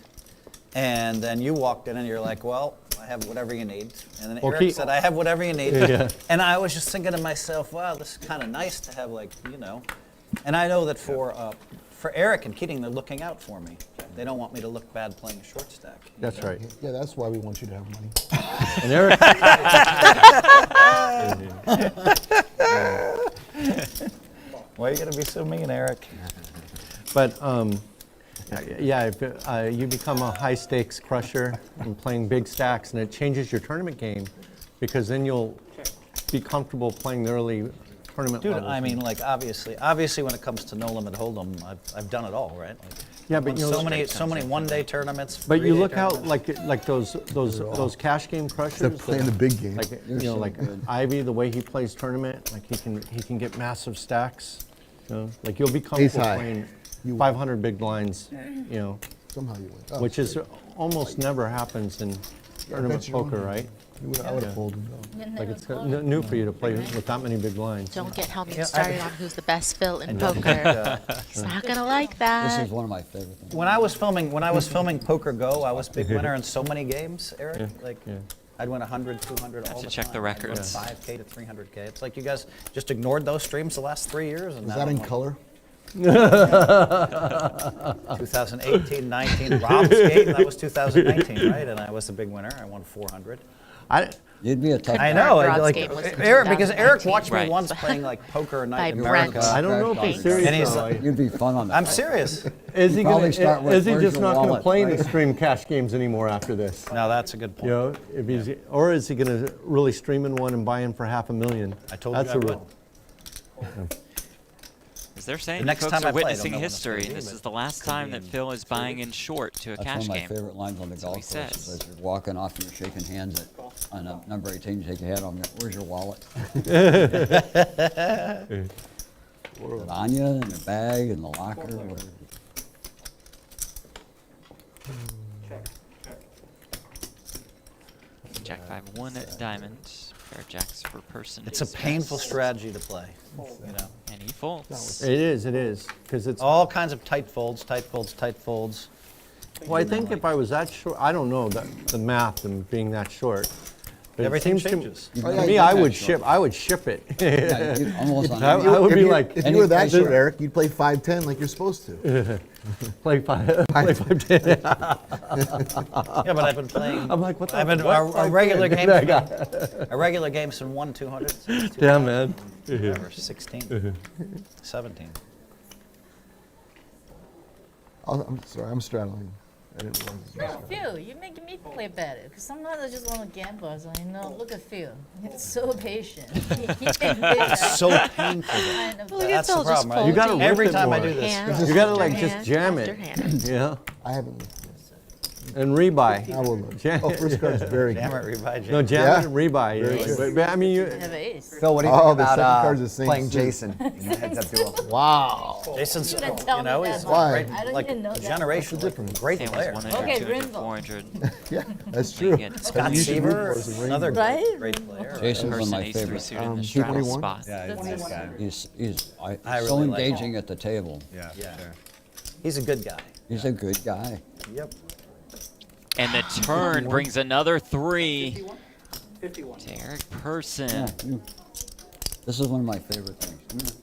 Speaker 2: And then you walked in and you're like, well, I have whatever you need. And then
Speaker 4: Well,
Speaker 2: Eric said, I have whatever you need.
Speaker 4: Yeah.
Speaker 2: And I was just thinking to myself, wow, this is kind of nice to have, like, you know. And I know that for Eric and Keating, they're looking out for me. They don't want me to look bad playing a short stack.
Speaker 4: That's right.
Speaker 3: Yeah, that's why we want you to have money.
Speaker 4: And Eric,
Speaker 2: Why are you going to be so mean, Eric?
Speaker 4: but yeah, if you become a high stakes crusher and playing big stacks, and it changes your tournament game, because then you'll be comfortable playing the early tournament
Speaker 2: Dude,
Speaker 4: levels.
Speaker 2: I mean, like, obviously when it comes to no limit hold'em, I've done it all, right? Like,
Speaker 4: Yeah, but
Speaker 2: won
Speaker 4: you know,
Speaker 2: so many one-day tournaments.
Speaker 4: But you
Speaker 2: 3-day
Speaker 4: look out
Speaker 2: tournaments.
Speaker 4: like those cash game crushers.
Speaker 3: Except playing the big game.
Speaker 4: Like
Speaker 12: You're
Speaker 4: you know,
Speaker 12: so
Speaker 4: like
Speaker 12: good.
Speaker 4: Ivy, the way he plays tournament, like he can get massive stacks. You know, like you'll be
Speaker 3: Ace
Speaker 4: comfortable
Speaker 3: high.
Speaker 4: playing
Speaker 3: You
Speaker 4: 500 big blinds. You know,
Speaker 3: Somehow you win. Oh,
Speaker 4: which is almost never happens in tournament
Speaker 3: bet you don't
Speaker 4: poker,
Speaker 3: do
Speaker 4: right?
Speaker 3: I would have folded though.
Speaker 4: Like it's new for you to play with that many big blinds.
Speaker 5: Don't get Hellmuth
Speaker 2: Yeah,
Speaker 5: started on who's the best Phil in
Speaker 2: And
Speaker 5: poker. He's not gonna like
Speaker 12: This
Speaker 5: that.
Speaker 12: is one of my favorite things.
Speaker 2: When I was filming Poker Go, I was big winner in so many games, Eric.
Speaker 4: Yeah,
Speaker 2: Like,
Speaker 4: yeah.
Speaker 2: I'd win 100, 200 all
Speaker 6: to
Speaker 2: the
Speaker 6: check
Speaker 2: time.
Speaker 6: the
Speaker 2: I'd win
Speaker 6: records.
Speaker 2: 5K to 300K. It's like you guys just ignored those streams the last 3 years. And
Speaker 3: Is
Speaker 2: now
Speaker 3: that in
Speaker 2: I'm like,
Speaker 3: color?
Speaker 2: 2018, 19, Rob's game, that was 2019, right? And I was the big winner. I won 400.
Speaker 12: You'd be a tough
Speaker 2: I
Speaker 12: guy.
Speaker 2: know,
Speaker 5: Rob's
Speaker 2: like
Speaker 5: game was in
Speaker 2: Eric, because Eric
Speaker 5: 2019.
Speaker 2: watched me
Speaker 6: Right.
Speaker 2: once playing like Poker Night in
Speaker 5: By
Speaker 2: America.
Speaker 5: Brent.
Speaker 4: I don't know if he's
Speaker 5: Thanks.
Speaker 4: serious.
Speaker 2: And he's
Speaker 4: though.
Speaker 2: like-
Speaker 12: You'd be fun on that.
Speaker 2: I'm serious.
Speaker 4: Is he
Speaker 12: probably
Speaker 4: gonna?
Speaker 12: start with
Speaker 4: Is he
Speaker 12: where's
Speaker 4: just
Speaker 12: your
Speaker 4: not going to
Speaker 12: wallet,
Speaker 4: play in the
Speaker 12: right?
Speaker 4: stream cash games anymore after this?
Speaker 2: No, that's a good point.
Speaker 4: You know, if he's, or is he going to really stream in one and buy in for $500,000?
Speaker 2: I told
Speaker 4: That's
Speaker 2: you I
Speaker 4: a
Speaker 2: would.
Speaker 4: real-
Speaker 6: As they're saying,
Speaker 2: The next
Speaker 6: folks
Speaker 2: time
Speaker 6: are
Speaker 2: I play, I don't
Speaker 6: witnessing
Speaker 2: know when it's gonna
Speaker 6: history.
Speaker 2: be,
Speaker 6: This
Speaker 2: but
Speaker 6: is the last time that Phil is buying in short to a
Speaker 12: That's
Speaker 6: cash
Speaker 12: one of my
Speaker 6: game.
Speaker 12: favorite lines on the golf
Speaker 6: he
Speaker 12: course.
Speaker 6: says.
Speaker 12: Is as you're walking off and you're shaking hands on a number 18, you take your hat off and you go, where's your wallet? Is it on you, in your bag, in the locker? Whatever.
Speaker 6: Jack 5-1 diamond. Pair of jacks for Persson.
Speaker 2: It's a painful strategy to play, you know.
Speaker 6: And he folds.
Speaker 4: It is, because it's.
Speaker 2: All kinds of tight folds, tight folds, tight folds.
Speaker 4: Well, I think if I was that short, I don't know the math and being that short. But
Speaker 2: Everything
Speaker 4: it seems
Speaker 2: changes.
Speaker 4: To
Speaker 12: Oh, yeah,
Speaker 4: me,
Speaker 12: you
Speaker 4: I
Speaker 12: can
Speaker 4: would
Speaker 12: short.
Speaker 4: ship. I would ship it.
Speaker 12: Yeah, you almost on
Speaker 4: I would
Speaker 3: If
Speaker 4: be
Speaker 3: you-
Speaker 4: like,
Speaker 3: if you were that
Speaker 4: any-
Speaker 3: short, Eric, you'd play 5'10" like you're supposed to.
Speaker 4: play 5'10".
Speaker 2: Yeah, but I've been playing.
Speaker 4: I'm like, what the?
Speaker 2: I've been
Speaker 4: what?
Speaker 2: a regular game.
Speaker 4: That guy.
Speaker 2: A regular game since 200.
Speaker 4: Yeah, man.
Speaker 2: Whatever, 16, 17.
Speaker 3: I'm sorry, I'm straddling. I didn't realize this.
Speaker 7: Phil, you're making me play better. Because sometimes I just want to gamble. So, you know, look at Phil. He's so patient.
Speaker 2: It's so painful.
Speaker 7: I know.
Speaker 5: Look at
Speaker 2: That's the
Speaker 5: Phil just
Speaker 2: problem, right?
Speaker 4: You gotta
Speaker 5: folding
Speaker 4: whip
Speaker 2: Every
Speaker 4: it
Speaker 2: time I
Speaker 4: more.
Speaker 2: do this.
Speaker 5: hand
Speaker 4: You gotta
Speaker 5: after
Speaker 4: like just
Speaker 5: hand
Speaker 4: jam
Speaker 5: after
Speaker 4: it.
Speaker 5: hand.
Speaker 4: Yeah,
Speaker 3: I haven't.
Speaker 4: and rebuy.
Speaker 3: I will look.
Speaker 4: Jam-
Speaker 3: Oh, first card's very
Speaker 2: Damn
Speaker 3: good.
Speaker 2: it, rebuy
Speaker 4: No,
Speaker 2: Jim.
Speaker 4: jam
Speaker 3: Yeah.
Speaker 4: it and rebuy.
Speaker 3: Very
Speaker 4: Yeah.
Speaker 3: good.
Speaker 4: But I mean, you.
Speaker 7: I have ace.
Speaker 10: Phil, what do you
Speaker 3: Oh,
Speaker 10: think
Speaker 3: the
Speaker 10: about
Speaker 3: second card's the same
Speaker 10: playing
Speaker 3: suit.
Speaker 10: Jason in the heads-up duel?
Speaker 3: Wow.
Speaker 2: Jason's,
Speaker 7: You didn't tell
Speaker 2: you know,
Speaker 7: me
Speaker 2: he's
Speaker 7: that.
Speaker 3: Why?
Speaker 2: great,
Speaker 7: I don't
Speaker 2: like
Speaker 7: even know
Speaker 2: a
Speaker 7: that.
Speaker 2: generation, like, great
Speaker 6: It was
Speaker 2: player.
Speaker 6: 100,
Speaker 7: Okay,
Speaker 6: 200,
Speaker 7: Rimbo.
Speaker 6: 400.
Speaker 3: Yeah, that's true.
Speaker 6: Get
Speaker 2: Scott
Speaker 3: You should root for
Speaker 2: Seaver,
Speaker 3: us in
Speaker 2: another
Speaker 7: Right?
Speaker 2: great player.
Speaker 12: Jason's one of
Speaker 6: Persson
Speaker 12: my
Speaker 6: ace 3
Speaker 12: favorites.
Speaker 6: suited in the straddle
Speaker 3: 221?
Speaker 6: spot.
Speaker 10: Yeah, it's this guy.
Speaker 12: He's
Speaker 2: I
Speaker 12: so
Speaker 2: really like
Speaker 12: engaging at the table.
Speaker 10: Yeah,
Speaker 2: Yeah.
Speaker 10: sure.
Speaker 2: He's a good guy.
Speaker 12: He's a good guy.
Speaker 2: Yep.
Speaker 6: And the turn brings another 3
Speaker 9: 51.
Speaker 6: to Eric Persson.
Speaker 12: Yeah, this is one of my favorite things.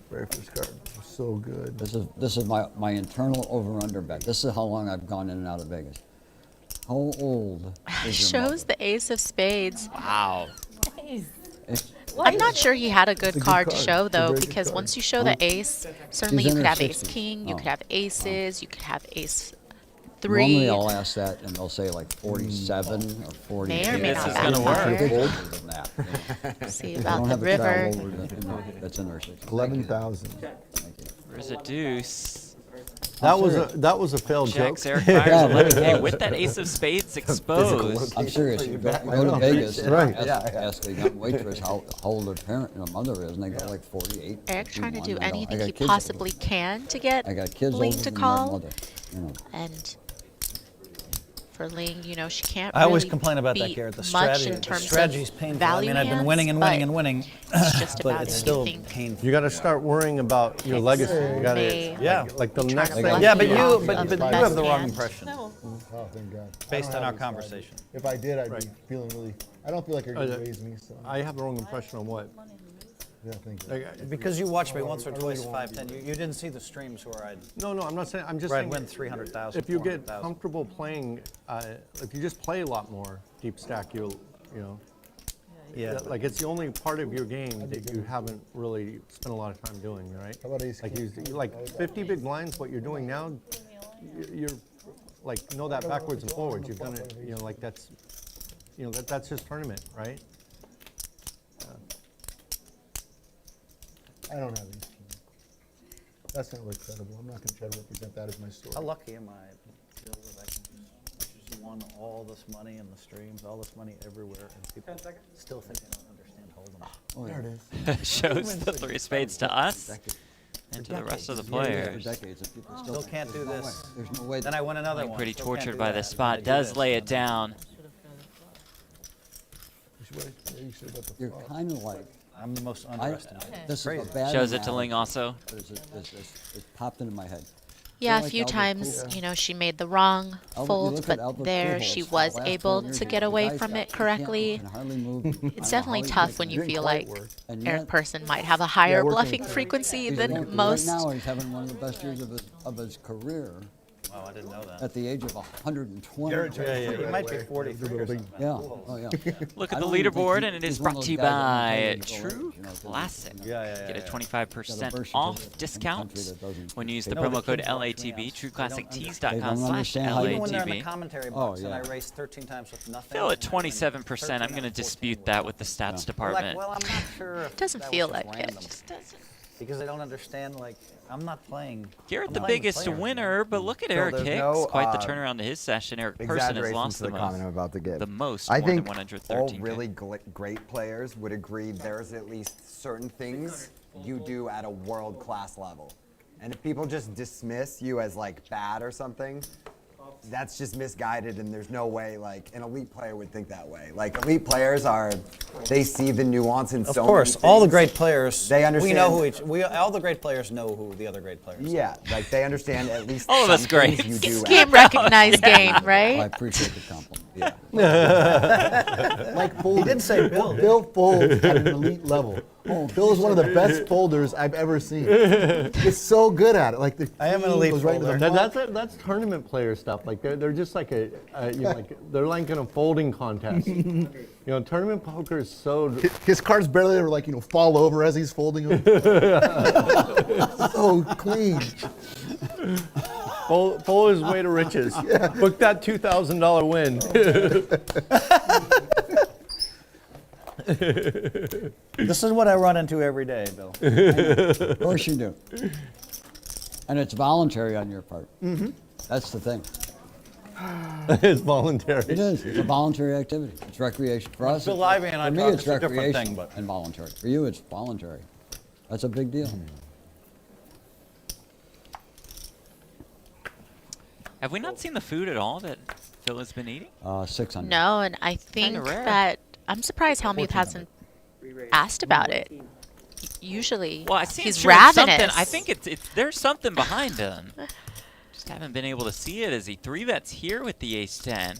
Speaker 3: Very first card. So good.
Speaker 12: This is my internal over/under bet. This is how long I've gone in and out of Vegas. How old is your
Speaker 5: Shows
Speaker 12: mother?
Speaker 5: the ace of spades.
Speaker 6: Wow.
Speaker 7: Ace.
Speaker 12: It's-
Speaker 5: I'm not sure he had a good
Speaker 3: a good
Speaker 5: card to
Speaker 3: card.
Speaker 5: show
Speaker 3: It's a
Speaker 5: though,
Speaker 3: very good
Speaker 5: because
Speaker 3: card.
Speaker 5: once you show the ace, certainly
Speaker 12: He's
Speaker 5: you
Speaker 12: in
Speaker 5: could
Speaker 12: her
Speaker 5: have ace
Speaker 12: 60s.
Speaker 5: king, you
Speaker 12: Oh.
Speaker 5: could have aces, you could have ace 3.
Speaker 12: Normally I'll ask that and they'll say like 47 or 40.
Speaker 5: May or may
Speaker 6: This
Speaker 5: not
Speaker 6: is gonna
Speaker 5: backfire.
Speaker 6: work.
Speaker 12: Older than that. You know.
Speaker 5: See
Speaker 12: They
Speaker 5: about
Speaker 12: don't
Speaker 5: the
Speaker 12: have a child
Speaker 5: river.
Speaker 12: older than, that's in their 60s.
Speaker 3: 11,000.
Speaker 6: There's a deuce.
Speaker 4: That was a failed joke.
Speaker 6: Jacks Eric fires 11K with that ace of spades exposed.
Speaker 12: I'm serious. You go to Vegas and
Speaker 3: Right.
Speaker 12: ask a young waitress how old their parent and mother is, and they go like 48.
Speaker 5: Eric's trying to
Speaker 12: 51,
Speaker 5: do
Speaker 12: you know.
Speaker 5: anything
Speaker 12: I
Speaker 5: he
Speaker 12: got kids
Speaker 5: possibly can to get
Speaker 12: I got kids
Speaker 5: Ling
Speaker 12: older
Speaker 5: to
Speaker 12: than my
Speaker 5: call.
Speaker 12: mother, you know.
Speaker 5: And for Ling, you know, she can't
Speaker 2: I always
Speaker 5: really
Speaker 2: complain about that,
Speaker 5: beat
Speaker 2: Garrett. The
Speaker 5: much
Speaker 2: strategy,
Speaker 5: in
Speaker 2: the
Speaker 5: terms
Speaker 2: strategy's
Speaker 5: of
Speaker 2: painful. I
Speaker 5: value
Speaker 2: mean, I've been
Speaker 5: hands,
Speaker 2: winning and winning and
Speaker 5: but
Speaker 2: winning,
Speaker 5: it's just
Speaker 2: but
Speaker 5: about
Speaker 2: it's
Speaker 5: if
Speaker 2: still
Speaker 5: you think
Speaker 2: painful.
Speaker 4: You got to start worrying about your legacy. You got
Speaker 5: may
Speaker 4: to,
Speaker 2: Yeah.
Speaker 4: like the
Speaker 5: be trying
Speaker 4: next
Speaker 5: to
Speaker 4: thing.
Speaker 5: bluff
Speaker 2: Yeah, but
Speaker 5: you
Speaker 2: you,
Speaker 5: off
Speaker 2: but
Speaker 5: of
Speaker 2: you
Speaker 5: the
Speaker 2: have
Speaker 5: best
Speaker 2: the wrong
Speaker 5: hand.
Speaker 2: impression
Speaker 3: Oh, thank God.
Speaker 2: based
Speaker 3: I don't
Speaker 2: on our
Speaker 3: have this
Speaker 2: conversation.
Speaker 3: If I did, I'd be feeling really. I don't feel like you're going to raise me. So.
Speaker 4: I have the wrong impression on what?
Speaker 3: Yeah, thank you.
Speaker 4: Like,
Speaker 2: Because you watched me once or twice at 510, you didn't see the streams where I'd
Speaker 4: no, I'm not saying. I'm just
Speaker 2: where I'd
Speaker 4: saying.
Speaker 2: win 300,000.
Speaker 4: If you get
Speaker 2: 400,000.
Speaker 4: comfortable playing, if you just play a lot more deep stack, you know.
Speaker 2: Yeah.
Speaker 4: Like it's the only part of your game that you haven't really spent a lot of time doing, right?
Speaker 3: How about ace
Speaker 4: Like
Speaker 3: king?
Speaker 4: you like 50 big blinds. What you're doing now, you're like know that backwards and forwards. You've done it. You know, like that's, you know, that's just tournament, right?
Speaker 3: I don't have ace king. That's not really credible. I'm not going to try to represent that as my story.
Speaker 2: How lucky am I, Bill, that I can just won all this money in the streams, all this money everywhere, and people still think they don't understand hold'em.
Speaker 12: Oh,
Speaker 3: There it is.
Speaker 6: Shows the 3 of spades to us and to the rest of the
Speaker 12: For
Speaker 6: players.
Speaker 12: decades, and people
Speaker 2: Still can't do
Speaker 12: there's no
Speaker 2: this.
Speaker 12: way. There's no way.
Speaker 2: Then I win another
Speaker 6: Being
Speaker 2: one.
Speaker 6: pretty
Speaker 2: Still can't
Speaker 6: tortured
Speaker 2: do
Speaker 6: by
Speaker 2: that.
Speaker 6: this spot.
Speaker 2: I do
Speaker 6: Does
Speaker 2: this.
Speaker 6: lay it down.
Speaker 3: You should have got the
Speaker 12: You're
Speaker 3: flop.
Speaker 12: kind of like.
Speaker 2: I'm the most underestimated.
Speaker 12: This is a
Speaker 2: Crazy.
Speaker 12: bad
Speaker 6: Shows it to
Speaker 12: analogy,
Speaker 6: Ling also.
Speaker 12: but it popped into my head.
Speaker 5: Yeah, a
Speaker 12: like
Speaker 5: few
Speaker 12: Albert
Speaker 5: times,
Speaker 12: Pujols.
Speaker 5: you know, she made the wrong
Speaker 12: You
Speaker 5: fold,
Speaker 12: look at
Speaker 5: but
Speaker 12: Albert
Speaker 5: there
Speaker 12: Pujols
Speaker 5: she
Speaker 12: for the
Speaker 5: was
Speaker 12: last
Speaker 5: able
Speaker 12: 12 years,
Speaker 5: to
Speaker 12: the
Speaker 5: get away
Speaker 12: guy's
Speaker 5: from
Speaker 12: got-
Speaker 5: it
Speaker 12: he
Speaker 5: correctly.
Speaker 12: can hardly move.
Speaker 5: It's definitely tough when you
Speaker 12: Didn't
Speaker 5: feel
Speaker 12: quite
Speaker 5: like
Speaker 12: work. And
Speaker 5: Eric
Speaker 12: yet,
Speaker 5: Persson might have a higher
Speaker 3: working
Speaker 5: bluffing
Speaker 3: with
Speaker 5: frequency
Speaker 12: he's
Speaker 5: than
Speaker 12: working-
Speaker 5: most.
Speaker 12: Right now, he's having one of the best years of his career
Speaker 2: Oh, I didn't know that.
Speaker 12: at the age of 120.
Speaker 2: Yeah, he might be 43 or something.
Speaker 12: Yeah, oh yeah.
Speaker 6: Look at
Speaker 12: I
Speaker 6: the
Speaker 12: don't even think
Speaker 6: leaderboard,
Speaker 12: he-
Speaker 6: and it is
Speaker 12: he's one of
Speaker 6: brought
Speaker 12: those
Speaker 6: to you
Speaker 12: guys that
Speaker 6: by
Speaker 12: can tell you
Speaker 6: True
Speaker 12: you know, 'cause
Speaker 6: Classic.
Speaker 2: Yeah.
Speaker 6: Get a
Speaker 2: yeah.
Speaker 6: 25%
Speaker 12: birth
Speaker 6: off
Speaker 12: certificate in a
Speaker 6: discount
Speaker 12: country that doesn't
Speaker 6: when you use the
Speaker 12: take
Speaker 2: No, the
Speaker 6: promo code
Speaker 2: kids watch me
Speaker 6: LATB,
Speaker 2: ask. They don't
Speaker 12: understand how you-
Speaker 2: Even when they're in the
Speaker 6: TrueClassicTV.
Speaker 2: commentary
Speaker 12: Oh,
Speaker 2: box and
Speaker 12: yeah.
Speaker 2: I raced 13 times with nothing.
Speaker 6: Phil at
Speaker 2: and I win
Speaker 6: 27%. I'm
Speaker 2: 13
Speaker 6: going to
Speaker 2: out of 14
Speaker 6: dispute
Speaker 2: with
Speaker 6: that
Speaker 2: nothing.
Speaker 6: with the stats
Speaker 2: They're like,
Speaker 6: department.
Speaker 2: well, I'm not sure if
Speaker 5: Doesn't
Speaker 2: that
Speaker 5: feel
Speaker 2: was just
Speaker 5: like it.
Speaker 2: random. Because they don't understand, like, I'm not playing.
Speaker 6: Garrett
Speaker 2: I'm
Speaker 6: the
Speaker 2: not playing
Speaker 6: biggest
Speaker 2: players,
Speaker 6: winner, but look at
Speaker 10: So
Speaker 6: Eric
Speaker 10: there's
Speaker 6: Hicks.
Speaker 10: no,
Speaker 6: Quite the turnaround to his session. Eric Persson has
Speaker 10: Exaggeration
Speaker 6: lost
Speaker 10: to
Speaker 6: the
Speaker 10: the comment I'm
Speaker 6: most.
Speaker 10: about to give.
Speaker 6: The most,
Speaker 10: I
Speaker 6: more than
Speaker 10: think
Speaker 6: 113K.
Speaker 10: all really great players would agree there's at least certain things you do at a world-class level. And if people just dismiss you as like bad or something, that's just misguided, and there's no way like an elite player would think that way. Like elite players they see the nuance in
Speaker 2: Of
Speaker 10: so
Speaker 2: course,
Speaker 10: many
Speaker 2: all the
Speaker 10: things.
Speaker 2: great players.
Speaker 10: They understand.
Speaker 2: all the great players know who the other great players.
Speaker 10: Yeah, like they understand at least
Speaker 6: All of us
Speaker 10: some
Speaker 6: great.
Speaker 10: things you do.
Speaker 5: Game recognized game,
Speaker 12: I
Speaker 5: right?
Speaker 12: appreciate the compliment. Yeah.
Speaker 3: Like folding.
Speaker 2: He did say Bill.
Speaker 3: Bill folds at an elite level. Bill is one of the best folders I've ever seen. He's so good at it. Like the
Speaker 2: I am an
Speaker 3: queen
Speaker 2: elite
Speaker 3: goes right into the
Speaker 2: folder.
Speaker 3: front.
Speaker 4: That's tournament player stuff. Like they're just like they're like in a folding contest. You know, tournament poker is so.
Speaker 3: His cards barely ever fall over as he's folding them. So clean.
Speaker 4: Full his way to riches. Book that $2,000 win.
Speaker 2: This is what I run into every day, Bill.
Speaker 12: Of course you do. And it's voluntary on your part. Mm-hmm. That's the thing.
Speaker 4: It's voluntary.
Speaker 12: It is. It's a voluntary activity. It's recreation. For us,
Speaker 2: Bill Ivey and I
Speaker 12: for me,
Speaker 2: talk,
Speaker 12: it's
Speaker 2: it's a different
Speaker 12: recreation
Speaker 2: thing, but-
Speaker 12: and voluntary. For you, it's voluntary. That's a big deal.
Speaker 6: Have we not seen the food at all that Phil has been eating?
Speaker 12: 600.
Speaker 5: No, and I think
Speaker 6: rare.
Speaker 5: that I'm surprised Hellmuth hasn't asked about it. Usually,
Speaker 6: Well, I see
Speaker 5: he's
Speaker 6: it's showing something.
Speaker 5: ravenous.
Speaker 6: I think it's there's something behind him. Just haven't been able to see it as he 3-bets here with the ace-10.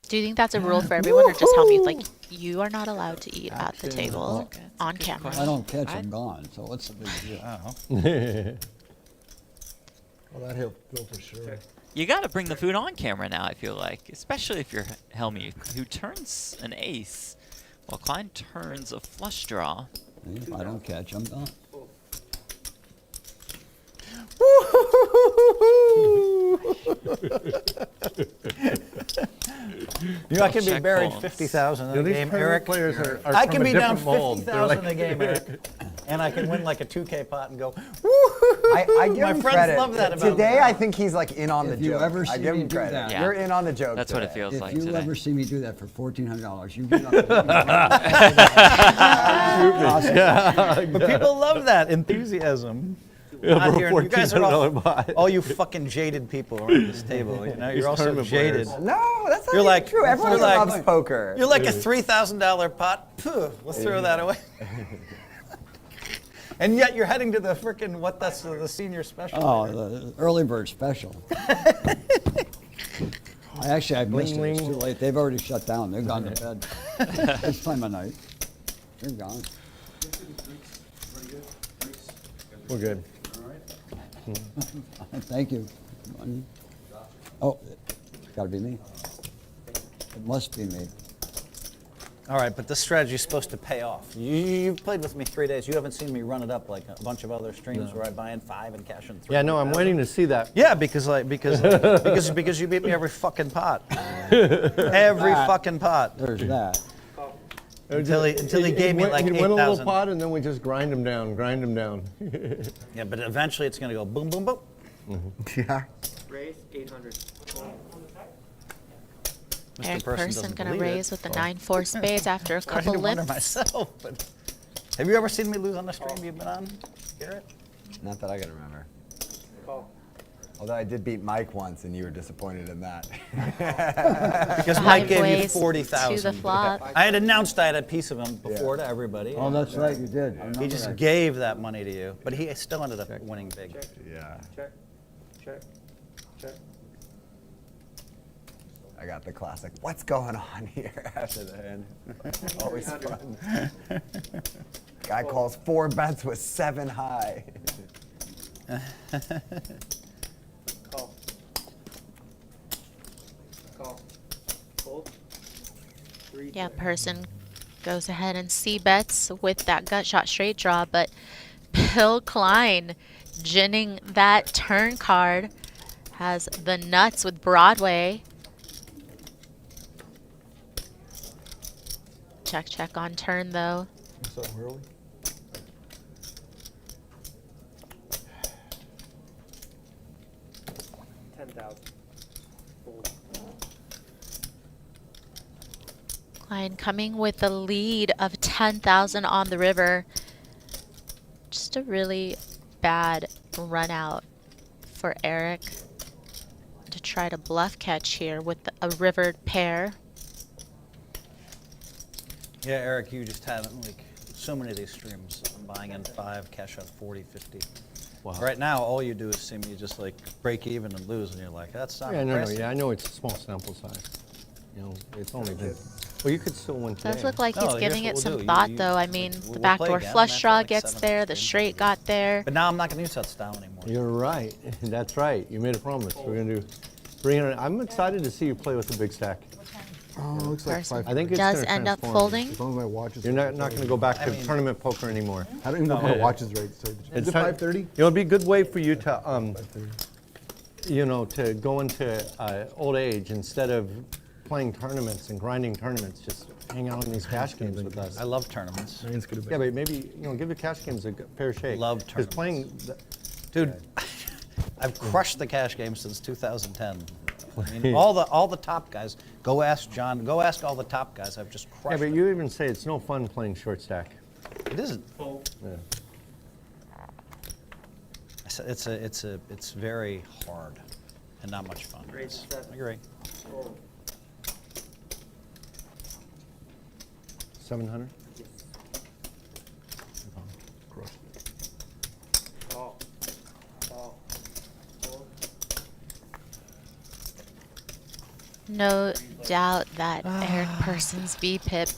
Speaker 5: Do you think that's a rule for everyone, or just Hellmuth? Like, you are not allowed to eat at the table on camera.
Speaker 12: If I don't catch, I'm gone. So what's the big deal?
Speaker 3: Well, that helped Bill for sure.
Speaker 6: You got to bring the food on camera now, I feel like, especially if you're Hellmuth, who turns an ace, while Klein turns a flush draw.
Speaker 12: If I don't catch, I'm gone.
Speaker 2: knew I could be
Speaker 6: Check
Speaker 2: buried
Speaker 6: folds.
Speaker 2: 50,000 in
Speaker 4: Yeah,
Speaker 2: a
Speaker 4: these
Speaker 2: game,
Speaker 4: tournament
Speaker 2: Eric.
Speaker 4: players are
Speaker 2: I
Speaker 4: from
Speaker 2: can
Speaker 4: a
Speaker 2: be down
Speaker 4: different mold. They're
Speaker 2: 50,000
Speaker 4: like-
Speaker 2: a game, Eric, and I can win like a 2K pot and go.
Speaker 10: I give
Speaker 2: My
Speaker 10: him
Speaker 2: friends
Speaker 10: credit.
Speaker 2: love that about
Speaker 10: Today,
Speaker 2: me.
Speaker 10: I think he's like in on the
Speaker 12: If you
Speaker 10: joke.
Speaker 12: ever
Speaker 10: I
Speaker 12: see
Speaker 10: give
Speaker 12: me
Speaker 10: him
Speaker 12: do
Speaker 10: credit.
Speaker 12: that-
Speaker 6: Yeah.
Speaker 10: You're in on the joke.
Speaker 6: That's what it
Speaker 10: today.
Speaker 6: feels
Speaker 12: If
Speaker 6: like
Speaker 12: you
Speaker 6: today.
Speaker 12: ever see me do that for $1,400, you get up.
Speaker 2: But people love that enthusiasm. Not here. You guys are all you fucking jaded people around this table. You know, you're also
Speaker 4: tournament
Speaker 2: jaded.
Speaker 4: players.
Speaker 10: No, that's not
Speaker 2: You're
Speaker 10: even
Speaker 2: like
Speaker 10: true. Everyone
Speaker 2: you're like-
Speaker 10: loves poker.
Speaker 2: You're like a $3,000 pot. Phew, let's throw that away. And yet you're heading to the frickin' that's the senior special.
Speaker 12: Oh, the early bird special. I missed it. It's too late. They've already shut down. They've gone to bed. It's time of night. They're gone.
Speaker 4: We're good.
Speaker 12: Thank you. Oh, it's got to be me. It must be me.
Speaker 2: All right, but this strategy is supposed to pay off. You've played with me 3 days. You haven't seen me run it up like a bunch of other streams where I buy in 5 and cash in 3.
Speaker 4: Yeah, no, I'm waiting to see that.
Speaker 2: Yeah, because you beat me every fucking pot. Every fucking pot.
Speaker 12: There's that.
Speaker 2: Until he gave me like
Speaker 4: He'd win a little
Speaker 2: 8,000.
Speaker 4: pot, and then we just grind him down.
Speaker 2: Yeah, but eventually it's gonna go boom, boom, boom.
Speaker 10: Yeah.
Speaker 9: Raise 800.
Speaker 5: Eric
Speaker 2: Persson
Speaker 5: Persson
Speaker 2: doesn't
Speaker 5: gonna
Speaker 2: believe it.
Speaker 5: raise with the 9-4 spades after a
Speaker 2: I
Speaker 5: couple
Speaker 2: didn't wonder
Speaker 5: limps.
Speaker 2: myself. But have you ever seen me lose on the stream you've been on, Garrett?
Speaker 10: Not that I can remember.
Speaker 9: Call.
Speaker 10: Although I did beat Mike once, and you were disappointed in that.
Speaker 2: Because Mike gave you
Speaker 5: Sideways
Speaker 2: 40,000.
Speaker 5: to the flop.
Speaker 2: I had announced I had a piece of him before to everybody.
Speaker 12: Oh, that's right, you did. I
Speaker 2: He
Speaker 12: remember
Speaker 2: just
Speaker 12: that.
Speaker 2: gave that money to you, but he still ended up winning big.
Speaker 10: Yeah.
Speaker 9: Check. Check. Check.
Speaker 10: I got the classic. What's going on here after the end? Always fun. Guy calls 4 bets with 7 high.
Speaker 9: Call. Call. Fold. 3.
Speaker 5: Yeah, Persson goes ahead and c-bets with that gut shot straight draw, but Bill Klein ginning that turn card has the nuts with Broadway. Check, check on turn though.
Speaker 3: So where are we?
Speaker 9: $10,000. Fold.
Speaker 5: Klein coming with the lead of 10,000 on the river. Just a really bad run out for Eric to try to bluff catch here with a rivered pair.
Speaker 2: Yeah, Eric, you just haven't like so many of these streams. I'm buying in 5, cash out 40, 50.
Speaker 4: Wow.
Speaker 2: Right now, all you do is see me just like break even and lose, and you're like, that's not
Speaker 4: Yeah, no,
Speaker 2: impressive.
Speaker 4: I know it's a small sample size. You know, it's only good. Well, you could still win today.
Speaker 5: Does look like
Speaker 2: No,
Speaker 5: he's
Speaker 2: here's
Speaker 5: giving
Speaker 2: what
Speaker 5: it
Speaker 2: we'll
Speaker 5: some
Speaker 2: do.
Speaker 5: thought
Speaker 2: You-
Speaker 5: though. I mean,
Speaker 2: we'll
Speaker 5: the
Speaker 2: play
Speaker 5: backdoor
Speaker 2: again
Speaker 5: flush
Speaker 2: after
Speaker 5: draw
Speaker 2: like
Speaker 5: gets
Speaker 2: 7
Speaker 5: there, the
Speaker 2: streams.
Speaker 5: straight got there.
Speaker 2: But now I'm not going to use that style anymore.
Speaker 4: You're right. That's right. You made a promise. We're going to do 300. I'm excited to see you play with a big stack.
Speaker 3: Oh, it looks like
Speaker 5: Persson
Speaker 3: 5.
Speaker 4: I think it's
Speaker 5: does
Speaker 4: gonna
Speaker 5: end up
Speaker 4: transform.
Speaker 5: folding.
Speaker 3: As long as my watch is.
Speaker 4: You're not going to go back to
Speaker 2: I mean-
Speaker 4: tournament poker anymore.
Speaker 3: I don't even know if my watch is right. So is it 5:30?
Speaker 4: It'll be a good way for you to, you know, to go into old age instead of playing tournaments and grinding tournaments. Just hang out in these cash games with us.
Speaker 2: I love tournaments.
Speaker 3: It's gonna be.
Speaker 4: Yeah, but maybe give the cash games a fair shake.
Speaker 2: Love
Speaker 4: Because
Speaker 2: tournaments.
Speaker 4: playing,
Speaker 2: Dude, I've crushed the cash game since 2010. I mean, all the top guys. Go ask John. Go ask all the top guys. I've just
Speaker 4: yeah,
Speaker 2: crushed.
Speaker 4: but
Speaker 2: them.
Speaker 4: you even say it's no fun playing short stack.
Speaker 2: It isn't.
Speaker 4: Yeah.
Speaker 2: It's very hard and not much fun.
Speaker 9: Raise
Speaker 2: I
Speaker 9: 7.
Speaker 2: agree.
Speaker 9: Fold.
Speaker 4: 700.
Speaker 9: Call. Call. Fold.
Speaker 5: No doubt that Eric Persson's VPIP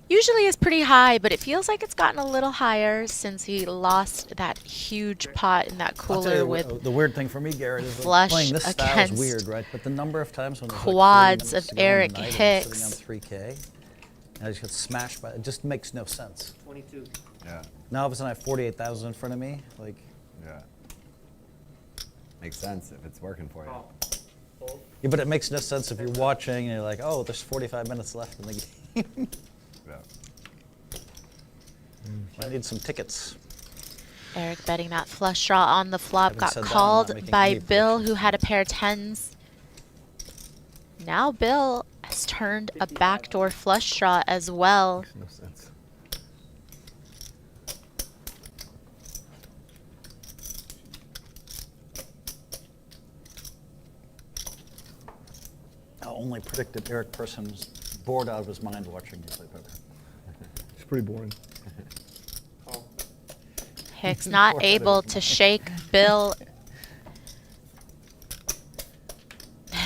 Speaker 5: usually is pretty high, but it feels like it's gotten a little higher since he lost that huge pot in that
Speaker 2: I'll tell
Speaker 5: cooler
Speaker 2: you
Speaker 5: with
Speaker 2: the weird thing for me, Garrett, is
Speaker 5: flush
Speaker 2: playing this style is
Speaker 5: against
Speaker 2: weird, right? But the number of times when there's
Speaker 5: quads
Speaker 2: like 30 minutes
Speaker 5: of
Speaker 2: to go in the
Speaker 5: Eric
Speaker 2: night and I'm
Speaker 5: Hicks.
Speaker 2: sitting on 3K, and I just get smashed by it. Just makes no sense.
Speaker 9: 22.
Speaker 10: Yeah.
Speaker 2: Now all of a sudden I have 48,000 in front of me, like.
Speaker 10: Yeah. Makes sense if it's working for you.
Speaker 9: Call.
Speaker 2: Yeah, but it makes no sense if you're watching and you're like, oh, there's 45 minutes left in the game. I need some tickets.
Speaker 5: Eric betting that flush draw on the flop
Speaker 2: Having
Speaker 5: got
Speaker 2: said that, I'm not
Speaker 5: called
Speaker 2: making
Speaker 5: by
Speaker 2: any
Speaker 5: Bill, who had a pair of tens. Now Bill has turned a backdoor flush draw as well.
Speaker 3: No sense.
Speaker 2: I only predicted Eric Persson was bored out of his mind watching me play poker.
Speaker 3: It's pretty boring.
Speaker 5: Hicks not able to shake Bill.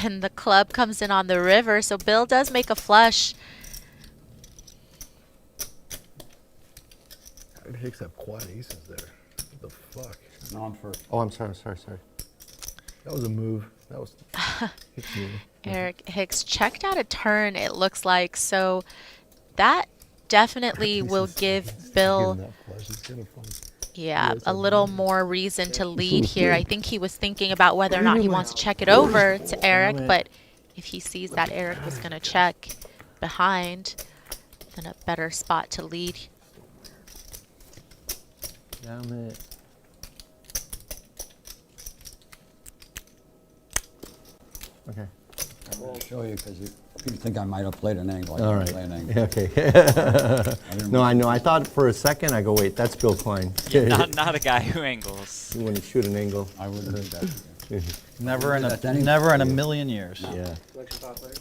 Speaker 5: And the club comes in on the river, so Bill does make a flush.
Speaker 3: How did Hicks have quad aces there? What the fuck?
Speaker 12: No, I'm first.
Speaker 4: Oh, I'm sorry.
Speaker 3: That was a move. That was Hicks' move.
Speaker 5: Eric Hicks checked out a turn, it looks like, so that definitely will give Bill,
Speaker 3: Getting that flush is kind of fun.
Speaker 5: yeah, a little more reason to lead here. I think he was thinking about whether or not he wants to check it over to Eric, but if he sees that Eric was going to check behind, then a better spot to lead.
Speaker 4: Damn it. Okay.
Speaker 12: I'm going to show you because you think I might have played an angle. I
Speaker 4: All
Speaker 12: didn't play an
Speaker 4: right.
Speaker 12: angle.
Speaker 4: Okay. No, I know. I thought for a second, I go, wait, that's Bill Klein.
Speaker 6: Yeah, not a guy who angles.
Speaker 4: You want to shoot an angle.
Speaker 12: I wouldn't do that.
Speaker 2: Never in
Speaker 12: That any-
Speaker 2: never in a million years.
Speaker 4: Yeah.
Speaker 9: Selection top player.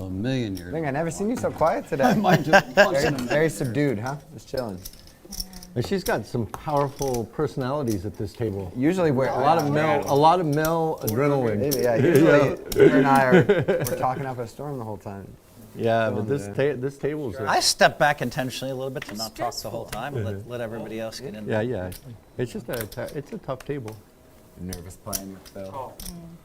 Speaker 12: A million years.
Speaker 10: I think I never seen you so quiet today.
Speaker 12: Mind you,
Speaker 10: Very subdued, huh? Just chilling.
Speaker 4: And she's got some powerful personalities at this table.
Speaker 10: Usually we're
Speaker 4: A lot of male adrenaline.
Speaker 10: Yeah, usually you and I we're talking up a storm the whole time.
Speaker 4: Yeah, but
Speaker 10: Chilling
Speaker 4: this table's.
Speaker 2: I stepped back intentionally a little bit to not talk the whole time and let everybody else get in.
Speaker 4: Yeah. It's just it's a tough table.
Speaker 10: Nervous playing with Bill.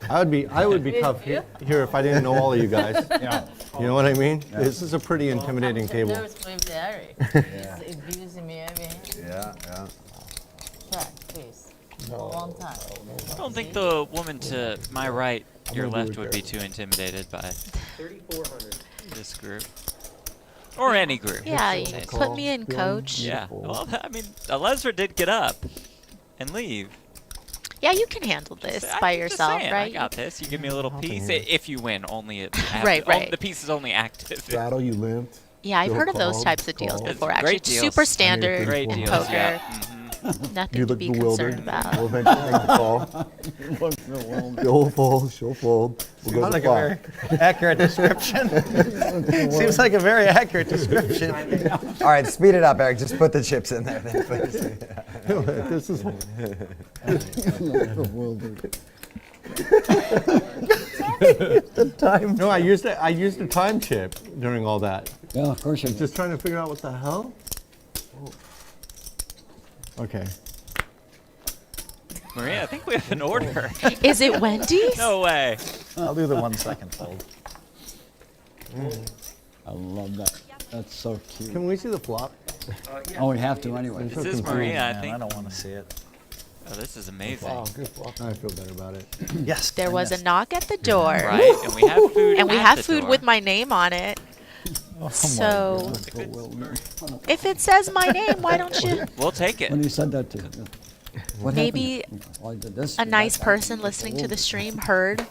Speaker 4: I would be tough here if I didn't know all of you guys.
Speaker 2: Yeah.
Speaker 4: You know what I mean? This is a pretty intimidating table.
Speaker 7: Nervous with Eric.
Speaker 10: Yeah.
Speaker 7: He's abusing me every hand.
Speaker 10: Yeah.
Speaker 7: Check, please. One time.
Speaker 6: I don't think the woman to my right, your left, would be too intimidated by
Speaker 9: 3,400.
Speaker 6: this group. Or any group.
Speaker 5: Yeah, you put me in, coach.
Speaker 6: Yeah. Well, I mean, Lesra did get up and leave.
Speaker 5: Yeah, you can handle this
Speaker 6: I'm
Speaker 5: by
Speaker 6: just
Speaker 5: yourself,
Speaker 6: saying,
Speaker 5: right?
Speaker 6: I got this. You give me a little piece. If you win, only it
Speaker 5: Right.
Speaker 6: the piece is only active.
Speaker 3: Straddle, you limped.
Speaker 5: Yeah, I've
Speaker 3: Bill
Speaker 5: heard of those
Speaker 3: called,
Speaker 5: types of deals
Speaker 3: called.
Speaker 5: before.
Speaker 6: It's
Speaker 5: Actually,
Speaker 6: great
Speaker 5: it's
Speaker 6: deals.
Speaker 5: super standard
Speaker 6: Great
Speaker 5: in
Speaker 6: deals.
Speaker 5: poker.
Speaker 6: Yeah.
Speaker 5: Nothing
Speaker 3: You
Speaker 5: to
Speaker 3: look
Speaker 5: be
Speaker 3: bewildered.
Speaker 5: concerned about.
Speaker 3: We'll eventually make the call. She'll fold, she'll fold. We'll go
Speaker 2: Sounds
Speaker 3: to
Speaker 2: like a very accurate description. Seems like a very accurate description.
Speaker 10: All right, speed it up, Eric. Just put the chips in there, then, please.
Speaker 4: This is.
Speaker 2: The time.
Speaker 4: No, I used a time chip during all that.
Speaker 12: Yeah, of course you
Speaker 4: Just trying to figure out what the hell. Okay.
Speaker 6: Maria, I think we have an order.
Speaker 5: Is it Wendy's?
Speaker 6: No way.
Speaker 2: I'll do the 1 second fold.
Speaker 12: I love that. That's so cute.
Speaker 4: Can we see the flop?
Speaker 12: Oh, we have to anyway.
Speaker 6: Is this Maria? I
Speaker 2: Man,
Speaker 6: think.
Speaker 2: I don't want to see it.
Speaker 6: Oh, this is amazing.
Speaker 4: Wow, good flop. I feel better about it.
Speaker 2: Yes.
Speaker 5: There was a
Speaker 2: missed.
Speaker 5: knock at the door.
Speaker 6: Right, and we have food.
Speaker 5: And we
Speaker 6: at
Speaker 5: have
Speaker 6: the
Speaker 5: food
Speaker 6: door.
Speaker 5: with my name on it.
Speaker 2: Oh my
Speaker 5: So
Speaker 2: God.
Speaker 5: if it says my name, why don't you?
Speaker 6: We'll take it.
Speaker 12: When you said that to what
Speaker 5: Maybe
Speaker 12: happened? Well, I did this,
Speaker 5: a
Speaker 12: did
Speaker 5: nice
Speaker 12: that.
Speaker 5: person listening to the stream heard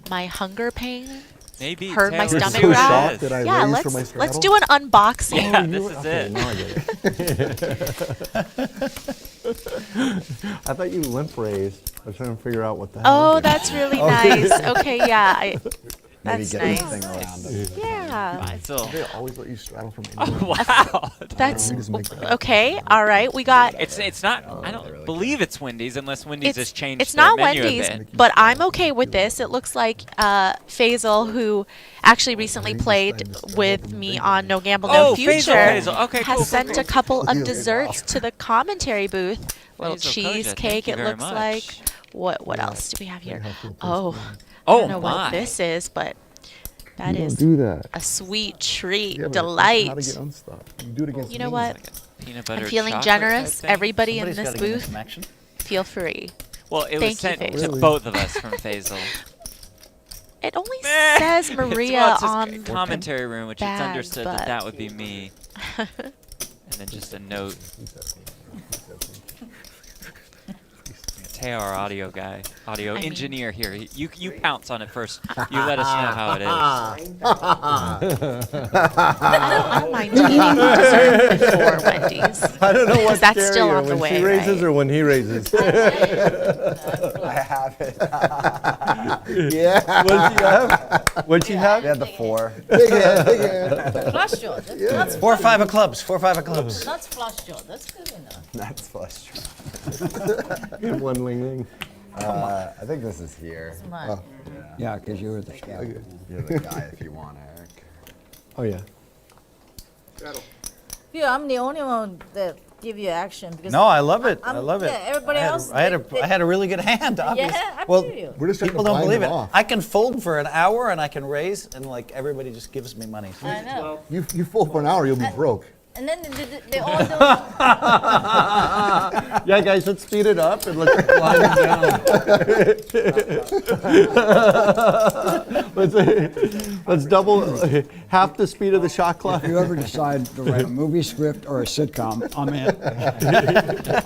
Speaker 5: my hunger pain,
Speaker 6: Maybe
Speaker 5: heard my
Speaker 6: Taylor
Speaker 5: stomach
Speaker 6: Swift
Speaker 5: growl.
Speaker 6: is.
Speaker 3: that I
Speaker 5: Yeah,
Speaker 3: raised for my
Speaker 5: let's
Speaker 3: straddle?
Speaker 5: do an unboxing.
Speaker 6: Yeah, this is it.
Speaker 4: Now I get it. I thought you limp raised. I was trying to figure out what the hell.
Speaker 5: Oh, that's really nice. Okay, yeah,
Speaker 10: Maybe
Speaker 5: that's
Speaker 10: get
Speaker 5: nice.
Speaker 10: this thing around it.
Speaker 5: Yeah,
Speaker 6: Fine, so.
Speaker 3: They always let you straddle from anywhere.
Speaker 6: Wow.
Speaker 5: that's
Speaker 3: We just make that up.
Speaker 5: okay. All right, we got.
Speaker 6: It's not. I don't believe it's Wendy's unless Wendy's has changed
Speaker 5: It's
Speaker 6: their
Speaker 5: not
Speaker 6: menu
Speaker 5: Wendy's,
Speaker 6: a bit.
Speaker 5: but I'm okay with this. It looks like Faisal, who actually recently played with me on No Gamble No
Speaker 6: Oh,
Speaker 5: Future,
Speaker 6: Faisal. Okay,
Speaker 5: has
Speaker 6: cool,
Speaker 5: sent
Speaker 6: cool,
Speaker 5: a couple of
Speaker 3: Yeah,
Speaker 5: desserts to the commentary booth. Little
Speaker 6: Faisal Koja,
Speaker 5: cheesecake.
Speaker 6: thank you
Speaker 5: It
Speaker 6: very
Speaker 5: looks
Speaker 6: much.
Speaker 5: like. What else do we have here?
Speaker 3: helpful
Speaker 5: Oh, I
Speaker 6: Oh
Speaker 5: don't know
Speaker 6: my.
Speaker 5: what this is, but That
Speaker 3: You
Speaker 5: is
Speaker 3: don't do that.
Speaker 5: a sweet treat,
Speaker 3: Yeah, but
Speaker 5: delight.
Speaker 3: How to get unstuck? You do it against
Speaker 5: You know
Speaker 3: me.
Speaker 5: what?
Speaker 6: Peanut butter
Speaker 5: I'm feeling
Speaker 6: chocolate
Speaker 5: generous.
Speaker 6: type thing?
Speaker 5: Everybody
Speaker 2: Somebody's
Speaker 5: in this
Speaker 2: gotta give me
Speaker 5: booth,
Speaker 2: some action.
Speaker 5: feel free.
Speaker 6: Well, it was
Speaker 5: Thank you,
Speaker 6: sent to
Speaker 5: Faisal.
Speaker 6: both of us from Faisal.
Speaker 5: It only says Maria
Speaker 6: It's
Speaker 5: on
Speaker 6: just commentary room, which it's
Speaker 5: bag,
Speaker 6: understood
Speaker 5: but-
Speaker 6: that that would be me. And then just a note. Teo, our audio guy, audio engineer here. You pounce on it first. You let us know how it is.
Speaker 5: I don't mind eating dessert before Wendy's.
Speaker 4: I don't know what's
Speaker 5: that's still
Speaker 4: scarier,
Speaker 5: on the
Speaker 4: when
Speaker 5: way,
Speaker 4: she raises
Speaker 5: right?
Speaker 4: or when he raises.
Speaker 10: I have it.
Speaker 3: Yeah.
Speaker 4: What'd she have? What'd she have?
Speaker 10: We had the 4.
Speaker 3: Big hand, big hand.
Speaker 7: Flush draw. That's
Speaker 2: 4 or 5 of clubs. 4 or 5 of clubs.
Speaker 7: That's flush draw. That's good enough.
Speaker 10: That's flush draw.
Speaker 4: Get one ling ling.
Speaker 10: I think this is here.
Speaker 7: It's mine.
Speaker 12: Yeah, because you were the scout.
Speaker 10: You're the guy if you want, Eric.
Speaker 4: Oh yeah.
Speaker 7: Phil, I'm the only one that give you action because
Speaker 2: No, I love it. I
Speaker 7: I'm-
Speaker 2: love it.
Speaker 7: yeah, everybody else,
Speaker 2: I
Speaker 7: they-
Speaker 2: had a really good hand, obviously.
Speaker 7: I
Speaker 2: well,
Speaker 7: feel you.
Speaker 3: We're just trying
Speaker 2: people
Speaker 3: to
Speaker 2: don't
Speaker 3: blind
Speaker 2: believe
Speaker 3: them
Speaker 2: it.
Speaker 3: off.
Speaker 2: I can fold for an hour and I can raise, and like everybody just gives me money.
Speaker 7: I know.
Speaker 3: You fold for an hour, you'll be broke.
Speaker 7: And then they all do.
Speaker 4: Yeah, guys, let's speed it up and let's line it down. let's double half the speed of the shot clock.
Speaker 12: If you ever decide to write a movie script or a sitcom, I'm in.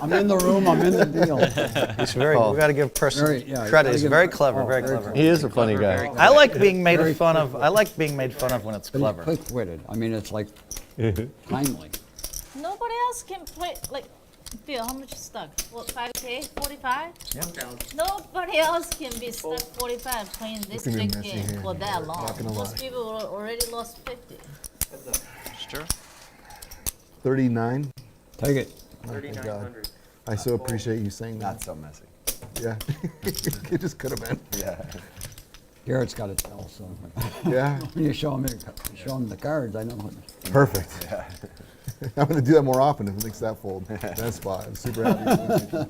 Speaker 12: I'm in the room, I'm in the deal.
Speaker 2: He's very. We got to give Persson credit. He's very clever. Very clever.
Speaker 4: He is a funny guy.
Speaker 2: I like being made fun of. I like being made fun of when it's
Speaker 12: But he's
Speaker 2: clever.
Speaker 12: quick-witted. I mean, it's like timely.
Speaker 7: Nobody else can play like. Phil, how much is stuck? What, 5K? 45?
Speaker 2: Yeah.
Speaker 7: Nobody else can be stuck 45 playing this
Speaker 3: gonna be
Speaker 7: big
Speaker 3: messy
Speaker 7: game
Speaker 3: here.
Speaker 7: for that long.
Speaker 3: Not gonna
Speaker 7: Most
Speaker 3: lie.
Speaker 7: people already lost 50.
Speaker 6: Sure.
Speaker 3: 39.
Speaker 12: Take it.
Speaker 3: Oh, thank God. I so appreciate you saying that.
Speaker 10: Not so messy.
Speaker 3: Yeah. It just could have been.
Speaker 10: Yeah.
Speaker 12: Garrett's got to tell, so.
Speaker 3: Yeah.
Speaker 12: When you show him the cards, I know.
Speaker 3: Perfect.
Speaker 10: Yeah.
Speaker 3: I'm going to do that more often if it makes that fold. That spot. I'm super happy.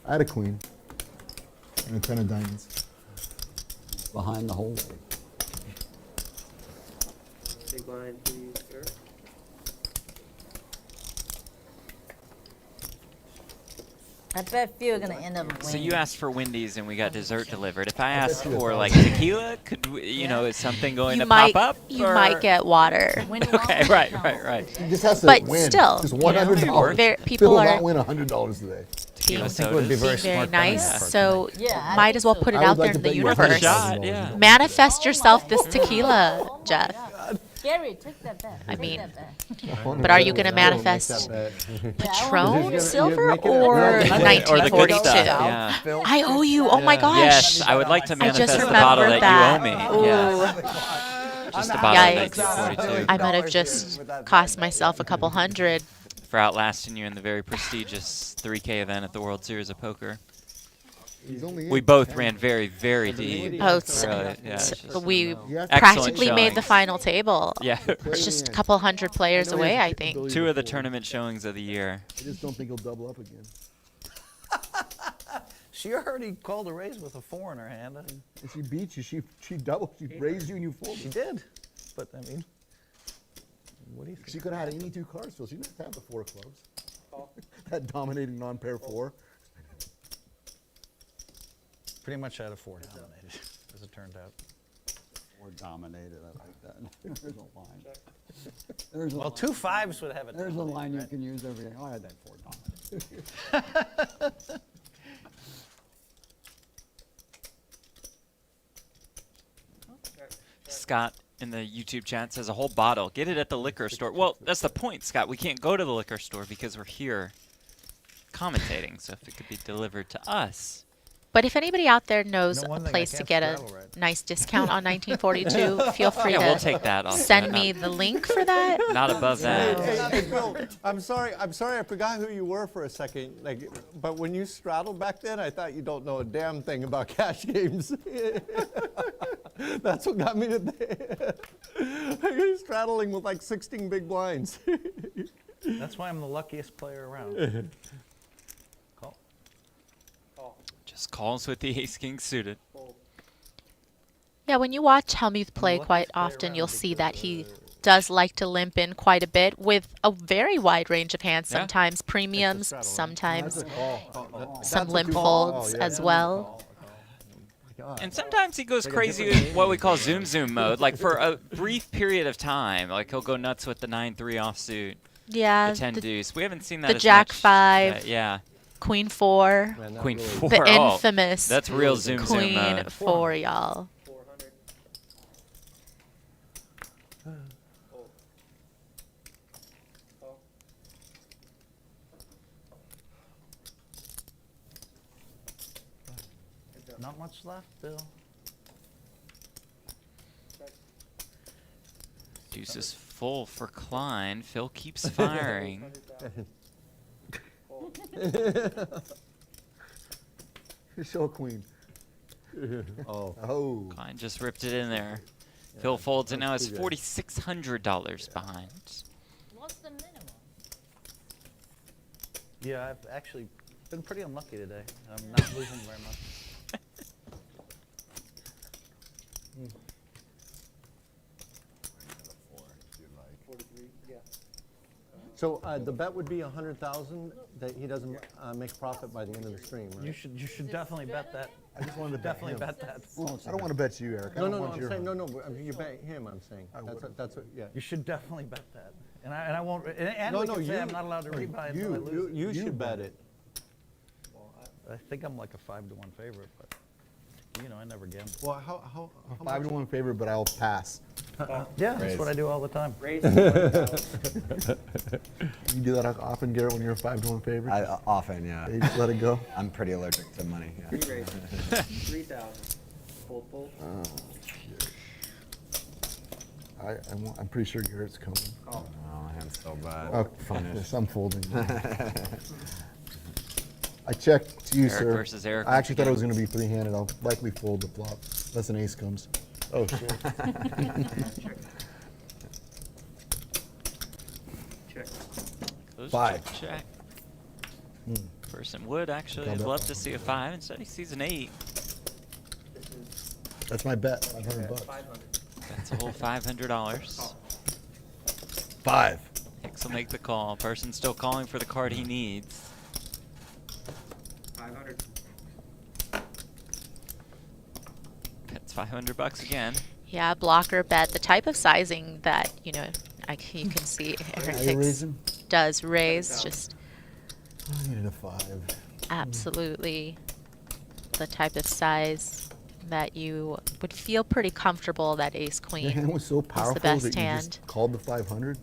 Speaker 3: I had a queen and a 10 of diamonds.
Speaker 12: Behind the whole.
Speaker 9: Big blind, please, sir.
Speaker 7: I bet Phil gonna end up winning.
Speaker 6: So you asked for Wendy's and we got dessert delivered. If I asked for like tequila, could we, is something going
Speaker 5: You
Speaker 6: to
Speaker 5: might,
Speaker 6: pop up?
Speaker 5: you
Speaker 6: or-
Speaker 5: might get water.
Speaker 7: Win
Speaker 6: Okay, right.
Speaker 3: He just has to
Speaker 5: But
Speaker 3: win.
Speaker 5: still,
Speaker 3: just
Speaker 5: you know,
Speaker 3: $100.
Speaker 5: people
Speaker 3: Phil will
Speaker 5: are-
Speaker 3: not win $100 today.
Speaker 5: Being,
Speaker 2: I think it would be very
Speaker 5: being very
Speaker 2: smart. coming
Speaker 5: nice,
Speaker 2: from
Speaker 5: so
Speaker 7: Yeah, I
Speaker 5: might
Speaker 7: think
Speaker 5: as well
Speaker 7: so.
Speaker 5: put it
Speaker 3: I would
Speaker 5: out
Speaker 3: like
Speaker 5: there in
Speaker 3: to
Speaker 5: the
Speaker 3: bet you $100.
Speaker 5: universe.
Speaker 6: Shot, yeah.
Speaker 5: Manifest yourself this tequila, Jeff.
Speaker 7: Gary, take that back.
Speaker 5: I mean,
Speaker 7: that back.
Speaker 5: but are you going to manifest Patron silver or
Speaker 6: Or the good
Speaker 5: 1942?
Speaker 6: stuff, yeah.
Speaker 5: I owe you. Oh my gosh.
Speaker 6: Yes, I would like to
Speaker 5: I just
Speaker 6: manifest the bottle
Speaker 5: remembered
Speaker 6: that you
Speaker 5: that.
Speaker 6: owe me.
Speaker 5: Ooh.
Speaker 6: Yes. Just a bottle
Speaker 5: Yikes.
Speaker 6: of 1942.
Speaker 5: I might have just cost myself a couple hundred.
Speaker 6: For outlasting you in the very prestigious 3K event at the World Series of Poker.
Speaker 3: He's only
Speaker 6: We
Speaker 3: in.
Speaker 6: both ran very, very deep.
Speaker 5: Oh,
Speaker 6: Really, yeah, it's just
Speaker 5: we
Speaker 6: excellent
Speaker 5: practically made the
Speaker 6: showings.
Speaker 5: final table.
Speaker 6: Yeah.
Speaker 5: It's just a couple hundred players away, I think.
Speaker 6: 2 of the tournament showings of the year.
Speaker 3: I just don't think he'll double up again.
Speaker 2: She already called a raise with a 4 in her hand.
Speaker 3: If she beat you, she doubled. She raised you and you
Speaker 2: She
Speaker 3: folded.
Speaker 2: did, but I mean, what do you think?
Speaker 3: She could have had any 2 cards, Phil. She didn't have to have the 4 of clubs. That dominating non-pair 4.
Speaker 2: Pretty much I had a 4 dominated, as it turned out.
Speaker 12: Or dominated, I like that. There's a line. There's a
Speaker 2: Well,
Speaker 12: line.
Speaker 2: 2 5s would have it.
Speaker 12: There's a
Speaker 2: dominated,
Speaker 12: line you
Speaker 2: right?
Speaker 12: can use every day. Oh, I had that 4 dominated.
Speaker 6: Scott in the YouTube chat says a whole bottle. Get it at the liquor store. Well, that's the point, Scott. We can't go to the liquor store because we're here commentating. So if it could be delivered to us.
Speaker 5: But if anybody out there knows
Speaker 2: No
Speaker 5: a
Speaker 2: one thing I
Speaker 5: place to
Speaker 2: can't
Speaker 5: get a
Speaker 2: straddle right.
Speaker 5: nice discount on 1942, feel free
Speaker 6: Yeah,
Speaker 5: to
Speaker 6: we'll take that also.
Speaker 5: send
Speaker 6: Not-
Speaker 5: me the link for that.
Speaker 6: Not above that.
Speaker 4: Hey, Phil, I'm sorry, I forgot who you were for a second. But when you straddled back then, I thought you don't know a damn thing about cash games. That's what got me to You're straddling with like 16 big blinds.
Speaker 2: That's why I'm the luckiest player around.
Speaker 6: Just calls with the ace king suited.
Speaker 5: Yeah, when you watch Hellmuth play quite often, you'll see that he does like to limp in quite a bit with a very wide range of hands.
Speaker 6: Yeah.
Speaker 5: Sometimes premiums, sometimes
Speaker 3: That's a call.
Speaker 5: some
Speaker 3: That's a
Speaker 5: limp
Speaker 3: call.
Speaker 5: folds
Speaker 3: Oh, yeah.
Speaker 5: as well.
Speaker 6: And sometimes he goes crazy with what we call zoom mode, like for a brief period of time. Like he'll go nuts with the 9-3 offsuit,
Speaker 5: Yeah,
Speaker 6: the 10 deuce. We haven't seen that
Speaker 5: the
Speaker 6: as
Speaker 5: Jack
Speaker 6: much.
Speaker 5: 5,
Speaker 6: Yeah.
Speaker 5: Queen 4,
Speaker 6: Queen 4.
Speaker 5: the
Speaker 6: Oh,
Speaker 5: infamous
Speaker 6: that's real zoom
Speaker 5: Queen
Speaker 6: mode.
Speaker 5: 4, y'all.
Speaker 9: 400. Oh.
Speaker 2: Not much left, Bill.
Speaker 6: Deuce is full for Klein. Phil keeps firing.
Speaker 3: Show a queen.
Speaker 4: Oh.
Speaker 3: Oh.
Speaker 6: Klein just ripped it in there. Phil folds, and now is $4,600 behind.
Speaker 7: What's the minimum?
Speaker 2: Yeah, I've actually been pretty unlucky today. I'm not losing very much.
Speaker 4: So the bet would be 100,000 that he doesn't make a profit by the end of the stream, right?
Speaker 2: You should definitely bet that.
Speaker 3: I just wanted to
Speaker 2: Definitely
Speaker 3: bet
Speaker 2: bet that.
Speaker 3: I don't want to bet you, Eric. I
Speaker 4: No,
Speaker 3: don't
Speaker 4: no, no,
Speaker 3: want
Speaker 4: I'm
Speaker 3: your
Speaker 4: saying, no,
Speaker 3: money.
Speaker 4: no, you bet him, I'm saying. That's what, yeah.
Speaker 2: You should definitely bet that. And I won't. And
Speaker 4: No,
Speaker 2: we
Speaker 4: no,
Speaker 2: can say
Speaker 4: you-
Speaker 2: I'm not allowed to rebuy until I lose.
Speaker 4: You should bet it.
Speaker 2: I think I'm like a 5-1 favorite, but you know I never gamble.
Speaker 4: Well, how
Speaker 3: 5-1 favorite, but I'll pass.
Speaker 2: Yeah, that's what I do all the time.
Speaker 9: Raise
Speaker 3: You do that often, Garrett, when you're a 5-1 favorite?
Speaker 10: Often, yeah.
Speaker 3: You just let it go?
Speaker 10: I'm pretty allergic to money. Yeah.
Speaker 9: 3,000. Pull.
Speaker 3: I'm pretty sure Garrett's coming.
Speaker 10: Oh, I'm so bad.
Speaker 3: Oh, fine. Yes, I'm folding. I checked you,
Speaker 6: Eric
Speaker 3: sir.
Speaker 6: versus Eric
Speaker 3: I actually thought it
Speaker 6: once
Speaker 3: was going to be three-handed. I'll likely fold the flop, unless an ace comes. Oh, shit.
Speaker 9: Check.
Speaker 6: Those
Speaker 3: 5.
Speaker 6: Check. Person would actually
Speaker 3: Call bet.
Speaker 6: love to see a 5. Instead, he sees an 8.
Speaker 3: That's my bet, $500.
Speaker 9: 500.
Speaker 6: That's a whole $500.
Speaker 3: 5.
Speaker 6: Hicks will make the call. Person still calling for the card he needs.
Speaker 9: 500.
Speaker 6: That's $500 again.
Speaker 5: Yeah, blocker bet. The type of sizing that, you know, you can see Eric
Speaker 3: Are you
Speaker 5: Hicks
Speaker 3: raising?
Speaker 5: does raise, just
Speaker 3: I needed a 5.
Speaker 5: absolutely the type of size that you would feel pretty comfortable that ace
Speaker 3: Your
Speaker 5: queen
Speaker 3: hand was so
Speaker 5: is
Speaker 3: powerful
Speaker 5: the best
Speaker 3: that you
Speaker 5: hand.
Speaker 3: just called the 500.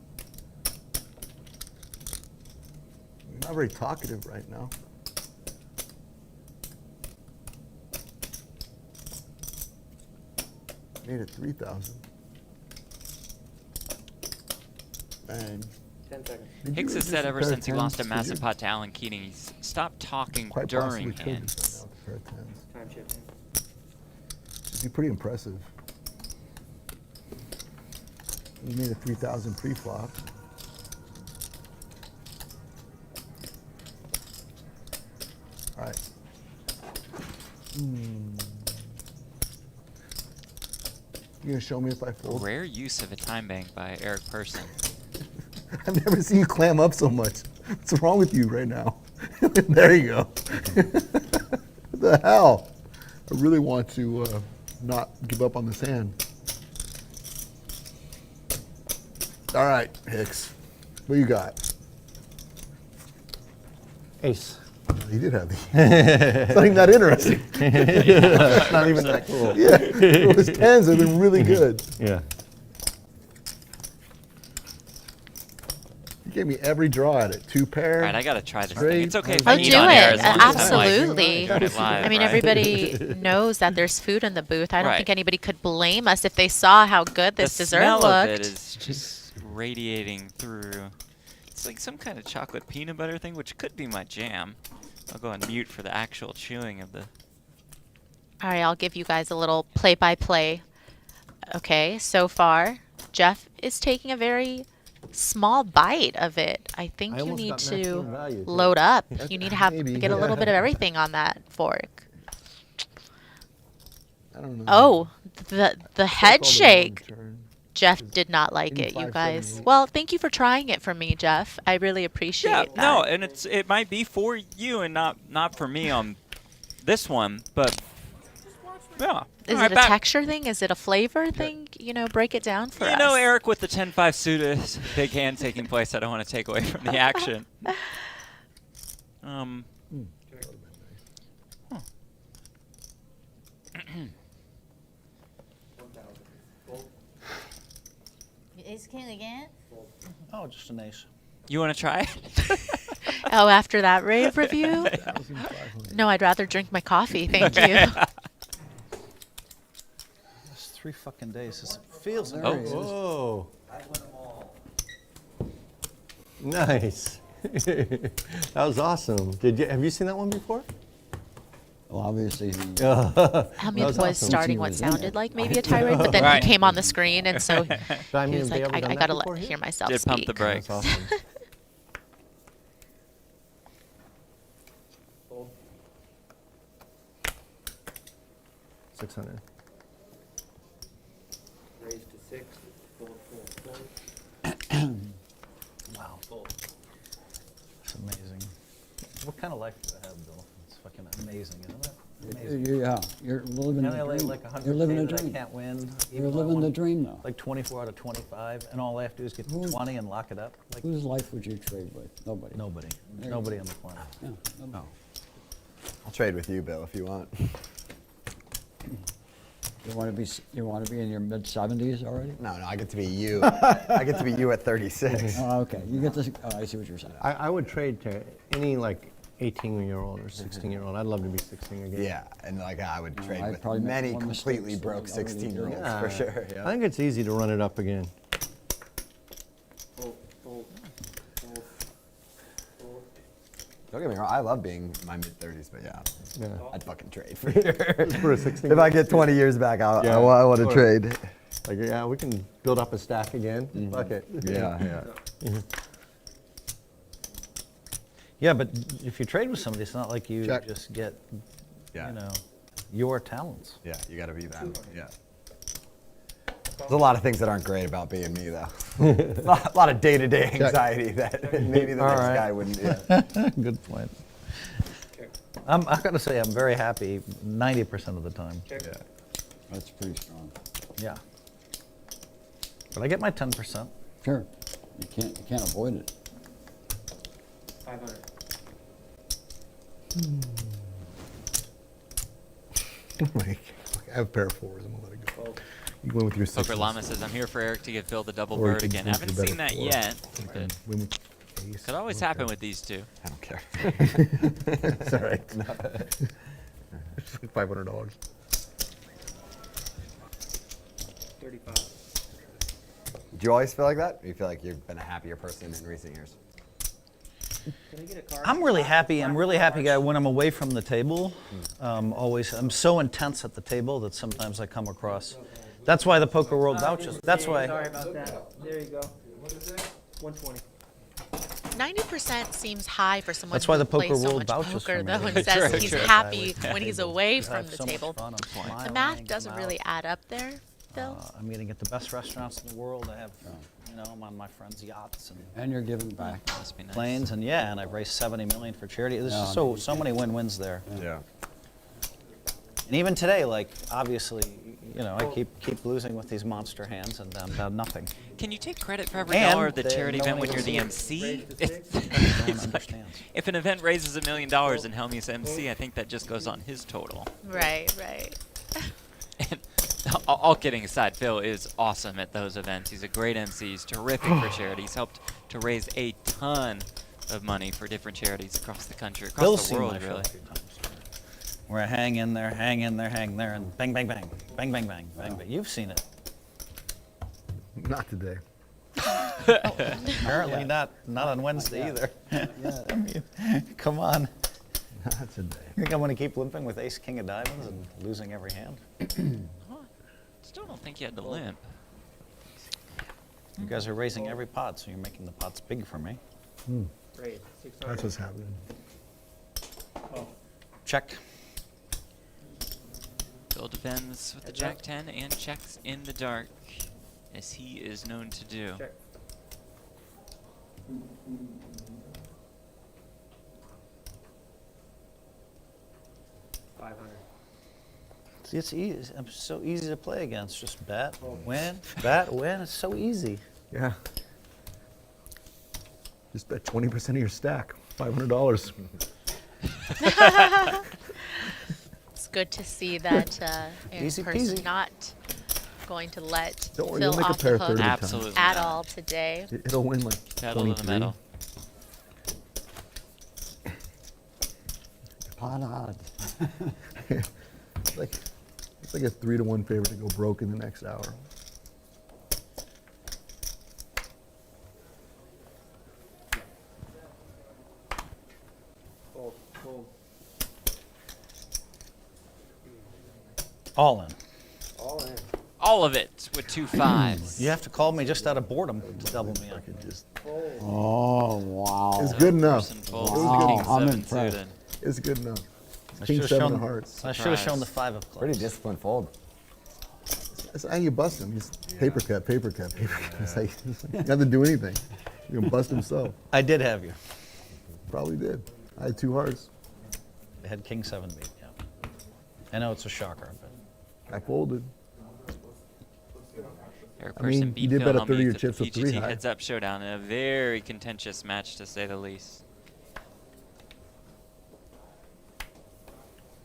Speaker 3: You're not very talkative right now. Made it 3,000. Bang.
Speaker 9: 10 seconds.
Speaker 3: Did you
Speaker 6: Hicks has
Speaker 3: raise
Speaker 6: said
Speaker 3: a
Speaker 6: ever
Speaker 3: pair of
Speaker 6: since he lost a
Speaker 3: 10s?
Speaker 6: massive pot to Alan Keating, he's stopped talking
Speaker 3: Quite
Speaker 6: during
Speaker 3: possibly could
Speaker 6: hands.
Speaker 3: right now with a pair of 10s.
Speaker 9: Time shifting.
Speaker 3: It'd be pretty impressive. You made a 3,000 pre-flop. All right. You gonna show me if I fold?
Speaker 6: Rare use of a time bank by Eric Persson.
Speaker 3: I've never seen you clam up so much. What's wrong with you right now? There you go. What the hell? I really want to not give up on this hand. All right, Hicks. What you got?
Speaker 4: Ace.
Speaker 3: You did have the. It's not even that interesting.
Speaker 4: It's not even that cool.
Speaker 3: Yeah, those 10s have been really good.
Speaker 4: Yeah.
Speaker 3: You gave me every draw at it. 2 pair.
Speaker 6: All right, I gotta try this
Speaker 3: Straight.
Speaker 6: thing. It's okay if
Speaker 5: Oh,
Speaker 6: I
Speaker 5: do
Speaker 6: eat on air
Speaker 5: it.
Speaker 6: as long as I'm, like,
Speaker 5: Absolutely.
Speaker 6: doing it live,
Speaker 5: I mean,
Speaker 6: right?
Speaker 5: everybody knows that there's food in the booth. I don't
Speaker 6: Right.
Speaker 5: think anybody could blame us if they saw how good this
Speaker 6: the
Speaker 5: dessert
Speaker 6: smell
Speaker 5: looked.
Speaker 6: of it is just radiating through. It's like some kind of chocolate peanut butter thing, which could be my jam. I'll go on mute for the actual chewing of the.
Speaker 5: All right, I'll give you guys a little play-by-play. Okay, so far, Jeff is taking a very small bite of it. I think
Speaker 4: I
Speaker 5: you
Speaker 4: almost
Speaker 5: need
Speaker 4: got
Speaker 5: to
Speaker 4: maximum value, too.
Speaker 5: load up. You need to
Speaker 3: Maybe.
Speaker 5: get a little bit of everything on that fork.
Speaker 3: I don't know.
Speaker 5: Oh, The head
Speaker 4: called a
Speaker 5: shake.
Speaker 4: long turn.
Speaker 5: Jeff did not like it, you
Speaker 3: 85,
Speaker 5: guys.
Speaker 3: 78.
Speaker 5: Well, thank you for trying it for me, Jeff. I really appreciate
Speaker 6: Yeah,
Speaker 5: that.
Speaker 6: no, and it might be for you and not for me on this one, but yeah.
Speaker 5: Is
Speaker 6: All
Speaker 5: it
Speaker 6: right,
Speaker 5: a
Speaker 6: back-
Speaker 5: texture thing? Is it a flavor thing? You know, break it down for us.
Speaker 6: You know, Eric with the 10-5 suited, big hand taking place. I don't want to take away from the action.
Speaker 7: Ace king again?
Speaker 2: Oh, just an ace.
Speaker 6: You want to try it?
Speaker 5: Oh, after that rave review? No, I'd rather drink my coffee. Thank you.
Speaker 2: It's 3 fucking days. This feels
Speaker 4: Oh,
Speaker 2: amazing.
Speaker 4: whoa.
Speaker 2: I win them all.
Speaker 4: Nice. That was awesome. Have you seen that one before?
Speaker 12: Well, obviously,
Speaker 5: Hellmuth was starting what sounded like maybe a tirade, but then
Speaker 6: Right.
Speaker 5: he came on the screen, and so he
Speaker 4: mean,
Speaker 5: was
Speaker 4: have they
Speaker 5: like,
Speaker 4: ever
Speaker 5: I
Speaker 4: done that
Speaker 5: gotta
Speaker 4: before here?
Speaker 5: hear myself
Speaker 6: Did
Speaker 5: speak.
Speaker 6: pump the brakes.
Speaker 4: That's awesome. 600.
Speaker 9: Raise to 6. Fold.
Speaker 2: Wow. It's amazing. What kind of life do I have, Bill? It's fucking amazing, isn't it? Amazing.
Speaker 12: yeah, you're living
Speaker 2: And
Speaker 12: the
Speaker 2: I lay
Speaker 12: dream.
Speaker 2: like 100
Speaker 12: You're living a
Speaker 2: that I
Speaker 12: dream.
Speaker 2: can't win.
Speaker 12: You're
Speaker 2: even though I
Speaker 12: living the
Speaker 2: won,
Speaker 12: dream now.
Speaker 2: Like 24 out of 25, and all I have to do is get to 20 and lock it up. Like
Speaker 12: Whose life would you trade with? Nobody.
Speaker 2: nobody.
Speaker 12: There you
Speaker 2: Nobody
Speaker 12: go.
Speaker 2: on the planet.
Speaker 12: Yeah, nobody.
Speaker 10: I'll trade with you, Bill, if you want.
Speaker 12: You want to be in your mid 70s already?
Speaker 10: No, I get to be you. I get to be you at 36.
Speaker 12: Oh, okay. You get this. Oh, I see what you're saying.
Speaker 4: I would trade to any like 18-year-old or 16-year-old. I'd love to be 16 again.
Speaker 10: Yeah, and like I would trade
Speaker 12: I'd
Speaker 10: with
Speaker 12: probably make
Speaker 10: many
Speaker 12: more
Speaker 10: completely
Speaker 12: mistakes
Speaker 10: broke
Speaker 12: than I already do.
Speaker 10: 16-year-olds
Speaker 4: Yeah.
Speaker 10: for sure.
Speaker 4: I
Speaker 10: Yeah.
Speaker 4: think it's easy to run it up again.
Speaker 9: Fold. Fold. Fold. Fold.
Speaker 10: Don't get me wrong, I love being in my mid-30s, but yeah,
Speaker 4: Yeah.
Speaker 10: I'd fucking trade for sure.
Speaker 4: For a 16.
Speaker 10: If I get 20 years back, I
Speaker 4: Yeah,
Speaker 10: want to
Speaker 4: sure.
Speaker 10: trade.
Speaker 4: Like, yeah, we can build up a stack again. Fuck it.
Speaker 10: Yeah.
Speaker 2: Yeah, but if you trade with somebody, it's not like you
Speaker 3: Check.
Speaker 2: just get,
Speaker 10: Yeah.
Speaker 2: you know, your talents.
Speaker 10: Yeah, you gotta be that. Yeah. There's a lot of things that aren't great about being me, though. a lot of day-to-day anxiety that maybe the
Speaker 2: All
Speaker 10: next
Speaker 2: right.
Speaker 10: guy wouldn't. Yeah.
Speaker 2: Good point. I got to say, I'm very happy 90% of the time.
Speaker 10: Yeah.
Speaker 12: That's pretty strong.
Speaker 2: Yeah. But I get my 10%.
Speaker 12: Sure. You can't avoid it.
Speaker 9: 500.
Speaker 3: Like, I have a pair of 4s. I'm gonna let it go. You win with your 6s.
Speaker 6: Poker Llama says, I'm here for Eric to give Bill the double
Speaker 3: Or you
Speaker 6: bird
Speaker 3: can
Speaker 6: again. I
Speaker 3: win
Speaker 6: haven't
Speaker 3: with
Speaker 6: seen
Speaker 3: your
Speaker 6: that
Speaker 3: better
Speaker 6: yet.
Speaker 3: You
Speaker 6: But
Speaker 3: can win with ace.
Speaker 6: could always
Speaker 3: I don't
Speaker 6: happen
Speaker 3: care.
Speaker 6: with these two.
Speaker 10: I don't care.
Speaker 3: It's all right. It's like $500.
Speaker 9: 35.
Speaker 10: Do you always feel like that? Or you feel like you've been a happier person in recent years?
Speaker 9: Can I get a card?
Speaker 2: I'm really happy. I'm really happy, guy, when I'm away from the table. Always, I'm so intense at the table that sometimes I come across. That's why the poker world vouches. That's
Speaker 9: Sorry
Speaker 2: why.
Speaker 9: about that. There you go. What is that? 120.
Speaker 5: 90% seems high for someone
Speaker 2: That's why
Speaker 5: who
Speaker 2: the poker
Speaker 5: plays so
Speaker 2: world
Speaker 5: much
Speaker 2: vouches
Speaker 5: poker,
Speaker 2: for me.
Speaker 5: though, and
Speaker 2: True,
Speaker 5: says he's
Speaker 6: true.
Speaker 5: happy
Speaker 2: I
Speaker 5: when he's
Speaker 2: do.
Speaker 5: away
Speaker 2: I
Speaker 5: from
Speaker 2: have
Speaker 5: the
Speaker 2: so much
Speaker 5: table.
Speaker 2: fun. I'm
Speaker 5: The
Speaker 2: smiling,
Speaker 5: math doesn't
Speaker 2: come
Speaker 5: really
Speaker 2: out.
Speaker 5: add up there, Phil.
Speaker 2: I'm eating at the best restaurants in the world. I have, you know, I'm on my friends' yachts and
Speaker 12: And you're giving back.
Speaker 6: Must be nice.
Speaker 2: planes, and yeah, and I've raised $70 million for charity. There's
Speaker 12: Yeah,
Speaker 2: just
Speaker 12: I
Speaker 2: so
Speaker 12: mean,
Speaker 2: so many win-wins there.
Speaker 10: Yeah.
Speaker 2: And even today, like obviously, you know, I keep losing with these monster hands and nothing.
Speaker 6: Can you take credit for every
Speaker 2: And
Speaker 6: dollar of the
Speaker 2: they-
Speaker 6: charity
Speaker 2: no
Speaker 6: event
Speaker 2: one
Speaker 6: when you're
Speaker 2: even
Speaker 6: the
Speaker 2: sees
Speaker 6: MC?
Speaker 2: No one
Speaker 6: It's like,
Speaker 2: understands.
Speaker 6: if an event raises $1 million and Hellmuth's MC, I think that just goes on his total.
Speaker 5: Right, right.
Speaker 6: And all kidding aside, Phil is awesome at those events. He's a great MC. He's terrific for charity. He's helped to raise a ton of money for different charities across the country, across
Speaker 2: Bill's
Speaker 6: the
Speaker 2: seen
Speaker 6: world,
Speaker 2: my show
Speaker 6: really.
Speaker 2: a few times. Where I hang in there, and bang, bang, bang, bang, bang, bang, bang, bang. You've seen it.
Speaker 3: Not today.
Speaker 2: Apparently not on Wednesday either. I mean, come on.
Speaker 3: Not today.
Speaker 2: You think I'm going to keep limping with ace, king of diamonds and losing every hand?
Speaker 6: Still don't think you had the limp.
Speaker 2: You guys are raising every pot, so you're making the pots big for me.
Speaker 9: Raise. 600.
Speaker 3: That's what's happening.
Speaker 9: Oh.
Speaker 2: Check.
Speaker 6: Phil defends with the Jack-10 and checks in the dark, as he is known to do.
Speaker 9: Check. $500.
Speaker 2: See, it's easy. I'm so easy to play against. Just bet, win, bet, win. It's so easy.
Speaker 3: Yeah. Just bet 20% of your stack, $500.
Speaker 5: It's good to see that
Speaker 2: Easy
Speaker 5: Persson
Speaker 2: peasy.
Speaker 5: not going to let
Speaker 3: Don't worry,
Speaker 5: Phil
Speaker 3: you'll make a
Speaker 5: off
Speaker 3: pair
Speaker 5: the
Speaker 3: 30
Speaker 5: hook
Speaker 3: times.
Speaker 6: Absolutely
Speaker 5: at
Speaker 6: not.
Speaker 5: all today.
Speaker 3: It'll win like
Speaker 6: Pedal to the
Speaker 3: 23.
Speaker 6: metal.
Speaker 12: Pot odd.
Speaker 3: It's like a 3-to-1 favorite to go broke in the next hour.
Speaker 9: Fold. Fold.
Speaker 2: All in.
Speaker 9: All in.
Speaker 6: All of it with 2 5s.
Speaker 2: You have to call me just out of boredom to double me up.
Speaker 12: Oh, wow.
Speaker 3: It's good enough.
Speaker 6: Persson folds
Speaker 12: Wow,
Speaker 6: king
Speaker 12: I'm
Speaker 6: 7
Speaker 12: impressed.
Speaker 6: suited.
Speaker 3: It's good enough.
Speaker 2: I
Speaker 3: King
Speaker 2: should've
Speaker 3: 7
Speaker 2: shown-
Speaker 3: of hearts.
Speaker 2: I should have shown the
Speaker 6: Surprise.
Speaker 2: 5 of clubs.
Speaker 10: Pretty disciplined fold.
Speaker 3: That's how you bust him. You just paper cut, paper cut, paper cut. It's like, you have to do anything. You can bust himself.
Speaker 2: I did have you.
Speaker 3: Probably did. I had 2 hearts.
Speaker 2: I had King 7 beat. Yeah. I know it's a shocker, but
Speaker 3: I folded.
Speaker 6: Eric
Speaker 3: I mean,
Speaker 6: Persson
Speaker 3: you
Speaker 6: beat
Speaker 3: did
Speaker 6: Phil
Speaker 3: bet a third of your
Speaker 6: Hellmuth at
Speaker 3: chips
Speaker 6: the
Speaker 3: with 3
Speaker 6: PGT
Speaker 3: high.
Speaker 6: Heads-Up Showdown in a very contentious match, to say the least.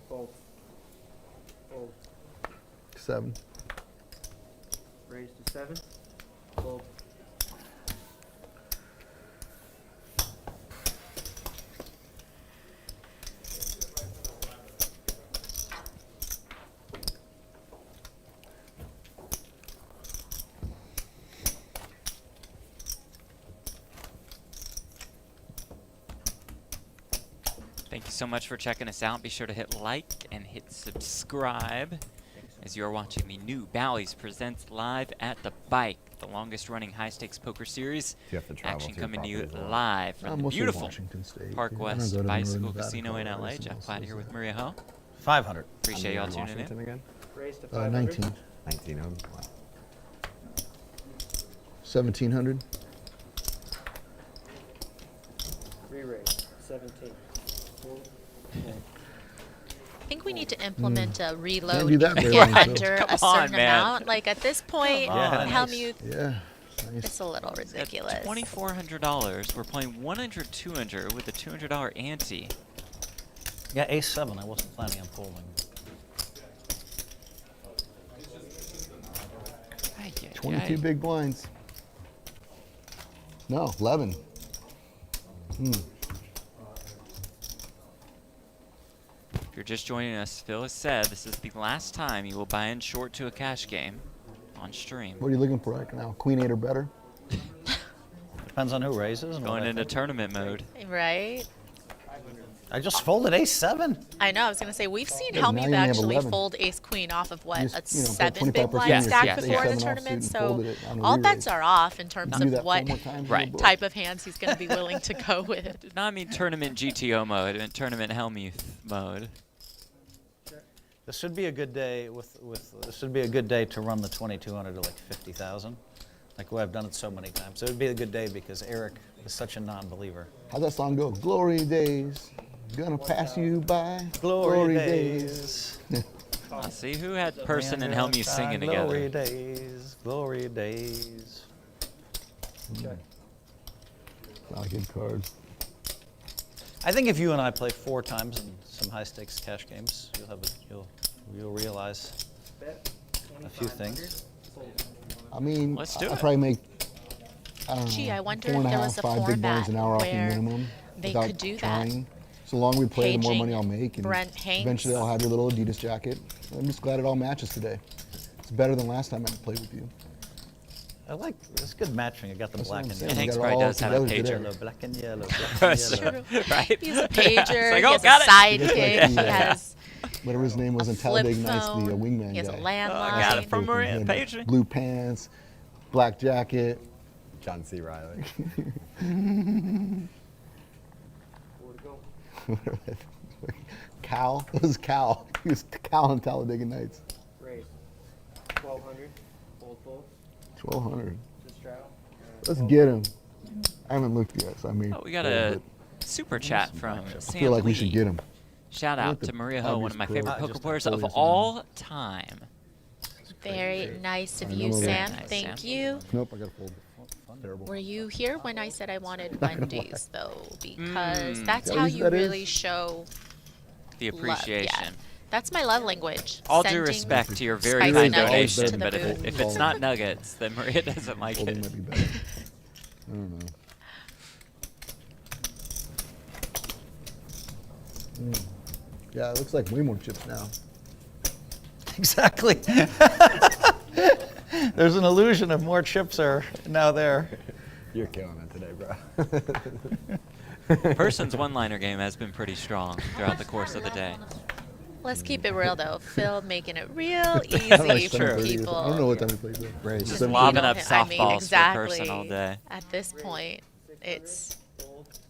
Speaker 9: Fold. Fold.
Speaker 3: 7.
Speaker 9: Raise to 7. Fold.
Speaker 6: Thank you so much for checking us out. Be sure to hit like and hit subscribe as you're watching the new Bally's Presents Live at the Bike, the longest running high stakes poker series.
Speaker 10: You have to travel
Speaker 6: Action
Speaker 10: to your
Speaker 6: coming to you
Speaker 10: property as well.
Speaker 6: live from the
Speaker 3: Mostly
Speaker 6: beautiful
Speaker 3: Washington State.
Speaker 6: Park
Speaker 3: I don't
Speaker 6: West
Speaker 3: go to
Speaker 6: Bicycle
Speaker 3: Northern Nevada,
Speaker 6: Casino in LA.
Speaker 3: Colorado,
Speaker 6: Jeff
Speaker 3: so
Speaker 6: Platt
Speaker 3: it's
Speaker 6: here with Maria Ho.
Speaker 2: 500.
Speaker 6: Appreciate y'all
Speaker 10: In
Speaker 6: tuning
Speaker 10: Washington
Speaker 6: in.
Speaker 10: again?
Speaker 9: Raise to 500.
Speaker 3: 19.
Speaker 10: 19 of them. Wow.
Speaker 3: 1700.
Speaker 9: Re-raise. 17. Fold.
Speaker 5: I think we need to implement a reload
Speaker 3: Can't do that
Speaker 5: if you
Speaker 3: very
Speaker 5: get
Speaker 3: long,
Speaker 5: under
Speaker 6: Come
Speaker 5: a
Speaker 6: on,
Speaker 5: certain
Speaker 6: man.
Speaker 5: amount. Like at this point,
Speaker 2: on.
Speaker 5: Hellmuth,
Speaker 3: Yeah. Nice.
Speaker 5: it's a little ridiculous.
Speaker 6: At $2,400, we're playing 100, 200 with a $200 ante.
Speaker 2: Yeah, ace 7. I wasn't planning on folding.
Speaker 6: Ay, ay,
Speaker 3: 22
Speaker 6: ay.
Speaker 3: big blinds. No, 11.
Speaker 6: If you're just joining us, Phil has said this is the last time you will buy in short to a cash game on stream.
Speaker 3: What are you looking for right now? Queen 8 or better?
Speaker 2: Depends on who raises. And what
Speaker 6: Going
Speaker 2: I
Speaker 6: into
Speaker 2: think.
Speaker 6: tournament mode.
Speaker 5: Right?
Speaker 2: I just folded ace 7.
Speaker 5: I know. I was gonna say we've seen
Speaker 3: Yeah, now you
Speaker 5: Hellmuth
Speaker 3: only have
Speaker 5: actually
Speaker 3: 11.
Speaker 5: fold ace queen off of what,
Speaker 3: Just,
Speaker 5: a
Speaker 3: you know, put
Speaker 5: 7 big
Speaker 3: 25%
Speaker 5: blind
Speaker 6: of your
Speaker 5: stack
Speaker 6: chips,
Speaker 5: before
Speaker 3: ace
Speaker 5: the
Speaker 3: 7
Speaker 5: tournament.
Speaker 3: offsuit and
Speaker 5: So
Speaker 3: folded it on a
Speaker 5: all
Speaker 3: re-raise.
Speaker 5: bets are off in terms
Speaker 3: Do
Speaker 5: of
Speaker 3: that
Speaker 5: what
Speaker 3: 4 more times,
Speaker 6: Right.
Speaker 3: you'll book.
Speaker 5: type of hands he's gonna be willing to go with.
Speaker 6: Did not mean tournament GTO mode, I meant tournament Hellmuth mode.
Speaker 2: This should be a good day this should be a good day to run the 2200 to like 50,000. Like I've done it so many times. It would be a good day because Eric is such a non-believer.
Speaker 3: How'd that song go? Glory days, gonna pass you by.
Speaker 2: Glory days.
Speaker 6: See who had Persson and Hellmuth singing
Speaker 2: Glory
Speaker 6: together.
Speaker 2: days. Glory days.
Speaker 3: A lot of good cards.
Speaker 2: I think if you and I play 4 times in some high stakes cash games, you'll realize
Speaker 9: Bet.
Speaker 2: a few things.
Speaker 9: Fold.
Speaker 3: I mean,
Speaker 6: Let's do
Speaker 3: I
Speaker 6: it.
Speaker 3: probably make, I don't know,
Speaker 5: Gee, I wonder
Speaker 3: 4 and
Speaker 5: if
Speaker 3: a
Speaker 5: there
Speaker 3: half,
Speaker 5: was a
Speaker 3: 5 big blinds
Speaker 5: format
Speaker 3: an hour off the
Speaker 5: where
Speaker 3: minimum.
Speaker 5: they
Speaker 3: without
Speaker 5: could do that.
Speaker 3: trying. So the longer we play, the more money
Speaker 5: Paging
Speaker 3: I'll make. And
Speaker 5: Brent Hanks.
Speaker 3: eventually I'll have your little Adidas jacket. I'm just glad it all matches today. It's better than last time I played with you.
Speaker 2: I like it's good matching. I got the
Speaker 3: That's
Speaker 2: black
Speaker 3: what I'm
Speaker 2: and
Speaker 3: saying.
Speaker 6: And
Speaker 3: We
Speaker 6: Hanks
Speaker 3: got it
Speaker 6: probably
Speaker 3: all
Speaker 6: does have a
Speaker 3: together
Speaker 6: pager.
Speaker 3: today.
Speaker 2: yellow, black and yellow, black
Speaker 6: That's
Speaker 2: and yellow.
Speaker 6: true, right?
Speaker 5: He has a pager.
Speaker 6: It's like,
Speaker 5: he
Speaker 6: oh,
Speaker 5: has
Speaker 6: got
Speaker 5: a
Speaker 6: it.
Speaker 5: sidekick. He
Speaker 3: Yeah.
Speaker 5: has
Speaker 3: Whatever his name was
Speaker 5: a
Speaker 3: in
Speaker 5: flip
Speaker 3: Talladega Nights, the
Speaker 5: phone.
Speaker 3: wingman
Speaker 5: He has
Speaker 3: guy.
Speaker 5: a landline.
Speaker 6: I got it from
Speaker 3: He
Speaker 6: Maria
Speaker 3: had
Speaker 6: Pager.
Speaker 3: blue pants, black jacket.
Speaker 10: John C. Riley.
Speaker 9: 4 to go.
Speaker 3: Cal. It was Cal. He was Cal on Talladega Nights.
Speaker 9: Raise. 1200. Fold full.
Speaker 3: 1200.
Speaker 9: Just straddle.
Speaker 3: Let's get him. I haven't looked yet, so I mean.
Speaker 6: Oh, we got a super chat from
Speaker 3: I
Speaker 6: Sam
Speaker 3: feel like we
Speaker 6: Lee.
Speaker 3: should get him.
Speaker 6: Shout
Speaker 3: I
Speaker 6: out
Speaker 3: like the
Speaker 6: to Maria Ho, one of my
Speaker 3: obvious
Speaker 6: favorite
Speaker 3: pro.
Speaker 6: poker players of
Speaker 3: Just
Speaker 6: all time.
Speaker 5: Very nice of
Speaker 3: I
Speaker 5: you,
Speaker 3: know.
Speaker 5: Sam.
Speaker 6: Nice,
Speaker 5: Thank
Speaker 6: Sam.
Speaker 5: you.
Speaker 3: Nope, I gotta fold. Terrible.
Speaker 5: Were you here when I said I wanted
Speaker 3: Not gonna
Speaker 5: Wendy's, though? Because
Speaker 6: Mm.
Speaker 5: that's
Speaker 3: At
Speaker 5: how
Speaker 3: least
Speaker 5: you
Speaker 3: that
Speaker 5: really
Speaker 3: is.
Speaker 5: show
Speaker 6: The
Speaker 5: love.
Speaker 6: appreciation.
Speaker 5: Yeah. That's my love language.
Speaker 6: All due
Speaker 5: Sending
Speaker 6: respect to your very
Speaker 5: spicy
Speaker 6: kind
Speaker 5: nuggets to
Speaker 6: donation,
Speaker 5: the
Speaker 6: but
Speaker 5: booth.
Speaker 6: if it's not nuggets, then Maria doesn't like
Speaker 3: Folding
Speaker 6: it.
Speaker 3: might be better. I don't know. Yeah, it looks like way more chips now.
Speaker 2: Exactly. There's an illusion of more chips are now there.
Speaker 10: You're killing it today, bro.
Speaker 6: Person's one-liner game has been pretty strong throughout the course of the day.
Speaker 5: Let's keep it real, though. Phil making it real easy
Speaker 6: Like
Speaker 5: for
Speaker 6: 7:30
Speaker 5: people.
Speaker 3: I don't know what time he plays though.
Speaker 12: Raise.
Speaker 6: Just
Speaker 5: You
Speaker 6: lobbing
Speaker 5: know
Speaker 6: up
Speaker 5: him. I mean,
Speaker 6: softballs
Speaker 5: exactly.
Speaker 6: for Persson all day.
Speaker 5: At this point, it's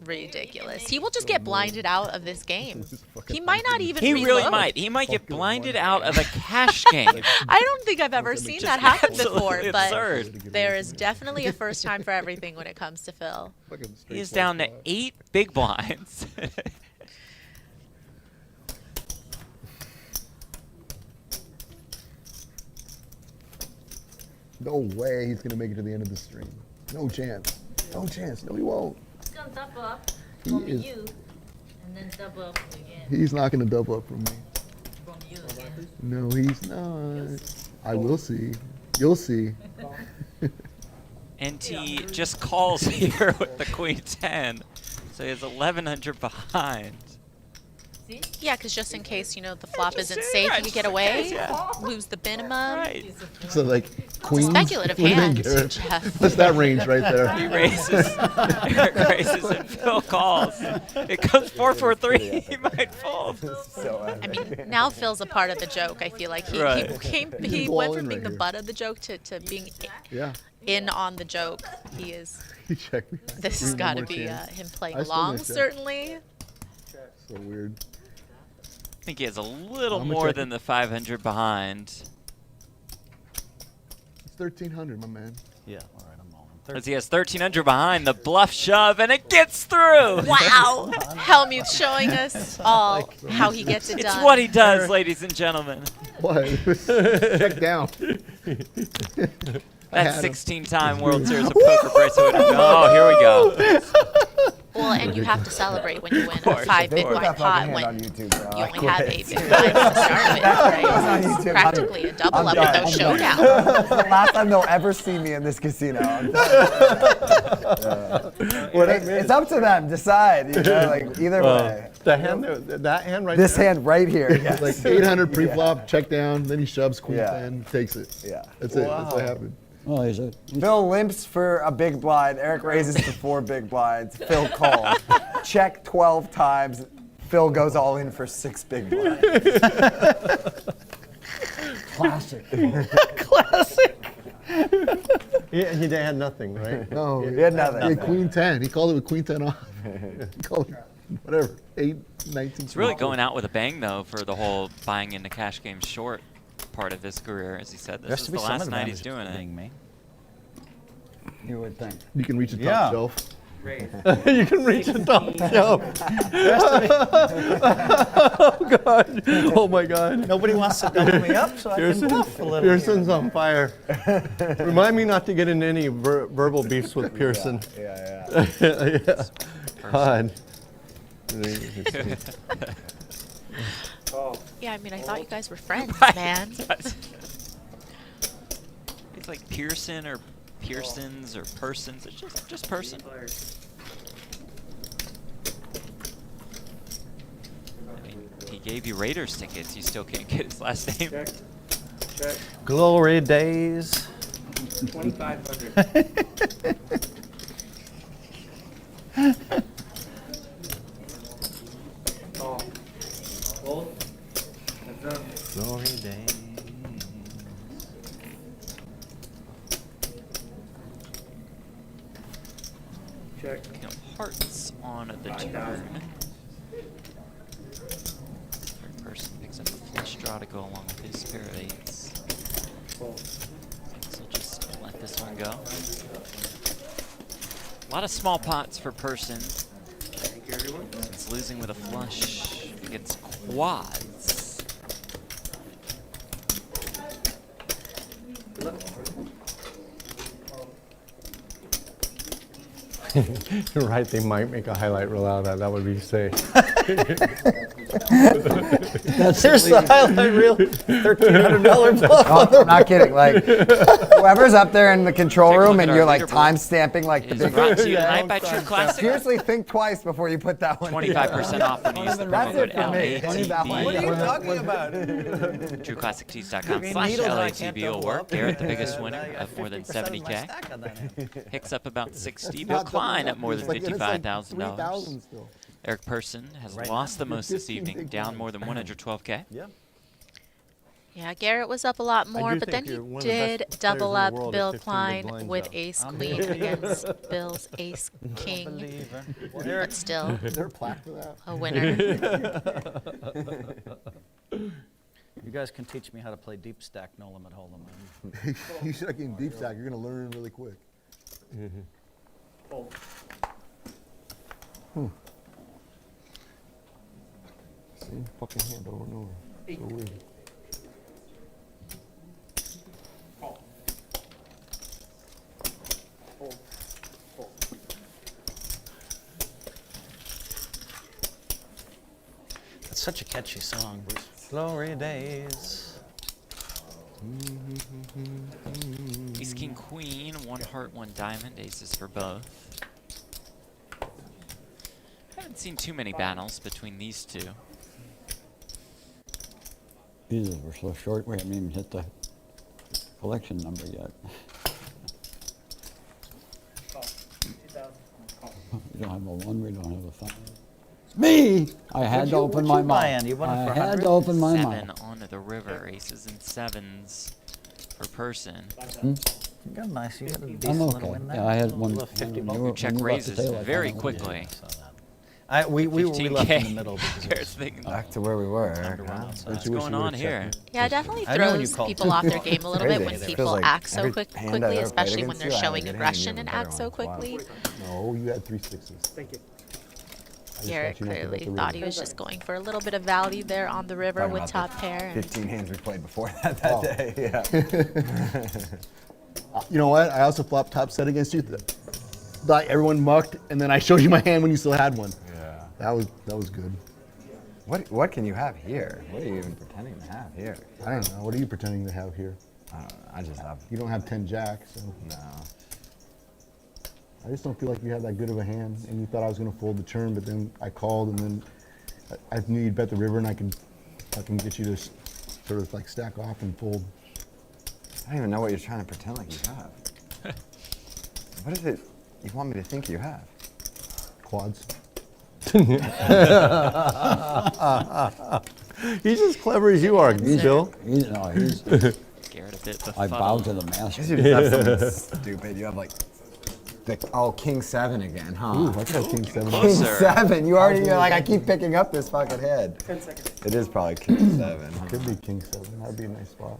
Speaker 5: ridiculous. He will just get blinded out of this game. He might not even
Speaker 6: He really
Speaker 5: reload.
Speaker 6: might. He might get blinded out of a cash game.
Speaker 5: I don't think I've ever seen that happen before,
Speaker 6: absolutely
Speaker 5: but
Speaker 6: absurd.
Speaker 5: there is definitely a first time for everything when it comes to Phil.
Speaker 6: He is down to 8 big blinds.
Speaker 3: No way he's gonna make it to the end of the stream. No chance. No chance. No, he won't.
Speaker 7: It's gonna double up
Speaker 3: He
Speaker 7: from
Speaker 3: is-
Speaker 7: you, and then double up again
Speaker 3: He's not gonna double up from me.
Speaker 7: from you again.
Speaker 3: No, he's not. I will see. You'll see.
Speaker 6: NT just calls here with the queen 10. So he has 1100 behind.
Speaker 7: See?
Speaker 5: Yeah, because just in case, you know, the flop
Speaker 6: just
Speaker 5: isn't
Speaker 6: say
Speaker 5: safe,
Speaker 6: that,
Speaker 5: you could get
Speaker 6: just in
Speaker 5: away,
Speaker 6: case, yeah.
Speaker 5: lose the minimum.
Speaker 6: Right.
Speaker 3: So like queens.
Speaker 5: speculative
Speaker 3: What do you
Speaker 5: hand,
Speaker 3: think, Garrett?
Speaker 5: Jeff.
Speaker 3: What's that range right there?
Speaker 6: He raises. Eric raises and Phil calls. It goes 4-4-3. He might fold.
Speaker 5: I mean, now Phil's a part of the joke. I feel like he
Speaker 6: Right.
Speaker 5: he
Speaker 3: All
Speaker 5: went
Speaker 3: in
Speaker 5: from being
Speaker 3: right
Speaker 5: the
Speaker 3: here.
Speaker 5: butt of the joke to being
Speaker 3: Yeah.
Speaker 5: in on the joke. He is.
Speaker 3: He checked me.
Speaker 5: This has
Speaker 3: One
Speaker 5: got to
Speaker 3: more
Speaker 5: be
Speaker 3: chance.
Speaker 5: him playing
Speaker 3: I still
Speaker 5: along,
Speaker 3: missed it.
Speaker 5: certainly.
Speaker 3: So weird.
Speaker 6: I think he has a little
Speaker 3: I'm
Speaker 6: more
Speaker 3: checking.
Speaker 6: than the 500 behind.
Speaker 3: It's 1300, my man.
Speaker 2: Yeah, all right, I'm all in.
Speaker 6: As he has 1300 behind the bluff shove, and it gets through.
Speaker 5: Wow! Hellmuth showing us all how he gets it
Speaker 6: It's
Speaker 5: done.
Speaker 6: what he does, ladies and gentlemen.
Speaker 3: What? Check down. I
Speaker 6: That
Speaker 3: had him.
Speaker 6: 16-time World Series of Poker bracelet. Oh, here we go.
Speaker 5: Well, and you have to celebrate when you win a
Speaker 6: course,
Speaker 5: 5
Speaker 6: of
Speaker 5: big
Speaker 6: course.
Speaker 5: blind
Speaker 10: Put that
Speaker 5: pot
Speaker 10: fucking
Speaker 5: when
Speaker 10: hand on YouTube, bro.
Speaker 5: you
Speaker 10: I
Speaker 5: only have
Speaker 10: quit.
Speaker 5: 8 big blinds to start with, right?
Speaker 10: on
Speaker 5: It's
Speaker 10: YouTube.
Speaker 5: practically a double
Speaker 10: I'm
Speaker 5: up
Speaker 10: done.
Speaker 5: with those
Speaker 10: I'm done.
Speaker 5: showdowns.
Speaker 10: It's the last time they'll ever see me in this casino. I'm done. It's up to them. Decide. You know, like either way.
Speaker 4: The hand, that hand right
Speaker 10: This
Speaker 4: there.
Speaker 10: hand right here. Yes.
Speaker 3: Like 800 pre-flop, check down, then he shoves queen
Speaker 10: Yeah.
Speaker 3: 10, takes it.
Speaker 10: Yeah.
Speaker 3: That's it. That's what happened.
Speaker 12: Well, he's a,
Speaker 10: Phil limps for a big blind. Eric raises to 4 big blinds. Phil calls. Check 12 times. Phil goes all in for 6 big blinds.
Speaker 3: Classic.
Speaker 2: Classic.
Speaker 4: He had nothing, right?
Speaker 3: No,
Speaker 10: He had nothing.
Speaker 3: He had queen 10. He called it with queen 10 off. He called it whatever, 8, 19.
Speaker 6: It's really going out with a bang, though, for the whole buying into cash games short part of his career. As he said, this is the last night he's doing it.
Speaker 2: Me.
Speaker 12: you would think.
Speaker 3: You can reach the top
Speaker 2: Yeah.
Speaker 3: shelf.
Speaker 9: Raise.
Speaker 4: You can reach the top shelf. Oh, God. Oh, my God.
Speaker 2: Nobody wants to double me up, so I can bluff a little.
Speaker 4: Pearson's on fire. Remind me not to get into any verbal beefs with Persson.
Speaker 10: Yeah.
Speaker 4: Yeah. God.
Speaker 9: Oh,
Speaker 5: Yeah, I mean, I thought you guys were friends,
Speaker 6: Right.
Speaker 5: man.
Speaker 6: It's like Persson or Pearsons or Persons. It's just Persson.
Speaker 9: players.
Speaker 6: I mean, he gave you Raiders tickets. You still can't get his last name.
Speaker 9: Check. Check.
Speaker 2: Glory days.
Speaker 9: 2500. Call. Hold. Heads up.
Speaker 6: Glory days.
Speaker 9: Check.
Speaker 6: You know, hearts on the turn. draw to go along with his pair of 8s. So just let this one go. A lot of small pots for Persson. He's losing with a flush against quads.
Speaker 4: You're right, they might make a highlight reel out of that. That would be safe.
Speaker 2: There's the highlight reel. $1,300 bluff.
Speaker 10: Oh, I'm not kidding. Like, whoever's up there in the control room and you're like time stamping like the big.
Speaker 6: Brought to you tonight by True Classic.
Speaker 10: Seriously, think twice before you put that one.
Speaker 6: 25% off when you use the promo code LATB.
Speaker 2: What are you talking about?
Speaker 6: TrueClassicTees.com/LATB will work. Garrett, the biggest winner of more than 70K. Hicks up about 60. Bill Klein up more than $55,000. Eric Persson has lost the most this evening, down more than 112K.
Speaker 5: Yeah, Garrett was up a lot more, but then he did double up Bill Klein with ace queen against Bill's ace king. But still,
Speaker 3: Is there a plaque for that?
Speaker 5: a winner.
Speaker 2: You guys can teach me how to play deep stack, no limit hold'em.
Speaker 3: You should get deep stack. You're gonna learn really quick. Same fucking hand over and over. So weird.
Speaker 2: It's such a catchy song. Glory days.
Speaker 6: Ace, king, queen, 1 heart, 1 diamond, aces for both. Haven't seen too many battles between these two.
Speaker 12: Jesus, we're so short, we haven't even hit the collection number yet. We don't have a 1, we don't have a 5. Me! I had to open my mouth. I had to open my mouth.
Speaker 6: 7 onto the river, aces and 7s for Persson.
Speaker 2: You got nice. You got a decent
Speaker 12: I'm
Speaker 2: little
Speaker 12: okay.
Speaker 2: win there.
Speaker 12: Yeah, I had one.
Speaker 6: You check raises very quickly.
Speaker 2: We left in the
Speaker 6: 15K.
Speaker 2: middle.
Speaker 6: Garrett's thinking,
Speaker 10: Back to where we were.
Speaker 6: what's going on here?
Speaker 5: Yeah, it definitely
Speaker 2: I know when you
Speaker 5: throws
Speaker 2: called.
Speaker 5: people off their game a little bit when
Speaker 10: Crazy.
Speaker 5: people
Speaker 10: Feels like
Speaker 5: act so
Speaker 10: every hand I've
Speaker 5: quickly,
Speaker 10: ever played
Speaker 5: especially when
Speaker 10: against
Speaker 5: they're
Speaker 10: you, I have a
Speaker 5: showing
Speaker 10: good hand,
Speaker 5: aggression
Speaker 10: you
Speaker 5: and
Speaker 10: have a
Speaker 5: act
Speaker 10: better
Speaker 5: so
Speaker 10: one.
Speaker 5: quickly.
Speaker 3: No, you had 3 6s.
Speaker 9: Thank you.
Speaker 5: Garrett clearly thought he was just going for a little bit of value there on the river
Speaker 10: Talking
Speaker 5: with
Speaker 10: about
Speaker 5: top pair. And
Speaker 10: 15 hands we played before that day. Yeah.
Speaker 3: You know what? I also flopped top set against you. Like everyone mucked, and then I showed you my hand when you still had one.
Speaker 10: Yeah.
Speaker 3: That was good.
Speaker 10: What can you have here? What are you even pretending to have here?
Speaker 3: I don't know. What are you pretending to have here?
Speaker 10: I don't know. I just have.
Speaker 3: You don't have 10 jacks. So.
Speaker 10: No.
Speaker 3: I just don't feel like you had that good of a hand, and you thought I was going to fold the turn, but then I called, and then I knew you'd bet the river, and I can get you to sort of like stack off and fold.
Speaker 10: I don't even know what you're trying to pretend like you have. What is it you want me to think you have?
Speaker 3: Quads.
Speaker 4: He's as clever as you are, Bill.
Speaker 12: He's
Speaker 6: Garrett a bit
Speaker 12: I bow to the
Speaker 10: I
Speaker 12: master.
Speaker 10: guess you just have something stupid. You have like, King 7 again, huh?
Speaker 3: Ooh, I got King 7.
Speaker 10: King 7. You're like, I keep picking up this fucking head.
Speaker 9: 10 seconds.
Speaker 10: It is probably King 7. Huh?
Speaker 3: Could be King 7. That'd be a nice spot.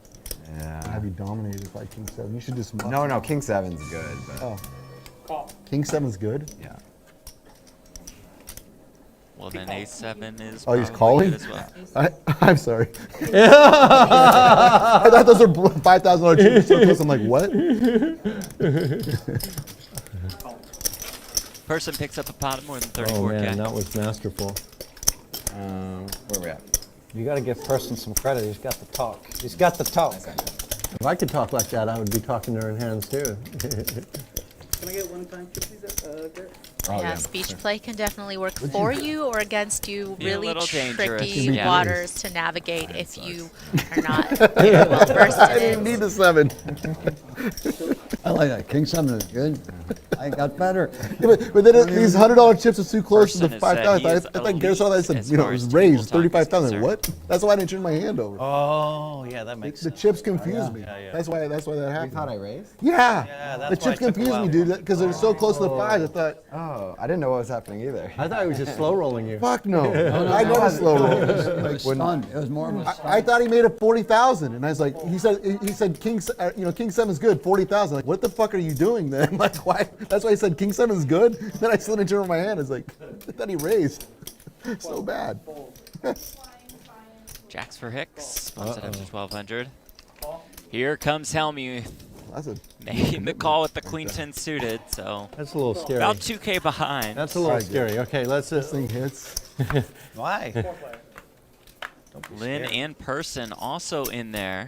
Speaker 10: Yeah.
Speaker 3: I'd be dominated by King 7. You should just.
Speaker 10: No, King 7's good, but.
Speaker 3: Oh.
Speaker 9: Call.
Speaker 3: King 7's good?
Speaker 10: Yeah.
Speaker 6: Well, then A7 is
Speaker 3: Oh, he's
Speaker 6: probably
Speaker 3: calling?
Speaker 6: good as well.
Speaker 3: I'm sorry. I thought those were $5,000 chips circles. I'm like, what?
Speaker 6: Persson picks up a pot of more than 34K.
Speaker 4: Oh man, that was masterful.
Speaker 10: Where we at?
Speaker 8: You got to give Persson some credit. He's got the talk. He's got the talk.
Speaker 4: If I could talk like that, I would be talking to her in hands too.
Speaker 9: Can I get one time, please, Garrett?
Speaker 10: Oh,
Speaker 5: yeah, speech play can definitely work for you or against you.
Speaker 6: Be a
Speaker 5: Really
Speaker 6: little dangerous.
Speaker 5: tricky
Speaker 6: Yeah.
Speaker 5: waters to navigate if you are not well versed in
Speaker 3: I
Speaker 5: it.
Speaker 3: didn't need the 7.
Speaker 12: I like that. King 7 is good. I got better.
Speaker 3: Yeah, but then these $100 chips are too close to the
Speaker 6: Persson has said
Speaker 3: 5,000. I
Speaker 6: he
Speaker 3: thought Garrett saw that. I said,
Speaker 6: as
Speaker 3: you know,
Speaker 6: far
Speaker 3: it was
Speaker 6: as
Speaker 3: raised
Speaker 6: tabletop is
Speaker 3: 35,000.
Speaker 6: concerned.
Speaker 3: What? That's why I didn't turn my hand over.
Speaker 2: Oh, yeah, that makes
Speaker 3: The
Speaker 2: sense.
Speaker 3: chips confused me.
Speaker 2: Yeah, yeah.
Speaker 3: That's why that
Speaker 10: You
Speaker 3: happened.
Speaker 10: thought I raised?
Speaker 3: Yeah.
Speaker 2: Yeah,
Speaker 3: The
Speaker 2: that's why
Speaker 3: chips
Speaker 2: it took a
Speaker 3: confused
Speaker 2: while.
Speaker 3: me, dude, because they're so close to the 5s. I thought,
Speaker 10: Oh, I didn't know what was happening either.
Speaker 4: I thought it was just slow rolling you.
Speaker 3: fuck no. I never slow roll.
Speaker 12: It was stunned. It was more of a stunt.
Speaker 3: I thought he made it 40,000, and I was like, he said King 7 is good, 40,000. Like, what the fuck are you doing then? Like, why? That's why I said King 7 is good. Then I still didn't turn my hand. I was like, I thought he raised. So bad.
Speaker 6: Jacks for Hicks. Spots it up to 1,200. Here comes Hellmuth.
Speaker 3: That's a
Speaker 6: Making the call with the Queen 10 suited, so
Speaker 4: That's a little scary.
Speaker 6: about 2K behind.
Speaker 4: That's a little scary. Okay, let's
Speaker 3: this thing hits.
Speaker 2: Why?
Speaker 6: Lynn and Persson also in there.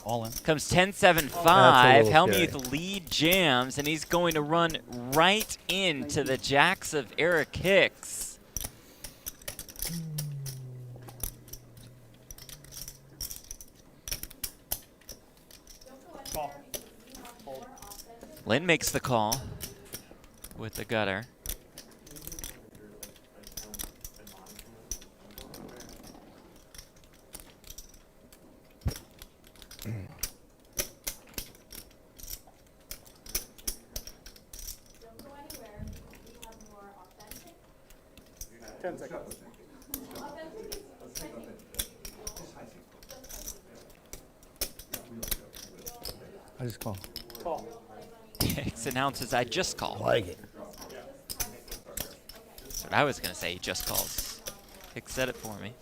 Speaker 2: All in.
Speaker 6: Comes 10-7-5.
Speaker 4: That's a little
Speaker 6: Hellmuth lead jams, and he's going to run right into the jacks of Eric Hicks. Lynn makes the call with the gutter.
Speaker 4: I just call.
Speaker 6: Hicks announces, I just called.
Speaker 3: Like it.
Speaker 6: That's what I was going to say, he just calls. Hicks said it for me.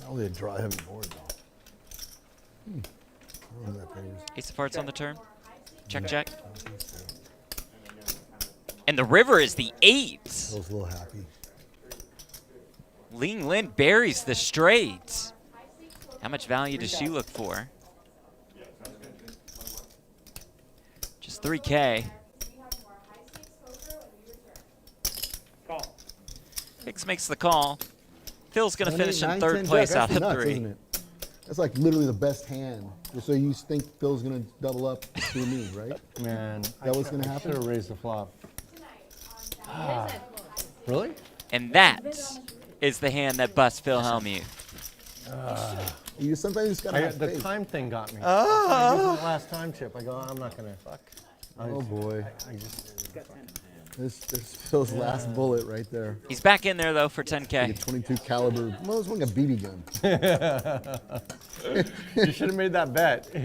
Speaker 3: Only a dry heavy board though. I don't know that favors.
Speaker 6: Ace of hearts on the turn. Check, check. And the river is the 8.
Speaker 3: I was a little happy.
Speaker 6: Ling Lin buries the straight. How much value does she look for? Just 3K. Hicks makes the call. Phil's going to finish in 3rd place out of 3.
Speaker 3: That's like literally the best hand. So you think Phil's gonna double up through me, right?
Speaker 4: Man,
Speaker 3: That was gonna happen?
Speaker 4: Should have raised the flop. Really?
Speaker 6: And that is the hand that busts Phil Hellmuth.
Speaker 3: You sometimes just gotta have
Speaker 4: The
Speaker 3: faith.
Speaker 4: time thing got me. This is the last time chip. I go, I'm not gonna. Fuck.
Speaker 3: Oh boy.
Speaker 4: I just.
Speaker 3: This Phil's last bullet right there.
Speaker 6: He's back in there, though, for
Speaker 3: Like a
Speaker 6: 10K.
Speaker 3: 22 caliber. Well, it's like a BB gun.
Speaker 4: You should have made that bet. He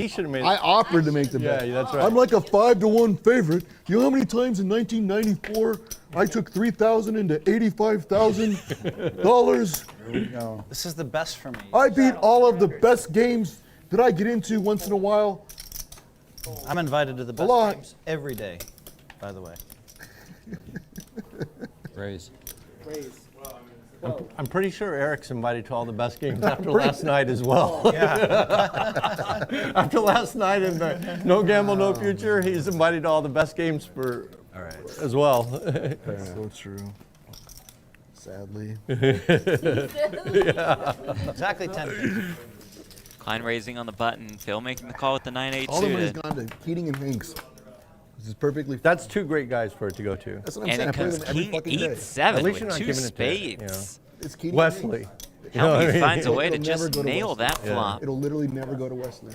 Speaker 4: should have made.
Speaker 3: I offered to make the bet.
Speaker 4: Yeah, that's right.
Speaker 3: I'm like a 5-1 favorite. You know how many times in 1994 I took 3,000 into $85,000?
Speaker 2: There we go. This is the best for me.
Speaker 3: I beat all of the best games that I get into once in a while.
Speaker 2: I'm invited to the best
Speaker 3: lot.
Speaker 2: games every day, by the way.
Speaker 12: Raise.
Speaker 4: I'm pretty sure Eric's invited to all the best games after last night as well. After last night in the No Gamble, No Future, he's invited to all the best games for as well.
Speaker 3: That's so true. Sadly.
Speaker 2: Exactly 10.
Speaker 6: Klein raising on the button. Phil making the call with the 9-8
Speaker 3: All the money's
Speaker 6: suited.
Speaker 3: gone to Keating and Hinks. This is perfectly.
Speaker 4: That's two great guys for it to go to.
Speaker 3: That's what I'm
Speaker 6: And
Speaker 3: saying. I
Speaker 6: it
Speaker 3: play
Speaker 6: comes
Speaker 3: them every
Speaker 6: King
Speaker 3: fucking day.
Speaker 6: 8-7
Speaker 4: At least
Speaker 6: with
Speaker 4: you're not
Speaker 6: 2
Speaker 4: giving it to,
Speaker 6: spades.
Speaker 3: It's Keating
Speaker 4: Wesley.
Speaker 3: and Hinks.
Speaker 4: You know what I
Speaker 6: Hellmuth
Speaker 4: mean?
Speaker 6: finds a way to
Speaker 3: It'll
Speaker 6: just
Speaker 3: never go to
Speaker 6: nail
Speaker 3: Wesley.
Speaker 6: that flop.
Speaker 3: It'll literally never go to Wesley.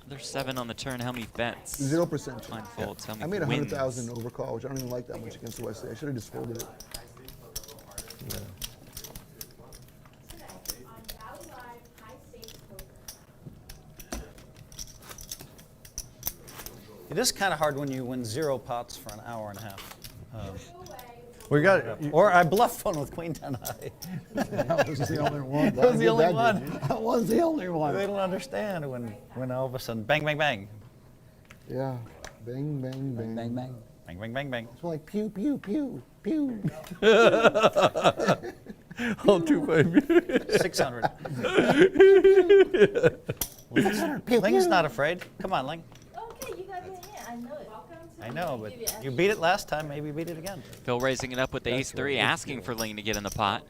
Speaker 6: Another 7 on the turn. Hellmuth bets.
Speaker 3: 0%.
Speaker 6: Klein folds. Hellmuth
Speaker 3: I made
Speaker 6: wins.
Speaker 3: 100,000 overcall, which I don't even like that much against Wesley. I should have just folded it.
Speaker 2: It is kind of hard when you win 0 pots for an hour and a half.
Speaker 4: We got.
Speaker 2: Or I bluffed one with Queen 10 high.
Speaker 3: That was the only one.
Speaker 2: That was the only one.
Speaker 3: That was the only one.
Speaker 2: They don't understand when all of a sudden bang, bang, bang.
Speaker 3: Yeah. Bang, bang, bang.
Speaker 12: Bang, bang.
Speaker 2: Bang, bang, bang, bang.
Speaker 3: It's more like pew, pew, pew, pew.
Speaker 4: All 2-5.
Speaker 2: 600. Ling's not afraid. Come on, Ling.
Speaker 7: Okay, you got me in here. I know it.
Speaker 2: I know, but you beat it last time. Maybe beat it again.
Speaker 6: Phil raising it up with the ace-3, asking for Ling to get in the pot,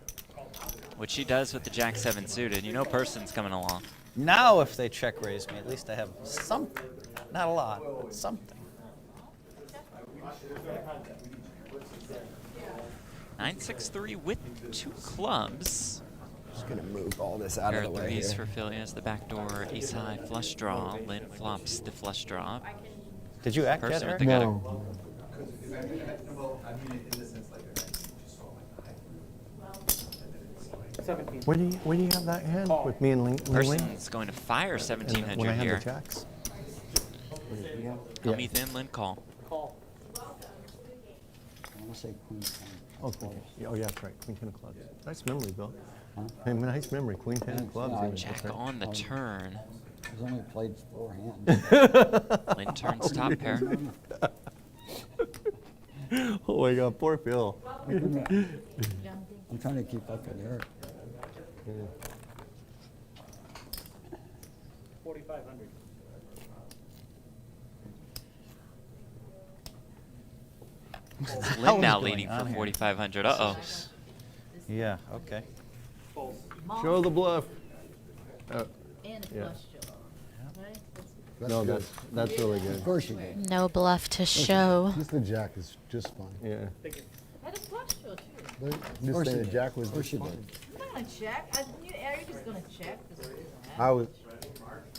Speaker 6: which she does with the Jack-7 suited. You know Person's coming along.
Speaker 2: Now if they check raise me, at least I have something. Not a lot, but something.
Speaker 6: 9-6-3 with 2 clubs.
Speaker 10: Just gonna move all this out of the way
Speaker 6: Threes
Speaker 10: here.
Speaker 6: for Philly as the backdoor ace high flush draw. Lynn flops the flush draw.
Speaker 2: Did you act yet,
Speaker 6: Persson with
Speaker 2: Eric?
Speaker 6: the gutter.
Speaker 3: No.
Speaker 4: Where do you have that hand with me and Ling?
Speaker 6: Person's going to fire
Speaker 4: When
Speaker 6: 1700
Speaker 4: I have
Speaker 6: here.
Speaker 4: the jacks.
Speaker 6: Hellmuth and Lynn call.
Speaker 9: Call.
Speaker 12: I want to say queen 10.
Speaker 4: Oh, oh, yeah, that's right. Queen 10 of clubs. Nice memory, Bill. Hey, nice memory. Queen 10 of clubs. even.
Speaker 6: Jack on the turn.
Speaker 12: He's only played 4 hands.
Speaker 6: Lynn turns top pair.
Speaker 4: Oh my God, poor Bill.
Speaker 12: I'm trying to keep up with Eric.
Speaker 9: 4,500.
Speaker 6: Lynn now
Speaker 2: going
Speaker 6: leading
Speaker 2: on
Speaker 6: for
Speaker 2: here?
Speaker 6: 4,500. Uh-oh.
Speaker 2: Yeah, okay.
Speaker 4: Show the bluff.
Speaker 7: And
Speaker 4: Yeah.
Speaker 7: flush draw. Right?
Speaker 4: No,
Speaker 3: good.
Speaker 4: that's really good.
Speaker 12: Of course you did.
Speaker 5: No bluff to show.
Speaker 3: Just the jack is just fine.
Speaker 4: Yeah.
Speaker 7: Had a flush draw too.
Speaker 3: But I'm just
Speaker 12: course
Speaker 3: saying
Speaker 12: you
Speaker 3: the
Speaker 12: did.
Speaker 3: jack was
Speaker 12: Of course
Speaker 3: just
Speaker 12: you
Speaker 3: fine.
Speaker 12: did.
Speaker 7: I'm not gonna check. I knew Eric was gonna check. 'Cause it doesn't
Speaker 3: I was.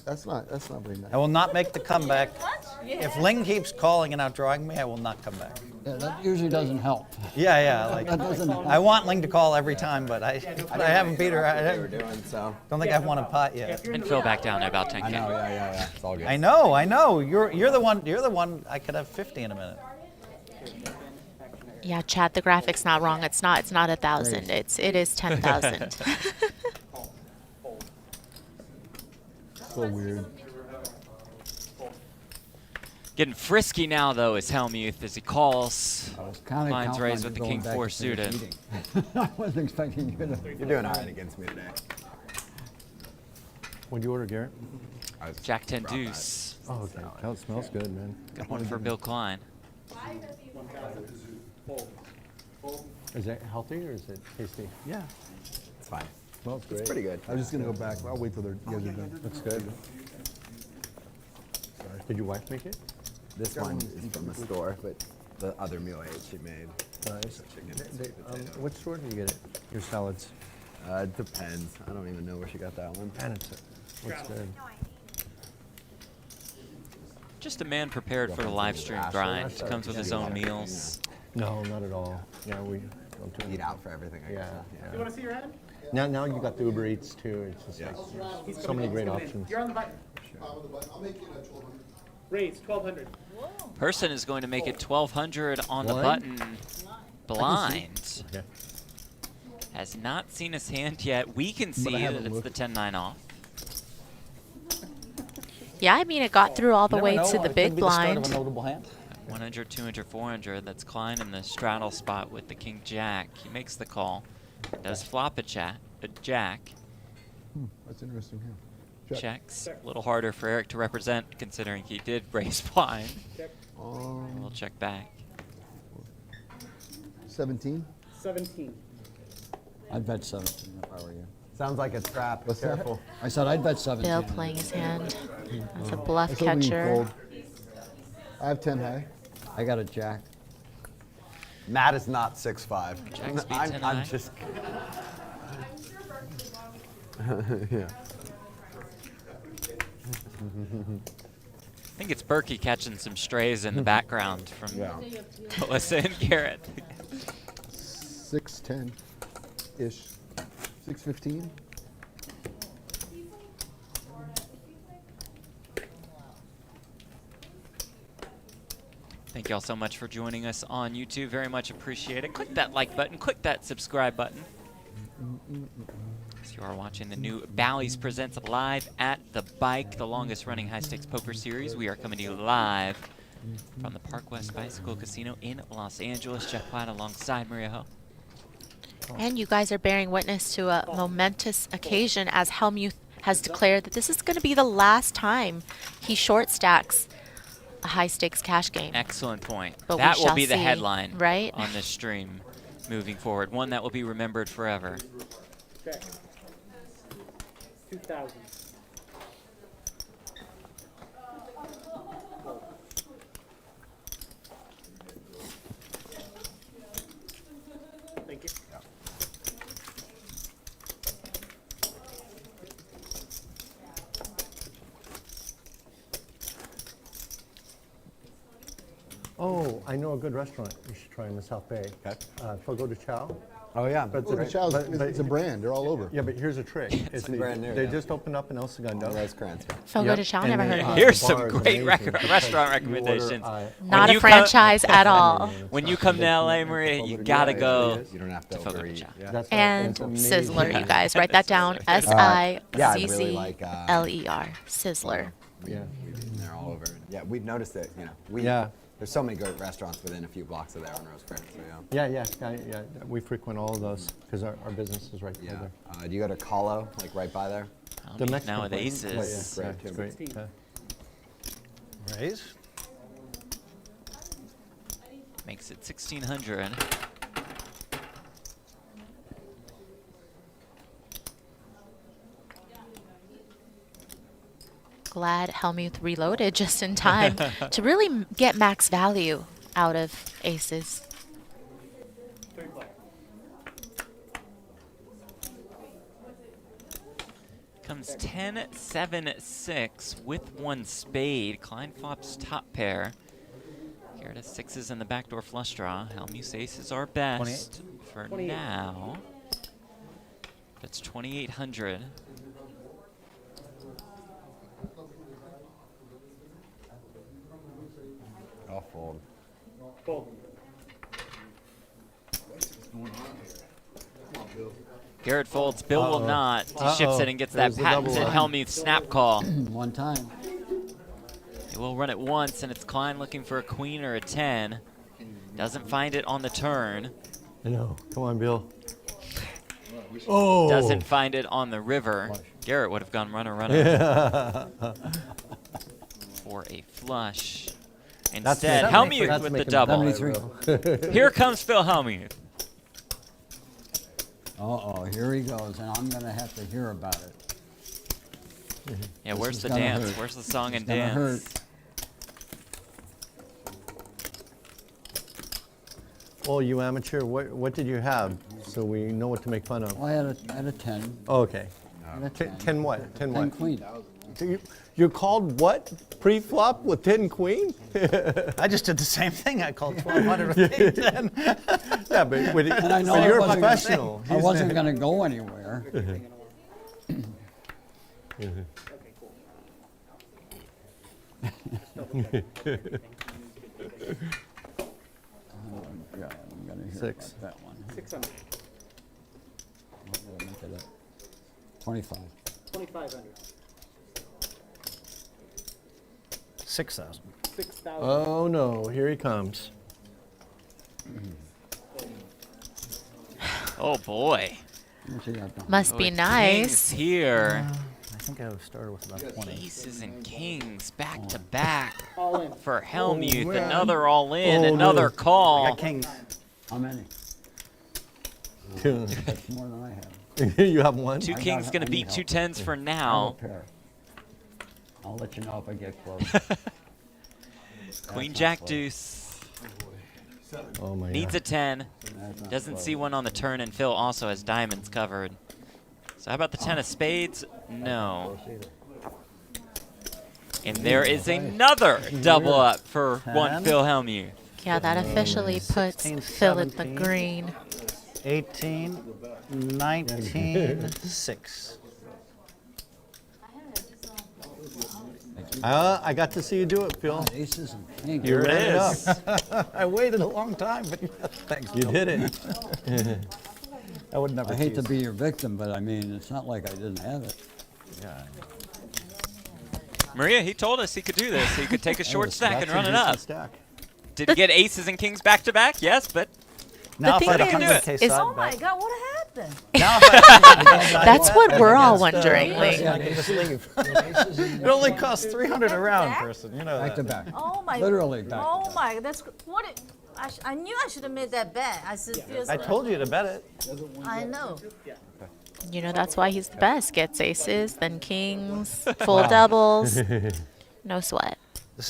Speaker 3: That's not very nice.
Speaker 2: I will not make the comeback.
Speaker 7: Yeah.
Speaker 2: If Ling keeps calling and outdrawing me, I will not come back.
Speaker 12: Yeah, that usually doesn't help.
Speaker 2: Yeah, like
Speaker 12: That doesn't help.
Speaker 2: I want Ling to call every time, but I haven't beat her. I
Speaker 10: They were doing so.
Speaker 2: don't think I've won a pot yet.
Speaker 6: And Phil back down to about 10K.
Speaker 10: I know, yeah. It's all good.
Speaker 2: I know. You're the one. You're the one. I could have 50 in a minute.
Speaker 5: Yeah, chat. The graphic's not wrong. It's not 1,000. It is 10,000.
Speaker 3: So weird.
Speaker 6: Getting frisky now, though, is Hellmuth as he calls.
Speaker 12: I was kind of
Speaker 6: Klein's raised with the King 4 suited.
Speaker 12: I wasn't expecting you to.
Speaker 10: You're doing all right against me today.
Speaker 4: What'd you order, Garrett?
Speaker 6: Jack 10 deuce.
Speaker 4: Oh, okay. That smells good, man.
Speaker 6: Good one for Bill Klein.
Speaker 4: Is that healthy or is it tasty?
Speaker 3: Yeah.
Speaker 10: It's fine.
Speaker 3: Smells great.
Speaker 10: It's pretty good.
Speaker 3: I was just gonna go back. I'll wait till you guys are done.
Speaker 4: Looks good. Did your wife make it?
Speaker 10: This one is from the store, but the other meal I ate she made.
Speaker 4: Nice.
Speaker 10: Chicken and sweet potato.
Speaker 4: What store did you get it? Your salads.
Speaker 10: It depends. I don't even know where she got that one.
Speaker 4: And it's looks good.
Speaker 6: Just a man prepared for the live stream grind. Comes with his own meals.
Speaker 4: No, not at all. Yeah, we don't do
Speaker 10: Eat out for everything. I guess.
Speaker 9: You want to see your hand?
Speaker 4: Now you got the Uber Eats too. It's just like
Speaker 9: He's
Speaker 4: so
Speaker 9: coming
Speaker 4: many
Speaker 9: in,
Speaker 4: great
Speaker 9: he's coming in.
Speaker 4: options.
Speaker 9: You're on the button. Raise 1,200.
Speaker 6: Persson is going to make it 1,200 on the button. Blind.
Speaker 4: Okay.
Speaker 6: Has not seen his hand yet. We can see that it's the 10-9 off.
Speaker 5: Yeah, I mean, it got through all the way to the big blind.
Speaker 6: 100, 200, 400. That's Klein in the straddle spot with the King Jack. He makes the call. Does flop a jack.
Speaker 3: That's interesting. Yeah. Check.
Speaker 6: Checks. A little harder for Eric to represent considering he did raise blind. We'll check back.
Speaker 3: 17.
Speaker 9: 17.
Speaker 12: I'd bet 17 if I were you.
Speaker 10: Sounds like a trap.
Speaker 3: What's that?
Speaker 10: Careful.
Speaker 12: I said I'd bet 17.
Speaker 5: Bill playing his hand as a bluff
Speaker 3: I said when you
Speaker 5: catcher.
Speaker 3: fold. I have 10 high.
Speaker 12: I got a jack.
Speaker 10: Matt is not 6'5".
Speaker 6: Jack speed 10
Speaker 10: I'm
Speaker 6: high.
Speaker 10: just.
Speaker 3: Yeah.
Speaker 6: I think it's Berkey catching some strays in the background from
Speaker 3: Yeah.
Speaker 6: Melissa and Garrett.
Speaker 3: 6'10" ish. 6'15".
Speaker 6: Thank you all so much for joining us on YouTube. Very much appreciate it. Click that like button. Click that subscribe button. As you are watching the new Bally's Presents Live at the Bike, the longest running high stakes poker series. We are coming to you live from the Park West Bicycle Casino in Los Angeles. Jeff Platt alongside Maria Ho.
Speaker 5: And you guys are bearing witness to a momentous occasion as Hellmuth has declared that this is going to be the last time he short stacks a high stakes cash game.
Speaker 6: Excellent point.
Speaker 5: But we
Speaker 6: that will
Speaker 5: shall
Speaker 6: be the
Speaker 5: see,
Speaker 6: headline
Speaker 5: right?
Speaker 6: on this stream moving forward. One that will be remembered forever.
Speaker 9: Check. 2,000.
Speaker 4: Oh, I know a good restaurant you should try in the South Bay.
Speaker 10: Okay.
Speaker 4: Fogo de Chao.
Speaker 10: Oh yeah,
Speaker 4: But
Speaker 3: Oh, the Chow's, it's a brand. They're all over.
Speaker 4: Yeah, but here's a trick. It's
Speaker 10: brand new,
Speaker 4: They
Speaker 10: yeah.
Speaker 4: just opened up in El Segundo.
Speaker 5: Fogo de Chao,
Speaker 4: And
Speaker 5: never
Speaker 4: they-
Speaker 5: heard of it.
Speaker 6: Here's
Speaker 4: the
Speaker 6: some
Speaker 4: bar is
Speaker 6: great
Speaker 4: amazing.
Speaker 6: restaurant
Speaker 4: You order,
Speaker 6: recommendations.
Speaker 5: Not
Speaker 6: When
Speaker 5: a franchise at all.
Speaker 6: When you come to LA, Maria, you gotta go
Speaker 10: You don't have to
Speaker 6: Fogo de
Speaker 10: overeat.
Speaker 6: Chao.
Speaker 10: Yeah.
Speaker 4: That's right,
Speaker 5: And
Speaker 4: it's amazing.
Speaker 5: Sizzler, you guys. Write that down.
Speaker 10: Yeah, I really
Speaker 5: Sizzler.
Speaker 10: like,
Speaker 5: Sizzler.
Speaker 4: Yeah.
Speaker 10: They're all over. Yeah, we've noticed it. You know,
Speaker 4: Yeah.
Speaker 10: There's so many great restaurants within a few blocks of there on Rosecrans. So, yeah.
Speaker 4: Yeah. We frequent all of those because our business is right
Speaker 10: Yeah.
Speaker 4: there.
Speaker 10: Do you go to Calo, like right by there?
Speaker 4: The Mexican
Speaker 6: now with
Speaker 4: place.
Speaker 6: Aces.
Speaker 4: Yeah,
Speaker 10: Great,
Speaker 4: it's
Speaker 10: too.
Speaker 4: great. Yeah.
Speaker 2: Raise.
Speaker 6: Makes it 1,600.
Speaker 5: Glad Hellmuth reloaded just in time to really get max value out of aces.
Speaker 6: Comes 10, 7, 6 with one spade. Klein flops top pair. Garrett has sixes in the backdoor flush draw. Hellmuth's aces are best for
Speaker 9: 28.
Speaker 6: now. That's 2,800.
Speaker 10: I'll fold.
Speaker 9: Fold.
Speaker 6: Garrett folds. Bill will not. He ships it and gets that
Speaker 4: There's the double
Speaker 6: patented
Speaker 4: up.
Speaker 6: Hellmuth snap call.
Speaker 12: One time.
Speaker 6: He will run it once, and it's Klein looking for a queen or a 10. Doesn't find it on the turn.
Speaker 4: I know. Come on, Bill. Oh.
Speaker 6: Doesn't find it on the river. Garrett would have gone runner, runner. For a flush. Instead, Hellmuth with the double.
Speaker 12: 73.
Speaker 6: Here comes Phil Hellmuth.
Speaker 12: Uh-oh, here he goes, and I'm going to have to hear about it.
Speaker 6: Yeah,
Speaker 12: This
Speaker 6: where's
Speaker 12: is
Speaker 6: the
Speaker 12: gonna
Speaker 6: dance?
Speaker 12: hurt.
Speaker 6: Where's the song
Speaker 12: It's
Speaker 6: and
Speaker 12: gonna
Speaker 6: dance?
Speaker 12: hurt.
Speaker 4: Oh, you amateur, what did you have? So we know what to make fun of.
Speaker 12: Well, I had a 10.
Speaker 4: Oh, okay.
Speaker 12: I had a 10.
Speaker 4: 10 what? 10
Speaker 12: 10
Speaker 4: what?
Speaker 12: queen.
Speaker 4: So you're called what? Pre-flop with 10 queen?
Speaker 2: I just did the same thing. I called 1,200 with king 10.
Speaker 4: Yeah, but
Speaker 12: And I know
Speaker 4: you're a
Speaker 12: I wasn't
Speaker 4: professional.
Speaker 12: I wasn't going to go anywhere. Oh, God, I'm going to hear
Speaker 4: 6.
Speaker 12: about that one.
Speaker 9: 600.
Speaker 12: What did I make it up? 25.
Speaker 9: 2,500.
Speaker 2: 6,000.
Speaker 9: 6,000.
Speaker 4: Oh no, here he comes.
Speaker 6: Oh boy.
Speaker 12: What's he got done?
Speaker 5: Must be
Speaker 6: Kings
Speaker 5: nice.
Speaker 6: here.
Speaker 2: I think I started with about 20.
Speaker 6: Aces and kings back to back
Speaker 9: All in.
Speaker 6: for Hellmuth.
Speaker 4: man.
Speaker 6: Another all in,
Speaker 4: Oh,
Speaker 6: another
Speaker 4: no.
Speaker 2: I
Speaker 6: call.
Speaker 2: got kings.
Speaker 12: How many? That's more than I have.
Speaker 4: You have one?
Speaker 6: Two
Speaker 12: I
Speaker 6: kings
Speaker 12: got-
Speaker 6: gonna
Speaker 12: I
Speaker 6: beat
Speaker 12: need
Speaker 6: two
Speaker 12: help.
Speaker 6: tens for
Speaker 12: I have a
Speaker 6: now.
Speaker 12: pair. I'll let you know if I get close.
Speaker 6: Queen
Speaker 12: That's
Speaker 6: jack
Speaker 12: not close.
Speaker 6: deuce.
Speaker 4: Oh my
Speaker 6: Needs a
Speaker 4: God.
Speaker 6: 10.
Speaker 12: That's not
Speaker 6: Doesn't
Speaker 12: close.
Speaker 6: see one on the turn, and Phil also has diamonds covered. So how about the 10 of spades? No. And there is another double up for one
Speaker 2: 10.
Speaker 6: Phil Hellmuth.
Speaker 5: Yeah, that officially puts
Speaker 2: 16,
Speaker 5: Phil at the
Speaker 2: 17.
Speaker 5: green.
Speaker 2: 18, 19, 6.
Speaker 4: I got to see you do it, Phil.
Speaker 12: Aces and kings.
Speaker 6: Here it
Speaker 4: ran it
Speaker 6: is.
Speaker 2: I waited a long time, but thanks.
Speaker 4: You
Speaker 2: Bill.
Speaker 4: did it.
Speaker 2: I would never
Speaker 12: I hate to
Speaker 2: choose.
Speaker 12: be your victim, but I mean, it's not like I didn't have it.
Speaker 2: Yeah.
Speaker 6: Maria, he told us he could do this. He could take a short stack and
Speaker 4: That's
Speaker 6: run
Speaker 4: a
Speaker 6: it
Speaker 4: decent
Speaker 6: up.
Speaker 4: Stack.
Speaker 6: Did he get aces and kings back to back? Yes, but
Speaker 2: Now
Speaker 5: thing
Speaker 2: if I had
Speaker 5: is-
Speaker 2: 100K
Speaker 5: is-
Speaker 2: side
Speaker 7: Oh my
Speaker 2: bet.
Speaker 7: God, what happened?
Speaker 2: Now if I had 100K side
Speaker 5: That's
Speaker 2: bet,
Speaker 5: what we're all
Speaker 2: against,
Speaker 5: wondering,
Speaker 2: yeah,
Speaker 5: Lee.
Speaker 2: I can just leave.
Speaker 12: Aces and
Speaker 2: It only
Speaker 12: kings.
Speaker 2: costs 300 a round, person. You know
Speaker 12: Back to
Speaker 2: that.
Speaker 12: back.
Speaker 7: Oh my.
Speaker 12: Literally back to
Speaker 7: Oh
Speaker 12: back.
Speaker 7: my, that's what it. I knew I should have made that bet. I said, feels.
Speaker 2: I told you to bet it.
Speaker 7: I know.
Speaker 5: You know, that's why he's the best. Gets aces, then kings, full doubles. No sweat.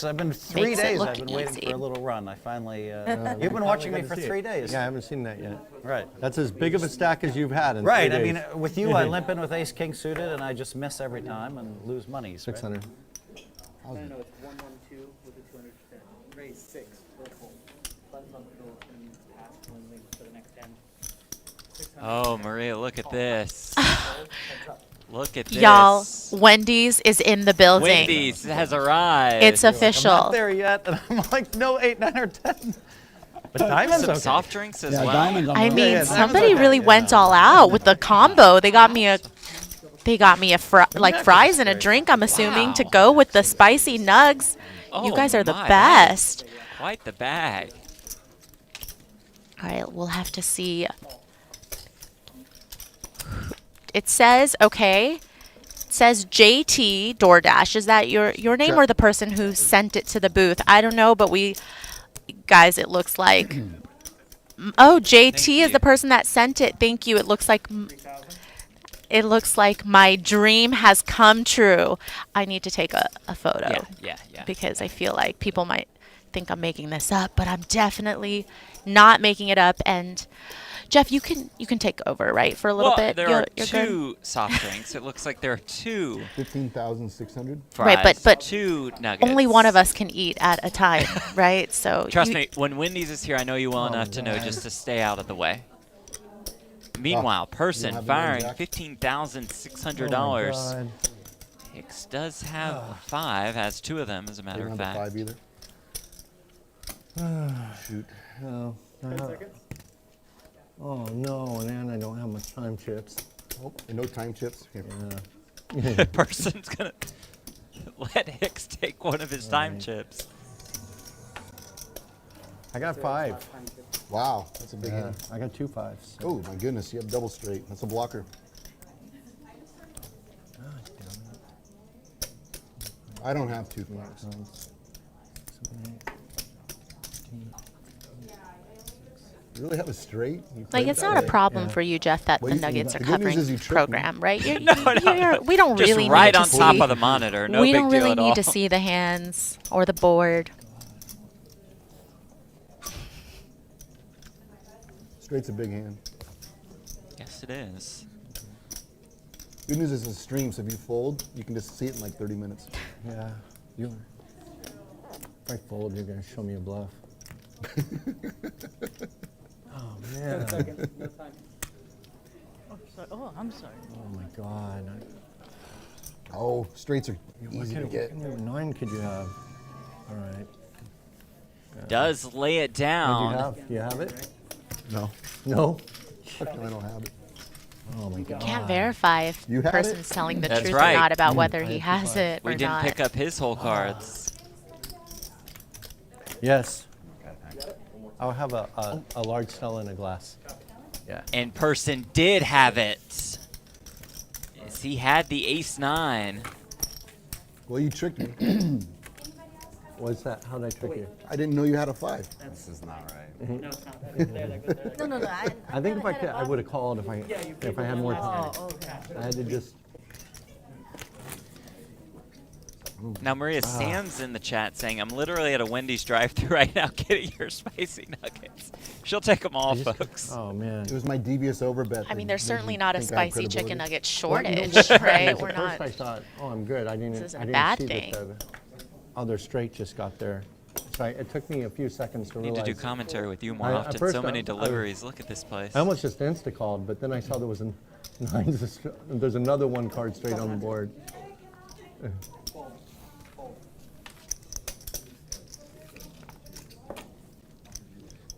Speaker 2: I've been 3
Speaker 5: Makes it
Speaker 2: days.
Speaker 5: look
Speaker 2: I've been waiting
Speaker 5: easy.
Speaker 2: for a little run. I finally. You've been watching me for 3 days.
Speaker 4: Yeah, I haven't seen that yet.
Speaker 2: Right.
Speaker 4: That's as big of a stack as you've had in
Speaker 2: Right.
Speaker 4: 3
Speaker 2: I mean,
Speaker 4: days.
Speaker 2: with you, I limp in with ace king suited, and I just miss every time and lose money.
Speaker 4: 600.
Speaker 9: No, it's 112 with the understand. Raise 6, purple. Buttons on fill, and pass one link for the next hand.
Speaker 6: Oh, Maria, look at this. Look at this.
Speaker 5: Y'all, Wendy's is in the building.
Speaker 6: Wendy's has arrived.
Speaker 5: It's official.
Speaker 2: I'm not there yet, and I'm like, no, 8, 9, or 10.
Speaker 6: But Diamond's some soft drinks as well.
Speaker 5: I mean, somebody really went all out with the combo. They got me like fries and a drink, I'm assuming, to go with the spicy nugs.
Speaker 6: Oh,
Speaker 5: you guys are the
Speaker 6: my,
Speaker 5: best.
Speaker 6: Quite the bag.
Speaker 5: All right, we'll have to see. It says, okay, it says JT DoorDash. Is that your name
Speaker 3: Sure.
Speaker 5: or the person who sent it to the booth? I don't know, but guys, it looks like, oh, JT is the person that sent it. Thank you. It looks like my dream has come true. I need to take a photo.
Speaker 6: Yeah.
Speaker 5: Because I feel like people might think I'm making this up, but I'm definitely not making it up. And Jeff, you can take over, right, for a little bit.
Speaker 6: There
Speaker 5: You're
Speaker 6: are
Speaker 5: good?
Speaker 6: 2 soft drinks. It looks like there are 2
Speaker 3: 15,600.
Speaker 6: fries,
Speaker 5: Right, but
Speaker 6: 2 nuggets.
Speaker 5: only one of us can eat at a time, right? So
Speaker 6: Trust me, when Wendy's is here, I know you well enough to know just to stay out of the way. Meanwhile, Persson firing $15,600. Hicks does have a 5, has 2 of them, as a matter of fact.
Speaker 3: 5 either.
Speaker 4: Shoot. No. Oh no, and I don't have much time chips.
Speaker 3: Oh, and no time chips. Here.
Speaker 6: Person's gonna let Hicks take one of his time chips.
Speaker 4: I got 5.
Speaker 3: Wow, that's a big hand.
Speaker 4: I got 2 5s.
Speaker 3: Oh my goodness, you have double straight. That's a blocker. I don't have 2 5s. You really have a straight?
Speaker 5: Like, it's not a problem for you, Jeff, that the Nuggets are
Speaker 3: the good news
Speaker 5: covering
Speaker 3: is you tricked me.
Speaker 5: program, right?
Speaker 6: No.
Speaker 5: We don't
Speaker 6: Just
Speaker 5: really
Speaker 6: right
Speaker 5: need
Speaker 6: on
Speaker 5: to
Speaker 6: top
Speaker 5: see,
Speaker 6: of the monitor. No
Speaker 5: we
Speaker 6: big
Speaker 5: don't
Speaker 6: deal
Speaker 5: really
Speaker 6: at
Speaker 5: need
Speaker 6: all.
Speaker 5: to see the hands or the board.
Speaker 3: Straight's a big hand.
Speaker 6: Yes, it is.
Speaker 3: Good news is it's a stream, so if you fold, you can just see it in like 30 minutes.
Speaker 4: Yeah. If I fold, you're going to show me a bluff. Oh, man.
Speaker 9: No time. Oh, I'm sorry.
Speaker 4: Oh, my God.
Speaker 3: Oh, straights are
Speaker 4: What
Speaker 3: easy to
Speaker 4: kind
Speaker 3: get.
Speaker 4: of 9 could you have? All right.
Speaker 6: Does lay it
Speaker 4: What do you
Speaker 6: down.
Speaker 4: have? Do you have it?
Speaker 3: No.
Speaker 4: No?
Speaker 3: I don't have it.
Speaker 4: Oh, my God.
Speaker 5: Can't verify if
Speaker 3: You
Speaker 5: the
Speaker 3: had it?
Speaker 5: person's telling the
Speaker 6: That's
Speaker 5: truth
Speaker 6: right.
Speaker 5: or not about whether he has it or
Speaker 6: We didn't
Speaker 5: not.
Speaker 6: pick up his whole cards.
Speaker 4: Yes. I'll have a large cell in a glass. Yeah.
Speaker 6: And Persson did have it. Yes, he had the ace-9.
Speaker 3: Well, you tricked me.
Speaker 4: What's that? How did I trick you?
Speaker 3: I didn't know you had a 5.
Speaker 10: This is not right.
Speaker 9: No, it's not. That is there, that goes there.
Speaker 7: No.
Speaker 4: I think if I could, I would have called if I had more time.
Speaker 7: Oh, okay.
Speaker 4: I had to just.
Speaker 6: Now, Maria Sam's in the chat saying, I'm literally at a Wendy's drive-thru right now getting your spicy nuggets. She'll take them all, folks.
Speaker 4: Oh, man.
Speaker 3: It was my devious over bet.
Speaker 5: I mean,
Speaker 3: that
Speaker 5: there's
Speaker 3: made
Speaker 5: certainly
Speaker 3: me
Speaker 5: not a
Speaker 3: think I have
Speaker 5: spicy chicken
Speaker 3: credibility.
Speaker 5: nugget
Speaker 4: Well, you know,
Speaker 5: shortage, right?
Speaker 4: at
Speaker 5: We're
Speaker 4: first
Speaker 5: not.
Speaker 4: I thought, oh, I'm good. I didn't
Speaker 5: isn't a
Speaker 4: see
Speaker 5: bad
Speaker 4: that
Speaker 5: thing.
Speaker 4: the other straight just got there. So it took me a few seconds to
Speaker 6: Need
Speaker 4: realize.
Speaker 6: to do commentary with you more
Speaker 4: At
Speaker 6: often.
Speaker 4: first
Speaker 6: So many
Speaker 4: I-
Speaker 6: deliveries. Look at this place.
Speaker 4: I almost just insta-called, but then I saw there was there's another 1 card straight on the board.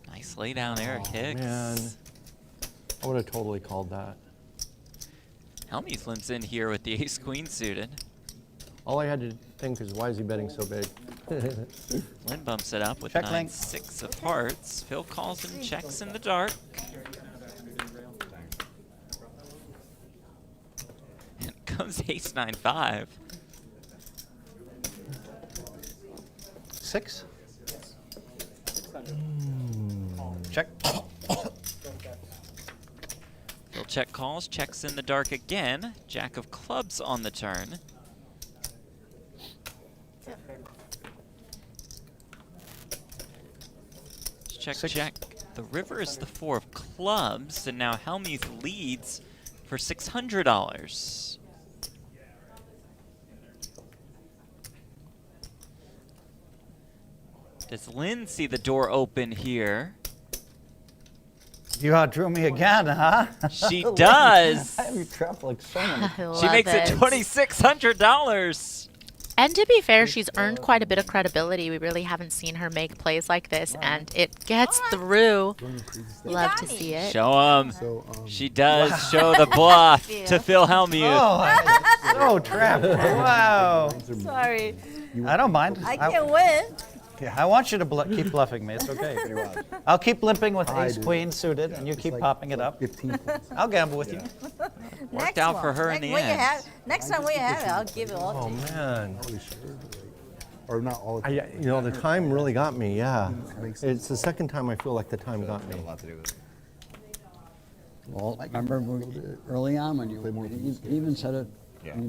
Speaker 6: Nice lay down there, Hicks.
Speaker 4: Man, I would have totally called that.
Speaker 6: Hellmuth limps in here with the ace-queen suited.
Speaker 4: All I had to think is, why is he betting so big?
Speaker 6: Lynn bumps it up with
Speaker 2: Check
Speaker 6: 9-6 of hearts. Phil calls and checks in the dark. And comes ace-9-5.
Speaker 4: 6?
Speaker 2: Check.
Speaker 6: Phil check calls, checks in the dark again. Jack of clubs on the turn. Check, check. The river is the 4 of clubs, and now Hellmuth leads for $600. Does Lynn see the door open here?
Speaker 2: You outdrew me again, huh?
Speaker 6: She does.
Speaker 8: I have you trapped like so many.
Speaker 6: She makes it $2,600.
Speaker 5: And to be fair, she's earned quite a bit of credibility. We really haven't seen her make plays like this, and it gets through. Love to see it.
Speaker 6: Show him. She does show the bluff to Phil Hellmuth.
Speaker 2: Oh, I'm so trapped. Wow.
Speaker 7: Sorry.
Speaker 2: I don't mind.
Speaker 7: I can win.
Speaker 2: I want you to keep bluffing me. It's okay. I'll keep limping with ace queen suited, and you keep popping it up.
Speaker 3: 15 points.
Speaker 2: I'll gamble with you.
Speaker 6: Worked out for her in the end.
Speaker 7: Next time we have it, I'll give it all
Speaker 4: Oh
Speaker 7: to you.
Speaker 4: man.
Speaker 3: Or not all the time.
Speaker 4: You know, the time really got me, yeah. It's the second time I feel like the time got me.
Speaker 10: A lot to do with it.
Speaker 8: Well, remember early on when you even said it.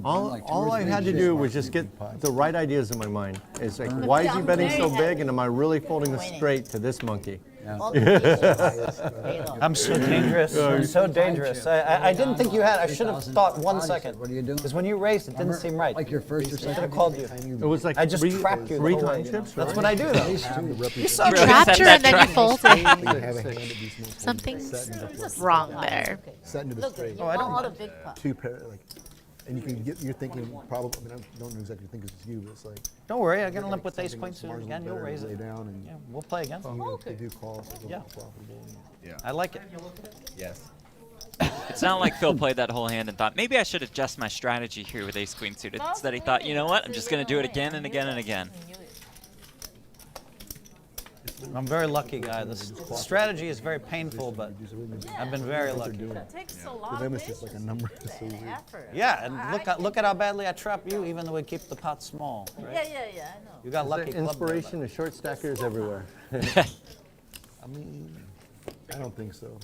Speaker 4: All I had to do was just get the right ideas in my mind. It's like, why is he betting so big, and am I really folding a straight to this monkey?
Speaker 2: I'm so dangerous. I'm so dangerous. I didn't think you had. I should have thought 1 second.
Speaker 8: What are you doing?
Speaker 2: Because when you raised, it didn't seem right.
Speaker 8: Like your first or
Speaker 2: I should have
Speaker 8: second.
Speaker 2: called you.
Speaker 4: It was like
Speaker 2: I just trapped you.
Speaker 4: three
Speaker 2: the whole way.
Speaker 4: time chips.
Speaker 2: That's
Speaker 4: right?
Speaker 2: what I do, though.
Speaker 5: You trapped her and then you folded.
Speaker 3: Something's
Speaker 5: Something's wrong there.
Speaker 3: Set into the
Speaker 7: Look,
Speaker 3: straight.
Speaker 7: you want all the big pots.
Speaker 3: Two pair, like, and you can get. You're thinking probably. I mean, I don't know exactly think it's you, but it's like.
Speaker 2: Don't worry, I'm gonna limp with ace queen suited again. You'll
Speaker 3: better
Speaker 2: raise
Speaker 3: lay
Speaker 2: it.
Speaker 3: down and
Speaker 2: Yeah, we'll play again.
Speaker 3: they do calls. So
Speaker 2: Yeah.
Speaker 3: profitable.
Speaker 10: Yeah.
Speaker 2: I like it.
Speaker 10: Yes.
Speaker 6: It's not like Phil played that whole hand and thought, maybe I should adjust my strategy here with ace queen suited. Instead he thought, you know what, I'm just going to do it again and again and again.
Speaker 2: I'm a very lucky guy. This strategy is very painful, but I've been very lucky.
Speaker 7: It takes so long.
Speaker 3: For them, it's just like a number. So weird.
Speaker 7: Effort.
Speaker 2: Yeah, and look at how badly I trap you, even though we keep the pot small. Right?
Speaker 7: Yeah, I know.
Speaker 2: You got lucky.
Speaker 4: The
Speaker 2: club there,
Speaker 4: inspiration of short stackers everywhere.
Speaker 3: I mean, I don't think so.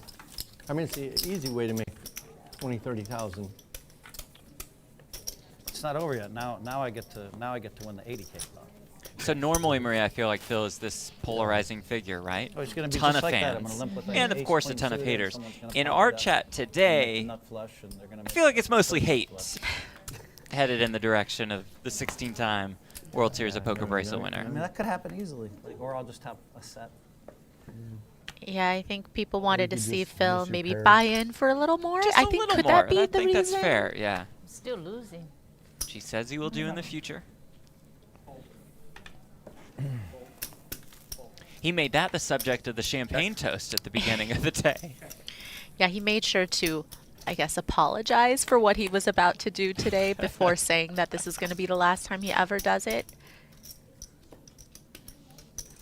Speaker 4: I mean, it's the easy way to make 20, 30,000.
Speaker 2: It's not over yet. Now I get to win the 80K club.
Speaker 6: So normally, Maria, I feel like Phil is this polarizing figure, right?
Speaker 2: Oh, he's gonna be
Speaker 6: ton
Speaker 2: just
Speaker 6: of
Speaker 2: like that. I'm gonna
Speaker 6: fans,
Speaker 2: limp with
Speaker 6: and of
Speaker 2: ace
Speaker 6: course a
Speaker 2: queen
Speaker 6: ton of
Speaker 2: suited,
Speaker 6: haters.
Speaker 2: someone's gonna
Speaker 6: In
Speaker 2: pop
Speaker 6: our
Speaker 2: it up,
Speaker 6: chat today,
Speaker 2: nut flush, and they're gonna
Speaker 6: I
Speaker 2: make
Speaker 6: feel like it's mostly
Speaker 2: nut
Speaker 6: hate
Speaker 2: flush.
Speaker 6: headed in the direction of the 16-time World Series of Poker bracelet
Speaker 2: I
Speaker 6: winner.
Speaker 2: mean, that could happen easily. Or I'll just have a set.
Speaker 5: Yeah, I think people wanted to
Speaker 3: you
Speaker 5: see
Speaker 3: just
Speaker 5: Phil
Speaker 3: miss your
Speaker 5: maybe
Speaker 3: pair.
Speaker 5: buy in for a little more.
Speaker 6: Just
Speaker 5: I
Speaker 6: a
Speaker 5: think
Speaker 6: little
Speaker 5: could
Speaker 6: more.
Speaker 5: that be
Speaker 6: I
Speaker 5: the
Speaker 6: think
Speaker 5: reason?
Speaker 6: that's fair, yeah.
Speaker 7: I'm still losing.
Speaker 6: She says he will do in the future. He made that the subject of the champagne toast at the beginning of the day.
Speaker 5: Yeah, he made sure to, I guess, apologize for what he was about to do today before saying that this is going to be the last time he ever does it.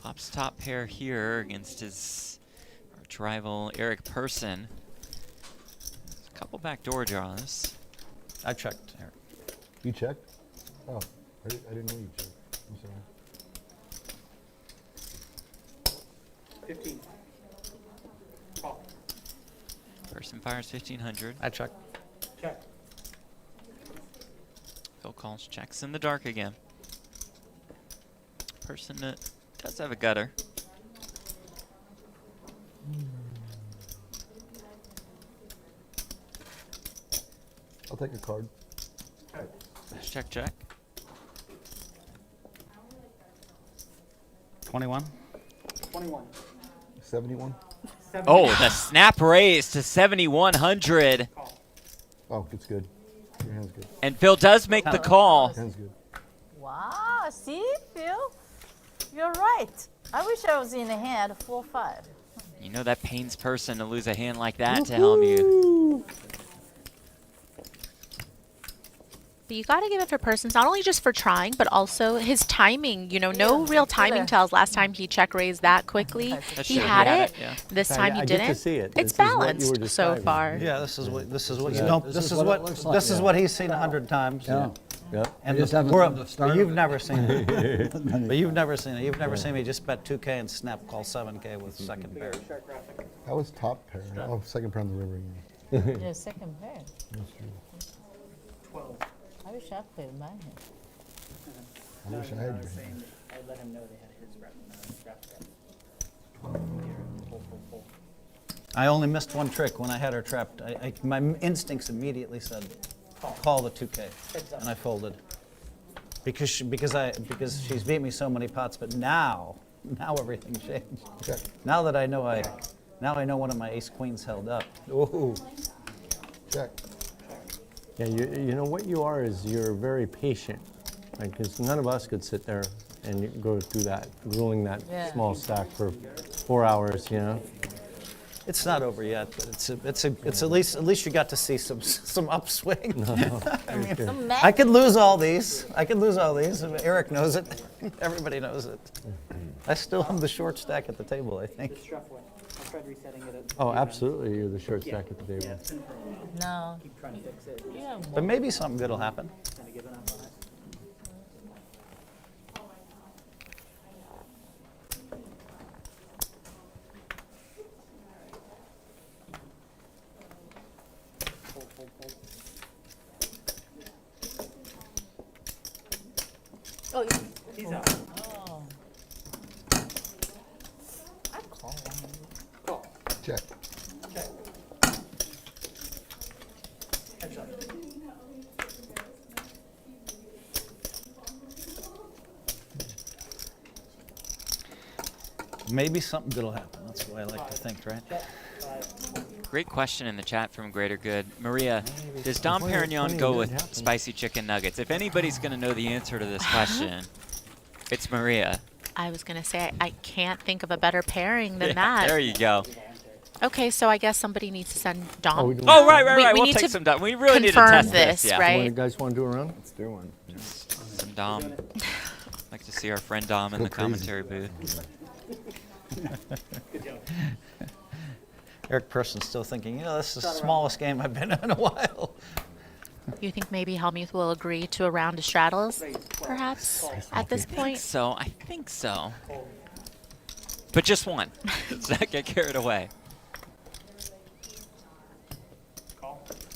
Speaker 6: Flops top pair here against his arch rival Eric Persson. A couple backdoor draws.
Speaker 2: I checked, Eric.
Speaker 3: You checked? Oh, I didn't know you checked. I'm sorry.
Speaker 9: 15. Call.
Speaker 6: Persson fires 1,500.
Speaker 2: I checked.
Speaker 9: Check.
Speaker 6: Phil calls, checks in the dark again. Persson does have a gutter.
Speaker 3: I'll take a card.
Speaker 6: Check, check.
Speaker 2: 21.
Speaker 9: 21.
Speaker 3: 71.
Speaker 6: Oh, the snap raise to 7,100.
Speaker 3: Oh, it's good. Your hand's good.
Speaker 6: And Phil does make the call.
Speaker 3: Hand's good.
Speaker 7: Wow, see, Phil? You're right. I wish I was in the hand 4-5.
Speaker 6: You know that pains Persson to lose a hand like that to Hellmuth.
Speaker 5: But you got to give it for Persson, not only just for trying, but also his timing. You know, no real timing tells. Last time he check raised that quickly.
Speaker 6: That's
Speaker 5: He
Speaker 6: true.
Speaker 5: had
Speaker 6: He had
Speaker 5: it.
Speaker 6: it, yeah.
Speaker 5: This
Speaker 4: I-
Speaker 5: time he
Speaker 4: I get to
Speaker 5: didn't.
Speaker 4: see it.
Speaker 5: It's
Speaker 4: This is what you were
Speaker 5: balanced so
Speaker 4: describing.
Speaker 5: far.
Speaker 2: Yeah, this is what you
Speaker 8: Yeah,
Speaker 2: know.
Speaker 8: this
Speaker 2: This
Speaker 8: is
Speaker 2: is
Speaker 8: what
Speaker 2: what
Speaker 8: it looks like,
Speaker 2: this is
Speaker 8: yeah.
Speaker 2: what he's seen 100 times.
Speaker 8: Yeah.
Speaker 4: Yep.
Speaker 2: And
Speaker 8: just haven't
Speaker 2: we're-
Speaker 8: been to start
Speaker 2: but you've
Speaker 8: of it.
Speaker 2: never seen it. But you've never seen it. You've never seen me just bet 2K and snap call 7K with second pair.
Speaker 3: That was top pair. Oh, second pair on the river again.
Speaker 7: Yeah, second pair.
Speaker 3: That's true.
Speaker 9: 12.
Speaker 7: I wish I played my hand.
Speaker 3: I wish I had your hand.
Speaker 9: I let him know they had his rep.
Speaker 2: I only missed one trick when I had her trapped. My instincts immediately said, call the 2K, and I folded because she's beat me so many pots. But now Now everything changed.
Speaker 3: Check.
Speaker 2: Now that I know now I know one of my ace queens held up. Ooh.
Speaker 3: Check.
Speaker 4: Yeah, you know what you are is you're very patient, because none of us could sit there and go through that, ruling that small stack for 4 hours, you know?
Speaker 2: It's not over yet, but it's at least you got to see some upswing. I mean, I could lose all these. Eric knows it. Everybody knows it. I still have the short stack at the table, I think.
Speaker 9: Just shuffle it. I tried resetting it.
Speaker 4: Oh, absolutely, you're the short stack at the table.
Speaker 9: Yeah, it's been for a while.
Speaker 7: No.
Speaker 9: Keep trying to fix it.
Speaker 7: Yeah.
Speaker 2: But maybe something good will happen.
Speaker 9: Kind of giving up on it. Hold.
Speaker 7: Oh,
Speaker 9: He's out.
Speaker 7: oh. I call him.
Speaker 9: Call.
Speaker 3: Check.
Speaker 9: Okay. Headshot.
Speaker 2: Maybe something good will happen. That's what I like to think, right?
Speaker 6: Great question in the chat from Greater Good. Maria, does Dom Perignon go with spicy chicken nuggets? If anybody's going to know the answer to this question, it's Maria.
Speaker 5: I was going to say, I can't think of a better pairing than that.
Speaker 6: There you go.
Speaker 5: Okay, so I guess somebody needs to send Dom.
Speaker 6: Oh, right.
Speaker 5: We
Speaker 6: We'll
Speaker 5: need
Speaker 6: take
Speaker 5: to
Speaker 6: some Dom. We really need to
Speaker 5: confirm
Speaker 6: test
Speaker 5: this,
Speaker 6: yeah.
Speaker 5: right?
Speaker 4: You guys want to do a round?
Speaker 10: Let's do one.
Speaker 6: Some Dom. I'd like to see our friend Dom in the commentary booth.
Speaker 2: Eric Person's still thinking, this is the smallest game I've been in a while.
Speaker 5: You think maybe Hellmuth will agree to a round of straddles, perhaps, at this point?
Speaker 6: I think so. But just one. Let's not get carried away.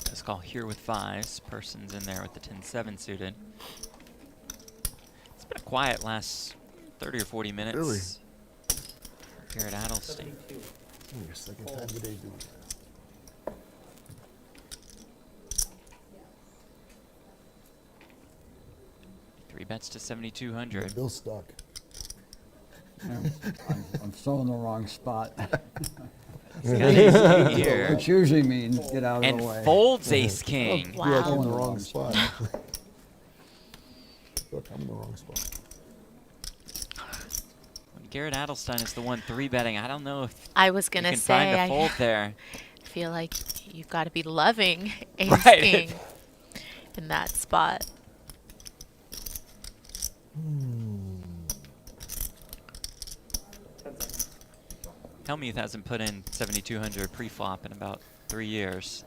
Speaker 6: Let's call here with fives. Person's in there with the 10-7 suited. It's been a quiet last 30 or 40 minutes.
Speaker 3: Really?
Speaker 6: Garrett Adelstein.
Speaker 3: Your second time today doing that.
Speaker 6: Three bets to 7,200.
Speaker 3: Bill's stuck.
Speaker 12: I'm still in the wrong spot.
Speaker 6: Here.
Speaker 12: Which usually means get out
Speaker 6: And
Speaker 12: of the way.
Speaker 6: folds ace king.
Speaker 5: Wow.
Speaker 3: Yeah, I'm in the wrong spot. Look, I'm in the wrong spot.
Speaker 6: Garrett Adelstein is the one 3-betting. I don't know if
Speaker 5: I was
Speaker 6: you
Speaker 5: going to
Speaker 6: can
Speaker 5: say,
Speaker 6: find a fold there.
Speaker 5: I feel like you've got to be loving ace
Speaker 6: Right.
Speaker 5: king in that spot.
Speaker 6: Hellmuth hasn't put in 7,200 pre-flop in about 3 years.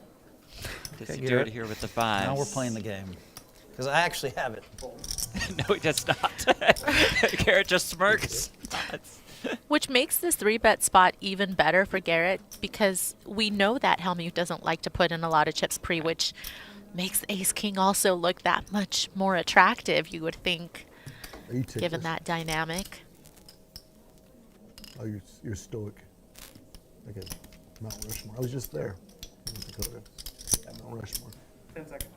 Speaker 6: Does
Speaker 2: Okay,
Speaker 6: he do
Speaker 2: Garrett.
Speaker 6: it here with the fives?
Speaker 2: Now we're playing the game. Because I actually have it.
Speaker 6: No, he does not. Garrett just smirks.
Speaker 5: Which makes this 3-bet spot even better for Garrett because we know that Hellmuth doesn't like to put in a lot of chips pre, which makes ace king also look that much more attractive, you would think, given that dynamic.
Speaker 3: Oh, you're stoic. Okay, Mount Rushmore. I was just there. North Dakota. Yeah, Mount Rushmore.
Speaker 9: 10 seconds.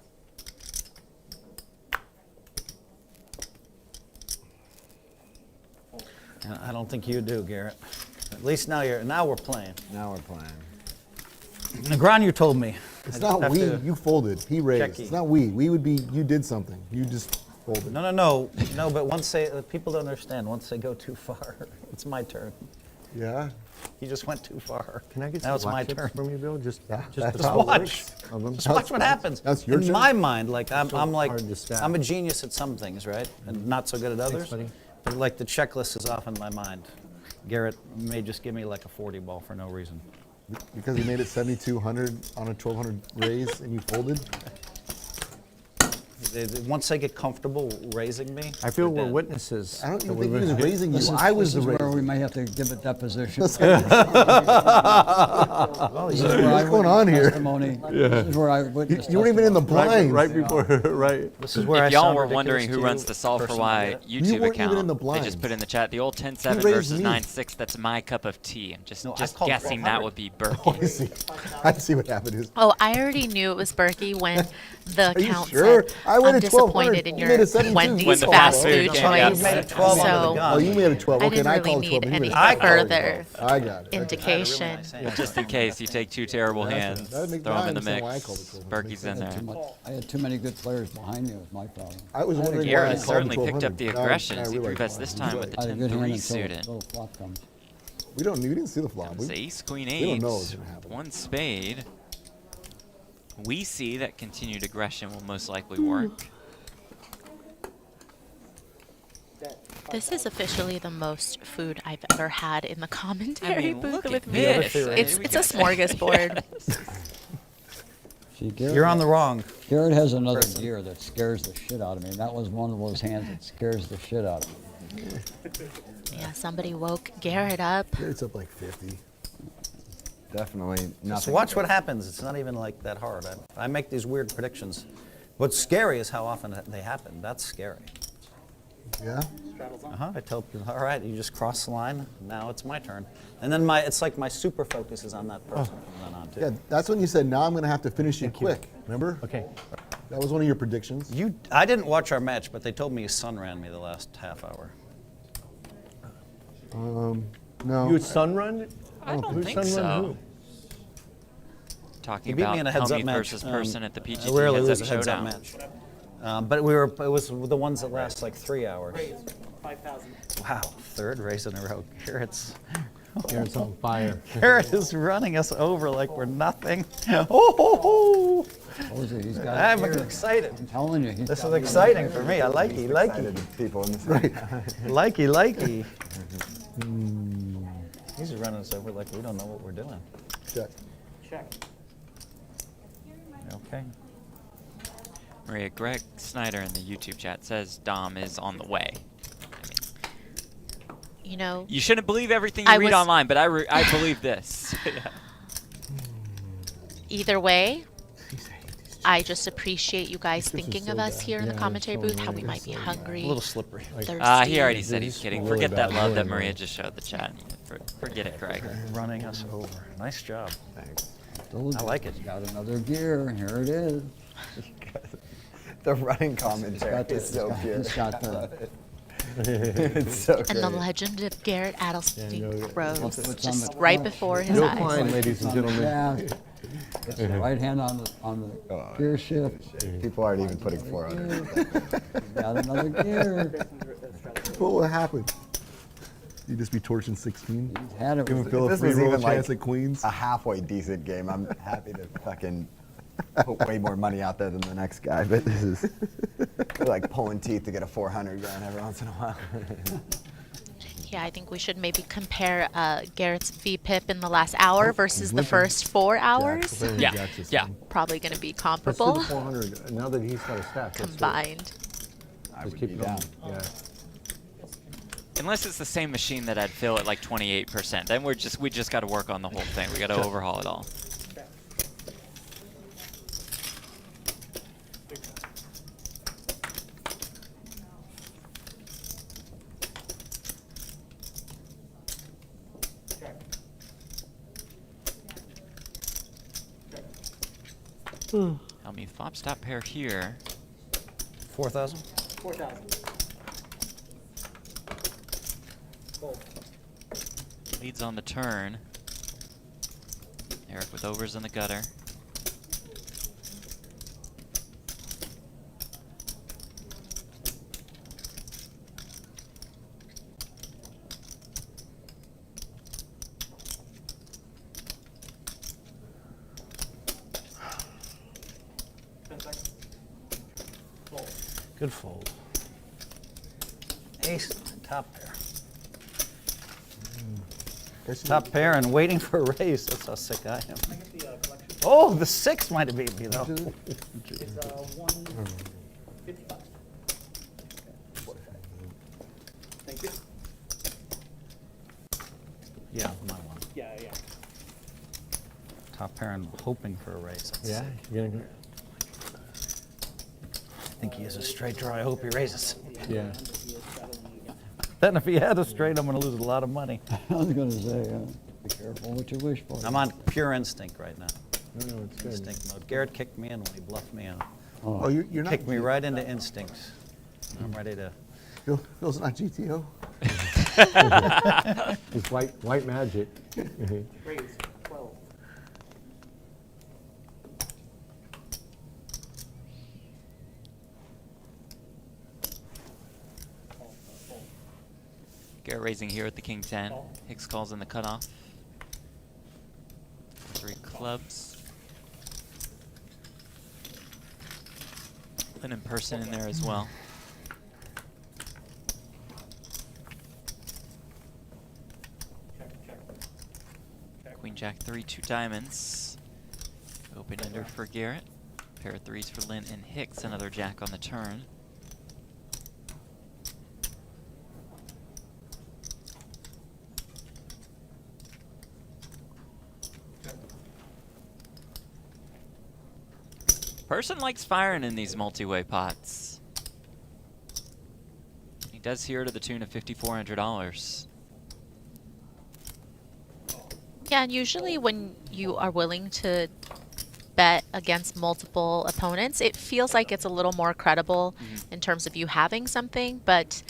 Speaker 2: I don't think you do, Garrett. At least now we're playing.
Speaker 10: Now we're playing.
Speaker 2: Negron, you told me.
Speaker 3: It's not we. You folded. He raised.
Speaker 2: Checky.
Speaker 3: It's not we. We would be. You did something. You just folded.
Speaker 2: No. But once people don't understand. Once they go too far, it's my turn.
Speaker 3: Yeah.
Speaker 2: He just went too far.
Speaker 4: Can I get
Speaker 2: now
Speaker 4: some
Speaker 2: it's my
Speaker 4: black chips
Speaker 2: turn.
Speaker 4: from you, Bill? Just
Speaker 3: That's
Speaker 4: the
Speaker 3: how it
Speaker 2: watch.
Speaker 3: works.
Speaker 2: Just watch what happens.
Speaker 3: That's your
Speaker 2: In
Speaker 3: turn?
Speaker 2: my mind, like I'm like
Speaker 4: hard to stack.
Speaker 2: I'm a genius at some things, right, and not so good at others.
Speaker 4: buddy.
Speaker 2: But like the checklist is off in my mind. Garrett may just give me like a 40 ball for no reason.
Speaker 3: Because he made it 7,200 on a 1,200 raise and you folded.
Speaker 2: Once they get comfortable raising me,
Speaker 4: I feel
Speaker 2: they're
Speaker 4: we're
Speaker 2: dead.
Speaker 4: witnesses.
Speaker 3: I don't
Speaker 4: that
Speaker 3: even
Speaker 4: we
Speaker 3: think he was
Speaker 4: were-
Speaker 3: raising you.
Speaker 12: This is,
Speaker 3: I was
Speaker 12: this
Speaker 3: the
Speaker 12: is where
Speaker 3: raiser.
Speaker 12: we may have to give a deposition.
Speaker 3: What's
Speaker 12: What's
Speaker 3: going on here?
Speaker 12: This is where I witnessed
Speaker 3: You weren't even in the
Speaker 12: testimony.
Speaker 3: blinds.
Speaker 4: Right before, right.
Speaker 2: This is where I
Speaker 6: If y'all
Speaker 2: sound
Speaker 6: were
Speaker 2: ridiculous
Speaker 6: wondering
Speaker 2: to
Speaker 6: who
Speaker 2: you,
Speaker 6: runs the Solve for
Speaker 2: Persson,
Speaker 6: Why
Speaker 2: I get it.
Speaker 6: YouTube
Speaker 3: You weren't even
Speaker 6: account,
Speaker 3: in the
Speaker 6: they
Speaker 3: blinds.
Speaker 6: just put in the chat the old 10-7
Speaker 3: raised
Speaker 6: versus
Speaker 3: me.
Speaker 6: 9-6. That's my cup of tea. I'm just
Speaker 2: No, I called
Speaker 6: guessing that
Speaker 2: 1200.
Speaker 6: would be
Speaker 3: Oh, I
Speaker 6: Berkey.
Speaker 3: see. I see what happened. Is.
Speaker 5: Oh, I already knew it was Berkey when the
Speaker 3: Are you
Speaker 5: count
Speaker 3: sure?
Speaker 5: said
Speaker 3: I waited
Speaker 5: disappointed
Speaker 3: 1200.
Speaker 5: in
Speaker 3: You
Speaker 5: your
Speaker 3: made a 72.
Speaker 5: Wendy's
Speaker 6: When the
Speaker 5: fast
Speaker 6: fast food
Speaker 5: food
Speaker 6: came out.
Speaker 5: choice.
Speaker 2: You made a 12 under the
Speaker 5: So
Speaker 2: gun.
Speaker 3: Oh, you made a 12.
Speaker 5: I
Speaker 3: Okay,
Speaker 5: didn't
Speaker 3: and I
Speaker 5: really
Speaker 3: called
Speaker 5: need
Speaker 3: 12. and you
Speaker 5: any
Speaker 3: made a 12.
Speaker 5: further
Speaker 3: I got it.
Speaker 5: indication.
Speaker 6: Just in case you take two terrible hands,
Speaker 3: That'd make
Speaker 6: throw them in the
Speaker 3: sense why I
Speaker 6: mix.
Speaker 3: called it 12.
Speaker 6: Berkey's in there.
Speaker 12: I had too many good players behind me. Was my problem.
Speaker 3: I was wondering why I
Speaker 6: Garrett
Speaker 3: called
Speaker 6: has
Speaker 3: it
Speaker 6: certainly
Speaker 3: 1200.
Speaker 6: picked up the
Speaker 3: Now
Speaker 6: aggression
Speaker 3: I
Speaker 6: as he
Speaker 3: realize
Speaker 6: prevents
Speaker 3: why.
Speaker 6: this time with the
Speaker 12: I had a good hand
Speaker 6: 10-3
Speaker 12: until
Speaker 6: suited.
Speaker 12: the little flop comes.
Speaker 3: We didn't see the flop.
Speaker 6: Comes ace, queen,
Speaker 3: we don't
Speaker 6: eight.
Speaker 3: know what's gonna happen.
Speaker 6: One spade. We see that continued aggression will most likely work.
Speaker 5: This is officially the most food I've ever had in the commentary booth
Speaker 6: look
Speaker 5: with
Speaker 6: at
Speaker 5: me.
Speaker 6: this.
Speaker 5: It's a smorgasbord.
Speaker 12: See, Garrett,
Speaker 2: You're on the wrong.
Speaker 12: Garrett has another gear that scares the shit out of me. That was one of those hands that scares the shit out of me.
Speaker 5: Yeah, somebody woke Garrett up.
Speaker 3: It's up like 50.
Speaker 10: Definitely
Speaker 2: Just
Speaker 10: nothing.
Speaker 2: watch what happens. It's not even like that hard. I make these weird predictions. What's scary is how often they happen. That's scary.
Speaker 3: Yeah?
Speaker 2: I tell people, all right, you just cross the line. Now it's my turn. And then it's like my super focus is on that person from then on too.
Speaker 3: Yeah, that's when you said, now I'm going to have to finish you quick. Remember?
Speaker 4: Okay.
Speaker 3: That was one of your predictions.
Speaker 2: I didn't watch our match, but they told me his son ran me the last half hour.
Speaker 3: No.
Speaker 4: You would sun run?
Speaker 6: I don't
Speaker 4: Who's
Speaker 6: think
Speaker 4: sun run
Speaker 6: so.
Speaker 4: who?
Speaker 2: He
Speaker 6: Talking
Speaker 2: beat
Speaker 6: about
Speaker 2: me in a heads-up
Speaker 6: Hellmuth
Speaker 2: match.
Speaker 6: versus Persson at the
Speaker 2: I
Speaker 6: PGT
Speaker 2: rarely lose
Speaker 6: heads-up
Speaker 2: a heads-up
Speaker 6: showdown.
Speaker 2: match. But it was the ones that last like 3 hours.
Speaker 9: Raise 5,000.
Speaker 2: Wow, third race in a row. Garrett's
Speaker 4: on fire.
Speaker 2: Garrett is running us over like we're nothing. Oh,
Speaker 12: He's got
Speaker 2: I'm
Speaker 12: a gear.
Speaker 2: excited.
Speaker 12: I'm telling you. He's
Speaker 2: This
Speaker 12: got
Speaker 2: is
Speaker 12: a
Speaker 2: exciting for me. I likey.
Speaker 10: People in this.
Speaker 2: Likey. He's running us over like we don't know what we're doing.
Speaker 3: Check.
Speaker 9: Check.
Speaker 2: Okay.
Speaker 6: Maria, Greg Snyder in the YouTube chat says Dom is on the way.
Speaker 5: You know,
Speaker 6: You shouldn't believe everything you
Speaker 5: I
Speaker 6: read
Speaker 5: was-
Speaker 6: online, but I believe this.
Speaker 5: either way, I just appreciate you guys thinking of us here in the commentary booth, how we might be hungry,
Speaker 2: A little slippery.
Speaker 5: thirsty.
Speaker 6: He already said he's kidding.
Speaker 3: really
Speaker 6: Forget that
Speaker 3: bad,
Speaker 6: love
Speaker 3: really
Speaker 6: that
Speaker 3: bad.
Speaker 6: Maria just showed the chat. Forget it, Greg.
Speaker 2: Running us over. Nice job.
Speaker 10: Thanks.
Speaker 12: Told
Speaker 2: I
Speaker 12: you,
Speaker 2: like it.
Speaker 12: He's got another gear. Here it is.
Speaker 10: The running commentary is so pure.
Speaker 12: He's got the.
Speaker 10: It's so
Speaker 5: And the
Speaker 10: great.
Speaker 5: legend of Garrett Adelstein rose
Speaker 12: what's on
Speaker 5: just
Speaker 12: the-
Speaker 5: right before his
Speaker 4: Bill
Speaker 5: eyes.
Speaker 4: Klein, ladies and gentlemen.
Speaker 12: Yeah. Gets the right hand on the gear shift.
Speaker 10: People aren't even putting 400.
Speaker 12: Got another gear.
Speaker 3: What will happen? You just be torching 16?
Speaker 12: He's had it.
Speaker 3: Give him
Speaker 12: with-
Speaker 3: Phil a
Speaker 10: This
Speaker 3: free
Speaker 10: was
Speaker 3: roll
Speaker 10: even
Speaker 3: chance
Speaker 10: like
Speaker 3: at queens?
Speaker 10: a halfway decent game. I'm happy to fucking put way more money out there than the next guy, but this is like pulling teeth to get a 400 grand every once in a while.
Speaker 5: Yeah, I think we should maybe compare Garrett's VPIP in the last hour versus the first 4 hours.
Speaker 6: Yeah.
Speaker 5: Probably going to be
Speaker 4: Let's do
Speaker 5: comparable
Speaker 4: the 400. Now that he's got a stack. let's do it.
Speaker 5: combined.
Speaker 10: I
Speaker 4: Just
Speaker 10: would
Speaker 4: keep
Speaker 10: be
Speaker 4: going.
Speaker 10: down.
Speaker 4: Yeah.
Speaker 6: Unless it's the same machine that I'd fill at like 28%, then we just got to work on the whole thing. We got to overhaul it all. Help me flop stop pair here.
Speaker 2: 4,000.
Speaker 9: 4,000. Fold.
Speaker 6: Leads on the turn. Eric with overs in the gutter.
Speaker 2: Good fold. Ace, top pair. Top pair and waiting for a raise. That's how sick I am. Oh, the 6 might have beat me though.
Speaker 9: It's 155. Thank you.
Speaker 2: Yeah, my one.
Speaker 9: Yeah.
Speaker 2: Top pair and hoping for a raise. That's
Speaker 4: Yeah.
Speaker 2: sick.
Speaker 4: You're gonna,
Speaker 2: I think he has a straight draw. I hope he raises.
Speaker 4: yeah.
Speaker 2: Then if he had a straight, I'm going to lose a lot of money.
Speaker 12: I was going to say, be careful what you wish for.
Speaker 2: I'm on pure instinct right now.
Speaker 4: No, it's good.
Speaker 2: Instinct mode. Garrett kicked me in when he bluffed me out.
Speaker 3: Oh, you're not.
Speaker 2: Kicked me right into instincts. I'm ready to.
Speaker 3: Phil's not GTO.
Speaker 14: It's white magic.
Speaker 9: Raise 12.
Speaker 6: Garrett raising here at the king 10. Hicks calls in the cutoff. 3 clubs. Klein and Persson in there as well. Queen Jack 3, 2 diamonds. Open ender for Garrett. Pair of threes for Lynn and Hicks. Another jack on the turn. Persson likes firing in these multi-way pots. He does here to the tune of $5,400.
Speaker 5: Yeah, and usually when you are willing to bet against multiple opponents, it feels like it's a little more credible in terms of you having something, but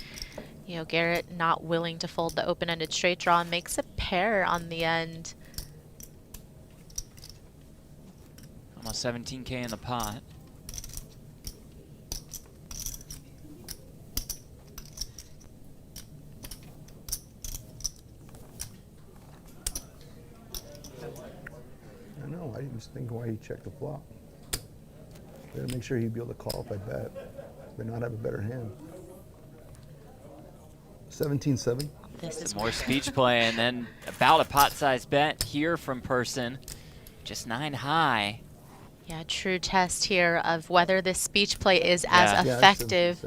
Speaker 5: you know, Garrett not willing to fold the open-ended straight draw makes a pair on the end.
Speaker 6: Almost 17K in the pot.
Speaker 3: I know. I didn't just think why he checked the flop. Gotta make sure he'd be able to call if I bet, but not have a better hand. 17-7.
Speaker 6: Some more speech play, and then about a pot-sized bet here from Persson. Just 9 high.
Speaker 5: Yeah, true test here of whether this speech play is as effective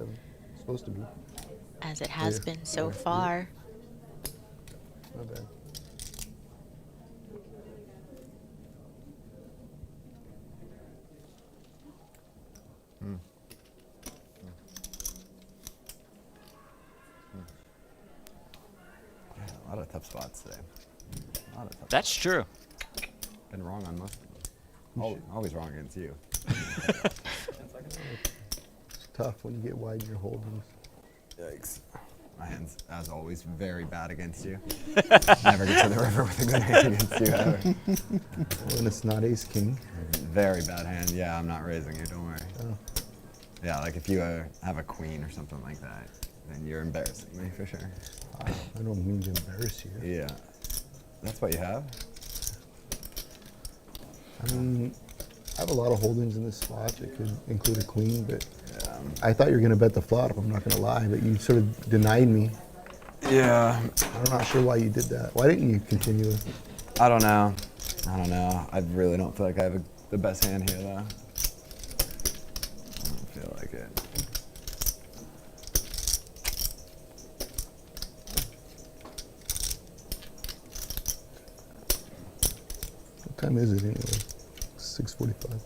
Speaker 3: Supposed to be.
Speaker 5: as it has been so far.
Speaker 3: Not bad.
Speaker 10: A lot of tough spots today. A lot of tough
Speaker 6: That's true.
Speaker 10: Been wrong on most of them. Always wrong against you.
Speaker 3: It's tough when you get wide in your holdings.
Speaker 10: Yikes. My hand's, as always, very bad against you. Never get to the river with a good hand against you ever.
Speaker 3: When it's not ace king.
Speaker 10: Very bad hand. Yeah, I'm not raising you, don't worry.
Speaker 3: Oh.
Speaker 10: Yeah, like if you have a queen or something like that, then you're embarrassing me for sure.
Speaker 3: I don't mean to embarrass you.
Speaker 10: Yeah. That's what you have?
Speaker 3: I mean, I have a lot of holdings in this spot that could include a queen, but I thought you were going to bet the flop, I'm not going to lie, but you sort of denied me.
Speaker 10: Yeah.
Speaker 3: I'm not sure why you did that. Why didn't you continue?
Speaker 10: I don't know. I really don't feel like I have the best hand here, though. I don't feel like it.
Speaker 3: What time is it anyway? 6:45.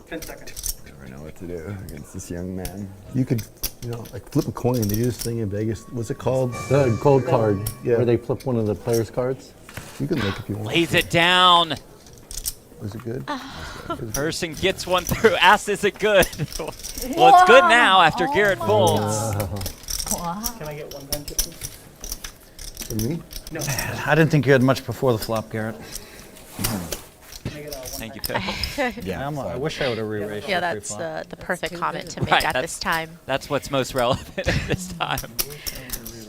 Speaker 9: 10 seconds.
Speaker 10: Never know what to do against this young man.
Speaker 3: You could, like flip a coin. They do this thing in Vegas. What's it called?
Speaker 14: The gold card,
Speaker 3: Yeah.
Speaker 14: where they flip one of the players' cards.
Speaker 3: You can look if you want.
Speaker 6: Lays it down.
Speaker 3: Was it good?
Speaker 6: Persson gets one through. Asks, is it good? Well, it's good now after Garrett folds.
Speaker 9: Can I get 100, please?
Speaker 3: For me?
Speaker 9: No.
Speaker 2: I didn't think you had much before the flop, Garrett.
Speaker 9: Can I get
Speaker 6: Thank you, Phil.
Speaker 10: Yeah.
Speaker 2: I wish I would have re-raised
Speaker 5: Yeah,
Speaker 2: the
Speaker 5: that's
Speaker 2: pre-flop.
Speaker 5: the perfect comment to make
Speaker 6: Right,
Speaker 5: at
Speaker 6: that's-
Speaker 5: this time.
Speaker 6: That's what's most relevant at this time.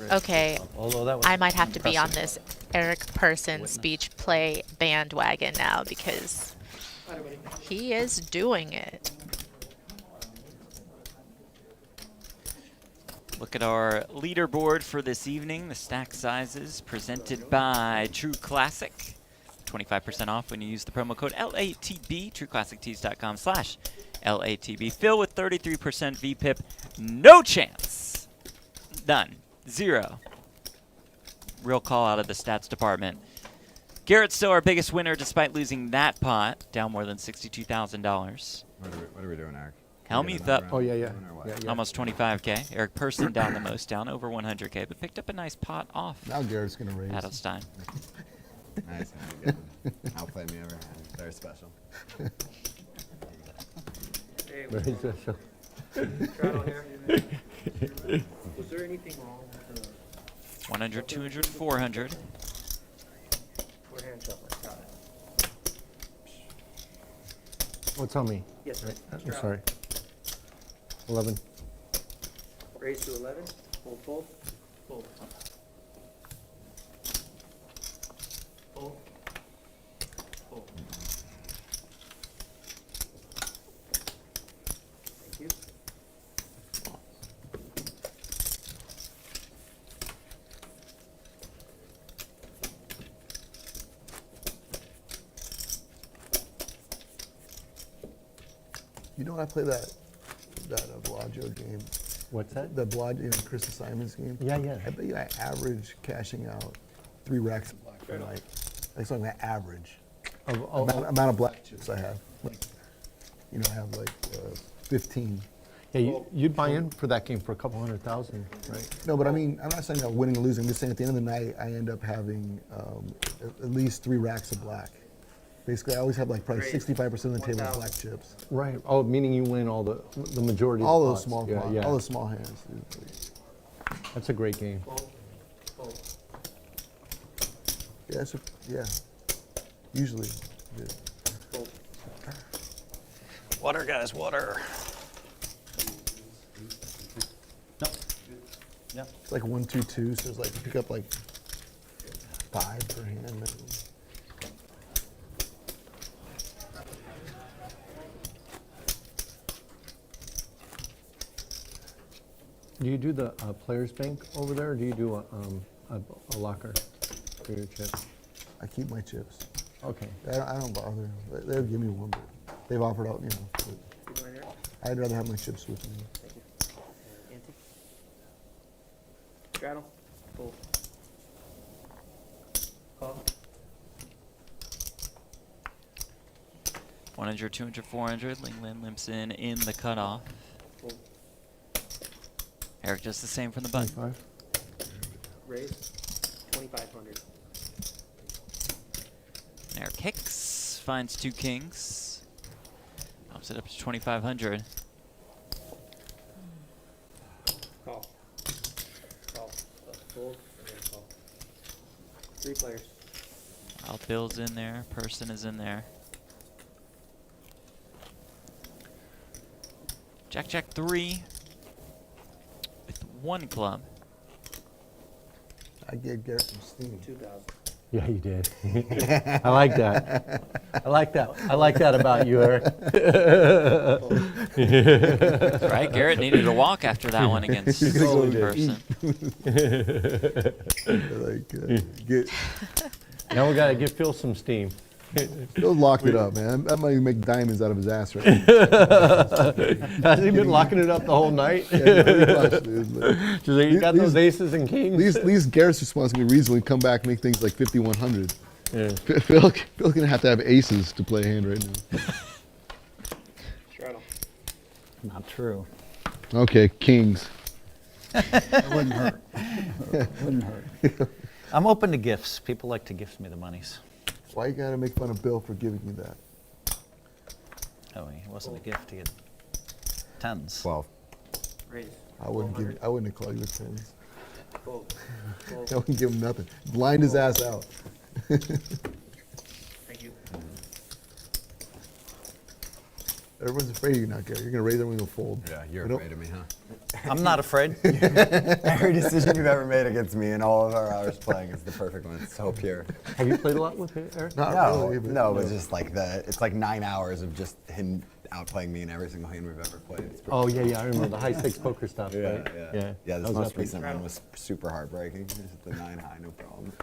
Speaker 5: Okay,
Speaker 2: Although that was
Speaker 5: I might have to be on
Speaker 2: impressive.
Speaker 5: this Eric Persson speech play bandwagon now because he is doing it.
Speaker 6: Look at our leaderboard for this evening. The stack sizes presented by True Classic. 25% off when you use the promo code LATB, trueclassictees.com/LATB. Phil with 33% VPIP. No chance. None. 0. Real call out of the stats department. Garrett's still our biggest winner despite losing that pot, down more than $62,000.
Speaker 10: What are we doing, Eric?
Speaker 6: Hellmuth up.
Speaker 14: Oh, yeah.
Speaker 6: Almost 25K. Eric Persson down the most, down over 100K, but picked up a nice pot off.
Speaker 3: Now Garrett's going to raise.
Speaker 6: Adelstein.
Speaker 10: Nice hand again. Outplay me ever. Very special.
Speaker 14: Very special.
Speaker 9: Straddle here. Was there anything wrong with the
Speaker 6: 100, 200, 400.
Speaker 9: forehand shuffle? Got it.
Speaker 14: What's on me?
Speaker 9: Yes,
Speaker 14: Right. I'm
Speaker 9: straddle.
Speaker 14: sorry. 11.
Speaker 9: Raise to 11. Fold, fold. Fold. Fold. Fold. Thank you.
Speaker 3: You know, I play that Bellagio game.
Speaker 14: What's that?
Speaker 3: The Bellagio, Chris Simon's game.
Speaker 14: Yeah, yeah.
Speaker 3: I bet you I average cashing out 3 racks of black per night. That's like my average. Amount of black chips I have. Like, you know, I have like 15.
Speaker 14: Yeah, you'd buy in for that game for a couple 100,000, right?
Speaker 3: No, but I mean, I'm not saying I'm winning or losing. I'm just saying at the end of the night, I end up having at least 3 racks of black. Basically, I always have like probably 65% of the table is black chips.
Speaker 14: Right. Oh, meaning you win all the majority
Speaker 3: All
Speaker 14: of the
Speaker 3: those
Speaker 14: pots.
Speaker 3: small
Speaker 14: Yeah,
Speaker 3: pots,
Speaker 14: yeah.
Speaker 3: all those small hands.
Speaker 14: That's a great game.
Speaker 9: Fold. Fold.
Speaker 3: Yeah, yeah. Usually. Yeah.
Speaker 9: Fold.
Speaker 2: Water, guys, water. Nope. Yep.
Speaker 3: It's like 1, 2, 2. So it's like you pick up like 5 per hand. Maybe.
Speaker 14: Do you do the players bank over there, or do you do a locker for your chips?
Speaker 3: I keep my chips.
Speaker 14: Okay.
Speaker 3: I don't bother. They'll give me one, but they've offered out, you know.
Speaker 9: You going here?
Speaker 3: I'd rather have my chips with me.
Speaker 9: Thank you. Ante. Straddle. Fold. Call.
Speaker 6: 100, 200, 400. Lingland limps in the cutoff.
Speaker 9: Fold.
Speaker 6: Eric just the same from the button.
Speaker 14: 25.
Speaker 9: Raise. 2,500.
Speaker 6: Eric Hicks finds 2 kings. Bumps it up to 2,500.
Speaker 9: Call. Call. Fold. And then call. 3 players.
Speaker 6: Wild Bill's in there. Persson is in there. Jack, Jack 3 with 1 club.
Speaker 3: I gave Garrett some steam.
Speaker 9: 2,000.
Speaker 14: Yeah, you did. I like that. I like that. I like that about you, Eric.
Speaker 6: That's right. Garrett needed a walk after that one against Persson.
Speaker 14: Now we got to give Phil some steam.
Speaker 3: Phil locked it up, man. That might make diamonds out of his ass right now.
Speaker 14: Has he been locking it up the whole night?
Speaker 3: Yeah, pretty much, dude.
Speaker 14: So you got those aces and kings?
Speaker 3: At least Garrett's response can be reasonable and come back and make things like 5,100.
Speaker 14: Yeah.
Speaker 3: Phil's going to have aces to play a hand right now.
Speaker 9: Straddle.
Speaker 12: Not true.
Speaker 3: Okay, kings.
Speaker 12: It wouldn't hurt. Wouldn't hurt.
Speaker 2: I'm open to gifts. People like to gift me the monies.
Speaker 3: Why you got to make fun of Bill for giving you that?
Speaker 2: Oh, it wasn't a gift. He had 10s.
Speaker 10: 12.
Speaker 9: Raise.
Speaker 3: I wouldn't have called you a tens.
Speaker 9: Fold. Fold.
Speaker 3: I wouldn't give him nothing. Blind his ass out.
Speaker 9: Thank you.
Speaker 3: Everyone's afraid of you now, Gary. You're going to raise everyone and fold.
Speaker 10: Yeah, you're
Speaker 3: We don't-
Speaker 10: afraid of me, huh?
Speaker 2: I'm not afraid.
Speaker 10: Every decision you've ever made against me in all of our hours playing is the perfect one. It's so pure.
Speaker 14: Have you played a lot with Eric?
Speaker 3: Not
Speaker 10: No,
Speaker 3: really, but
Speaker 10: no, but just like it's like 9 hours of just him outplaying me in every single hand we've ever played. It's
Speaker 14: Oh, yeah, yeah. I remember the high stakes poker stuff,
Speaker 10: yeah,
Speaker 14: right?
Speaker 10: yeah.
Speaker 14: Yeah,
Speaker 10: This
Speaker 14: that was
Speaker 10: most
Speaker 14: epic.
Speaker 10: recent one was super heartbreaking. Just the 9 high, no problem.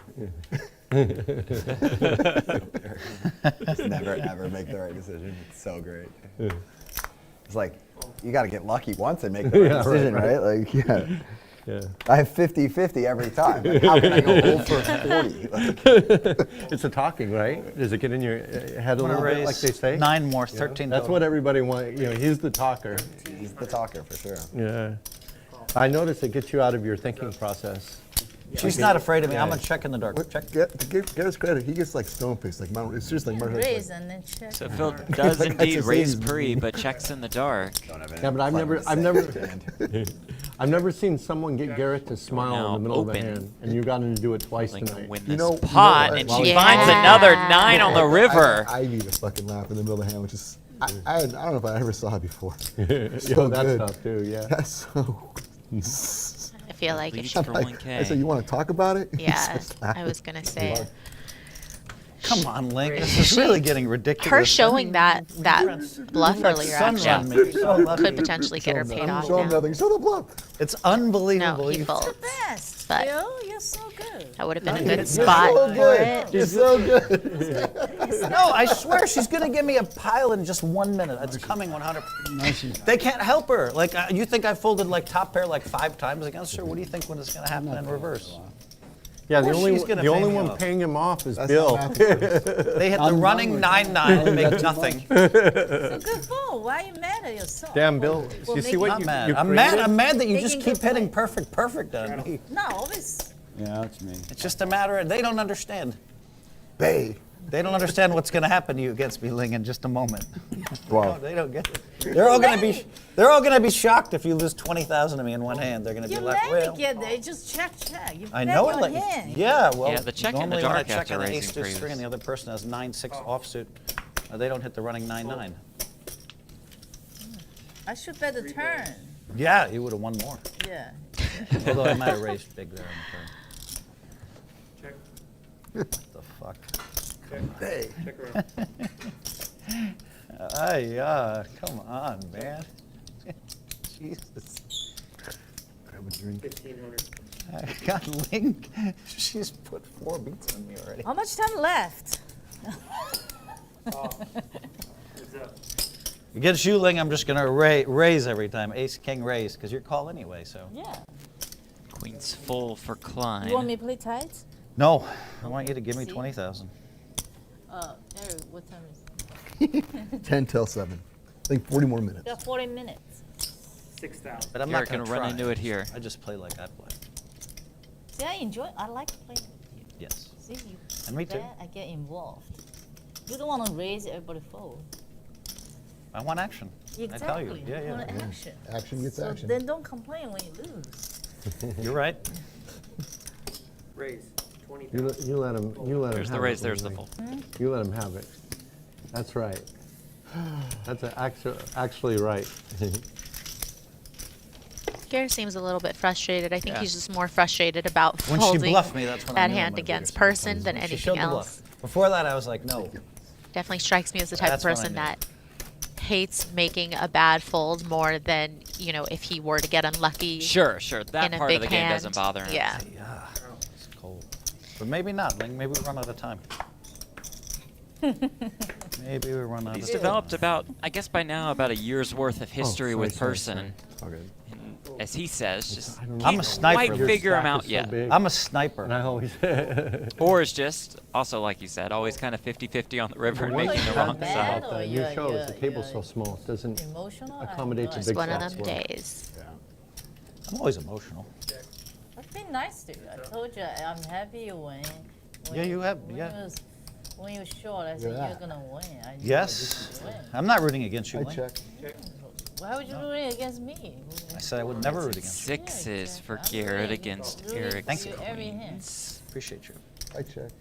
Speaker 10: Just never ever make the right decision. It's so great. It's like you got to get lucky once and make the right decision, right? Like, yeah.
Speaker 14: Yeah.
Speaker 10: I have 50-50 every time. Like, how can I go 0 for 40? Like,
Speaker 14: It's a talking, right? Does it get in your head a
Speaker 2: I'm gonna
Speaker 14: little bit,
Speaker 2: raise
Speaker 14: like they say?
Speaker 2: 9 more,
Speaker 14: Yeah.
Speaker 2: 13
Speaker 14: That's
Speaker 2: total.
Speaker 14: what everybody wants. You know, he's the talker.
Speaker 10: he's the talker for sure.
Speaker 14: Yeah. I noticed it gets you out of your thinking process.
Speaker 2: She's not afraid of me. I'm gonna check in the dark. Check.
Speaker 3: Garrett's credit. He gets like stone face, like Mount. It's just like Mount.
Speaker 7: Raise and then check.
Speaker 6: So Phil does
Speaker 3: Like,
Speaker 6: indeed
Speaker 3: that's
Speaker 6: raise
Speaker 3: his
Speaker 6: pre, but checks in the dark.
Speaker 4: Yeah, but I've never seen someone get Garrett to smile in the middle of a hand, and you got him to do it twice tonight.
Speaker 6: Win this pot, and she
Speaker 5: Yeah.
Speaker 6: finds another 9 on the river.
Speaker 3: I need a fucking laugh in the middle of the hand, which is I don't know if I ever saw it before.
Speaker 4: Yo,
Speaker 3: So
Speaker 4: that's
Speaker 3: good.
Speaker 4: tough too. Yeah.
Speaker 3: That's so.
Speaker 5: I feel like it
Speaker 6: Leads
Speaker 5: should.
Speaker 6: for
Speaker 3: Like,
Speaker 6: 1K.
Speaker 3: I said, you want to talk about it? He
Speaker 5: Yeah,
Speaker 3: starts
Speaker 5: I was
Speaker 3: laughing.
Speaker 5: gonna say.
Speaker 2: Come on, Link. This is really getting ridiculous.
Speaker 5: Her showing that bluff earlier
Speaker 2: Sun
Speaker 5: actually
Speaker 2: on me. So lucky.
Speaker 5: could potentially get her paid off
Speaker 3: Show him
Speaker 5: now.
Speaker 3: nothing. Show the bluff.
Speaker 2: It's
Speaker 5: No,
Speaker 2: unbelievable.
Speaker 5: he
Speaker 2: You-
Speaker 5: folds.
Speaker 7: Best,
Speaker 5: But
Speaker 7: Phil. You're so good.
Speaker 5: that would have been a
Speaker 2: You're
Speaker 5: good
Speaker 2: so
Speaker 5: spot for
Speaker 3: good.
Speaker 5: it.
Speaker 3: You're so good.
Speaker 2: No, I swear she's gonna give me a pile in just 1 minute. It's coming 100%. They can't help her. Like you think I folded like top pair like 5 times against her? What do you think when it's gonna happen in reverse?
Speaker 4: Yeah, the
Speaker 2: Well,
Speaker 4: only
Speaker 2: she's gonna
Speaker 4: the
Speaker 2: pay
Speaker 4: only
Speaker 2: me
Speaker 4: one
Speaker 2: off.
Speaker 4: paying him off is
Speaker 3: That's
Speaker 4: Bill.
Speaker 3: not math.
Speaker 2: They hit the running 9-9 and make nothing.
Speaker 7: So good fold. Why are you mad at yourself?
Speaker 4: Damn, Bill.
Speaker 7: Well,
Speaker 4: You see
Speaker 7: make
Speaker 4: what
Speaker 2: I'm
Speaker 4: you
Speaker 2: mad.
Speaker 4: you
Speaker 2: I'm mad.
Speaker 4: created?
Speaker 2: I'm mad that you just
Speaker 7: Making
Speaker 2: keep
Speaker 7: good
Speaker 2: hitting
Speaker 7: point.
Speaker 2: perfect on me.
Speaker 7: No, always.
Speaker 12: Yeah, that's me.
Speaker 2: It's just a matter of they don't understand.
Speaker 3: Bay.
Speaker 2: They don't understand what's going to happen to you against me, Ling, in just a moment.
Speaker 3: Wow.
Speaker 2: No, they don't get it. They're all going to be shocked if you lose 20,000 to me in one hand. They're going to
Speaker 7: You
Speaker 2: be like,
Speaker 7: let
Speaker 2: well,
Speaker 7: me get there. Just check. You
Speaker 2: I
Speaker 7: bet
Speaker 2: know
Speaker 7: your
Speaker 2: it. Like,
Speaker 7: hand.
Speaker 2: yeah, well,
Speaker 6: Yeah, the check in the
Speaker 2: normally
Speaker 6: dark
Speaker 2: when I check
Speaker 6: after
Speaker 2: an
Speaker 6: raising
Speaker 2: ace deuce
Speaker 6: pre's.
Speaker 2: string and the other person has 9-6 offsuit, they don't hit the running 9-9.
Speaker 7: I should bet the turn.
Speaker 2: Yeah, you would have won more.
Speaker 7: Yeah.
Speaker 2: Although I might have raised big there on
Speaker 9: Check.
Speaker 2: the turn. What the fuck?
Speaker 3: Bay.
Speaker 9: Check around.
Speaker 2: Come on, man. Jesus.
Speaker 3: Grab a drink.
Speaker 9: 1500.
Speaker 2: I got Link. She's put 4 beats on me already.
Speaker 7: How much time left?
Speaker 9: Heads up.
Speaker 2: Against you, Ling, I'm just going to raise every time. Ace, king, raise, because you're call anyway, so.
Speaker 7: Yeah.
Speaker 6: Queen's full for Klein.
Speaker 7: You want me to play tight?
Speaker 2: No, I want you to give me
Speaker 7: See?
Speaker 2: 20,000.
Speaker 7: Eric, what time is it?
Speaker 3: 10 till 7. I think 40 more minutes.
Speaker 7: We got 40 minutes.
Speaker 9: 6,000.
Speaker 2: But I'm
Speaker 6: You're
Speaker 2: not going
Speaker 6: gonna
Speaker 2: to
Speaker 6: run
Speaker 2: try.
Speaker 6: into it here.
Speaker 2: I just play like I play.
Speaker 7: See, I enjoy. I like playing with you.
Speaker 2: Yes.
Speaker 7: See, you
Speaker 2: And me too.
Speaker 7: bet, I get involved. You don't want to raise everybody fold.
Speaker 2: I want action.
Speaker 7: Exactly.
Speaker 2: I tell you. Yeah,
Speaker 7: You want
Speaker 2: yeah.
Speaker 7: action.
Speaker 3: Action gets
Speaker 7: So
Speaker 3: action.
Speaker 7: then don't complain when you lose.
Speaker 2: You're right.
Speaker 9: Raise. 20,000.
Speaker 4: You let him. You let him.
Speaker 6: There's the
Speaker 4: have
Speaker 6: raise,
Speaker 4: it,
Speaker 6: there's the
Speaker 4: Lily.
Speaker 6: fold.
Speaker 4: You let him have it. That's right. That's actually right.
Speaker 5: Garrett seems a little bit frustrated. I think
Speaker 6: Yeah.
Speaker 5: he's just more frustrated about
Speaker 2: When she
Speaker 5: folding
Speaker 2: bluffed me, that's when I
Speaker 5: that
Speaker 2: knew I'm
Speaker 5: hand
Speaker 2: gonna beat her.
Speaker 5: against Persson than
Speaker 2: She showed
Speaker 5: anything
Speaker 2: the
Speaker 5: else.
Speaker 2: bluff. Before that, I was like, no.
Speaker 5: Definitely strikes me as the type
Speaker 2: That's
Speaker 5: of
Speaker 2: when I
Speaker 5: person
Speaker 2: knew.
Speaker 5: that hates making a bad fold more than, if he were to get unlucky.
Speaker 6: Sure. That
Speaker 5: in a
Speaker 6: part of
Speaker 5: big
Speaker 6: the game
Speaker 5: hand.
Speaker 6: doesn't bother him.
Speaker 5: Yeah.
Speaker 2: Yeah, it's cold. But maybe not, Ling. Maybe we run out of time. Maybe we run out
Speaker 6: He's
Speaker 2: of time.
Speaker 6: developed about, I guess by now, about a year's worth of history
Speaker 4: sorry,
Speaker 6: with
Speaker 4: sorry,
Speaker 6: Persson.
Speaker 4: Okay.
Speaker 6: And as he says, just
Speaker 4: I don't know.
Speaker 2: I'm a sniper.
Speaker 6: quite
Speaker 2: Your
Speaker 6: figure him
Speaker 4: stack
Speaker 6: out
Speaker 4: is so
Speaker 6: yet.
Speaker 4: big.
Speaker 2: I'm a sniper.
Speaker 4: And I always.
Speaker 6: Or is just, also like you said, always kind of 50-50 on the river and
Speaker 7: Well,
Speaker 6: making the
Speaker 7: you're
Speaker 6: wrong
Speaker 7: mad
Speaker 6: side.
Speaker 7: or
Speaker 4: The new
Speaker 7: you're-
Speaker 4: show is
Speaker 7: you're-
Speaker 4: the table's
Speaker 7: you're
Speaker 4: so small, it doesn't
Speaker 7: Emotional?
Speaker 4: accommodate the
Speaker 5: It's
Speaker 4: big
Speaker 5: one of
Speaker 4: shots
Speaker 5: them
Speaker 4: well.
Speaker 5: days.
Speaker 2: I'm always emotional.
Speaker 7: I've been nice to you. I told you I'm happy you win.
Speaker 2: Yeah, you have,
Speaker 7: When
Speaker 2: yeah.
Speaker 7: when you were short, I said
Speaker 3: at
Speaker 7: you're
Speaker 3: that.
Speaker 7: gonna win. I knew
Speaker 2: Yes.
Speaker 7: you would win.
Speaker 2: I'm not rooting against you,
Speaker 3: I
Speaker 2: Ling.
Speaker 3: check.
Speaker 7: Why would you root against me?
Speaker 2: I said I would never root against you.
Speaker 6: Sixes for
Speaker 7: I'm
Speaker 6: Garrett
Speaker 7: rooting-
Speaker 6: against
Speaker 7: rooting
Speaker 6: Eric's
Speaker 2: Thank you.
Speaker 7: for every hand.
Speaker 6: queens.
Speaker 2: Appreciate you.
Speaker 3: I check.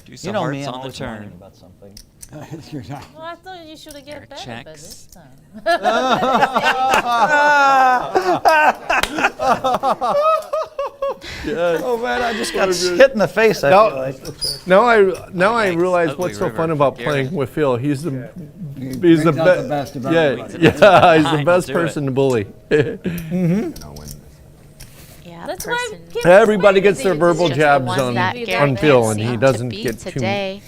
Speaker 6: Do
Speaker 2: You
Speaker 6: some
Speaker 2: know me,
Speaker 6: hearts
Speaker 2: I'm
Speaker 6: on the
Speaker 2: always whining
Speaker 6: turn.
Speaker 2: about something.
Speaker 12: You're not.
Speaker 7: Well, I thought you should have get
Speaker 6: Eric
Speaker 7: better by
Speaker 6: checks.
Speaker 7: this time.
Speaker 2: Oh man, I just got hit in the face. I feel like.
Speaker 4: Now I
Speaker 6: Yikes,
Speaker 4: realize
Speaker 6: ugly
Speaker 4: what's so
Speaker 6: river
Speaker 4: fun
Speaker 6: for
Speaker 4: about
Speaker 6: Garrett.
Speaker 4: playing with Phil. He's the
Speaker 12: He
Speaker 4: he's
Speaker 12: brings
Speaker 4: the
Speaker 12: out the best of everybody.
Speaker 4: yeah, he's the best
Speaker 6: Do it.
Speaker 4: person to bully.
Speaker 3: No win.
Speaker 5: Yeah,
Speaker 7: That's why
Speaker 5: Persson
Speaker 7: kids
Speaker 4: Everybody
Speaker 7: play
Speaker 4: gets their
Speaker 7: with you.
Speaker 4: verbal
Speaker 5: is just the
Speaker 4: jabs
Speaker 5: one
Speaker 4: on
Speaker 5: that Garrett
Speaker 4: on Phil, and
Speaker 5: seemed
Speaker 4: he
Speaker 5: to
Speaker 4: doesn't
Speaker 5: beat
Speaker 4: get too.
Speaker 5: today.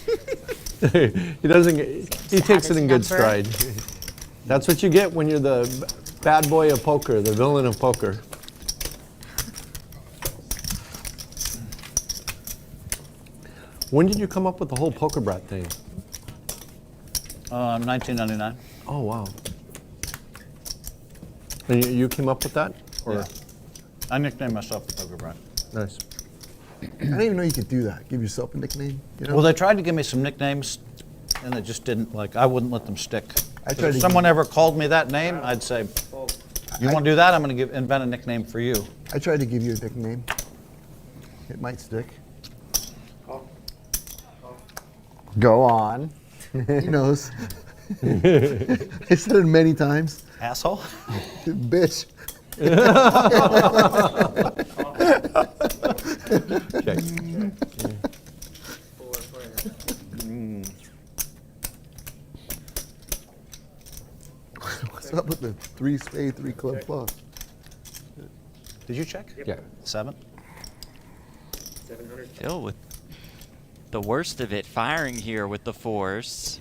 Speaker 4: He doesn't. He
Speaker 5: to
Speaker 4: takes
Speaker 5: have
Speaker 4: it in
Speaker 5: his
Speaker 4: good
Speaker 5: number.
Speaker 4: stride. That's what you get when you're the bad boy of poker, the villain of poker. When did you come up with the whole poker brat thing?
Speaker 2: 1999.
Speaker 4: Oh wow! And you came up with that, or
Speaker 2: Yeah. I nicknamed myself the Poker Brat.
Speaker 4: nice?
Speaker 3: didn't even know you could do that. Give yourself a nickname. You know?
Speaker 2: Well, they tried to give me some nicknames, and it just didn't, like, I wouldn't let them stick.
Speaker 3: I tried
Speaker 2: If
Speaker 3: to
Speaker 2: someone ever called me that name, I'd say, you want to do that? I'm going to invent a nickname for you.
Speaker 3: I tried to give you a nickname. It might stick. Go on. He knows. I said it many times.
Speaker 2: Asshole?
Speaker 3: Bitch. What's up with the 3 spade, 3 club flush?
Speaker 2: Did you check?
Speaker 14: Yeah.
Speaker 2: 7?
Speaker 9: 700.
Speaker 6: Phil with the worst of it, firing here with the 4s.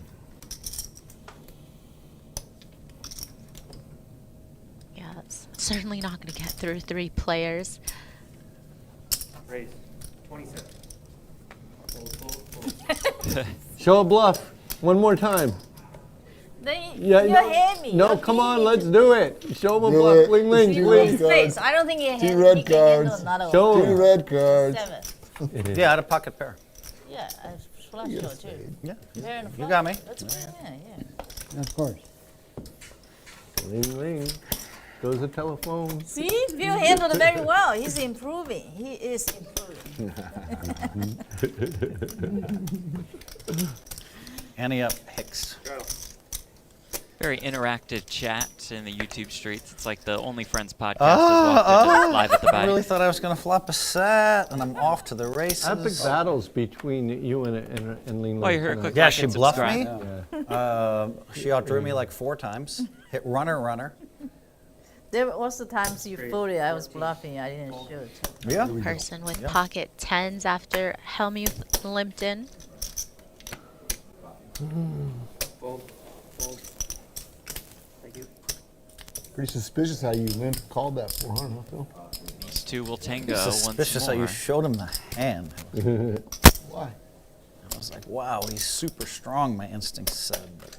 Speaker 5: Yeah, that's certainly not going to get through 3 players.
Speaker 9: Raise. 27. Fold.
Speaker 14: Show a bluff. One more time.
Speaker 7: You hit me.
Speaker 14: No, come on, let's do it. Show him a bluff. Ling, ling,
Speaker 7: See
Speaker 14: ling.
Speaker 7: his face. I don't think he hit
Speaker 3: 2 red cards.
Speaker 14: Show
Speaker 3: 2
Speaker 14: him.
Speaker 3: red cards.
Speaker 7: 7.
Speaker 2: Yeah, I had a pocket pair.
Speaker 7: Yeah, I flush
Speaker 3: Yes,
Speaker 7: too.
Speaker 2: Yeah.
Speaker 7: Pair and a
Speaker 2: You
Speaker 7: flush.
Speaker 2: got me.
Speaker 7: That's good. Yeah.
Speaker 8: Of course.
Speaker 14: Ling, ling. Goes the telephone.
Speaker 7: See, Phil handled it very well. He's improving. He is improving.
Speaker 2: Ante up Hicks.
Speaker 6: Very interactive chat in the YouTube streets. It's like the Only Friends podcast is walked in live at the
Speaker 2: I
Speaker 6: bike.
Speaker 2: really thought I was going to flop a set, and I'm off to the races.
Speaker 14: Epic battles between you and Ling Ling.
Speaker 6: Oh, you heard a
Speaker 14: tonight.
Speaker 6: quick
Speaker 2: Yeah,
Speaker 6: like
Speaker 2: she
Speaker 6: and
Speaker 2: bluffed
Speaker 6: subscribe.
Speaker 2: me. She outdrew me like 4 times. Hit runner.
Speaker 7: There was the times you folded. I was bluffing. I didn't shoot.
Speaker 2: Yeah.
Speaker 5: Persson with pocket 10s after Hellmuth limped in.
Speaker 9: Fold. Fold. Thank you.
Speaker 3: Pretty suspicious how you called that 400, huh, Phil?
Speaker 6: These two will tango
Speaker 2: Suspicious
Speaker 6: once
Speaker 2: how
Speaker 6: more.
Speaker 2: you showed him the hand.
Speaker 3: Why?
Speaker 2: I was like, wow, he's super strong, my instincts said. But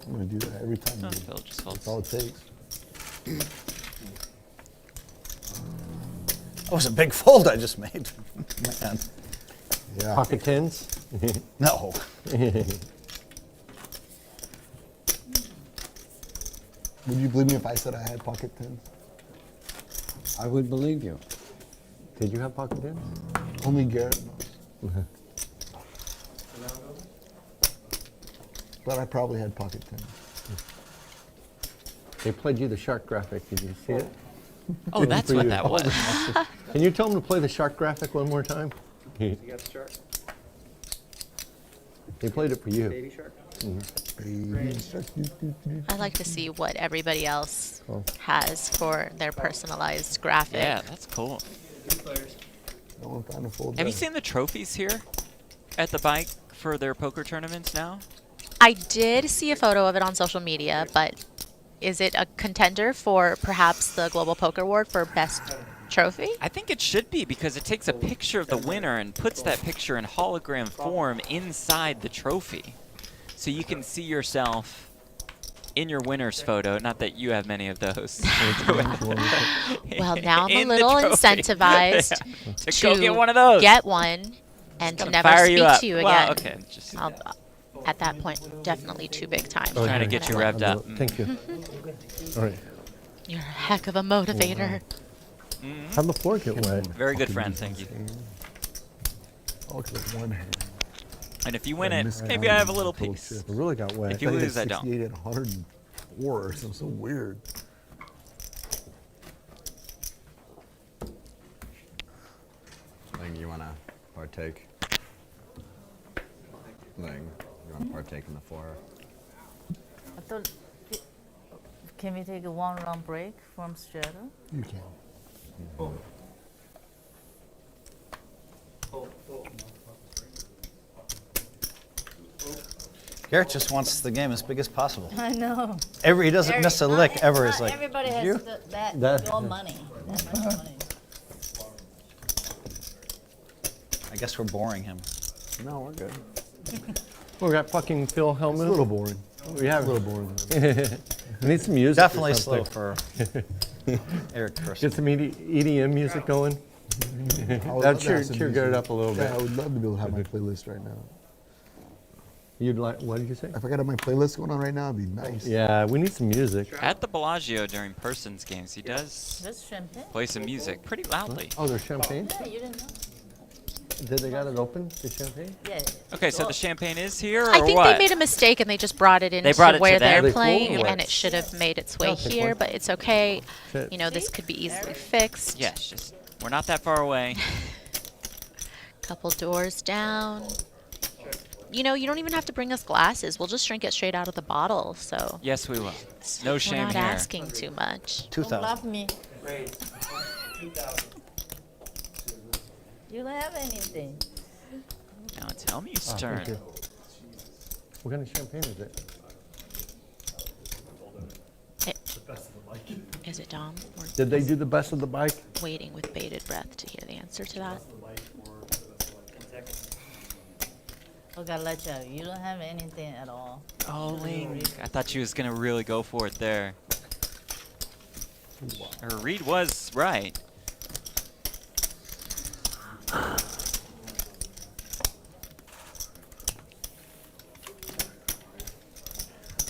Speaker 3: I'm going to do that every time.
Speaker 6: Oh,
Speaker 3: you do.
Speaker 6: Phil just
Speaker 3: That's
Speaker 6: folds.
Speaker 3: all it takes.
Speaker 2: that was a big fold I just made. Man.
Speaker 3: Yeah.
Speaker 14: Pocket 10s?
Speaker 2: No.
Speaker 3: Would you believe me if I said I had pocket 10s?
Speaker 8: I would believe you.
Speaker 14: Did you have pocket 10s?
Speaker 3: Only Garrett knows. But I probably had pocket 10s.
Speaker 14: They played you the shark graphic. Did you see it?
Speaker 6: Oh, that's
Speaker 14: For
Speaker 6: what
Speaker 14: you.
Speaker 6: that was.
Speaker 14: Can you tell them to play the shark graphic one more time?
Speaker 9: You got the shark.
Speaker 14: They played it for you.
Speaker 9: Baby shark.
Speaker 3: Baby shark, doo, doo, doo.
Speaker 5: I'd like to see what everybody else has for their personalized graphic.
Speaker 6: Yeah, that's cool.
Speaker 9: 2 players.
Speaker 3: No one found a fold
Speaker 6: Have you
Speaker 3: there.
Speaker 6: seen the trophies here at the bike for their poker tournaments now?
Speaker 5: I did see a photo of it on social media, but is it a contender for perhaps the Global Poker Award for best trophy?
Speaker 6: I think it should be because it takes a picture of the winner and puts that picture in hologram form inside the trophy. So you can see yourself in your winner's photo. Not that you have many of those.
Speaker 5: Well, now I'm a
Speaker 6: In the
Speaker 5: little
Speaker 6: trophy.
Speaker 5: incentivized
Speaker 6: to go get one of those.
Speaker 5: get one and to
Speaker 6: Gonna
Speaker 5: never
Speaker 6: fire you
Speaker 5: speak
Speaker 6: up.
Speaker 5: to you
Speaker 6: Well,
Speaker 5: again.
Speaker 6: okay, just-
Speaker 5: I'll, at that point, definitely too big time.
Speaker 6: Trying to get you revved up.
Speaker 14: Thank you. All right.
Speaker 5: You're a heck of a motivator.
Speaker 14: How'd the floor get wet?
Speaker 6: Very good friend, thank you.
Speaker 3: Oh, it's with one hand.
Speaker 6: And if you win it, maybe I have a little piece.
Speaker 14: It really got wet.
Speaker 6: If you lose, I don't.
Speaker 3: 68 and 104 or something so weird.
Speaker 10: Ling, you want to partake? Ling, you want to partake in the 4?
Speaker 7: I thought, can we take a 1 round break from Strata?
Speaker 3: You can.
Speaker 9: Fold. Fold. Fold.
Speaker 2: Garrett just wants the game as big as possible.
Speaker 7: I know.
Speaker 2: He doesn't miss a lick ever. He's like,
Speaker 7: Everybody has
Speaker 2: you?
Speaker 7: that your money. That much money.
Speaker 2: I guess we're boring him.
Speaker 3: No, we're good.
Speaker 14: We got fucking Phil Hellmuth.
Speaker 3: It's a little boring.
Speaker 14: We have
Speaker 3: a little boring.
Speaker 14: We need some music.
Speaker 2: Definitely
Speaker 14: or
Speaker 2: slow
Speaker 14: something.
Speaker 2: for Eric Persson.
Speaker 14: Get some EDM music going.
Speaker 3: love to
Speaker 4: cheer
Speaker 3: have some
Speaker 4: Garrett
Speaker 3: music.
Speaker 4: up a little bit.
Speaker 3: Yeah, I would love to be able to have my playlist right now.
Speaker 4: You'd like, what did you say?
Speaker 3: If I could have my playlist going on right now, it'd be nice.
Speaker 4: Yeah, we need some music.
Speaker 6: At the Bellagio during Persson's games, he does
Speaker 7: That's champagne.
Speaker 6: play some music pretty loudly.
Speaker 4: Oh, there's champagne?
Speaker 7: Yeah, you didn't know.
Speaker 4: Did they got it open, the champagne?
Speaker 7: Yeah.
Speaker 6: Okay, so the champagne is here, or
Speaker 5: I think
Speaker 6: what?
Speaker 5: they made a mistake and they just brought it into
Speaker 6: brought it to
Speaker 5: where
Speaker 6: there?
Speaker 5: they're
Speaker 6: They
Speaker 5: playing,
Speaker 6: pulled
Speaker 5: and
Speaker 6: it.
Speaker 5: it should have made its way
Speaker 4: I'll take
Speaker 5: here,
Speaker 4: one.
Speaker 5: but it's okay.
Speaker 4: Shit.
Speaker 5: You know, this could be easily fixed.
Speaker 6: Yes, just we're not that far away.
Speaker 5: Couple doors down. You know, you don't even have to bring us glasses. We'll just drink it straight out of the bottle. So
Speaker 6: Yes, we will. No
Speaker 5: we're
Speaker 6: shame
Speaker 5: not
Speaker 6: here.
Speaker 5: asking too much.
Speaker 7: Don't love me. You don't have anything.
Speaker 6: Now it's Hellmuth's
Speaker 4: Oh,
Speaker 6: turn.
Speaker 4: thank you. What kind of champagne is it?
Speaker 5: Is it Dom? We're
Speaker 4: Did they do the best of the bike?
Speaker 5: waiting with bated breath to hear the answer to that.
Speaker 7: Oh, gotta let you out. You don't have anything at all.
Speaker 6: Oh, Ling. I thought she was going to really go for it there. Her read was right.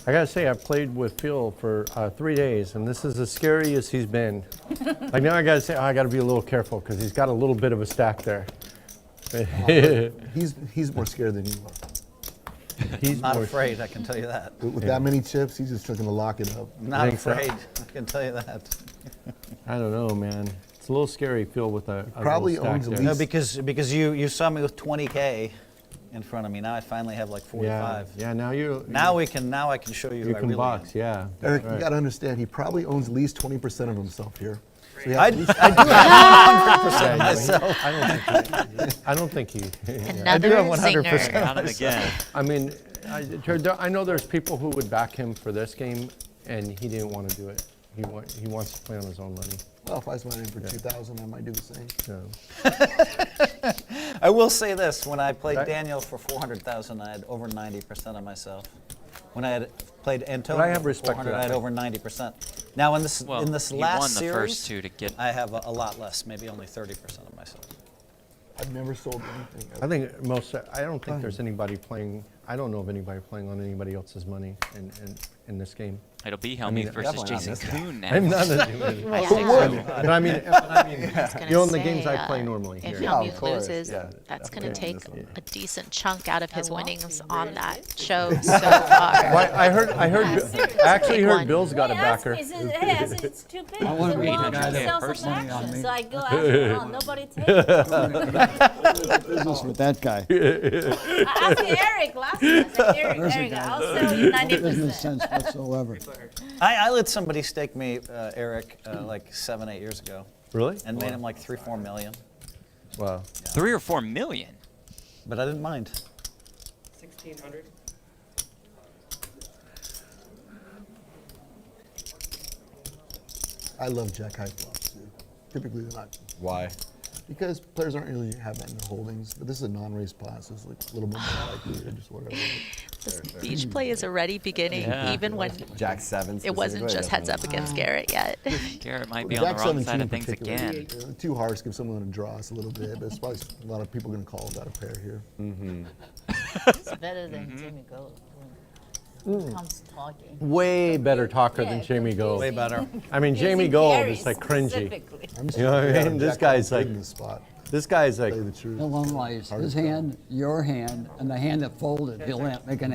Speaker 4: I gotta say, I've played with Phil for 3 days, and this is as scary as he's been. Like now I gotta say, I gotta be a little careful, because he's got a little bit of a stack there.
Speaker 3: He's more scared than you are.
Speaker 4: He's
Speaker 2: Not
Speaker 4: more
Speaker 2: afraid, I can tell you that.
Speaker 3: With that many chips, he's just looking to lock it up.
Speaker 2: Not
Speaker 4: think so?
Speaker 2: afraid, I can tell you that.
Speaker 4: I don't know, man. It's a little scary, Phil, with a
Speaker 3: Probably
Speaker 4: little stack
Speaker 3: owns at
Speaker 4: there.
Speaker 2: No, because you saw me with 20K in front of me. Now I finally have like 45.
Speaker 4: Yeah, now you.
Speaker 2: Now I can show you.
Speaker 4: You
Speaker 2: who I
Speaker 4: can
Speaker 2: really
Speaker 4: box,
Speaker 2: am.
Speaker 4: yeah.
Speaker 3: Eric,
Speaker 4: Right.
Speaker 3: you gotta understand, he probably owns at least 20% of himself here. So
Speaker 2: I do have 100% myself.
Speaker 4: I don't think he.
Speaker 2: I do have
Speaker 5: Another
Speaker 2: 100%
Speaker 5: zinger.
Speaker 6: Got him again.
Speaker 4: I mean, I know there's people who would back him for this game, and he didn't want to do it. He wants to play on his own money.
Speaker 3: Well, if I was playing for 2,000, I might do the same.
Speaker 4: So.
Speaker 2: I will say this: when I played Daniel for 400,000, I had over 90% of myself. When I had played Antonio
Speaker 4: But I have
Speaker 2: for
Speaker 4: respect for
Speaker 2: 400,
Speaker 4: that.
Speaker 2: I had over 90%. Now in this
Speaker 6: Well,
Speaker 2: last
Speaker 6: he won the
Speaker 2: series,
Speaker 6: first two to get.
Speaker 2: I have a lot less, maybe only 30% of myself.
Speaker 3: I've never sold anything.
Speaker 4: I think I don't think there's anybody playing. I don't know of anybody playing on anybody else's money in this game.
Speaker 6: It'll be
Speaker 10: I mean,
Speaker 6: Hellmuth versus
Speaker 10: definitely not
Speaker 6: Jason
Speaker 10: this guy.
Speaker 6: Kuhn now.
Speaker 4: I'm not a But I mean,
Speaker 5: gonna
Speaker 4: you know, in the
Speaker 5: say,
Speaker 4: games I play normally
Speaker 5: If
Speaker 4: here.
Speaker 10: Yeah, of
Speaker 5: Hellmuth
Speaker 10: course,
Speaker 5: loses,
Speaker 10: yeah,
Speaker 5: that's going to
Speaker 10: definitely.
Speaker 5: take a decent chunk out of his winnings on that show so far.
Speaker 4: Well, I actually
Speaker 5: Big
Speaker 4: heard
Speaker 5: one.
Speaker 4: Bill's got a
Speaker 7: He asked
Speaker 4: backer.
Speaker 7: me, he says, hey, I said, it's too big.
Speaker 8: I wanna be the
Speaker 7: Well,
Speaker 8: guy that
Speaker 7: sell some
Speaker 8: puts money on
Speaker 7: action.
Speaker 8: me.
Speaker 7: So I go ask him, oh, nobody takes it.
Speaker 8: Business with that guy.
Speaker 7: I asked Eric last time. I said, Eric, I'll sell you
Speaker 8: No business
Speaker 7: 90%.
Speaker 8: sense whatsoever.
Speaker 2: I let somebody stake me, Eric, like 7-8 years ago,
Speaker 4: Really?
Speaker 2: and made him like 3-4 million.
Speaker 4: Wow.
Speaker 6: 3 or 4 million.
Speaker 2: But I didn't mind.
Speaker 9: 1,600.
Speaker 3: I love jack high flops too. Typically they're not.
Speaker 10: Why?
Speaker 3: Because players aren't really have that in their holdings, but this is a non-race class, so it's like a little bit more likely or just whatever.
Speaker 5: This beach play is already beginning,
Speaker 6: Yeah.
Speaker 5: even when
Speaker 10: Jack 7
Speaker 5: it wasn't
Speaker 10: specifically,
Speaker 5: just heads up
Speaker 10: definitely.
Speaker 5: against Garrett yet.
Speaker 6: Garrett might be
Speaker 3: Jack
Speaker 6: on the wrong
Speaker 3: 17
Speaker 6: side of things
Speaker 3: particularly,
Speaker 6: again.
Speaker 3: Two hearts give someone to draw us a little bit, but it's probably a lot of people going to call without a pair here.
Speaker 7: It's better than Jimmy Gold when it comes to talking.
Speaker 4: Way better talker
Speaker 7: Yeah,
Speaker 4: than Jamie Gold.
Speaker 2: Way better.
Speaker 4: I mean,
Speaker 7: Using
Speaker 4: Jamie Gold
Speaker 7: Gary
Speaker 4: is like cringy.
Speaker 7: specifically.
Speaker 3: I'm just
Speaker 4: You know what I
Speaker 3: trying to
Speaker 4: mean?
Speaker 3: get
Speaker 4: This
Speaker 3: Jack
Speaker 4: guy's
Speaker 3: High
Speaker 4: like-
Speaker 3: in the spot.
Speaker 4: This guy's like,
Speaker 3: Tell you the truth.
Speaker 8: He'll analyze
Speaker 3: Hard
Speaker 8: his
Speaker 3: to tell.
Speaker 8: hand, your hand, and the hand that folded. He'll make an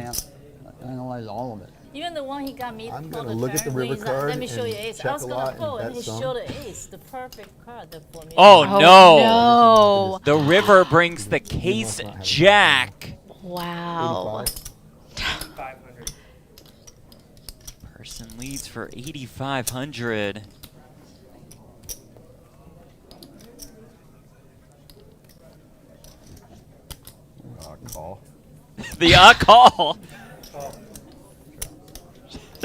Speaker 8: analyze all of it.
Speaker 7: Even the one he got me
Speaker 3: I'm
Speaker 7: for
Speaker 3: gonna
Speaker 7: the
Speaker 3: look at
Speaker 7: turn,
Speaker 3: the
Speaker 7: where
Speaker 3: river
Speaker 7: he's like,
Speaker 3: card
Speaker 7: let me show you
Speaker 3: and
Speaker 7: ace. I
Speaker 3: check
Speaker 7: was
Speaker 3: a
Speaker 7: gonna
Speaker 3: lot and
Speaker 7: pull, and
Speaker 3: bet
Speaker 7: he
Speaker 3: some.
Speaker 7: showed the ace, the perfect card for me.
Speaker 6: Oh,
Speaker 5: no.
Speaker 6: The river brings the case jack.
Speaker 5: Wow.
Speaker 9: 500.
Speaker 6: Persson leads for 8,500.
Speaker 10: Call.
Speaker 6: The call.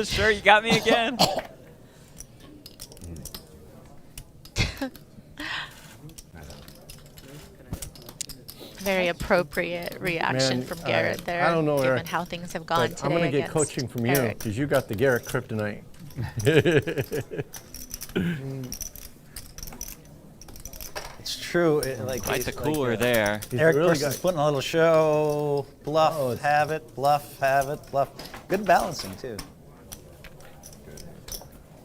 Speaker 6: Sure, you got me again.
Speaker 5: Very appropriate reaction
Speaker 4: Man,
Speaker 5: from Garrett there,
Speaker 4: I don't know,
Speaker 5: given
Speaker 4: Eric,
Speaker 5: how things have gone
Speaker 4: but
Speaker 5: today
Speaker 4: I'm gonna get
Speaker 5: against
Speaker 4: coaching from you
Speaker 5: Eric.
Speaker 4: because you got the Garrett kryptonite.
Speaker 2: It's true. Like
Speaker 6: Quite the
Speaker 2: he's
Speaker 6: cooler
Speaker 2: like,
Speaker 6: there.
Speaker 2: Eric Person's putting a little show. Bluff, have it. Bluff, have it. Bluff. Good balancing too.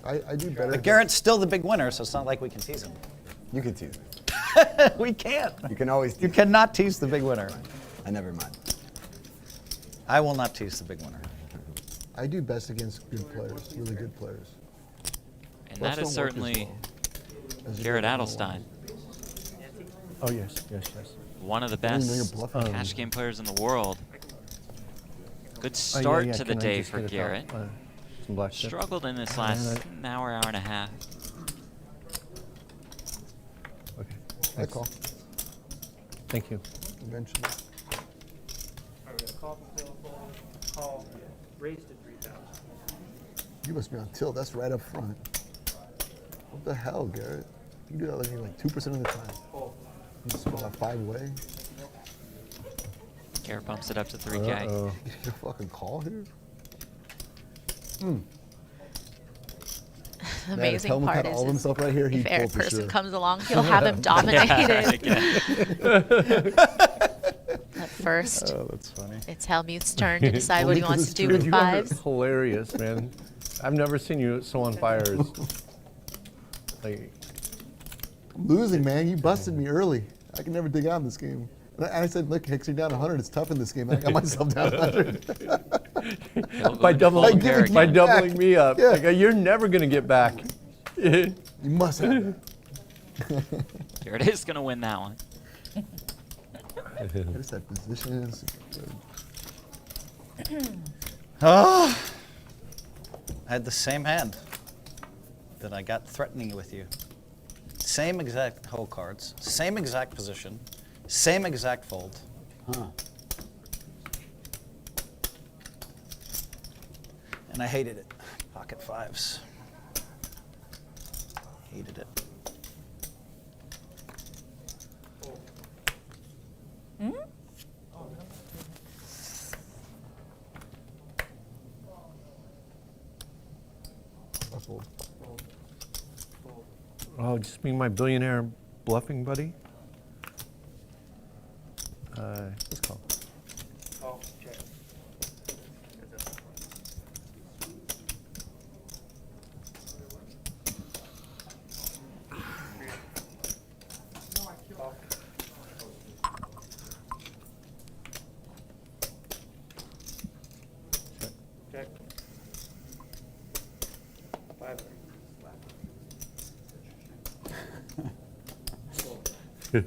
Speaker 3: I do better.
Speaker 2: But Garrett's still the big winner, so it's not like we can tease him.
Speaker 10: You can tease me.
Speaker 2: We can't.
Speaker 10: You can always tease
Speaker 2: You cannot tease the big winner.
Speaker 10: I never mind.
Speaker 2: I will not tease the big winner.
Speaker 3: I do best against good players, really good players.
Speaker 6: And
Speaker 3: Bluffs
Speaker 6: that is
Speaker 3: don't work as
Speaker 6: certainly
Speaker 3: well as you
Speaker 6: Garrett
Speaker 3: do in the
Speaker 6: Adelstein.
Speaker 14: Oh, yes, yes, yes.
Speaker 6: One of the
Speaker 3: I didn't know you're
Speaker 6: best
Speaker 3: bluffing.
Speaker 6: cash game players in the world. Good
Speaker 14: Oh,
Speaker 6: start
Speaker 14: yeah,
Speaker 6: to the
Speaker 14: can I
Speaker 6: day
Speaker 14: just
Speaker 6: for
Speaker 14: get a
Speaker 6: Garrett.
Speaker 14: some black chip?
Speaker 6: Struggled in this
Speaker 14: Yeah,
Speaker 6: last hour and a half.
Speaker 14: Okay.
Speaker 3: I call.
Speaker 14: Thank you.
Speaker 3: Eventually.
Speaker 9: Call, raised to 3,000.
Speaker 3: You must be on tilt. That's right up front. What the hell, Garrett? You do that like 2% of the time. You just call that 5-way.
Speaker 6: Garrett bumps it up to 3K.
Speaker 3: You get a fucking call here?
Speaker 5: The
Speaker 3: Man, if
Speaker 5: amazing
Speaker 3: Hellmuth
Speaker 5: part
Speaker 3: had all of
Speaker 5: is
Speaker 3: himself right here,
Speaker 5: if
Speaker 3: he'd
Speaker 5: Eric
Speaker 3: fold for
Speaker 5: Persson
Speaker 3: sure.
Speaker 5: comes along, he'll have him dominated. At first,
Speaker 2: that's funny.
Speaker 5: it's Hellmuth's turn to decide what he wants to do
Speaker 14: Dude,
Speaker 5: with
Speaker 14: you are
Speaker 5: fives.
Speaker 14: hilarious, man. I've never seen you so on fire. Like,
Speaker 3: I'm losing, man. You busted me early. I can never dig out in this game. And I said, look, Hicks, you're down 100. It's tough in this game. I got myself down 100.
Speaker 14: by doubling me up.
Speaker 3: Yeah.
Speaker 14: Like, you're never going to get back.
Speaker 3: You must have.
Speaker 6: Garrett is going to win that one.
Speaker 3: There's that position.
Speaker 2: Oh, I had the same hand that I got threatening with you. Same exact hole cards, same exact position, same exact fold.
Speaker 12: Huh.
Speaker 2: And I hated it. Pocket fives. Hated it.
Speaker 14: Oh, just being my billionaire bluffing buddy. Let's call.
Speaker 9: Oh, check. Check. 5.
Speaker 6: Yeah,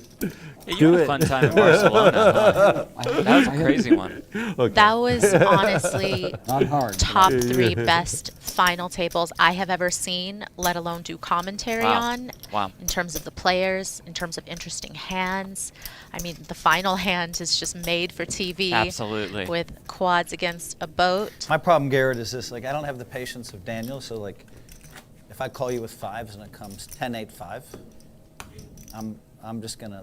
Speaker 6: you had a fun time in Barcelona. Huh? That was a crazy one.
Speaker 14: Okay.
Speaker 5: That was honestly
Speaker 12: Not hard.
Speaker 5: top 3 best final tables I have ever seen, let alone do commentary
Speaker 6: Wow.
Speaker 5: on.
Speaker 6: Wow.
Speaker 5: In terms of the players, in terms of interesting hands. I mean, the final hand is just made for TV.
Speaker 6: Absolutely.
Speaker 5: With quads against a boat.
Speaker 2: My problem, Garrett, is this: like, I don't have the patience of Daniel. So, like, if I call you with fives and it comes 10-8-5, I'm just gonna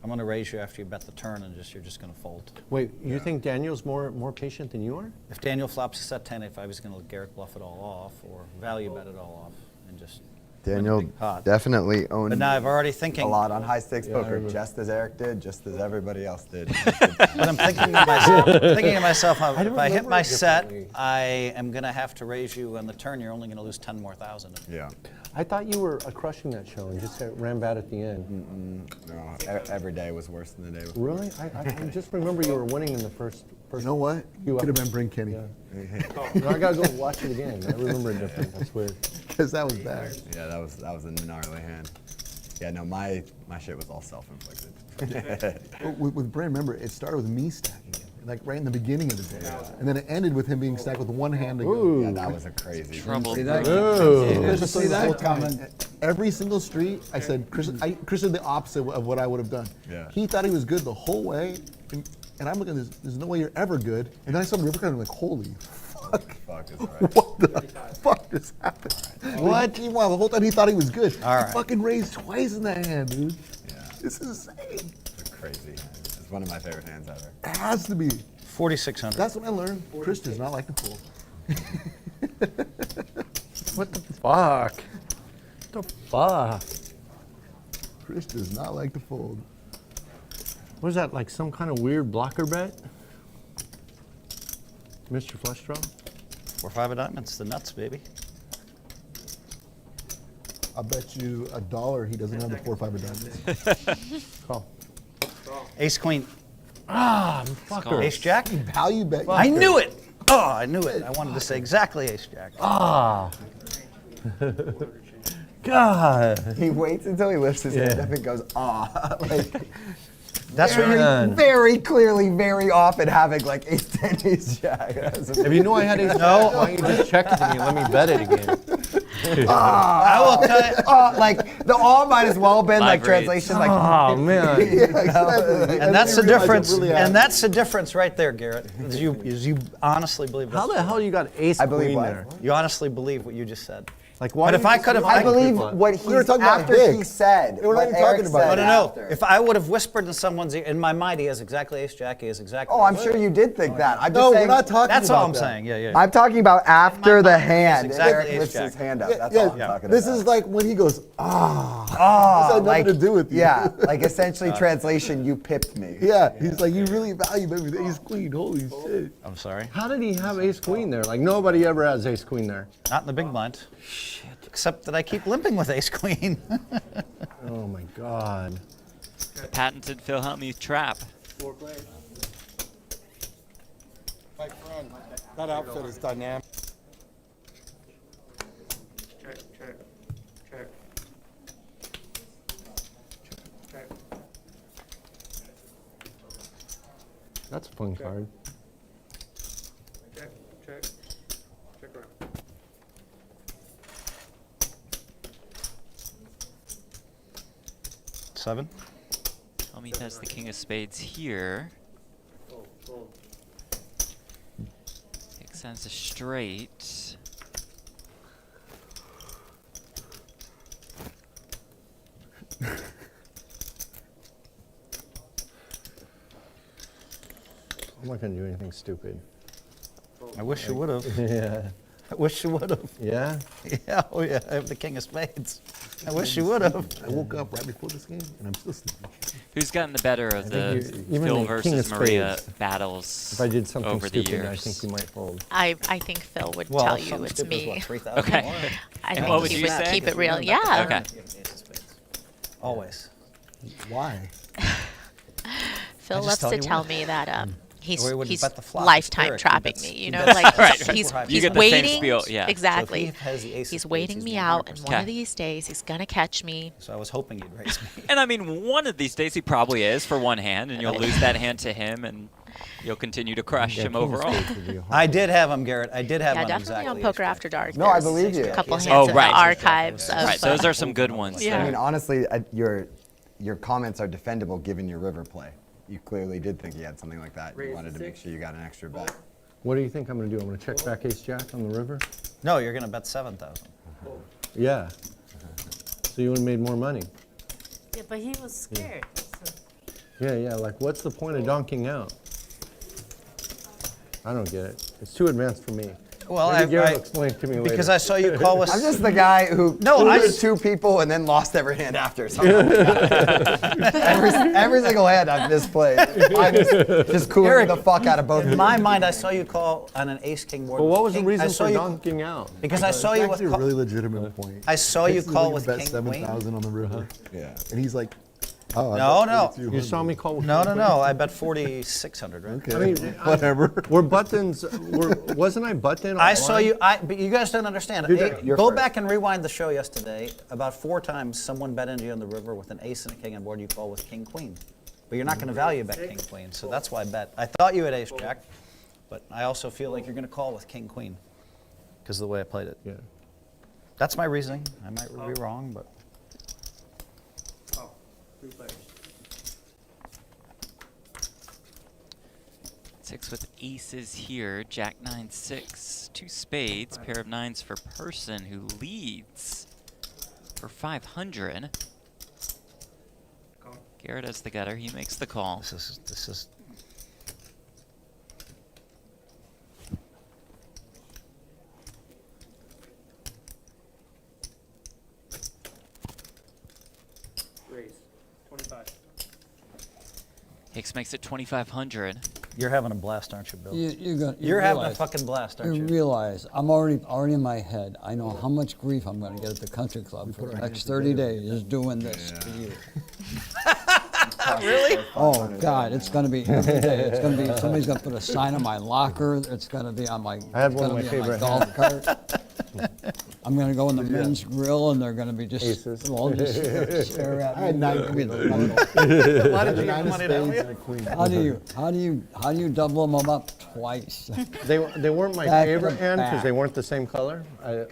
Speaker 2: I'm gonna raise you after you bet the turn, and you're just gonna fold.
Speaker 14: Wait, you think Daniel's more patient than you are?
Speaker 2: If Daniel flops a set 10-8-5, he's gonna let Garrett bluff it all off or value bet it all off and just win the
Speaker 10: Daniel
Speaker 2: big pot.
Speaker 10: definitely owned
Speaker 2: But now I've already thinking
Speaker 10: a lot on high stakes
Speaker 14: Yeah,
Speaker 10: poker,
Speaker 14: I remember.
Speaker 10: just as Eric did, just as everybody else did.
Speaker 2: But I'm thinking to myself, if I hit
Speaker 14: remember
Speaker 2: my
Speaker 14: it
Speaker 2: set,
Speaker 14: differently.
Speaker 2: I am gonna have to raise you on the turn. You're only gonna lose 10 more thousand.
Speaker 10: Yeah.
Speaker 14: I thought you were crushing that show and just ran bad at the end.
Speaker 10: No, every day was worse than the day before.
Speaker 14: Really? I just remember you were winning in the first.
Speaker 3: You know what?
Speaker 14: You
Speaker 3: Could have been Brink Kenny.
Speaker 14: No, I gotta go watch it again. I remember it different. That's weird.
Speaker 3: Because that was bad.
Speaker 10: Yeah, that was a gnarly hand. Yeah, no, my shit was all self-inflicted.
Speaker 3: With Bryn, remember, it started with me stacking him, like right in the beginning of the day. And then it ended with him being stacked with one hand to go.
Speaker 10: Yeah, that was a crazy.
Speaker 6: Trouble.
Speaker 12: See that?
Speaker 14: Oh.
Speaker 12: Just see that coming.
Speaker 3: Every single street, I said, Chris did the opposite of what I would have done.
Speaker 10: Yeah.
Speaker 3: He thought he was good the whole way, and I'm looking, there's no way you're ever good. And then I saw the river card, and I'm like, holy fuck.
Speaker 10: Fuck is right.
Speaker 3: What the fuck just happened?
Speaker 2: What?
Speaker 3: Meanwhile, the whole time he thought he was good.
Speaker 2: All right.
Speaker 3: He fucking raised twice in that hand, dude.
Speaker 10: Yeah,
Speaker 3: This is insane.
Speaker 10: it's a crazy hand. It's one of my favorite hands ever.
Speaker 3: It has to be.
Speaker 2: 4,600.
Speaker 3: That's what I learned. Chris does not like to pull.
Speaker 14: What the fuck? What the fuck?
Speaker 3: Chris does not like to fold.
Speaker 4: What is that, like some kind of weird blocker bet? Mr. Flush Draw?
Speaker 2: 4-5 of diamonds, the nuts, baby.
Speaker 3: I bet you $1 he doesn't have the 4-5 of diamonds.
Speaker 4: Call.
Speaker 2: Ace queen.
Speaker 4: Ah, fucker.
Speaker 2: Ace jack.
Speaker 3: Value bet.
Speaker 2: I knew it. Oh, I knew it. I wanted to say exactly ace jack.
Speaker 4: Ah. God.
Speaker 10: He waits until he lifts his hand up and goes, ah. Like,
Speaker 2: that's what you're
Speaker 10: very clearly, very often having like ace 10, ace jack.
Speaker 4: If you knew I had ace jack, why don't you just check it to me and let me bet it again?
Speaker 2: I will tell you.
Speaker 10: Like the all might as well been like
Speaker 6: Live
Speaker 10: translation. Like,
Speaker 4: Oh man.
Speaker 10: yeah, exactly.
Speaker 2: And that's the
Speaker 3: you realize it
Speaker 2: difference.
Speaker 3: really
Speaker 2: And
Speaker 3: happened.
Speaker 2: that's the difference right there, Garrett. Is you honestly believe
Speaker 4: How
Speaker 2: that's
Speaker 4: the hell you got ace
Speaker 10: I believe
Speaker 4: queen
Speaker 10: what?
Speaker 4: there?
Speaker 2: You honestly believe what you just said.
Speaker 4: Like why?
Speaker 2: But
Speaker 4: do
Speaker 2: if
Speaker 4: you
Speaker 2: I
Speaker 4: just
Speaker 2: could have-
Speaker 4: remind
Speaker 10: I believe
Speaker 4: people?
Speaker 10: what
Speaker 3: We were
Speaker 10: he's
Speaker 3: talking about
Speaker 10: after he
Speaker 3: Hicks.
Speaker 10: said.
Speaker 3: We're not
Speaker 10: what
Speaker 3: even
Speaker 10: Eric
Speaker 3: talking about
Speaker 10: said
Speaker 3: it.
Speaker 2: No.
Speaker 10: after.
Speaker 2: If I would have whispered in someone's ear, in my mind, he has exactly ace jack. He has exactly.
Speaker 10: Oh, I'm sure you did think that. I'm just
Speaker 3: No,
Speaker 10: saying.
Speaker 3: we're not talking
Speaker 2: That's
Speaker 3: about
Speaker 2: all I'm
Speaker 3: that.
Speaker 2: saying. Yeah.
Speaker 10: I'm talking about after the
Speaker 2: mind,
Speaker 10: hand.
Speaker 2: it's
Speaker 10: and
Speaker 2: exactly
Speaker 10: Eric
Speaker 2: ace
Speaker 10: lifts his
Speaker 2: jack.
Speaker 10: hand up. That's all I'm talking
Speaker 3: This
Speaker 10: about.
Speaker 3: is like when he goes, ah.
Speaker 10: Oh,
Speaker 3: This had nothing to do with you.
Speaker 10: Yeah, like essentially translation, you pipped me.
Speaker 3: Yeah, he's like, you really value maybe the ace queen. Holy shit.
Speaker 2: I'm sorry.
Speaker 4: How did he have ace queen there? Like nobody ever has ace queen there.
Speaker 2: Not in the big blind. Shit. Except that I keep limping with ace queen.
Speaker 4: Oh my God.
Speaker 6: The patented Phil Hellmuth trap.
Speaker 13: 4 players. Fight front. That outfit is dynamic. Check.
Speaker 4: That's a fun card.
Speaker 13: Check around.
Speaker 2: 7.
Speaker 6: Hellmuth has the king of spades here. Hicks has a straight.
Speaker 4: I'm not gonna do anything stupid.
Speaker 2: I wish you would have.
Speaker 4: Yeah.
Speaker 2: I wish you would have.
Speaker 4: Yeah?
Speaker 2: Yeah, oh yeah, I have the king of spades. I wish you would have.
Speaker 3: I woke up right before this game and I'm still sleeping.
Speaker 6: Who's gotten the better of the
Speaker 4: even
Speaker 6: Phil
Speaker 4: the king of
Speaker 6: versus Maria
Speaker 4: spades,
Speaker 6: battles
Speaker 4: If I did something
Speaker 6: over the
Speaker 4: stupid,
Speaker 6: years?
Speaker 4: I think you might fold.
Speaker 5: I think Phil would
Speaker 2: Well,
Speaker 5: tell you
Speaker 2: something
Speaker 5: it's
Speaker 2: stupid is
Speaker 5: me.
Speaker 2: what, 3,000
Speaker 6: Okay.
Speaker 2: more?
Speaker 5: I
Speaker 6: And what
Speaker 5: think
Speaker 6: would
Speaker 5: he
Speaker 6: you
Speaker 5: would
Speaker 6: say?
Speaker 5: keep it real. Yeah.
Speaker 6: Okay.
Speaker 2: Always.
Speaker 3: Why?
Speaker 5: Phil
Speaker 2: just
Speaker 5: loves
Speaker 2: tell
Speaker 5: to
Speaker 2: you
Speaker 5: tell
Speaker 2: what.
Speaker 5: me that he's
Speaker 2: Or he wouldn't
Speaker 5: he's
Speaker 2: bet the flop.
Speaker 5: lifetime
Speaker 2: Eric, he
Speaker 5: trapping
Speaker 2: bets-
Speaker 5: me.
Speaker 2: he
Speaker 5: You know,
Speaker 2: bets
Speaker 5: like
Speaker 6: Right.
Speaker 5: he's
Speaker 6: You get the same
Speaker 5: waiting.
Speaker 6: spiel, yeah.
Speaker 5: Exactly.
Speaker 2: So if he has the ace of
Speaker 5: He's
Speaker 2: spades,
Speaker 5: waiting
Speaker 2: he's
Speaker 5: me
Speaker 2: gonna
Speaker 5: out,
Speaker 2: 100%.
Speaker 5: and one of these days he's gonna catch me.
Speaker 2: So I was hoping you'd raise me.
Speaker 6: And I mean, one of these days he probably is for one hand, and you'll lose that hand to him, and you'll continue to crush him overall.
Speaker 2: I did have him, Garrett. I did have
Speaker 5: Yeah,
Speaker 2: him
Speaker 5: definitely
Speaker 2: exactly.
Speaker 5: on Poker After Dark.
Speaker 10: No, I
Speaker 5: there's
Speaker 10: believe you.
Speaker 5: A couple
Speaker 2: Yes.
Speaker 5: hands
Speaker 6: Oh,
Speaker 5: in
Speaker 6: right.
Speaker 5: the archives of.
Speaker 6: Right, those are some good ones.
Speaker 5: Yeah.
Speaker 10: I mean, honestly, your comments are defendable given your river play. You clearly did think he had something like that. You wanted to make sure you got an extra bet.
Speaker 4: What do you think I'm gonna do? I'm gonna check back ace jack on the river?
Speaker 2: No, you're going to bet 7,000.
Speaker 4: Yeah. So you would have made more money.
Speaker 7: Yeah, but he was scared. So.
Speaker 4: Yeah, like what's the point of donking out? I don't get it. It's too advanced for me.
Speaker 2: Well,
Speaker 4: Maybe Garrett will explain it to me later.
Speaker 2: because I saw you call with.
Speaker 10: I'm just the guy who
Speaker 2: No, I
Speaker 10: clued two people and then lost every hand after. So every single hand I've misplayed. I just cooling the fuck out of both.
Speaker 2: In my mind, I saw you call on an ace king board.
Speaker 4: But
Speaker 2: with
Speaker 4: what was the
Speaker 2: king-
Speaker 4: reason
Speaker 2: I saw
Speaker 4: for
Speaker 2: you-
Speaker 4: donking out?
Speaker 2: Because I saw
Speaker 3: It's
Speaker 2: you with.
Speaker 3: actually a really legitimate point.
Speaker 2: I saw you
Speaker 3: Hicks is
Speaker 2: call
Speaker 3: looking
Speaker 2: with
Speaker 3: to bet
Speaker 2: king
Speaker 3: 7,000 on the river.
Speaker 10: Yeah.
Speaker 3: And he's like, oh, I
Speaker 2: No,
Speaker 3: bet
Speaker 2: no.
Speaker 3: 4,200.
Speaker 4: You saw me call with
Speaker 2: No. I bet 4,600, right?
Speaker 3: Okay,
Speaker 4: I mean,
Speaker 3: whatever.
Speaker 4: Were buttons, wasn't I button?
Speaker 2: I saw you. But you guys don't understand.
Speaker 10: you're
Speaker 2: Go
Speaker 10: first.
Speaker 2: back and rewind the show yesterday. About 4 times, someone bet into you on the river with an ace and a king on board. You call with king queen, but you're not going to value bet king queen. So that's why I bet. I thought you had ace jack, but I also feel like you're going to call with king queen because of the way I played it.
Speaker 4: Yeah.
Speaker 2: That's my reasoning. I might be wrong, but.
Speaker 9: Oh, 3 players.
Speaker 6: 6 with aces here, jack 9, 6, 2 spades, pair of 9s for Persson, who leads for 500. Garrett as the gutter, he makes the call.
Speaker 2: This is.
Speaker 9: Raise.
Speaker 6: Hicks makes it 2,500.
Speaker 2: You're having a blast, aren't you, Bill?
Speaker 12: You're
Speaker 2: having a fucking blast, aren't you?
Speaker 12: realize I'm already in my head. I know how much grief I'm going to get at the country club for the next 30 days doing this to you.
Speaker 2: Really?
Speaker 12: Oh God, it's going to be every day. It's going to be somebody's going to put a sign on my locker. It's going to be on my.
Speaker 14: I have one of my favorite
Speaker 12: golf cart. I'm going to go in the men's grill, and they're going to be just all just stare at me.
Speaker 3: I had 9 queens.
Speaker 2: Why did you give money to
Speaker 12: How do you double them up twice?
Speaker 4: They weren't my
Speaker 12: Back to
Speaker 4: favorite
Speaker 12: the
Speaker 4: hand because
Speaker 12: back.
Speaker 4: they weren't the same color.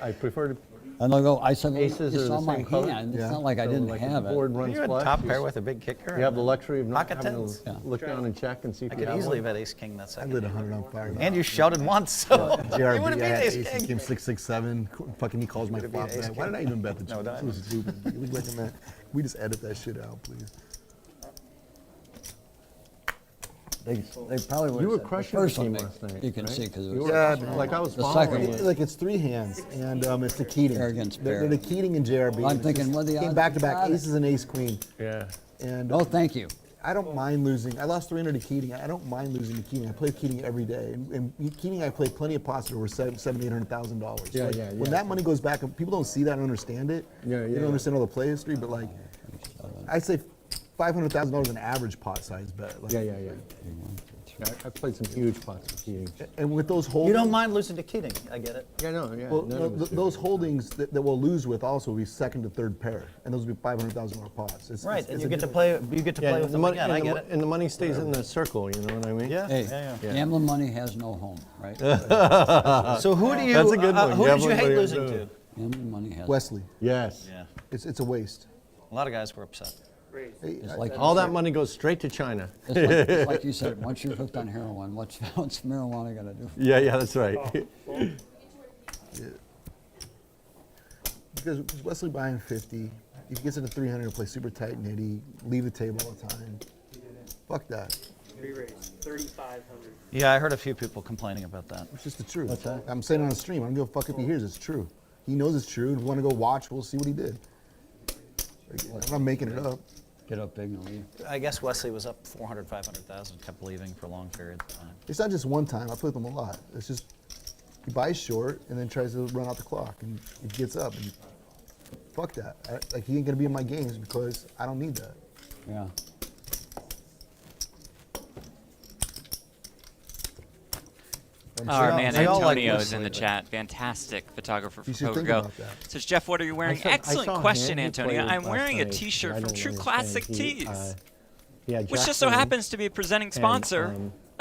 Speaker 4: I prefer to.
Speaker 12: And they'll go. I said, well,
Speaker 4: Aces
Speaker 12: you
Speaker 4: are
Speaker 12: saw
Speaker 4: the
Speaker 12: my
Speaker 4: same color?
Speaker 12: hand. It's
Speaker 3: Yeah.
Speaker 12: not like I
Speaker 4: So,
Speaker 12: didn't
Speaker 4: like,
Speaker 12: have
Speaker 4: the
Speaker 12: it.
Speaker 4: board runs
Speaker 2: You're a
Speaker 4: flush.
Speaker 2: top pair with a big kicker.
Speaker 4: You have the luxury of not
Speaker 2: Pocket
Speaker 4: having
Speaker 2: tens.
Speaker 4: to look down and check and see if
Speaker 2: I
Speaker 4: you
Speaker 2: could
Speaker 4: have
Speaker 2: easily
Speaker 4: one.
Speaker 2: bet ace king that
Speaker 3: I
Speaker 2: second.
Speaker 3: lit 100 on fire.
Speaker 2: And you shouted once, so you would have
Speaker 3: JRB,
Speaker 2: beat
Speaker 3: I had
Speaker 2: ace
Speaker 3: ace
Speaker 2: king.
Speaker 3: king 667. Fucking he calls my
Speaker 2: Would've
Speaker 3: flop
Speaker 2: beat ace
Speaker 3: bet. Why did I even bet the
Speaker 2: No,
Speaker 3: chips? It was stupid. You look like a man. We just edit that shit out, please.
Speaker 12: They probably would.
Speaker 4: You were crushing the game last night.
Speaker 12: You can
Speaker 4: right?
Speaker 12: see because it
Speaker 4: You
Speaker 12: was.
Speaker 4: were
Speaker 3: Yeah,
Speaker 4: crushing- like I was
Speaker 12: The
Speaker 4: following
Speaker 12: second-
Speaker 4: you.
Speaker 3: Like it's 3 hands, and it's the Keating.
Speaker 12: Pair against
Speaker 3: They're
Speaker 12: pair.
Speaker 3: the Keating and JRB.
Speaker 12: I'm
Speaker 3: and it's
Speaker 12: thinking,
Speaker 3: just
Speaker 12: what are the
Speaker 3: came
Speaker 12: odds
Speaker 3: back to
Speaker 12: we
Speaker 3: back
Speaker 12: got it?
Speaker 3: aces and ace queen.
Speaker 4: Yeah.
Speaker 3: And
Speaker 12: No, thank you.
Speaker 3: I don't mind losing. I lost 300 to Keating. I don't mind losing to Keating. I play Keating every day, and Keating I play plenty of pots that were $700,000-$800,000.
Speaker 4: Yeah,
Speaker 3: Like,
Speaker 4: yeah,
Speaker 3: When
Speaker 4: yeah.
Speaker 3: that money goes back, people don't see that and understand it.
Speaker 4: Yeah,
Speaker 3: They
Speaker 4: yeah.
Speaker 3: don't understand all the play history, but like, I'd say $500,000 an average pot size bet. Like,
Speaker 4: Yeah. I played some huge pots with Keating.
Speaker 3: And with those holdings,
Speaker 2: You don't mind losing to Keating. I get it.
Speaker 4: Yeah, no, yeah.
Speaker 3: well,
Speaker 4: none
Speaker 3: no,
Speaker 4: of us do.
Speaker 3: those holdings that we'll lose with also will be second to third pair, and those will be $500,000 pots.
Speaker 2: Right,
Speaker 3: It's
Speaker 2: and
Speaker 3: a
Speaker 2: you get to
Speaker 3: different-
Speaker 2: play. You get to
Speaker 4: Yeah,
Speaker 2: play
Speaker 4: and
Speaker 2: with
Speaker 4: the
Speaker 2: them
Speaker 4: money,
Speaker 2: again. I
Speaker 4: and,
Speaker 2: get
Speaker 4: the,
Speaker 2: it.
Speaker 4: and the money stays in the circle, you know what I mean?
Speaker 2: Yeah.
Speaker 12: Hey,
Speaker 2: Yeah.
Speaker 12: gambling money has no home, right?
Speaker 2: So who do you?
Speaker 4: That's a good one.
Speaker 2: Who did you
Speaker 4: Gambling
Speaker 2: hate
Speaker 4: money has
Speaker 2: losing
Speaker 4: no-
Speaker 2: to?
Speaker 12: Gambling money has.
Speaker 3: Wesley.
Speaker 4: Yes.
Speaker 2: Yeah.
Speaker 3: It's a waste.
Speaker 2: A lot of guys were upset.
Speaker 3: Hey,
Speaker 12: It's like
Speaker 4: All that money goes straight to China.
Speaker 12: it's like you said. Once you're hooked on heroin, what's marijuana gonna do?
Speaker 4: Yeah, that's right.
Speaker 3: Because Wesley buying 50, if he gets into 300, he'll play super tight nitty, leave the table all the time. Fuck that.
Speaker 9: Re-raise, 3,500.
Speaker 2: Yeah, I heard a few people complaining about that.
Speaker 3: It's just the truth.
Speaker 12: What's that?
Speaker 3: I'm saying it on the stream. I don't give a fuck if he hears it's true. He knows it's true. If you want to go watch, we'll see what he did. Like, I'm not making it up.
Speaker 12: Get up big and leave.
Speaker 2: I guess Wesley was up 400, 500,000, kept leaving for long periods of time.
Speaker 3: It's not just one time. I play with him a lot. It's just he buys short and then tries to run out the clock, and he gets up. And fuck that. Like he ain't gonna be in my games because I don't need that.
Speaker 12: Yeah.
Speaker 6: Our man
Speaker 2: they all like
Speaker 6: Antonio's in
Speaker 2: Wesley,
Speaker 6: the
Speaker 2: but-
Speaker 6: chat. Fantastic photographer for
Speaker 3: You should
Speaker 6: Poker
Speaker 3: think
Speaker 6: Go.
Speaker 3: about that.
Speaker 6: Says, Jeff, what are you wearing?
Speaker 4: I
Speaker 6: Excellent
Speaker 4: saw
Speaker 6: question,
Speaker 4: him. He
Speaker 6: Antonio.
Speaker 4: played
Speaker 6: I'm
Speaker 4: last
Speaker 6: wearing a
Speaker 4: night,
Speaker 6: T-shirt
Speaker 4: and I
Speaker 6: from
Speaker 4: don't
Speaker 6: True
Speaker 4: understand.
Speaker 6: Classic
Speaker 4: He,
Speaker 6: Tees,
Speaker 4: yeah,
Speaker 6: which just so
Speaker 4: Jackson,
Speaker 6: happens to be a presenting
Speaker 4: and,
Speaker 6: sponsor of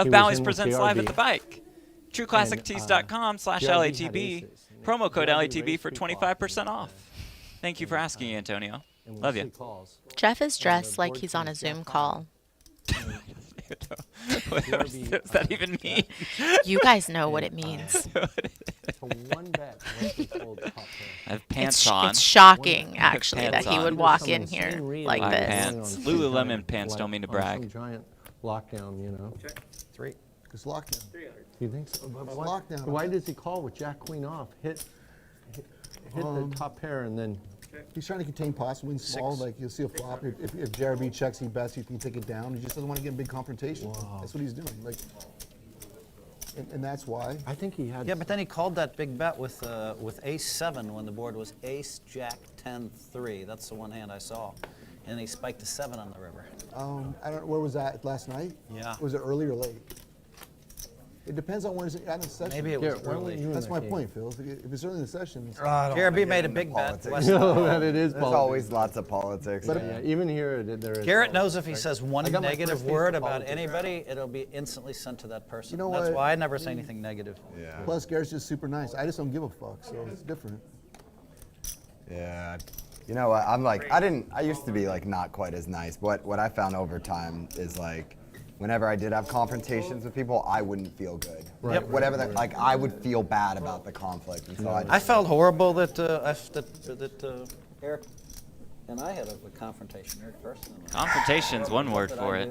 Speaker 4: he was
Speaker 6: Bally's
Speaker 4: in with
Speaker 6: Presents Live at
Speaker 4: JRB.
Speaker 6: the Bike. TrueClassicTees.com/LATB. Promo code LATB for 25% off. Thank you for asking, Antonio.
Speaker 4: and
Speaker 6: Love
Speaker 4: Wesley
Speaker 6: you.
Speaker 4: calls.
Speaker 5: Jeff is dressed like he's on a Zoom call.
Speaker 6: What does that even mean?
Speaker 5: You guys know what it means.
Speaker 4: So one bet, Wesley folds top pair.
Speaker 6: I have pants on.
Speaker 5: It's shocking, actually,
Speaker 6: Pants
Speaker 5: that he
Speaker 6: on.
Speaker 5: would walk in here like
Speaker 6: Black
Speaker 5: this.
Speaker 6: pants. Lululemon pants, don't mean to brag.
Speaker 4: Some giant lockdown, you know.
Speaker 2: 3.
Speaker 3: It's lockdown.
Speaker 9: 300.
Speaker 4: You think so? But
Speaker 3: It's
Speaker 4: why,
Speaker 3: lockdown.
Speaker 4: why does he call with Jack Queen off? Hit the top pair and then.
Speaker 3: He's trying to contain pots, win small.
Speaker 2: 6.
Speaker 3: Like you'll see a flop. If JRB checks, he bets. You can take it down. He just doesn't want to get in big confrontation. That's what he's doing. Like, and that's why.
Speaker 4: I think he had.
Speaker 2: Yeah, but then he called that big bet with ace-7 when the board was ace, jack, 10, 3. That's the one hand I saw. And then he spiked a 7 on the river.
Speaker 3: I don't. Where was that last night?
Speaker 2: Yeah.
Speaker 3: Was it early or late? It depends on when it's at the session.
Speaker 2: Maybe it was early.
Speaker 3: That's my point, Phil. If it's early in the session, it's
Speaker 2: JRB made a big bet.
Speaker 10: politics.
Speaker 4: No, that it is
Speaker 10: There's
Speaker 4: politics.
Speaker 10: always lots of politics.
Speaker 3: But
Speaker 10: yeah.
Speaker 4: Yeah, even here there is.
Speaker 2: Garrett knows
Speaker 4: politics,
Speaker 2: if he
Speaker 4: right?
Speaker 2: says one
Speaker 4: I got my
Speaker 2: negative
Speaker 4: first taste
Speaker 2: word
Speaker 4: of
Speaker 2: about
Speaker 4: politics.
Speaker 2: anybody, it'll be instantly sent to that person.
Speaker 3: You know
Speaker 2: That's
Speaker 3: what?
Speaker 2: why I never say anything negative.
Speaker 10: Yeah.
Speaker 3: plus Garrett's just super nice. I just don't give a fuck, so it's different.
Speaker 10: Yeah. You know what? I used to be like not quite as nice. But what I found over time is like, whenever I did have confrontations with people, I wouldn't feel good.
Speaker 4: Right,
Speaker 2: Yep.
Speaker 10: Whatever that, like I would feel bad about the conflict. And so
Speaker 2: I felt horrible that Eric and I had a confrontation. Eric Persson.
Speaker 6: Confrontation's one word for it.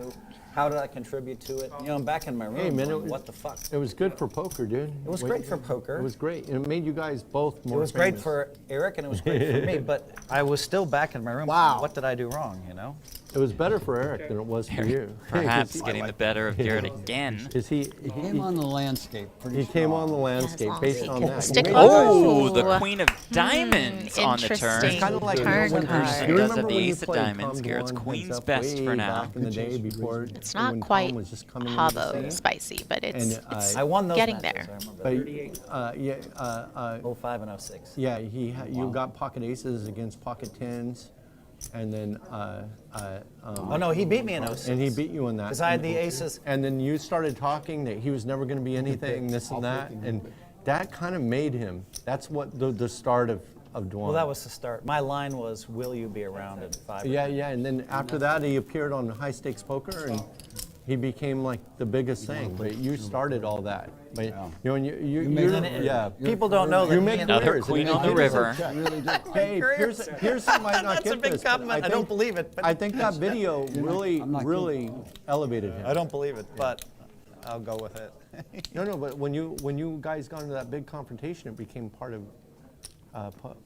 Speaker 2: How did I contribute to it? You know, I'm back in my room.
Speaker 4: Hey, man,
Speaker 2: going, what the fuck?
Speaker 4: It was good for poker, dude.
Speaker 2: It was great for poker.
Speaker 4: It was great. It made you guys both more
Speaker 2: It was
Speaker 4: famous.
Speaker 2: great for Eric and it was great for me, but I was still back in my room.
Speaker 3: Wow.
Speaker 2: What did I do wrong, you know?
Speaker 4: It was better for Eric than it was for you.
Speaker 6: Perhaps getting the better of Garrett again.
Speaker 4: Because
Speaker 12: He came on the landscape pretty
Speaker 4: he came on the
Speaker 12: strong.
Speaker 4: landscape
Speaker 5: long as
Speaker 4: based
Speaker 5: he
Speaker 4: on
Speaker 5: can
Speaker 4: that.
Speaker 5: stick
Speaker 4: You
Speaker 5: on
Speaker 4: made-
Speaker 6: Oh,
Speaker 5: Ooh.
Speaker 6: the Queen of Diamonds on the turn.
Speaker 5: Interesting.
Speaker 4: Kind of like
Speaker 5: Turn
Speaker 4: when
Speaker 5: card.
Speaker 6: Persson
Speaker 4: you
Speaker 6: does
Speaker 4: remember
Speaker 6: have the
Speaker 4: when you
Speaker 6: ace of
Speaker 4: played
Speaker 6: diamonds.
Speaker 4: Tom
Speaker 6: Garrett's
Speaker 4: Dwan
Speaker 6: queen's
Speaker 4: heads up
Speaker 6: best
Speaker 4: way
Speaker 6: for now.
Speaker 4: Back in the day before
Speaker 5: It's not
Speaker 4: when
Speaker 5: quite
Speaker 4: Tom was just coming into the
Speaker 5: Havo
Speaker 4: scene.
Speaker 5: spicy, but it's
Speaker 4: And,
Speaker 2: I won those
Speaker 5: getting
Speaker 2: matches,
Speaker 5: there.
Speaker 2: I remember.
Speaker 4: But
Speaker 2: 05 and 06.
Speaker 4: yeah, you got pocket aces against pocket tens, and then
Speaker 2: Oh no, he beat me in 06.
Speaker 4: and he beat you in that.
Speaker 2: Because I had the aces.
Speaker 4: And then you started talking that he was never going to be anything, this and that, and that kind of made him. That's what the start of Dwan.
Speaker 2: Well, that was the start. My line was, will you be around in 5
Speaker 4: Yeah, yeah, and then after that he appeared on High Stakes Poker, and he became like the biggest thing. But you started all that. But you know, and yeah.
Speaker 2: People don't know that.
Speaker 4: You
Speaker 2: me
Speaker 4: make
Speaker 2: and
Speaker 6: Another
Speaker 4: careers,
Speaker 6: queen
Speaker 4: and
Speaker 6: on the
Speaker 4: it is a-
Speaker 6: river.
Speaker 12: You really do.
Speaker 4: Hey, Pearson might not
Speaker 2: That's
Speaker 4: get
Speaker 2: a big
Speaker 4: this, but
Speaker 2: compliment. I don't believe it. But
Speaker 4: I think that video really,
Speaker 12: I'm not kidding.
Speaker 4: really elevated him.
Speaker 2: I don't believe it, but I'll go with it.
Speaker 4: No, but when you guys got into that big confrontation, it became part of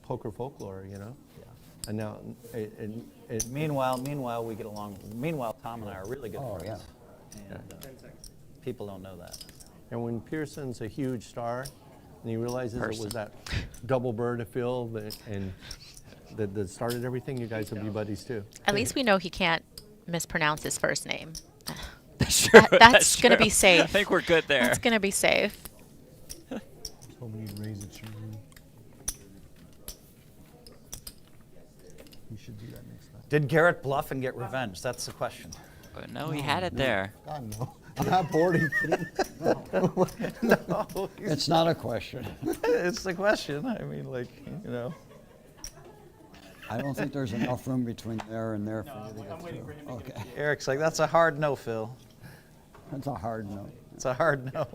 Speaker 4: poker folklore, you know. Yeah. And now it
Speaker 2: Meanwhile, we get along. Meanwhile, Tom and I are really good friends.
Speaker 12: yeah.
Speaker 2: And people don't know that.
Speaker 4: and when Pearson's a huge star, and he realizes it was that double bird of Phil that started everything, you guys will be buddies too.
Speaker 5: At least we know he can't mispronounce his first name.
Speaker 6: That's true.
Speaker 5: That's going to be safe.
Speaker 6: I think we're good there.
Speaker 5: That's going to be safe.
Speaker 3: Hoping you'd raise it, Sherman. You should do that next time.
Speaker 2: Did Garrett bluff and get revenge? That's the question.
Speaker 6: But no, he had it there.
Speaker 3: God, no. I'm not boarding.
Speaker 2: No,
Speaker 12: It's not a question.
Speaker 2: it's the question. I mean, like, you know.
Speaker 12: I don't think there's enough room between there and there for you to get through. Okay,
Speaker 2: Eric's like, that's a hard no, Phil.
Speaker 12: that's a hard no.
Speaker 2: It's a hard no.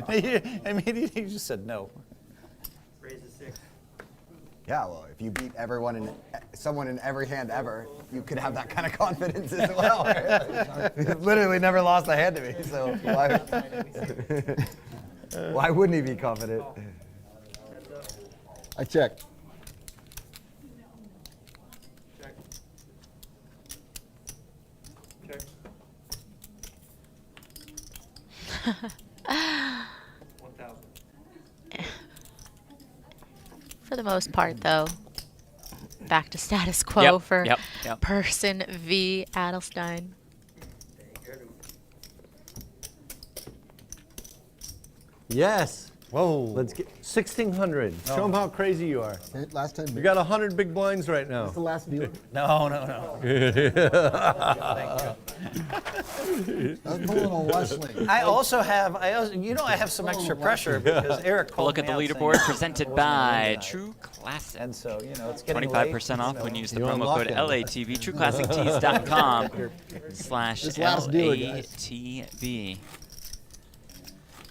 Speaker 2: I mean, he just said no.
Speaker 9: Raise a 6.
Speaker 10: Yeah, well, if you beat someone in every hand ever, you could have that kind of confidence as well. Right? He's literally never lost a hand to me, so why wouldn't he be confident?
Speaker 3: I checked.
Speaker 9: Check. Check. 1,000.
Speaker 5: For the most part, though, back to status quo for
Speaker 6: Yep.
Speaker 5: Persson v. Adelstein.
Speaker 4: Yes.
Speaker 2: Whoa.
Speaker 4: Let's get 1,600. Show them how crazy you are.
Speaker 3: Last time.
Speaker 4: You got 100 big blinds right now.
Speaker 3: That's the last deal.
Speaker 2: No.
Speaker 12: I'm pulling a Wesley.
Speaker 2: I also have some extra pressure because Eric called
Speaker 6: Look at the
Speaker 2: me out saying
Speaker 6: leaderboard
Speaker 2: I
Speaker 6: presented
Speaker 2: wasn't gonna
Speaker 6: by
Speaker 2: do that.
Speaker 6: True Classic.
Speaker 2: And so, it's getting
Speaker 6: 25% off
Speaker 2: late,
Speaker 6: when you use the
Speaker 4: You're
Speaker 6: promo code
Speaker 4: unlocking.
Speaker 6: LATV, trueclassictees.com
Speaker 3: This last dealer, guys.
Speaker 6: /LATV.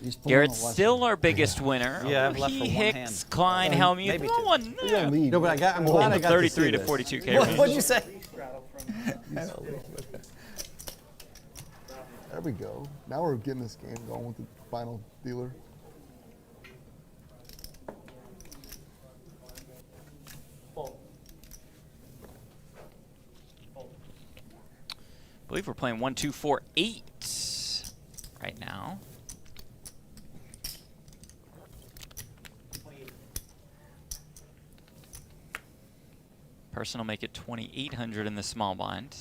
Speaker 12: He's pulling
Speaker 6: Garrett's
Speaker 12: a Wesley.
Speaker 6: still our biggest winner.
Speaker 2: Yeah, I've left for one
Speaker 6: Hicks,
Speaker 2: hand.
Speaker 6: Klein, Hellmuth,
Speaker 2: maybe
Speaker 6: no
Speaker 2: two.
Speaker 6: one.
Speaker 3: You gotta lead.
Speaker 4: No, but I'm glad I got to
Speaker 6: 33
Speaker 4: see
Speaker 6: to
Speaker 4: this.
Speaker 6: 42K range.
Speaker 2: What'd you say?
Speaker 3: There we go. Now we're getting this game going with the final dealer.
Speaker 6: I believe we're playing 1, 2, 4, 8 right now. Persson will make it 2,800 in the small blind.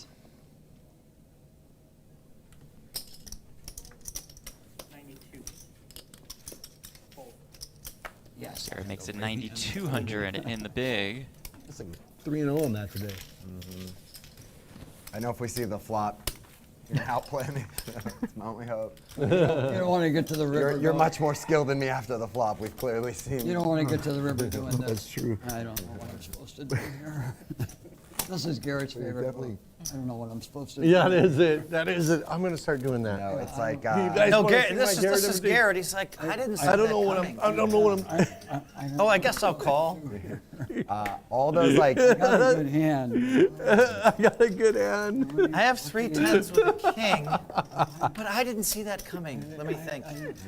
Speaker 9: 92. Fold.
Speaker 12: Yes.
Speaker 6: Garrett makes it 9,200 in the big.
Speaker 3: It's like 3-0 on that today.
Speaker 10: I know if we see the flop, you're gonna outplay me. That's my only hope.
Speaker 12: You don't want to get to the river.
Speaker 10: You're
Speaker 12: though.
Speaker 10: much more skilled than me after the flop. We've clearly seen.
Speaker 12: You don't want to get to the river doing this.
Speaker 3: That's true.
Speaker 12: I don't know what I'm supposed to do here. This is Garrett's favorite.
Speaker 3: Definitely
Speaker 12: I don't know what I'm supposed to do.
Speaker 4: Yeah, that is it. That is it. I'm gonna start doing that.
Speaker 10: No, it's like,
Speaker 2: No, Garrett, this is Garrett. He's like, I didn't see
Speaker 4: I don't
Speaker 2: that
Speaker 4: know what
Speaker 2: coming.
Speaker 4: I don't know what I'm.
Speaker 2: Oh, I guess I'll call.
Speaker 10: all those like.
Speaker 12: I got a good hand.
Speaker 4: I got a good hand.
Speaker 2: I have 3 10s with a king, but I didn't see that coming. Let me think.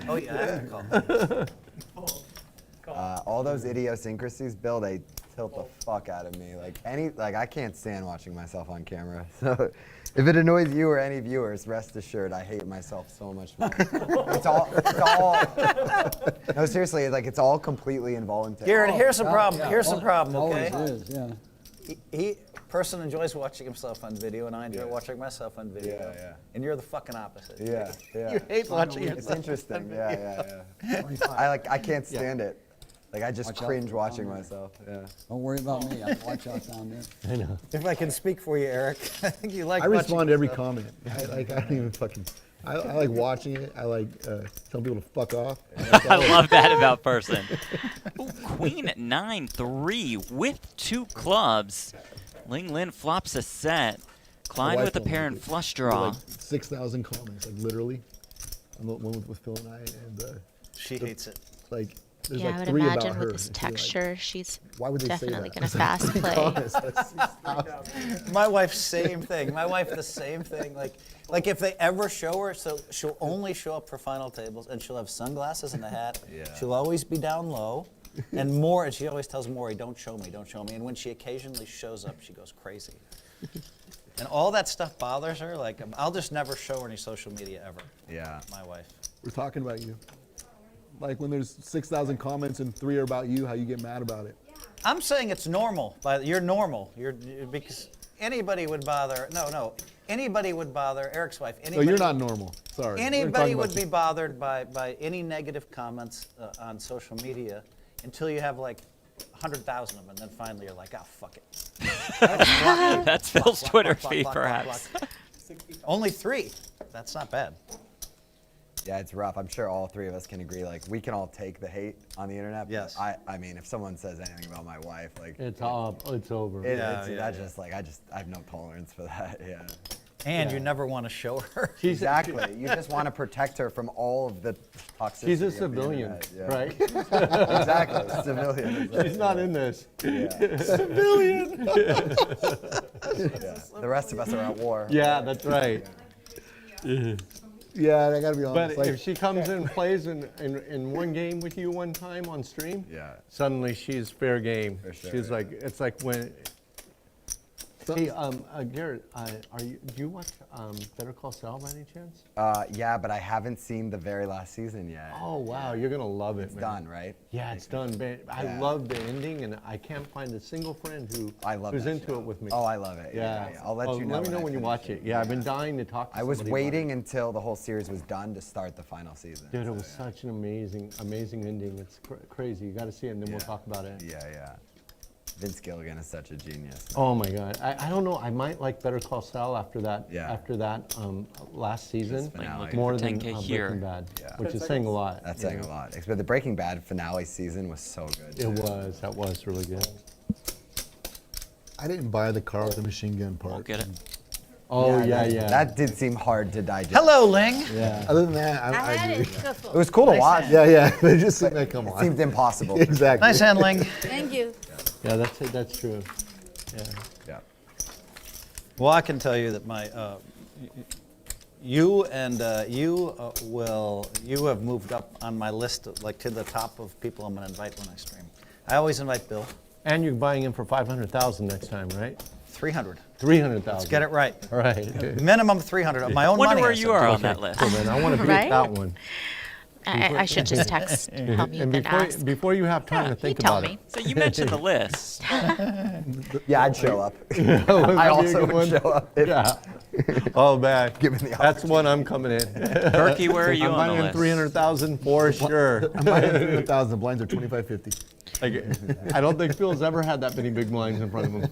Speaker 2: Oh, yeah, I have to call.
Speaker 10: All those idiosyncrasies, Bill, they tilt the fuck out of me. Like I can't stand watching myself on camera. So if it annoys you or any viewers, rest assured I hate myself so much more. it's all no, seriously, it's all completely involuntary.
Speaker 2: Garrett, here's the problem. Here's the problem, okay?
Speaker 12: Always is, yeah.
Speaker 2: Person enjoys watching himself on video, and I enjoy watching myself on video.
Speaker 10: Yeah.
Speaker 2: And you're the fucking opposite.
Speaker 10: Yeah.
Speaker 2: You hate watching
Speaker 10: It's
Speaker 2: yourself.
Speaker 10: interesting. Yeah. I can't stand it. Like I just cringe watching myself. Yeah.
Speaker 12: Don't worry about me. I watch out down there.
Speaker 4: I know.
Speaker 2: If I can speak for you, Eric, I think you like
Speaker 3: I
Speaker 2: watching
Speaker 3: respond to every
Speaker 2: yourself.
Speaker 3: comment. I don't even fucking. I like watching it. I like telling people to fuck off.
Speaker 6: I love that about Persson. Ooh, Queen 9-3 with 2 clubs. Ling Lin flops a set. Klein with a pair and flush draw.
Speaker 3: Like 6,000 comments, like literally. On the one with Phil and I, and
Speaker 2: she hates it.
Speaker 3: Like there's
Speaker 5: Yeah,
Speaker 3: like
Speaker 5: I would
Speaker 3: 3 about
Speaker 5: imagine
Speaker 3: her.
Speaker 5: with this
Speaker 3: and she's like,
Speaker 5: texture, she's
Speaker 3: why would they
Speaker 5: definitely
Speaker 3: say
Speaker 5: going to
Speaker 3: that?
Speaker 5: fast play.
Speaker 3: Comments, that's 6,000.
Speaker 2: My wife, same thing. My wife, the same thing. Like if they ever show her, so she'll only show up for final tables, and she'll have sunglasses and a hat.
Speaker 10: Yeah.
Speaker 2: She'll always be down low, and she always tells Maury, "Don't show me, don't show me." And when she occasionally shows up, she goes crazy. And all that stuff bothers her. Like I'll just never show her any social media ever.
Speaker 10: Yeah.
Speaker 2: My wife.
Speaker 3: We're talking about you. Like when there's 6,000 comments and 3 are about you, how you get mad about it.
Speaker 2: I'm saying it's normal. You're normal. Because anybody would bother. No. Anybody would bother Eric's wife.
Speaker 3: So you're not normal. Sorry.
Speaker 2: Anybody would be bothered by any negative comments on social media until you have like 100,000 of them, and then finally you're like, oh, fuck it.
Speaker 6: That's Phil's Twitter feed, perhaps.
Speaker 2: Only 3. That's not bad.
Speaker 10: Yeah, it's rough. I'm sure all 3 of us can agree. Like, we can all take the hate on the internet. But
Speaker 2: Yes.
Speaker 10: I mean, if someone says anything about my wife, like,
Speaker 4: It's over.
Speaker 10: I have no tolerance for that. Yeah.
Speaker 2: And you never want to show her.
Speaker 10: Exactly. You just want to protect her from all of the toxicity.
Speaker 4: She's a
Speaker 10: of the
Speaker 4: civilian,
Speaker 10: internet.
Speaker 4: right?
Speaker 10: Exactly. Civilian. Exactly.
Speaker 4: She's not in this.
Speaker 10: Yeah.
Speaker 4: Civilian.
Speaker 10: Yeah. The rest of us are at war.
Speaker 4: Yeah, that's right.
Speaker 3: Yeah, I gotta be honest.
Speaker 4: But if she comes in and plays in one game with you one time on stream, suddenly she's fair game.
Speaker 10: For sure,
Speaker 4: She's
Speaker 10: yeah.
Speaker 4: like, it's like when. Hey, Garrett, do you watch Better Call Saul by any chance?
Speaker 10: Yeah, but I haven't seen the very last season yet.
Speaker 4: Oh wow, you're gonna love it.
Speaker 10: It's
Speaker 4: man.
Speaker 10: done, right?
Speaker 4: Yeah, it's done. Man, I love the ending, and I can't find a single friend who's into it with me.
Speaker 10: Oh, I love it. Yeah. I'll let you know.
Speaker 4: Let me know when you watch it. Yeah, I've been dying to talk to
Speaker 10: I was
Speaker 4: somebody
Speaker 10: waiting until the whole series was done to start the final season.
Speaker 4: Dude, it was such an amazing ending. It's crazy. You got to see it, and then we'll talk about it.
Speaker 10: Yeah. Vince Gilligan is such a genius.
Speaker 4: Oh my God, I don't know. I might like Better Call Saul after that.
Speaker 10: Yeah.
Speaker 4: After that last season,
Speaker 10: finale.
Speaker 4: more than
Speaker 6: 10K here.
Speaker 4: Breaking Bad,
Speaker 10: Yeah.
Speaker 4: which is saying a lot.
Speaker 10: That's saying a lot. But the Breaking Bad finale season was so good.
Speaker 4: It was. That was really good.
Speaker 3: I didn't buy the car with the machine gun part.
Speaker 6: I'll get it.
Speaker 4: Oh yeah.
Speaker 10: That did seem hard to digest.
Speaker 2: Hello, Ling.
Speaker 3: Yeah. Other than that, I agree.
Speaker 10: It was cool to watch.
Speaker 3: Yeah. They just seemed like, come on.
Speaker 10: It seemed impossible.
Speaker 3: Exactly.
Speaker 2: Nice handling.
Speaker 7: Thank you.
Speaker 4: Yeah, that's true.
Speaker 10: Yeah.
Speaker 2: Well, I can tell you that you have moved up on my list, like to the top of people I'm going to invite when I stream. I always invite Bill.
Speaker 4: And you're buying him for 500,000 next time, right?
Speaker 2: 300.
Speaker 4: 300,000.
Speaker 2: Let's get it right.
Speaker 4: All right.
Speaker 2: Minimum 300 of my own money.
Speaker 6: Wonder where
Speaker 2: I
Speaker 6: you
Speaker 2: said.
Speaker 6: are on that list.
Speaker 4: So then I want to beat
Speaker 5: Right?
Speaker 4: that one.
Speaker 5: I should just text Hellmuth
Speaker 4: And
Speaker 5: and ask.
Speaker 4: before you have time to think
Speaker 5: he'd tell
Speaker 4: about
Speaker 5: me.
Speaker 6: So you mentioned the list.
Speaker 10: Yeah, I'd show up.
Speaker 4: it.
Speaker 10: I also would show up.
Speaker 4: Yeah. Oh man.
Speaker 10: Given the
Speaker 4: That's one I'm coming in.
Speaker 6: Turkey, where are you
Speaker 4: I'm
Speaker 6: on the
Speaker 4: buying
Speaker 6: list?
Speaker 4: 300,000 for sure.
Speaker 3: I'm buying 300,000. The blinds are 25.50.
Speaker 4: Like, I don't think Phil's ever had that many big blinds in front of him.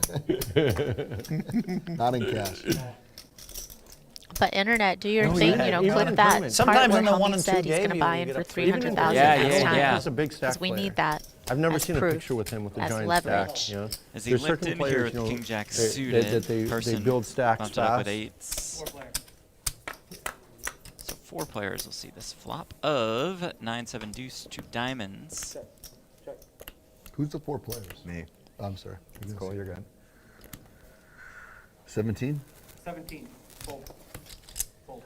Speaker 3: Not in cash.
Speaker 5: But internet, do your
Speaker 4: Oh,
Speaker 5: thing.
Speaker 4: yeah,
Speaker 5: You know,
Speaker 4: even
Speaker 5: clip
Speaker 4: in
Speaker 5: that
Speaker 4: tournaments.
Speaker 5: part
Speaker 2: Sometimes
Speaker 5: where
Speaker 2: in the 1
Speaker 5: Helmuth
Speaker 2: and 2
Speaker 5: said he's going
Speaker 2: game,
Speaker 5: to buy
Speaker 2: you
Speaker 5: in
Speaker 2: get
Speaker 5: for
Speaker 2: up to
Speaker 5: 300,000
Speaker 6: Yeah,
Speaker 5: next
Speaker 6: yeah,
Speaker 5: time.
Speaker 6: yeah.
Speaker 4: He's a big stack
Speaker 5: Because we
Speaker 4: player.
Speaker 5: need that.
Speaker 4: I've never
Speaker 5: as
Speaker 4: seen a
Speaker 5: proof,
Speaker 4: picture with him with a
Speaker 5: as
Speaker 4: giant
Speaker 5: leverage.
Speaker 4: stack. You know?
Speaker 6: As he
Speaker 4: There's
Speaker 6: lipped
Speaker 4: certain
Speaker 6: in
Speaker 4: players,
Speaker 6: here with
Speaker 4: you know,
Speaker 6: King Jack
Speaker 4: they-
Speaker 6: suited,
Speaker 4: they
Speaker 6: Persson
Speaker 4: build stacks
Speaker 6: bumped it up with
Speaker 4: fast.
Speaker 6: eights. So 4 players will see this flop of 9-7 deuce to diamonds.
Speaker 3: Who's the 4 players?
Speaker 10: Me.
Speaker 3: Oh, I'm sorry.
Speaker 10: It's cool. You're good.
Speaker 3: 17.
Speaker 9: 17. Fold. Fold.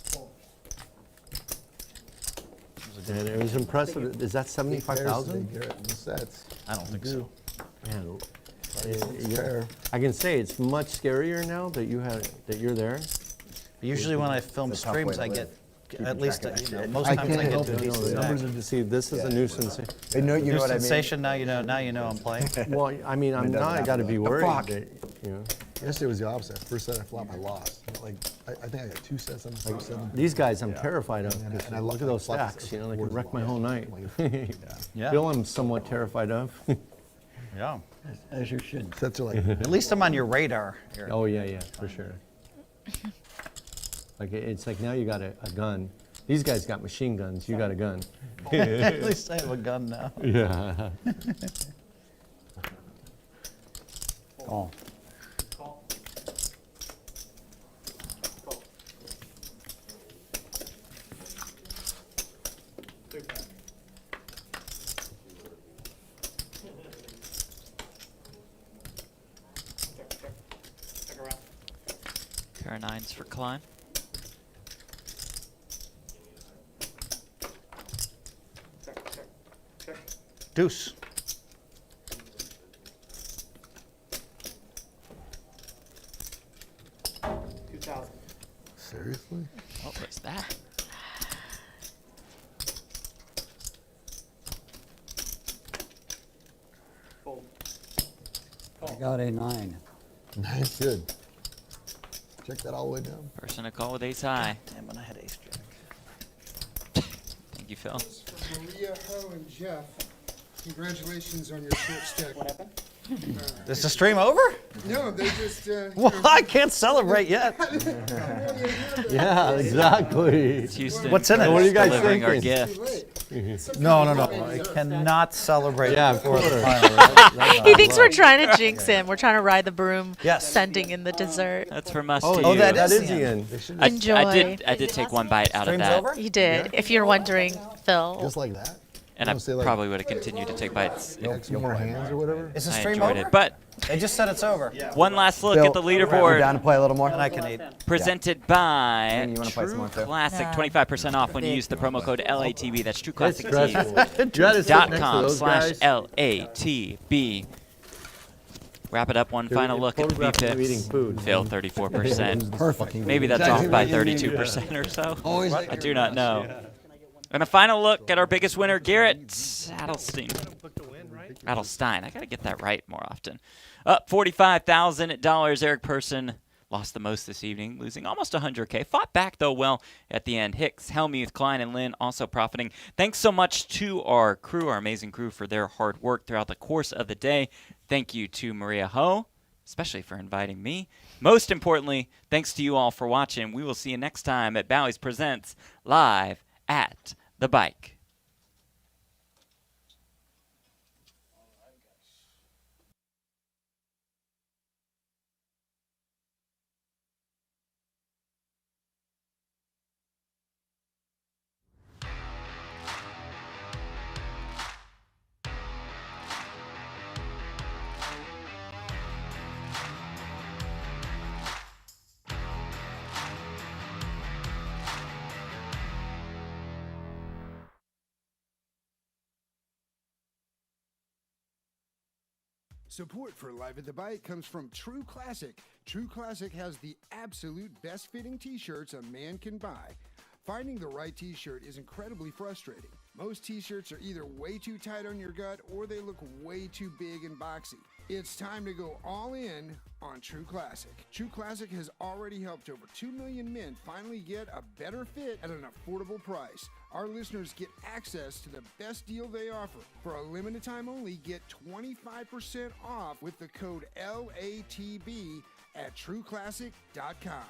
Speaker 9: Fold.
Speaker 4: And it was impressive. Is that 75,000?
Speaker 3: Garrett, in the sets.
Speaker 2: I don't think so.
Speaker 4: Man,
Speaker 3: Fair.
Speaker 4: I can say it's much scarier now that you're there.
Speaker 2: Usually when I film
Speaker 10: It's a tough way
Speaker 2: streams,
Speaker 10: to
Speaker 2: I
Speaker 10: live.
Speaker 2: get
Speaker 10: Keeping
Speaker 2: at least
Speaker 10: track of that shit.
Speaker 2: most
Speaker 3: I
Speaker 2: times
Speaker 3: can't
Speaker 2: I get
Speaker 3: help
Speaker 2: to a
Speaker 3: it.
Speaker 2: decent
Speaker 3: The
Speaker 2: stack.
Speaker 3: numbers are
Speaker 4: See, this is a nuisance.
Speaker 10: You know
Speaker 2: New
Speaker 10: what I mean?
Speaker 2: sensation. Now you know I'm playing.
Speaker 4: Well, I mean, I'm
Speaker 10: It doesn't
Speaker 4: not. I
Speaker 10: happen
Speaker 4: got to
Speaker 10: though.
Speaker 4: be
Speaker 10: The
Speaker 4: worried.
Speaker 10: fuck?
Speaker 4: That, you know,
Speaker 3: Yesterday was the opposite. First set I flopped, I lost. Like, I think I got 2 sets on the first set.
Speaker 4: these guys, I'm terrified of.
Speaker 3: And I- and I
Speaker 4: Look at
Speaker 3: love
Speaker 4: those
Speaker 3: flops.
Speaker 4: stacks. You know, they
Speaker 3: Fours
Speaker 4: could wreck my
Speaker 3: lost.
Speaker 4: whole night.
Speaker 2: Yeah.
Speaker 4: Bill, I'm somewhat terrified of.
Speaker 2: Yeah.
Speaker 8: As you should.
Speaker 3: Sets are like,
Speaker 2: At least I'm on your radar. Here.
Speaker 4: Oh yeah, for sure. Like it's like now you got a gun. These guys got machine guns. You got a gun.
Speaker 2: At least I have a gun now.
Speaker 4: Yeah.
Speaker 12: Oh,
Speaker 9: Call. Call. 3-5. Check around.
Speaker 6: Pair of 9s for Klein.
Speaker 9: Check.
Speaker 2: Deuce.
Speaker 9: $2,000.
Speaker 3: seriously?
Speaker 6: What was that?
Speaker 9: Fold.
Speaker 8: I got a 9.
Speaker 3: Nice, good. Check that all the way down.
Speaker 6: Person to call with ace high.
Speaker 2: Damn, when I had ace jack.
Speaker 6: Thank you, Phil.
Speaker 1: Maria, Ho, and Jeff, congratulations on your short stack.
Speaker 9: What happened?
Speaker 2: Is the stream over?
Speaker 1: No, they just.
Speaker 2: Well, I can't celebrate yet.
Speaker 4: Yeah, exactly.
Speaker 6: It's Houston.
Speaker 2: What's in it?
Speaker 4: What are you guys
Speaker 6: delivering our
Speaker 4: thinking?
Speaker 6: gift.
Speaker 2: No. I cannot celebrate
Speaker 4: Yeah,
Speaker 2: before
Speaker 4: of
Speaker 2: the
Speaker 4: course.
Speaker 2: final.
Speaker 5: He thinks we're trying to jinx him. We're trying to ride the broom,
Speaker 2: Yes.
Speaker 5: sending in the dessert.
Speaker 6: That's from us
Speaker 4: Oh,
Speaker 6: to you.
Speaker 2: that
Speaker 4: that
Speaker 2: is
Speaker 4: is
Speaker 2: the
Speaker 4: the
Speaker 2: end.
Speaker 4: end.
Speaker 5: Enjoy.
Speaker 6: I did take one bite out of
Speaker 2: Stream's
Speaker 6: that.
Speaker 2: over?
Speaker 5: You did. If you're wondering, Phil.
Speaker 3: Just like that?
Speaker 6: And
Speaker 3: You
Speaker 6: I
Speaker 3: don't say, like,
Speaker 6: probably would have continued to take bites.
Speaker 3: No, no more hands or whatever?
Speaker 2: Is the
Speaker 6: I
Speaker 2: stream
Speaker 6: enjoyed
Speaker 2: over?
Speaker 6: it. But
Speaker 2: They just said it's over.
Speaker 6: one last look
Speaker 10: Bill,
Speaker 6: at the
Speaker 10: We're
Speaker 6: leaderboard.
Speaker 10: down to play a little more.
Speaker 2: And I can eat.
Speaker 6: Presented by
Speaker 10: And you wanna play some
Speaker 6: True
Speaker 10: more, too?
Speaker 6: Classic. 25% off when you use the promo code LATB. That's
Speaker 4: That's stressful. You gotta sit next to
Speaker 6: TrueClassicTees.com
Speaker 4: those guys.
Speaker 6: /LATB. Wrap it up. One final look at the
Speaker 4: photograph them eating
Speaker 6: V-Pips.
Speaker 4: food.
Speaker 6: Phil, 34%.
Speaker 8: Perfect.
Speaker 6: Maybe that's off by 32% or so. I do not know. And a final look at our biggest winner, Garrett Adelstein. Adelstein. I got to get that right more often. Up $45,000. Eric Persson lost the most this evening, losing almost 100K. Fought back, though, well at the end. Hicks, Hellmuth, Klein, and Lynn also profiting. Thanks so much to our crew, our amazing crew, for their hard work throughout the course of the day. Thank you to Maria Ho, especially for inviting me. Most importantly, thanks to you all for watching. We will see you next time at Bowie's Presents Live at the Bike.
Speaker 1: Support for Live at the Bike comes from True Classic. True Classic has the absolute best fitting t-shirts a man can buy. Finding the right t-shirt is incredibly frustrating. Most t-shirts are either way too tight on your gut or they look way too big and boxy. It's time to go all in on True Classic. True Classic has already helped over 2 million men finally get a better fit at an affordable price. Our listeners get access to the best deal they offer. For a limited time only, get 25% off with the code LATB at trueclassic.com.